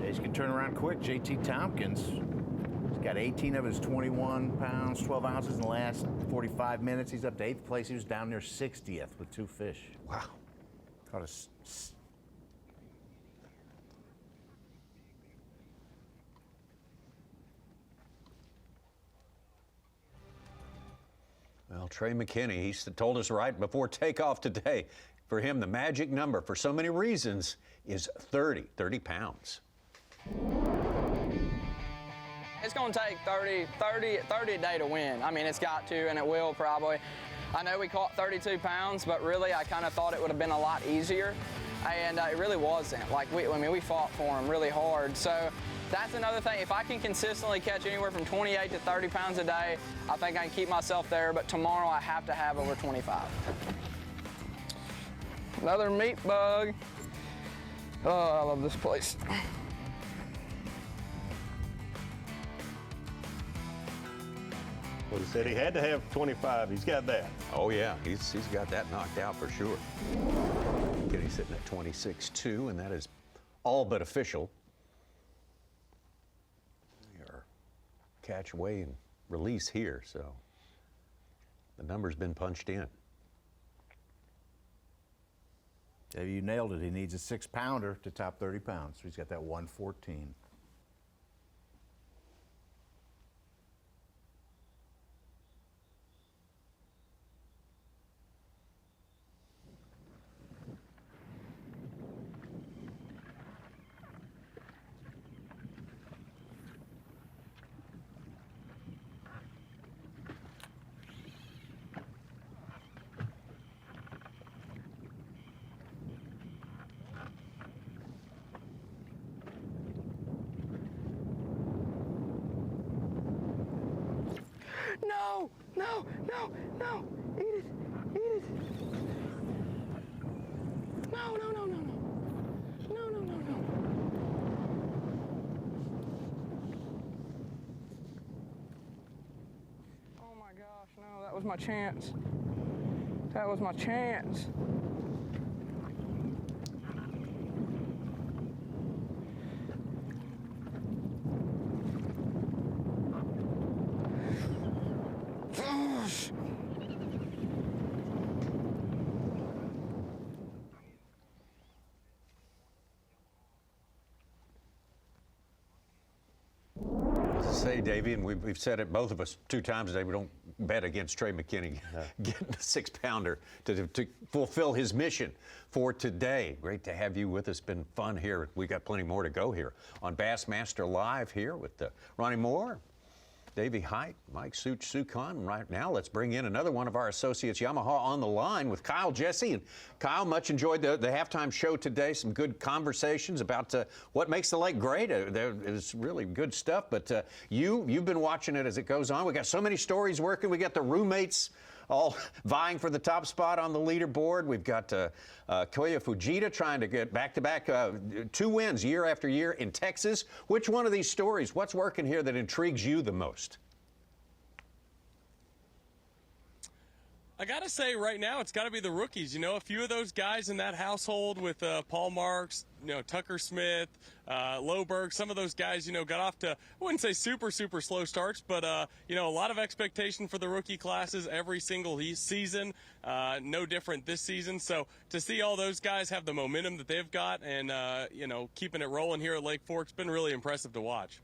Days can turn around quick. JT Tompkins, he's got 18 of his 21 pounds, 12 ounces in the last 45 minutes. He's up to 8th place. He was down near 60th with 2 fish. Wow. Caught a Well, Trey McKinney, he told us right before takeoff today, for him, the magic number, for so many reasons, is 30 pounds. It's going to take 30 a day to win. I mean, it's got to, and it will probably. I know we caught 32 pounds, but really I kind of thought it would have been a lot easier, and it really wasn't. Like, we fought for him really hard. So that's another thing. If I can consistently catch anywhere from 28 to 30 pounds a day, I think I can keep myself there, but tomorrow I have to have over 25. Another meat bug. Oh, I love this place. Well, he said he had to have 25. He's got that. Oh, yeah. He's got that knocked out for sure. McKinney sitting at 26.2, and that is all but official. We are catch, weigh, and release here, so the number's been punched in. Yeah, you nailed it. He needs a 6-pounder to top 30 pounds. So he's got that 114. No, no, no, no. Eat it, eat it. No, no, no, no, no. No, no, no, no. Oh my gosh, no, that was my chance. That was my chance. Gosh. Say, Davey, and we've said it, both of us, 2 times today, we don't bet against Trey McKinney getting the 6-pounder to fulfill his mission for today. Great to have you with us. Been fun here. We got plenty more to go here on Bassmaster Live here with Ronnie Moore, Davey Height, Mike Sukon. Right now, let's bring in another one of our associates, Yamaha, on the line with Kyle Jesse. And Kyle, much enjoyed the halftime show today. Some good conversations about what makes the lake great. There is really good stuff. But you've been watching it as it goes on. We got so many stories working. We got the roommates all vying for the top spot on the leaderboard. We've got Koya Fujita trying to get back-to-back 2 wins year after year in Texas. Which one of these stories, what's working here that intrigues you the most? I got to say right now it's got to be the rookies. You know, a few of those guys in that household with Paul Marks, Tucker Smith, Loberg, some of those guys, got off to, I wouldn't say super slow starts, but, a lot of expectation for the rookie classes every single season. No different this season. So to see all those guys have the momentum that they've got and, keeping it rolling here at Lake Fork, it's been really impressive to watch.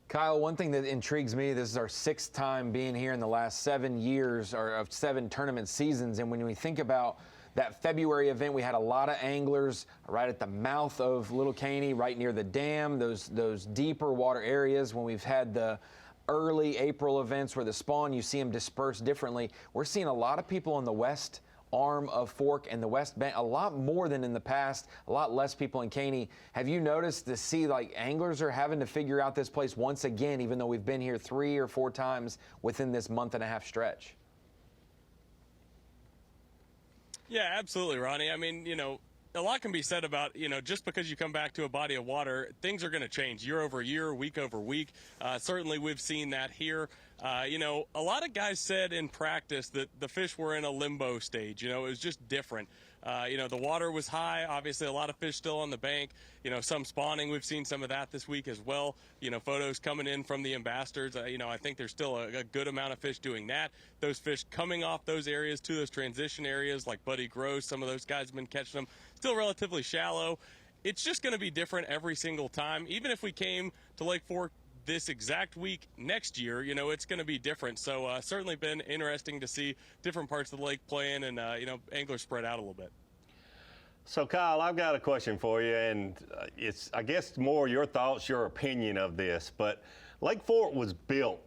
Kyle, one thing that intrigues me, this is our 6th time being here in the last 7 years, or of 7 tournament seasons. And when we think about that February event, we had a lot of anglers right at the mouth of Little Caney, right near the dam, those deeper water areas. When we've had the early April events where the spawn, you see them dispersed differently. We're seeing a lot of people on the west arm of Fork and the West Bank, a lot more than in the past, a lot less people in Caney. Have you noticed to see like anglers are having to figure out this place once again, even though we've been here 3 or 4 times within this month-and-a-half stretch? Yeah, absolutely, Ronnie. I mean, a lot can be said about, just because you come back to a body of water, things are going to change year over year, week over week. Certainly we've seen that here. A lot of guys said in practice that the fish were in a limbo stage. It was just different. The water was high. Obviously, a lot of fish still on the bank. Some spawning. We've seen some of that this week as well. Photos coming in from the ambassadors. I think there's still a good amount of fish doing that. Those fish coming off those areas to those transition areas like Buddy Gross. Some of those guys have been catching them. Still relatively shallow. It's just going to be different every single time. Even if we came to Lake Fork this exact week next year, it's going to be different. So certainly been interesting to see different parts of the lake playing and, anglers spread out a little bit. So, Kyle, I've got a question for you, and it's, I guess, more your thoughts, your opinion of this. But Lake Fork was built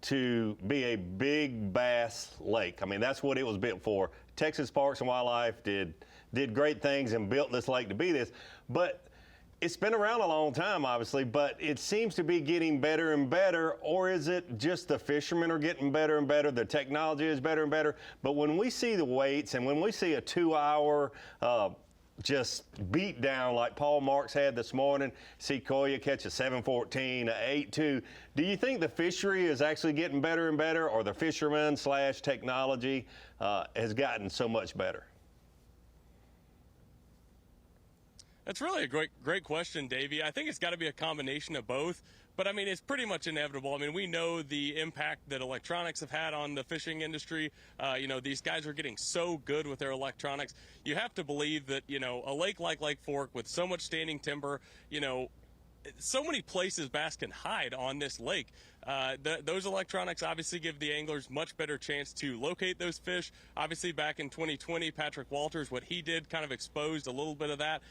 to be a big bass lake. I mean, that's what it was built for. Texas Parks and Wildlife did great things and built this lake to be this. But it's been around a long time, obviously, but it seems to be getting better and better. Or is it just the fishermen are getting better and better, the technology is better and better? But when we see the weights and when we see a 2-hour just beat down like Paul Marks had this morning, see Koya catch a 7.14, a 8.2, do you think the fishery is actually getting better and better, or the fishermen / technology has gotten so much better? That's really a great question, Davey. I think it's got to be a combination of both. But, I mean, it's pretty much inevitable. I mean, we know the impact that electronics have had on the fishing industry. These guys are getting so good with their electronics. You have to believe that, a lake like Lake Fork with so much standing timber, so many places bass can hide on this lake. Those electronics obviously give the anglers much better chance to locate those fish. Obviously, back in 2020, Patrick Walters, what he did kind of exposed a little bit of that.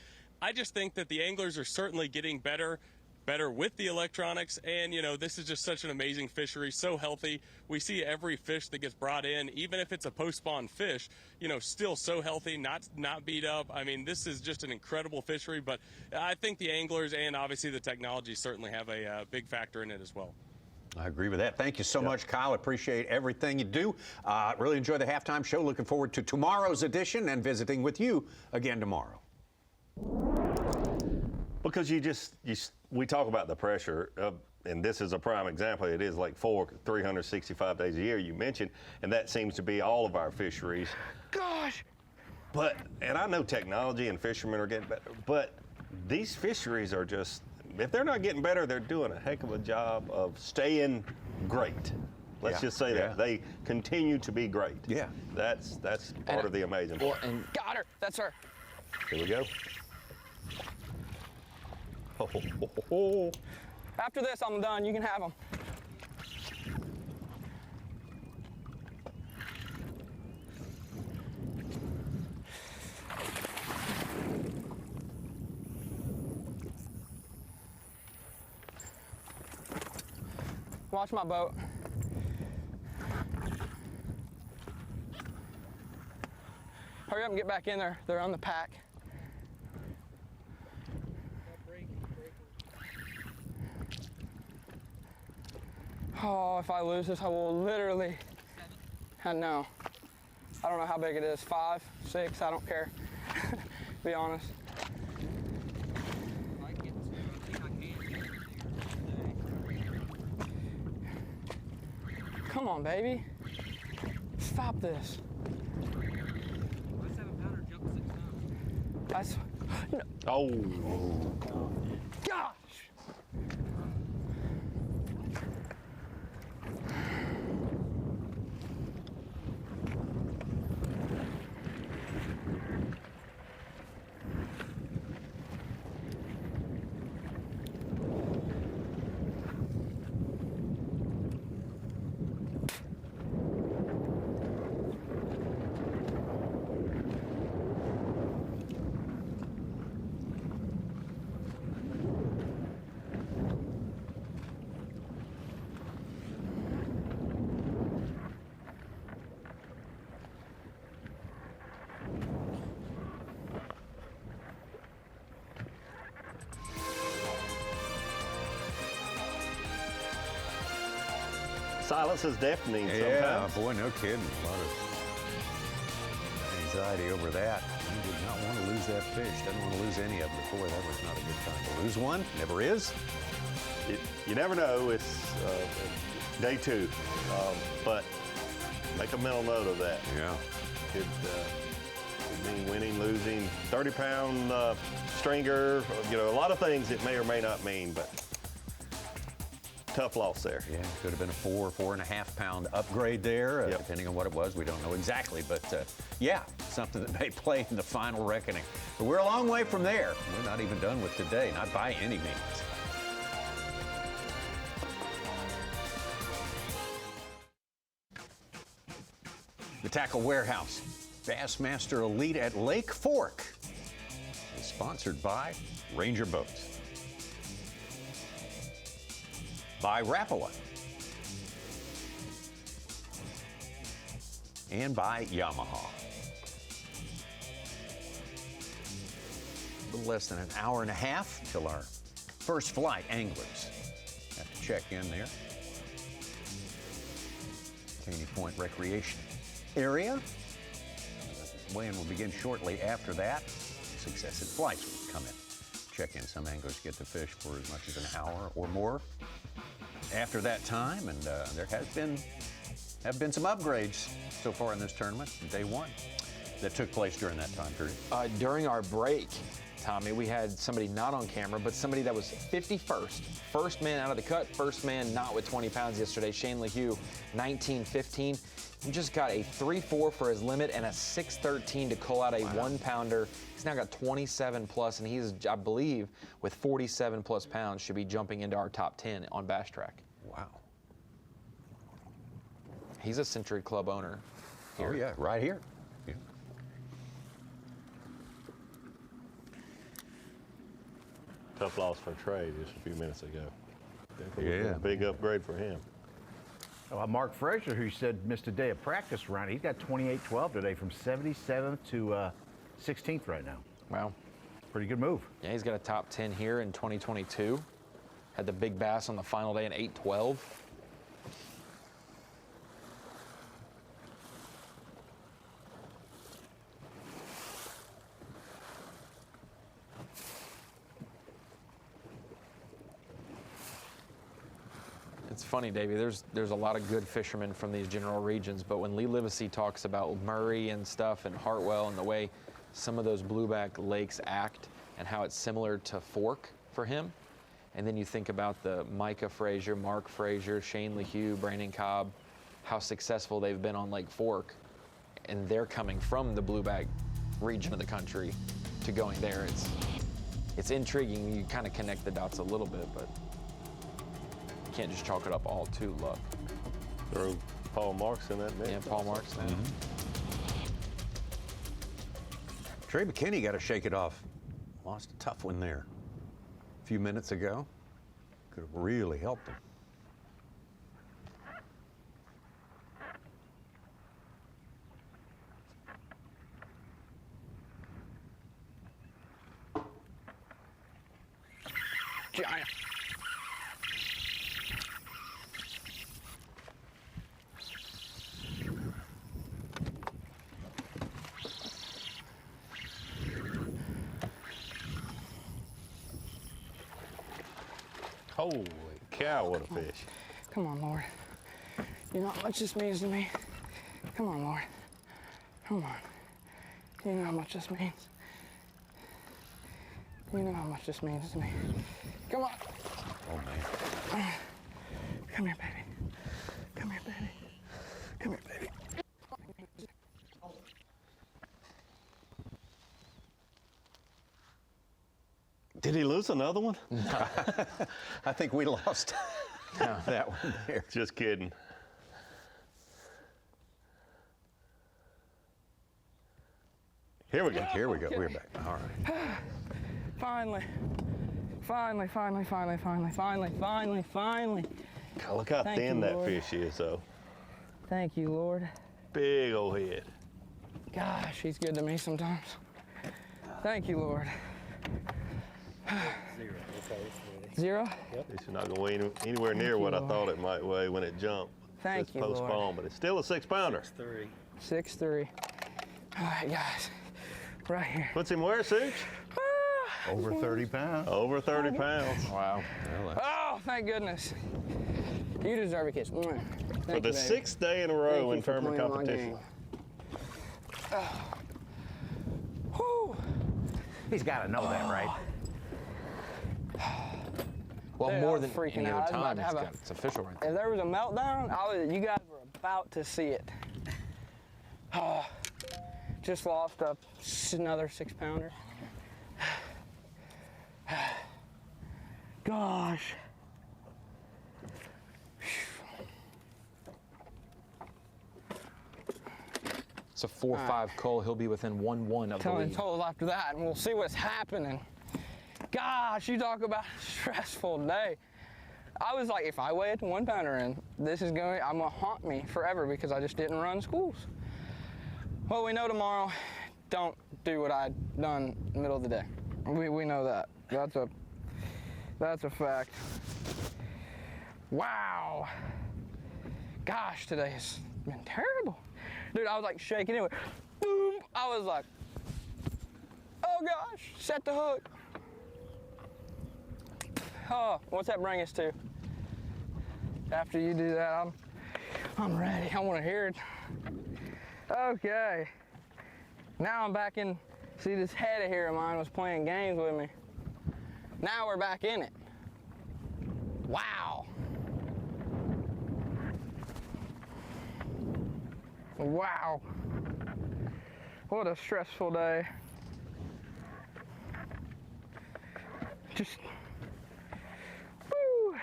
I just think that the anglers are certainly getting better with the electronics, and this is just such an amazing fishery, so healthy. We see every fish that gets brought in, even if it's a post-spawn fish, still so healthy, not beat up. I mean, this is just an incredible fishery, but I think the anglers and obviously the technology certainly have a big factor in it as well. I agree with that. Thank you so much, Kyle. Appreciate everything you do. Really enjoy the halftime show. Looking forward to tomorrow's edition and visiting with you again tomorrow. Because we talk about the pressure of, and this is a prime example. It is like 365 days a year you mentioned, and that seems to be all of our fisheries. Gosh. And I know technology and fishermen are getting better, but these fisheries are just, if they're not getting better, they're doing a heck of a job of staying great. Let's just say that. They continue to be great. Yeah. That's part of the amazing part. And got her. That's her. Here we go. After this, I'm done. You can have them. Watch my boat. Hurry up and get back in there. They're on the pack. Oh, if I lose this, I will literally, I know. I don't know how big it is, 5, 6, I don't care, be honest. Come on, baby. Stop this. That's, no. Oh. Gosh. Silence is deafening sometimes. Yeah, boy, no kidding. A lot of anxiety over that. He did not want to lose that fish. Doesn't want to lose any of them. Boy, that was not a good time to lose one. Never is. You never know. It's day 2, but make a mental note of that. Yeah. Could mean winning, losing, 30-pound stringer. You know, a lot of things it may or may not mean, but tough loss there. Yeah, could have been a 4.5 pound upgrade there, depending on what it was. We don't know exactly, but yeah, something that may play in the final reckoning. But we're a long way from there. We're not even done with today, not by any means. The Tackle Warehouse, Bassmaster Elite at Lake Fork, is sponsored by Ranger Boats, by Rapala, and by Yamaha. A little less than an hour and a half till our first flight. Anglers have to check in there. Caney Point Recreation Area. Weigh-in will begin shortly after that. Successive flights will come in. Check in. Some anglers get to fish for as much as an hour or more after that time, and there have been some upgrades so far in this tournament, day 1, that took place during that time period. During our break, Tommy, we had somebody not on camera, but somebody that was 51st. First man out of the cut, first man not with 20 pounds yesterday, Shane LeHue, 19-15. He just got a 3-4 for his limit and a 6-13 to call out a 1-pounder. He's now got 27 plus, and he's, I believe, with 47 plus pounds, should be jumping into our top 10 on Bass Track. Wow. He's a Century Club owner here. Oh yeah, right here. Yeah. Tough loss for Trey just a few minutes ago. Yeah. A big upgrade for him. Mark Frazier, who said missed a day of practice around, he's got 28-12 today, from 77th to 16th right now. Wow. Pretty good move. Yeah, he's got a top 10 here in 2022. Had the big bass on the final day in 8-12. It's funny, Davey. There's a lot of good fishermen from these general regions, but when Lee Livesey talks about Murray and stuff and Hartwell and the way some of those blueback lakes act and how it's similar to Fork for him, and then you think about the Micah Frazier, Mark Frazier, Shane LeHue, Brandon Cobb, how successful they've been on Lake Fork, and they're coming from the blueback region of the country to going there. It's intriguing. You kind of connect the dots a little bit, but you can't just chalk it up all to luck. Throw Paul Marks in that mix. Yeah, Paul Marks. Trey McKinney got to shake it off. Lost a tough one there a few minutes ago. Could have really helped him. Giant. Holy cow, what a fish. Come on, Lord. You know how much this means to me. Come on, Lord. Come on. You know how much this means. You know how much this means to me. Come on. Oh, man. Come here, baby. Come here, baby. Come here, baby. Did he lose another one? No. I think we lost that one there. Just kidding. Here we go. Here we go. We're back. All right. Finally. Finally, finally, finally, finally, finally, finally, finally. Look how Thank thin you, that Lord. fish is, though. Thank you, Lord. Big old head. Gosh, he's good to me sometimes. Thank you, Lord. Zero. Okay, it's ready. Zero? Yep. It's not going to weigh anywhere near what I thought it might weigh when it jumped. Thank It's you, Lord. postponed, but it's still a 6-pounder. 6'3". 6'3". All right, guys. Right here. What's him where, Such? Over 30 pounds. Over 30 pounds. Wow. Oh, thank goodness. You deserve a kiss. For Thank the you, baby. 6th day in a Thank row you in for tournament playing my competition. game. Whew. He's got to know that, right? Well, Dude, more I than was freaking any out. other I was about time, to have it's official right there. If there was a meltdown, you guys were about to see it. Just lost another 6-pounder. Gosh. It's a 4-5 Cole. He'll be within 1-1 of the Telling lead. totals after that, and we'll see what's happening. Gosh, you talk about a stressful day. I was like, if I weigh a 1-pounder in, I'm gonna haunt me forever because I just didn't run schools. Well, we know tomorrow, don't do what I done in the middle of the day. We know that. That's a fact. Wow. Gosh, today has been terrible. Dude, I was like shaking it. Boom. I was like, oh gosh, set the hook. Oh, what's that bring us to? After you do that, I'm ready. I want to hear it. Okay. Now I'm back in. See, this head here of mine was playing games with me. Now we're back in it. Wow. Wow. What a stressful day. Just, woo.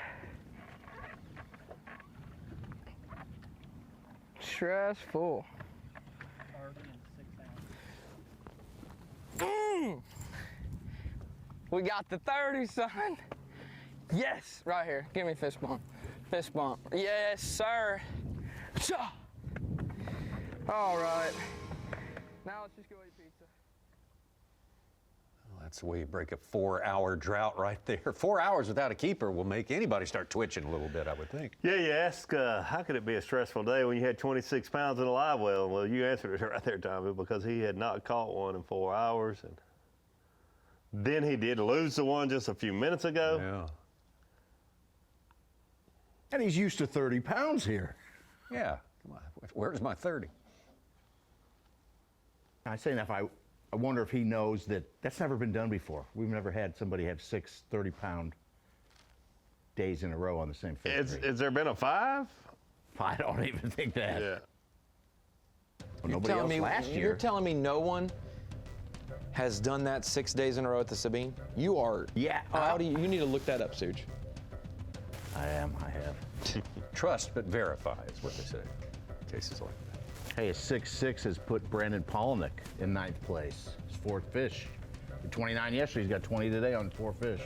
Stressful. We got the 30, son. Yes, right here. Give me a fist bump. Fist bump. Yes, sir. Cha. All right. Now let's just go eat pizza. Well, that's the way you break a 4-hour drought right there. 4 hours without a keeper will make anybody start twitching a little bit, I would think. Yeah, you ask, how could it be a stressful day when you had 26 pounds in a live well? Well, you answered it right there, Tommy, because he had not caught one in 4 hours. And then he did lose the one just a few minutes ago. And he's used to 30 pounds here. Yeah. Come on. Where's my 30? I say enough. I wonder if he knows that that's never been done before. We've never had somebody have 6 30-pound days in a row on the same fish. Has there been a 5? I don't even think that. Yeah. Well, nobody else last year. You're telling me no one has done that 6 days in a row at the Sabine? You are. Yeah. You need to look that up, Suge. I have. Trust but verify is what they say. Cases like that. Hey, a 6'6" has put Brandon Polnick in 9th place. His 4th fish. He had 29 yesterday. He's got 20 today on 4 fish.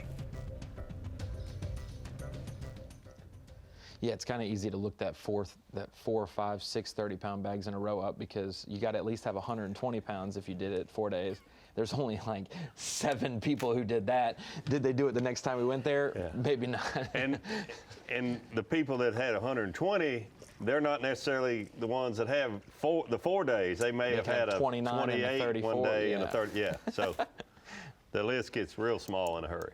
Yeah, it's kind of easy to look that 4, 5, 6 30-pound bags in a row up because you got to at least have 120 pounds if you did it 4 days. There's only like 7 people who did that. Did they do it the next time we went there? Yeah. Maybe not. and the people that had 120, they're not necessarily the ones that have the 4 days. They may have had a 29 and a 28 34, one day yeah. and a 30. Yeah, so the list gets real small in a hurry.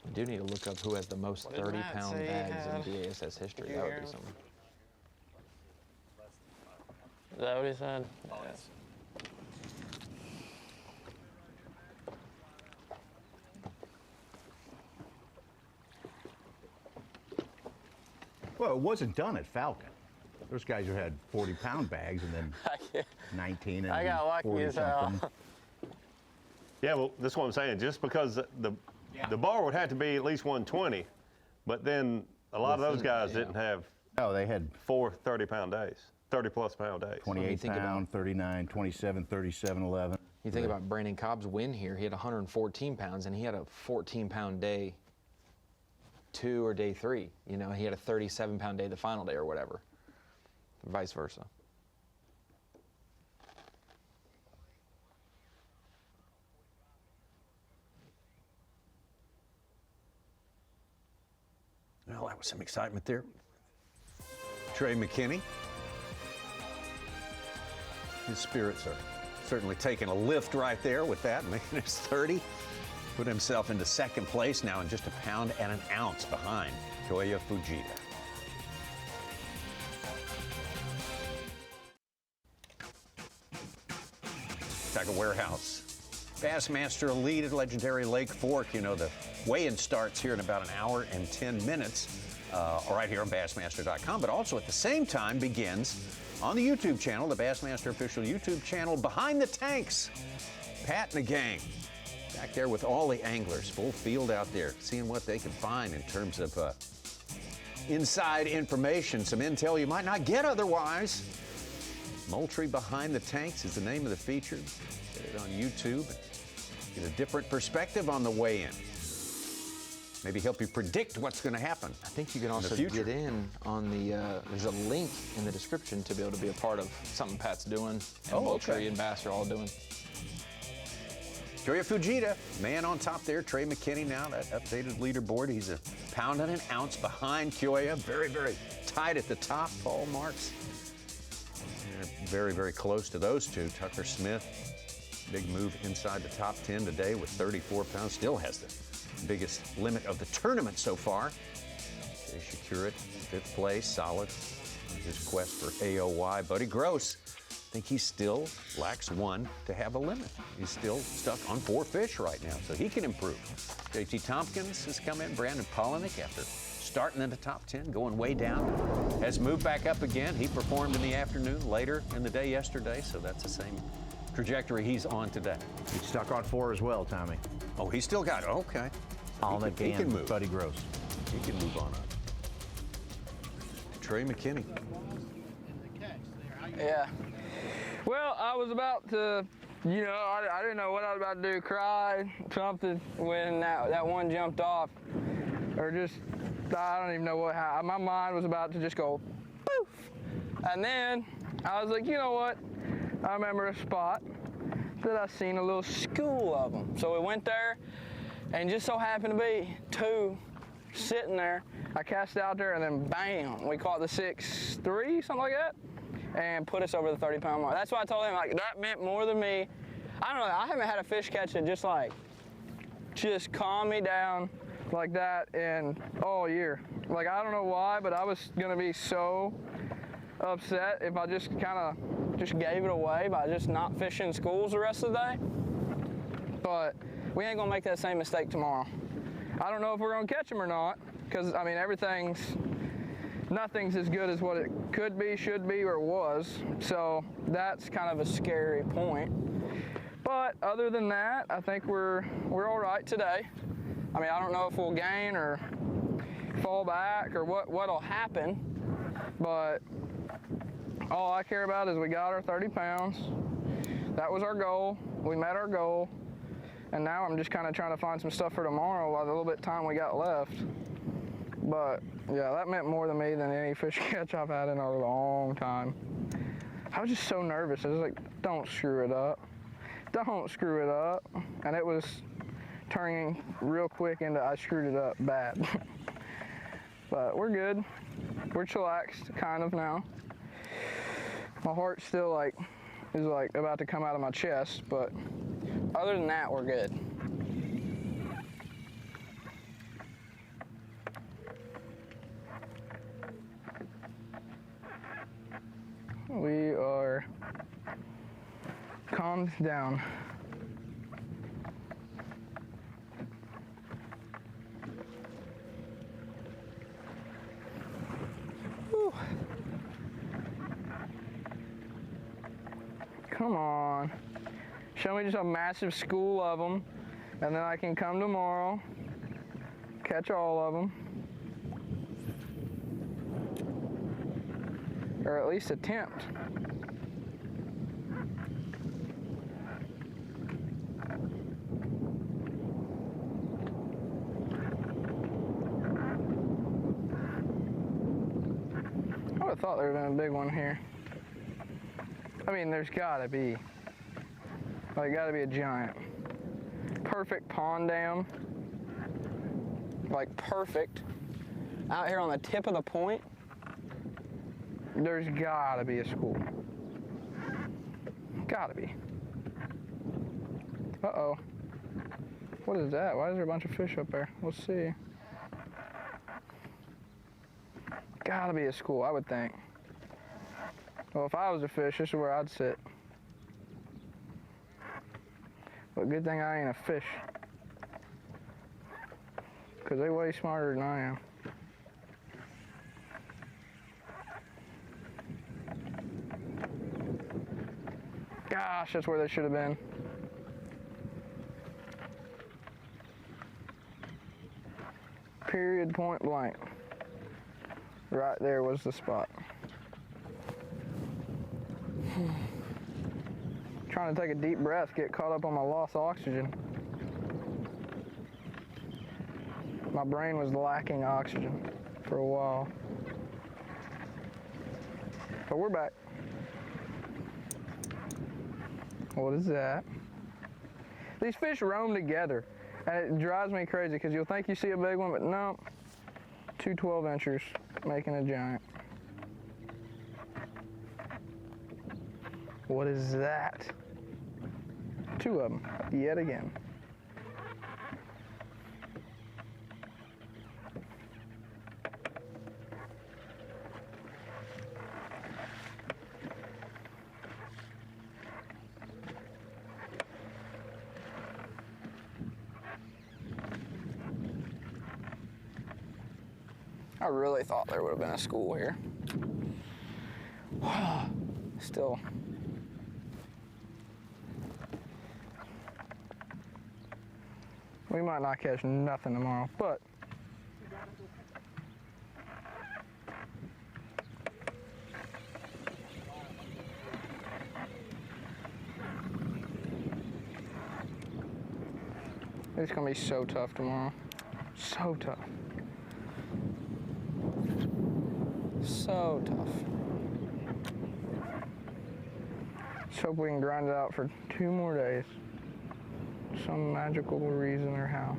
We do need to look up who has the most 30-pound bags in B.A.S.S history. That would be something. Is that what he said? Yeah. Well, it wasn't done at Falcon. There's guys who had 40-pound bags and then 19 and I got lucky 40 as hell. something. Yeah, well, that's what I'm saying. Just because the bar would have to be at least 120, but then a lot of those guys didn't have. Oh, they had 4 30-pound days, 30-plus pound days. 28 pound, 39, 27, 37, 11. You think about Brandon Cobb's win here. He had 114 pounds, and he had a 14-pound day 2 or day 3. You know, he had a 37-pound day the final day or whatever. Vice versa. Well, that was some excitement there. Trey McKinney. His spirits are certainly taking a lift right there with that, making his 30. Put himself into 2nd place now and just 1 pound and 1 ounce behind Toya Fujita. Tackle Warehouse. Bassmaster Elite at legendary Lake Fork. You know, the weigh-in starts here in about 1 hour and 10 minutes right here on Bassmaster.com, but also at the same time begins on the YouTube channel, the Bassmaster official YouTube channel, Behind the Tanks. Pat and the gang back there with all the anglers, full field out there, seeing what they can find in terms of inside information, some intel you might not get otherwise. Moultrie Behind the Tanks is the name of the feature. Get it on YouTube. Get a different perspective on the weigh-in. Maybe help you predict what's going to happen. I think you can also get in on the, there's a link in the description to be able to be a part of something Pat's doing, and Moultrie and Bass are all doing. Toya Fujita, man on top there. Trey McKinney now, that updated leaderboard. He's 1 pound and 1 ounce behind Kioya. Very, very tight at the top. Paul Marks. They're very, very close to those two. Tucker Smith, big move inside the top 10 today with 34 pounds. Still has the biggest limit of the tournament so far. Jay Shakurit, 5th place, solid on his quest for AOY. Buddy Gross, I think he still lacks 1 to have a limit. He's still stuck on 4 fish right now, so he can improve. JT Tompkins has come in. Brandon Polnick, after starting in the top 10, going way down, has moved back up again. He performed in the afternoon, later in the day yesterday, so that's the same trajectory he's on today. He's stuck on 4 as well, Tommy. Oh, he's still got it. Okay. Polnick he can move. Buddy Gross. He can move on up. Trey McKinney. Yeah. Well, I was about to, you know, I didn't know what I was about to do, cry, something, when that one jumped off. Or just, I don't even know what happened. My mind was about to just go, poof. And then I was like, you know what? I remember a spot that I seen a little school of them. So we went there, and just so happened to be 2 sitting there. I cast it out there, and then bam, we caught the 6'3", something like that, and put us over the 30-pound mark. That's why I told him, like, that meant more than me. I don't know, I haven't had a fish catch that just calm me down, like that in all year. Like, I don't know why, but I was gonna be so upset if I just kind of just gave it away by just not fishing schools the rest of the day. But we ain't gonna make that same mistake tomorrow. I don't know if we're gonna catch them or not, because I mean, nothing's as good as what it could be, should be, or was. So that's kind of a scary point. But other than that, I think we're all right today. I mean, I don't know if we'll gain or fall back or what'll happen, but all I care about is we got our 30 pounds. That was our goal. We met our goal. And now I'm just kind of trying to find some stuff for tomorrow while the little bit of time we got left. But yeah, that meant more to me than any fish catch I've had in a long time. I was just so nervous. I was like, don't screw it up. Don't screw it up. And it was turning real quick into I screwed it up bad. But we're good. We're chillaxed kind of now. My heart still is about to come out of my chest, but other than that, we're good. We are calmed down. Whew. Come on. Show me just a massive school of them, and then I can come tomorrow, catch all of them. Or at least attempt. I would have thought there would have been a big one here. I mean, there's gotta be. Like, gotta be a giant. Perfect pond dam. Like, perfect. Out here on the tip of the point. There's gotta be a school. Gotta be. Uh-oh. What is that? Why is there a bunch of fish up there? Let's see. Gotta be a school, I would think. Well, if I was a fish, this is where I'd sit. But good thing I ain't a fish. Because they're way smarter than I am. Gosh, that's where they should have been. Period, point blank. Right there was the spot. Trying to take a deep breath, get caught up on my lost oxygen. My brain was lacking oxygen for a while. But we're back. What is that? These fish roam together, and it drives me crazy because you'll think you see a big one, but no. 2 12-inchers making a giant. What is that? 2 of them, yet again. I really thought there would have been a school here. Still. We might not catch nothing tomorrow, but it's gonna be so tough tomorrow. So tough. So tough. Let's hope we can grind it out for 2 more days. Some magical reason or how.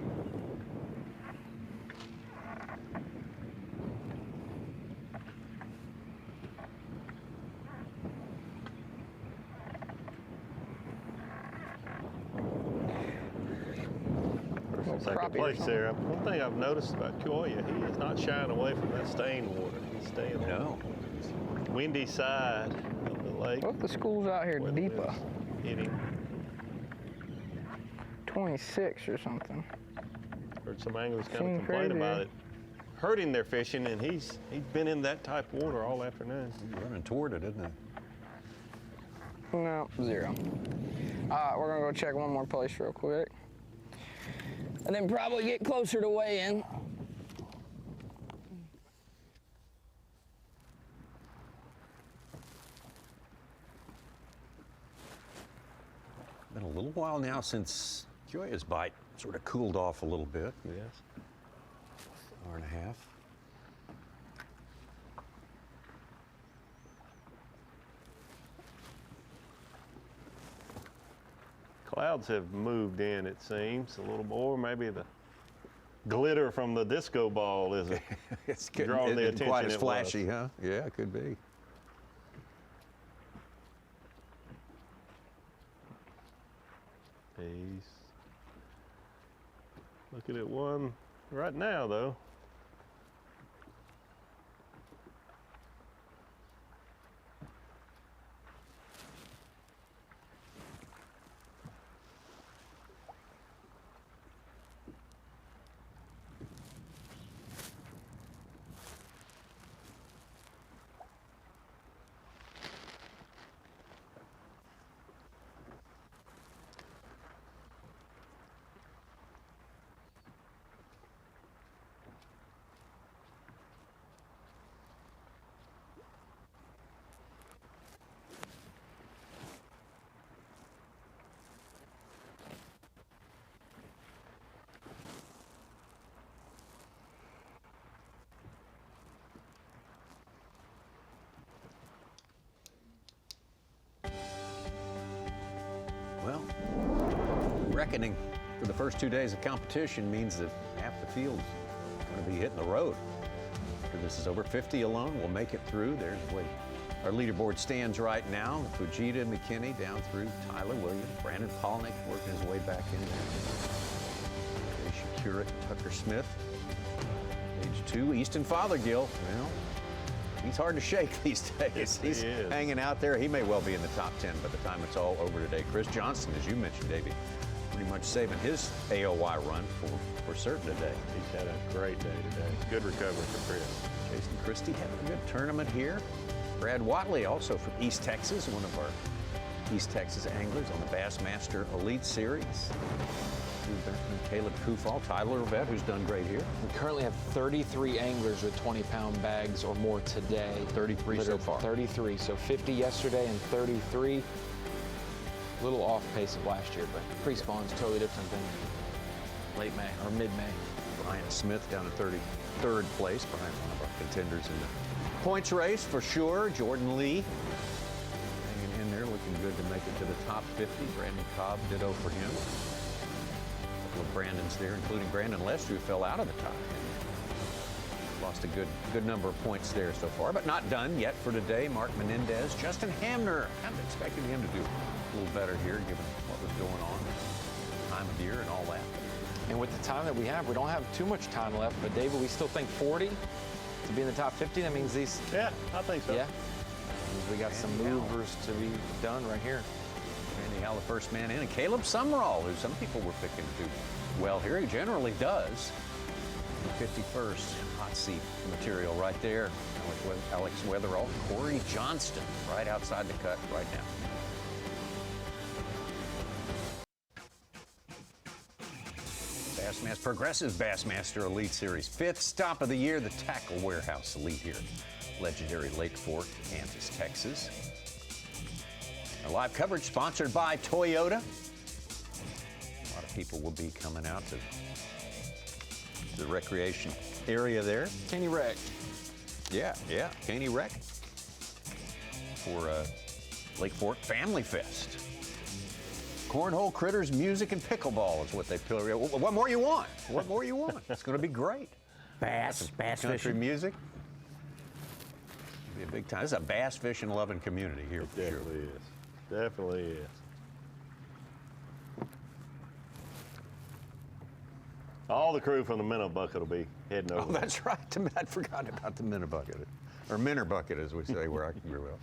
second crappie or place there. One thing I've noticed about Koya, he is not shying away from that stained water. He's staying on the windy side of the lake. Both the schools out here deeper. Hitting. 26 or something. Heard some anglers kind Seems of complain crazy. about it hurting their fishing, and he's been in that type of water all afternoon. He's running toward it, isn't he? No, 0. All right, we're gonna go check one more place real quick. And then probably get closer to weigh-in. Been a little while now since Koya's bite sort of cooled off a little bit. Yes. Hour and a half. Clouds have moved in, it seems, a little more. Maybe the glitter from the disco ball isn't it's drawing the attention. Quite as it flashy, was. huh? Yeah, it could be. He's looking at one right now, though. Well, reckoning for the first 2 days of competition means that half the field's going to be hitting the road. After this is over, 50 alone will make it through. There's the way our leaderboard stands right now. Fujita, McKinney down through Tyler Williams, Brandon Polnick working his way back in there. Jay Shakeup, Tucker Smith. Age 2, Easton Fothergill. Well, he's hard to shake these days. Yes, He's he is. hanging out there. He may well be in the top 10 by the time it's all over today. Chris Johnson, as you mentioned, Davey, pretty much saving his AOY run for certain today. He's had a great day today. Good recovery for Chris. Jason Christie having a good tournament here. Brad Watley, also from East Texas, one of our East Texas anglers on the Bassmaster Elite Series. Caleb Kufal, Tyler Vet, who's done great here. We currently have 33 anglers with 20-pound bags or more today. 33 so far. 33, so 50 yesterday and 33. A little off pace of last year, but pre-spawn's totally different than late May or mid-May. Brian Smith down in 33rd place behind one of our contenders in the points race for sure. Jordan Lee hanging in there, looking good to make it to the top 50. Brandon Cobb, ditto for him. A couple of Brandons there, including Brandon Lester, who fell out of the top 10. Lost a good number of points there so far, but not done yet for today. Mark Menendez, Justin Hamner, kind of expected him to do a little better here, given what was going on, time of year and all that. And with the time that we have, we don't have too much time left, but David, we still think 40 to be in the top 50. That means these. Yeah, I think so. Yeah. That means we got some movers to be done right here. Randy Howell, the first man in, and Caleb Summerall, who some people were picking to do well here. He generally does. 51st hot seat material right there. Alex Weatherall, Corey Johnston, right outside the cut right now. Bassmaster, Progressive Bassmaster Elite Series. 5th stop of the year, the Tackle Warehouse Elite here. Legendary Lake Fork, Yantis, Texas. Our live coverage sponsored by Toyota. A lot of people will be coming out to the recreation area there. Caney Rec. Yeah, Caney Rec for Lake Fork Family Fest. Cornhole, critters, music, and pickleball is what they pill. What more you want? What more you want? It's going to be great. Bass Country fishing. music. It'll be a big time. This is a bass fishing loving community here. It definitely is. Definitely is. All the crew from the minnow bucket will be heading over. Oh, that's right. I forgot about the minnow bucket, or minnow bucket, as we say where I grew up.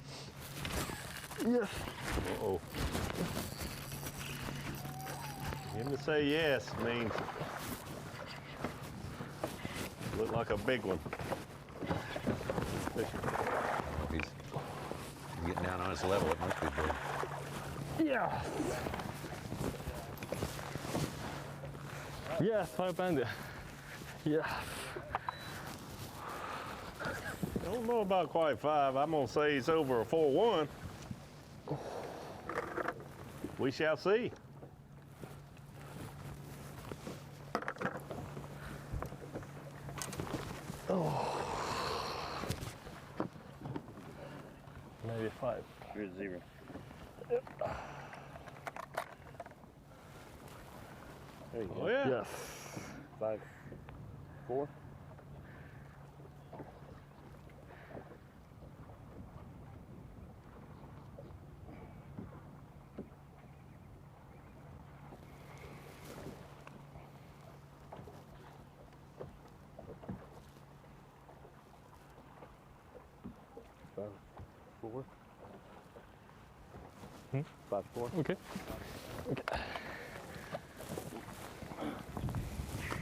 Yes. Uh-oh. Him to say yes means look like a big one. He's getting down on his level. It must be big. Yeah. Yes, 5 pounder. Yeah. Don't know about quite 5. I'm gonna say it's over a 4-1. We shall see. Oh. Maybe a 5. Here's 0. There you go. Oh, yeah. Yes. 5, 4. Hmm? 5, 4. Okay.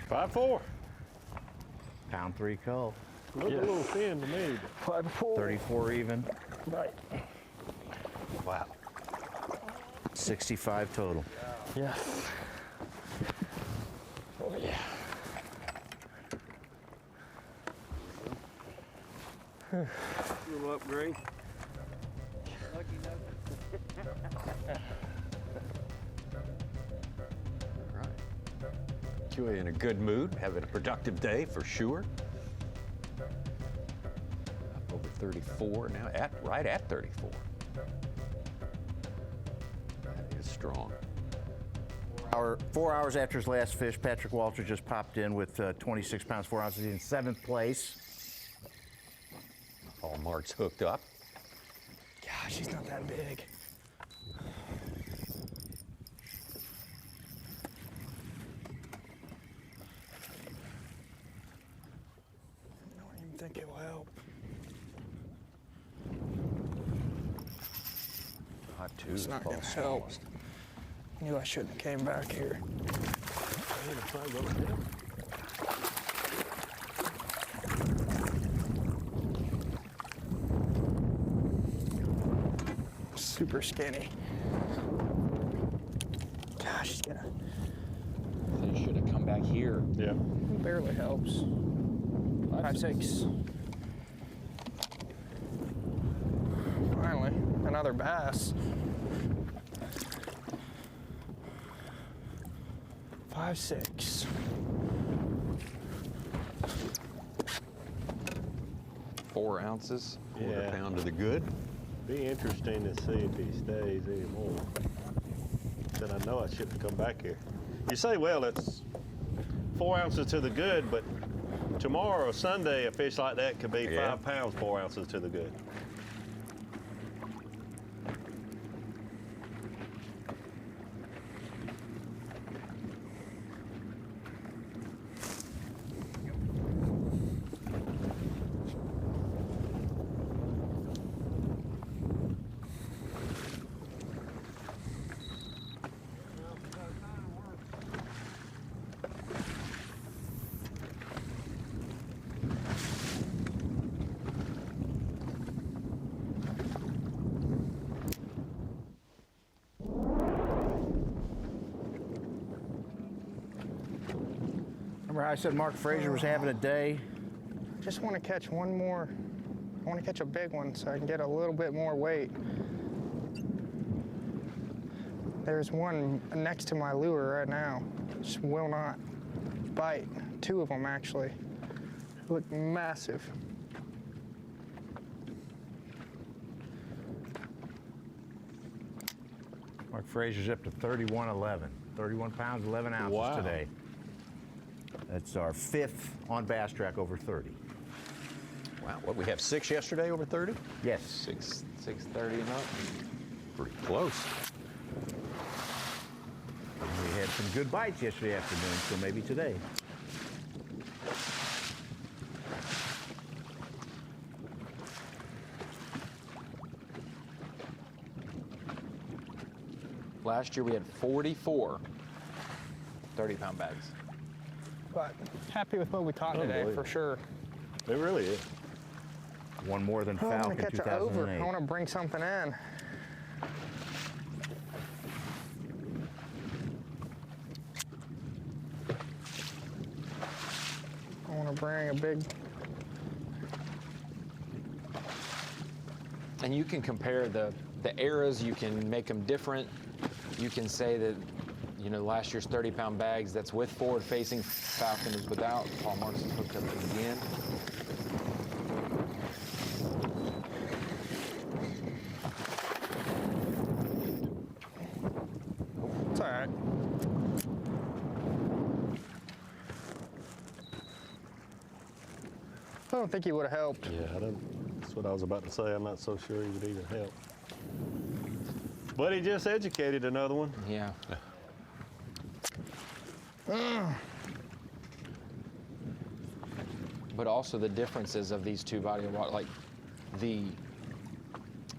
5-4. Pound 3 cull. Look a little thin to me. 5-4. 34 even. Right. Wow. 65 total. Yes. Oh yeah. Little upgrade. Lucky QA in a good mood, having a productive day for sure. Up over 34 now, right at 34. That is strong. 4 hours after his last fish, Patrick Walter just popped in with 26 pounds, 4 ounces in 7th place. Paul Mark's hooked up. Gosh, he's not that big. I don't even think it will help. 5-2. It's not going to help. Knew I shouldn't have came back here. Super skinny. Gosh, he's gonna. They should have come back here. Yeah. It barely helps. 5-6. Finally, another bass. 5-6. 4 ounces. Quarter pound to the good. Be interesting to see if he stays anymore. Then I know I shouldn't have come back here. You say, well, it's 4 ounces to the good, but tomorrow or Sunday, a fish like that could be 5 pounds, 4 ounces to the good. Remember how I said Mark Frazier was having a day? Just want to catch one more. I want to catch a big one so I can get a little bit more weight. There's one next to my lure right now. Just will not bite. 2 of them actually. Look massive. Mark Frazier's up to 31.11. 31 pounds, 11 ounces today. That's our 5th on Bass Track over 30. Wow, what, we have 6 yesterday over 30? Yes. 6:30 and up. Pretty close. And we had some good bites yesterday afternoon, so maybe today. Last year we had 44 30-pound bags. But happy with what we caught today, for sure. It really is. One more than I want Falcon to catch an over. 2008. I want to bring something in. I want to bring a big. And you can compare the eras, you can make them different. You can say that, you know, last year's 30-pound bags, that's with forward-facing. Falcon is without. Paul Marks is hooked up again. It's all right. I don't think he would have helped. Yeah, that's what I was about to say. I'm not so sure he would even help. But he just educated another one. Yeah. But also the differences of these two body of water, like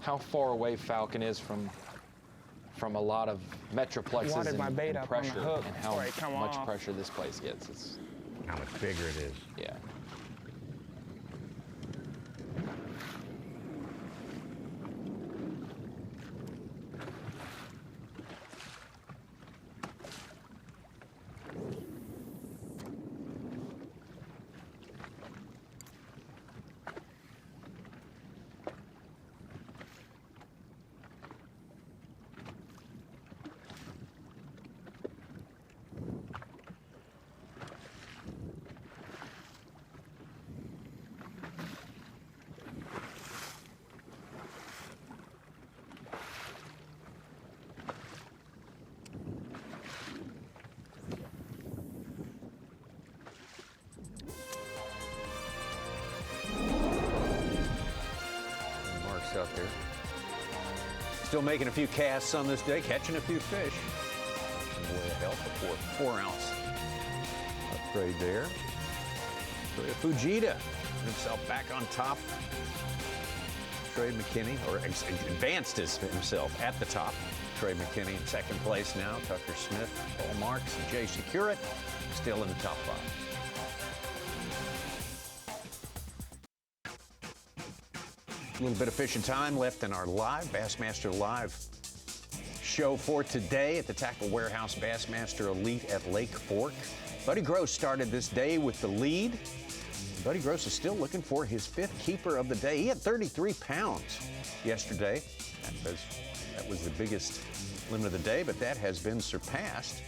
how far away Falcon is from a lot of metroplexes Wadded my bait and up on the pressure, hook and how before it come much off. pressure this place gets. It's how much bigger it is. Yeah. Mark's out there. Still making a few casts on this day, catching a few fish. Boy, a help for 4-ounce upgrade there. Trey Fujita himself back on top. Trey McKinney, or advanced himself at the top. Trey McKinney in second place now. Tucker Smith, Paul Marks, and Jay Securit still in the top 5. A little bit of fishing time left in our live Bassmaster Live show for today at the Tackle Warehouse Bassmaster Elite at Lake Fork. Buddy Gross started this day with the lead. Buddy Gross is still looking for his 5th keeper of the day. He had 33 pounds yesterday. That was the biggest limit of the day, but that has been surpassed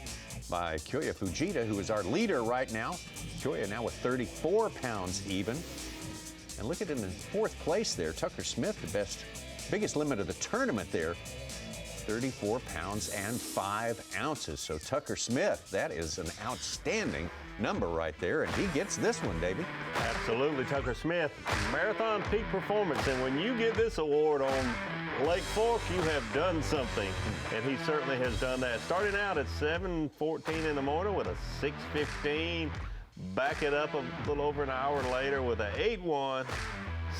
by Kyoya Fujita, who is our leader right now. Kyoya now with 34 pounds even. And look at him in 4th place there. Tucker Smith, the biggest limit of the tournament there. 34 pounds and 5 ounces. So Tucker Smith, that is an outstanding number right there, and he gets this one, Davey. Absolutely, Tucker Smith, Marathon Peak Performance. And when you get this award on Lake Fork, you have done something, and he certainly has done that. Starting out at 7:14 in the morning with a 6:15, back it up a little over an hour later with a 8:1,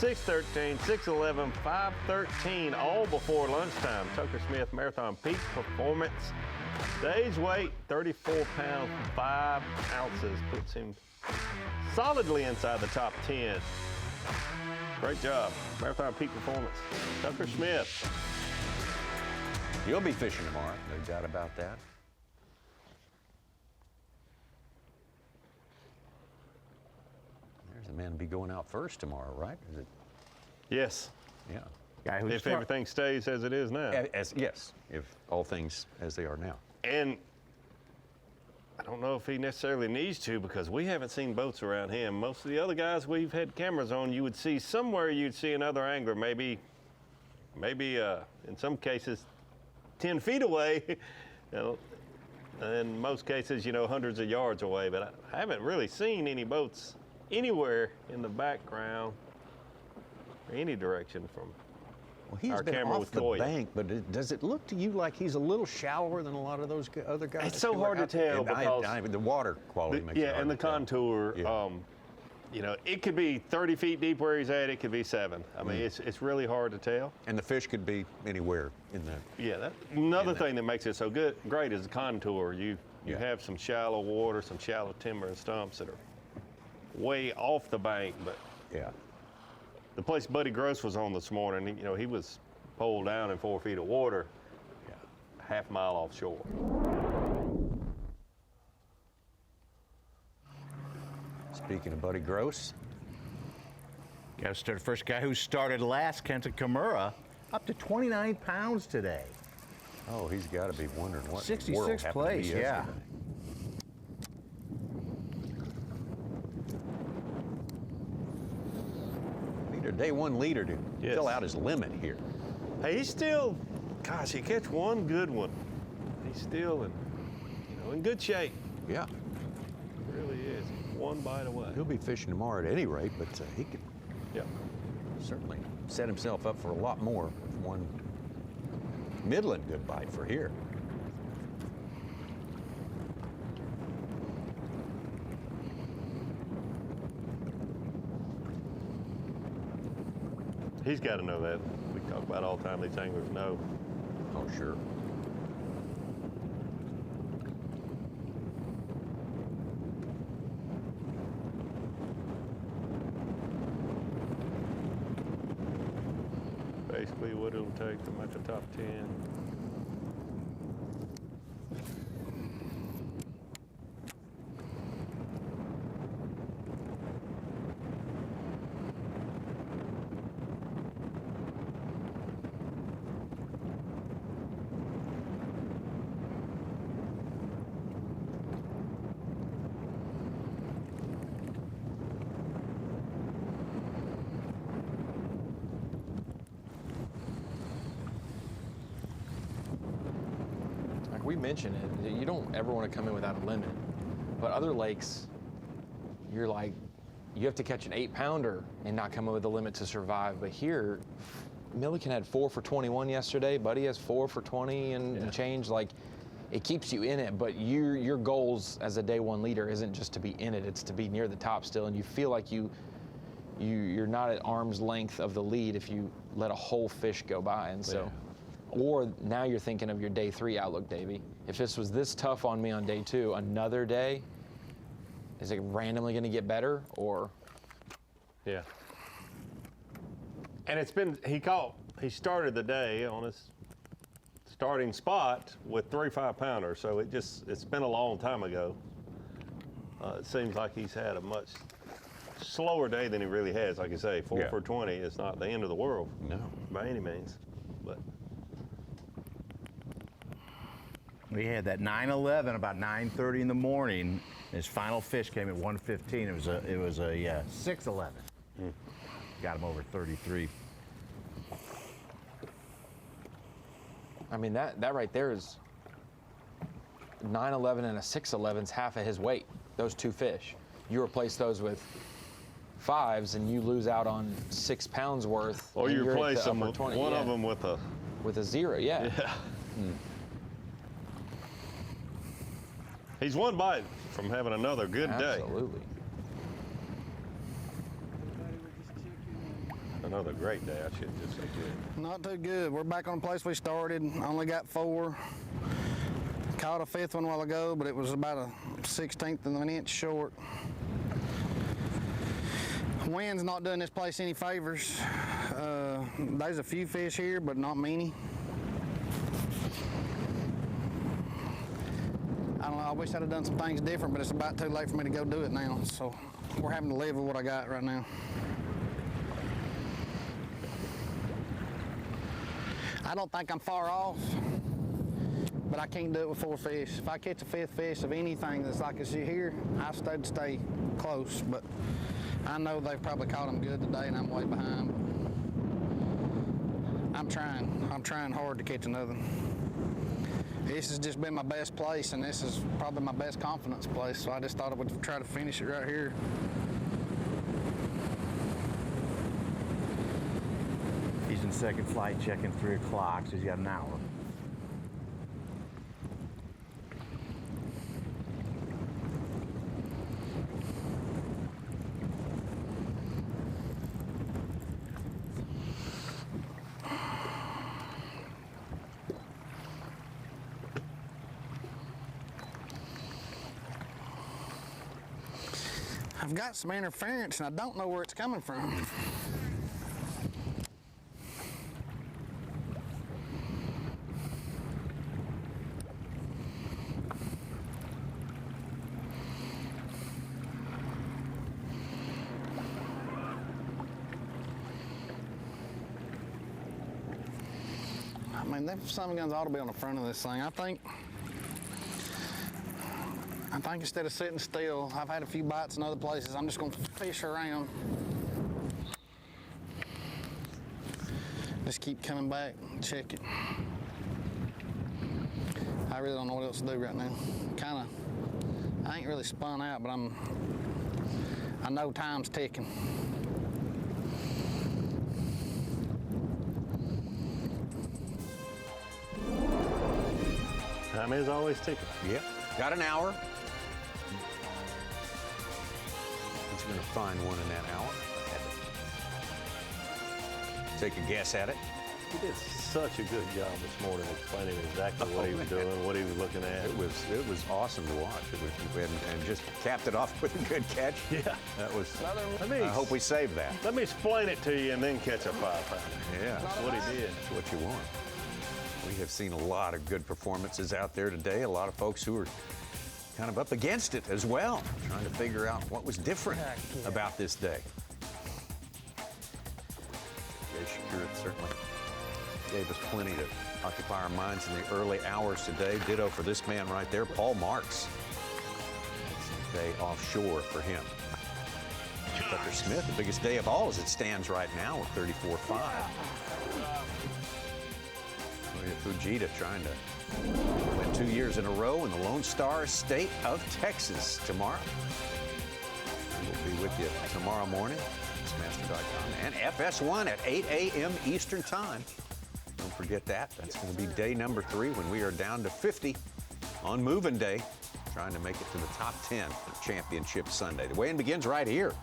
6:13, 6:11, 5:13, all before lunchtime. Tucker Smith, Marathon Peak Performance. Day's weight, 34 pounds, 5 ounces, puts him solidly inside the top 10. Great job, Marathon Peak Performance. Tucker Smith. You'll be fishing tomorrow, no doubt about that. There's a man to be going out first tomorrow, right? Is it? Yes. Yeah. If everything stays as it is now. Yes, if all things as they are now. And I don't know if he necessarily needs to, because we haven't seen boats around him. Most of the other guys we've had cameras on, you would see somewhere, you'd see another angler, maybe in some cases 10 feet away, in most cases, hundreds of yards away. But I haven't really seen any boats anywhere in the background or any direction from He's our been camera off with the Goya. bank, but does it look to you like he's a little shallower than a lot of those other guys? It's so hard to tell because the water quality makes it hard and the to tell. contour. Yeah. you know, it could be 30 feet deep where he's at. It could be 7. I mean, it's really hard to tell. And the fish could be anywhere in that. Yeah, another thing that makes it so great is the contour. You have some shallow water, some shallow timber and stumps that are way off the bank, but the place Buddy Gross was on this morning, you know, he was poled down in 4 feet of water, half mile offshore. Speaking of Buddy Gross, got to start the first guy who started last, Kenta Kimura, up to 29 pounds today. Oh, he's got to be wondering what 66th place, yeah. Day one leader to fill out his limit here. Hey, he's still, gosh, he catch one good one. He's still in good shape. Yeah. He really is. One bite away. He'll be fishing tomorrow at any rate, but he could certainly set himself up for a lot more with one middling good bite for here. He's got to know that. We talk about all the time, these anglers know. Oh, sure. Basically what it'll take to make the top 10. We mentioned it, you don't ever want to come in without a limit. But other lakes, you're like, you have to catch an 8-pounder and not come in with a limit to survive. But here, Milliken had 4 for 21 yesterday. Buddy has 4 for 20 and change. Like, it keeps you in it, but your goals as a day one leader isn't just to be in it, it's to be near the top still. And you feel like you're not at arm's length of the lead if you let a whole fish go by. And so. Or now you're thinking of your day 3 outlook, Davey. If this was this tough on me on day 2, another day, is it randomly going to get better or? Yeah. And he started the day on his starting spot with 3 5-pounders, so it's been a long time ago. It seems like he's had a much slower day than he really has. Like you say, 4 for 20 is not the end of the world. No. By any means, but. We had that 9/11 about 9:30 in the morning. His final fish came at 1:15. It was a 6/11. Got him over 33. I mean that right there is 9/11 and a 6/11's half of his weight. Those 2 fish. You replace those with 5s and you lose out on 6 pounds worth. Or you replace them with 20. one of them with a 0. Yeah. He's one bite from having another good day. Absolutely. Another great day, I should just say good. Not too good. We're back on the place we started. Only got 4. Caught a 5th one a while ago, but it was about a 1/16 of an inch short. Wind's not doing this place any favors. There's a few fish here, but not many. I don't know, I wish I'd have done some things different, but it's about too late for me to go do it now. So we're having to live with what I got right now. I don't think I'm far off, but I can't do it with 4 fish. If I catch a 5th fish of anything that's like I see here, I stay close, but I know they've probably caught them good today and I'm way behind. I'm trying hard to catch another. This has just been my best place, and this is probably my best confidence place, so I just thought I would try to finish it right here. He's in second flight, checking 3 o'clock, so he's got an hour. I've got some interference and I don't know where it's coming from. I mean, them sun guns ought to be on the front of this thing. I think instead of sitting still, I've had a few bites in other places. I'm just going to fish around. Just keep coming back and check it. I really don't know what else to do right now. I ain't really spun out, but I know time's ticking. Time is always ticking. Yep. Got an hour. He's going to find one in that hour. Take a guess at it. He did such a good job this morning explaining exactly what he was doing, what he was looking at. It was awesome to watch. And just capped it off with a good catch. Yeah. That was. I hope we saved that. Let me explain it to you and then catch a 5-pounder. Yeah. That's what he did. That's what you want. We have seen a lot of good performances out there today. A lot of folks who are kind of up against it as well, trying to figure out what was different about this day. Jay Shakur certainly gave us plenty to occupy our minds in the early hours today. Ditto for this man right there, Paul Marks. It's a day offshore for him. Tucker Smith, the biggest day of all as it stands right now with 34.5. Fujita trying to win 2 years in a row in the Lone Star State of Texas tomorrow. We'll be with you tomorrow morning, Bassmaster.com, and FS1 at 8 a.m. Eastern Time. Don't forget that. That's going to be day number 3 when we are down to 50 on Moving Day, trying to make it to the top 10 for Championship Sunday. The weigh-in begins right here,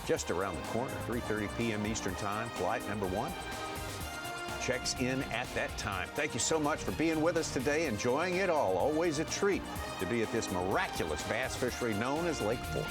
just around the corner, 3:30 p.m. Eastern Time, flight number 1. Checks in at that time. Thank you so much for being with us today, enjoying it all. Always a treat to be at this miraculous bass fishery known as Lake Fork.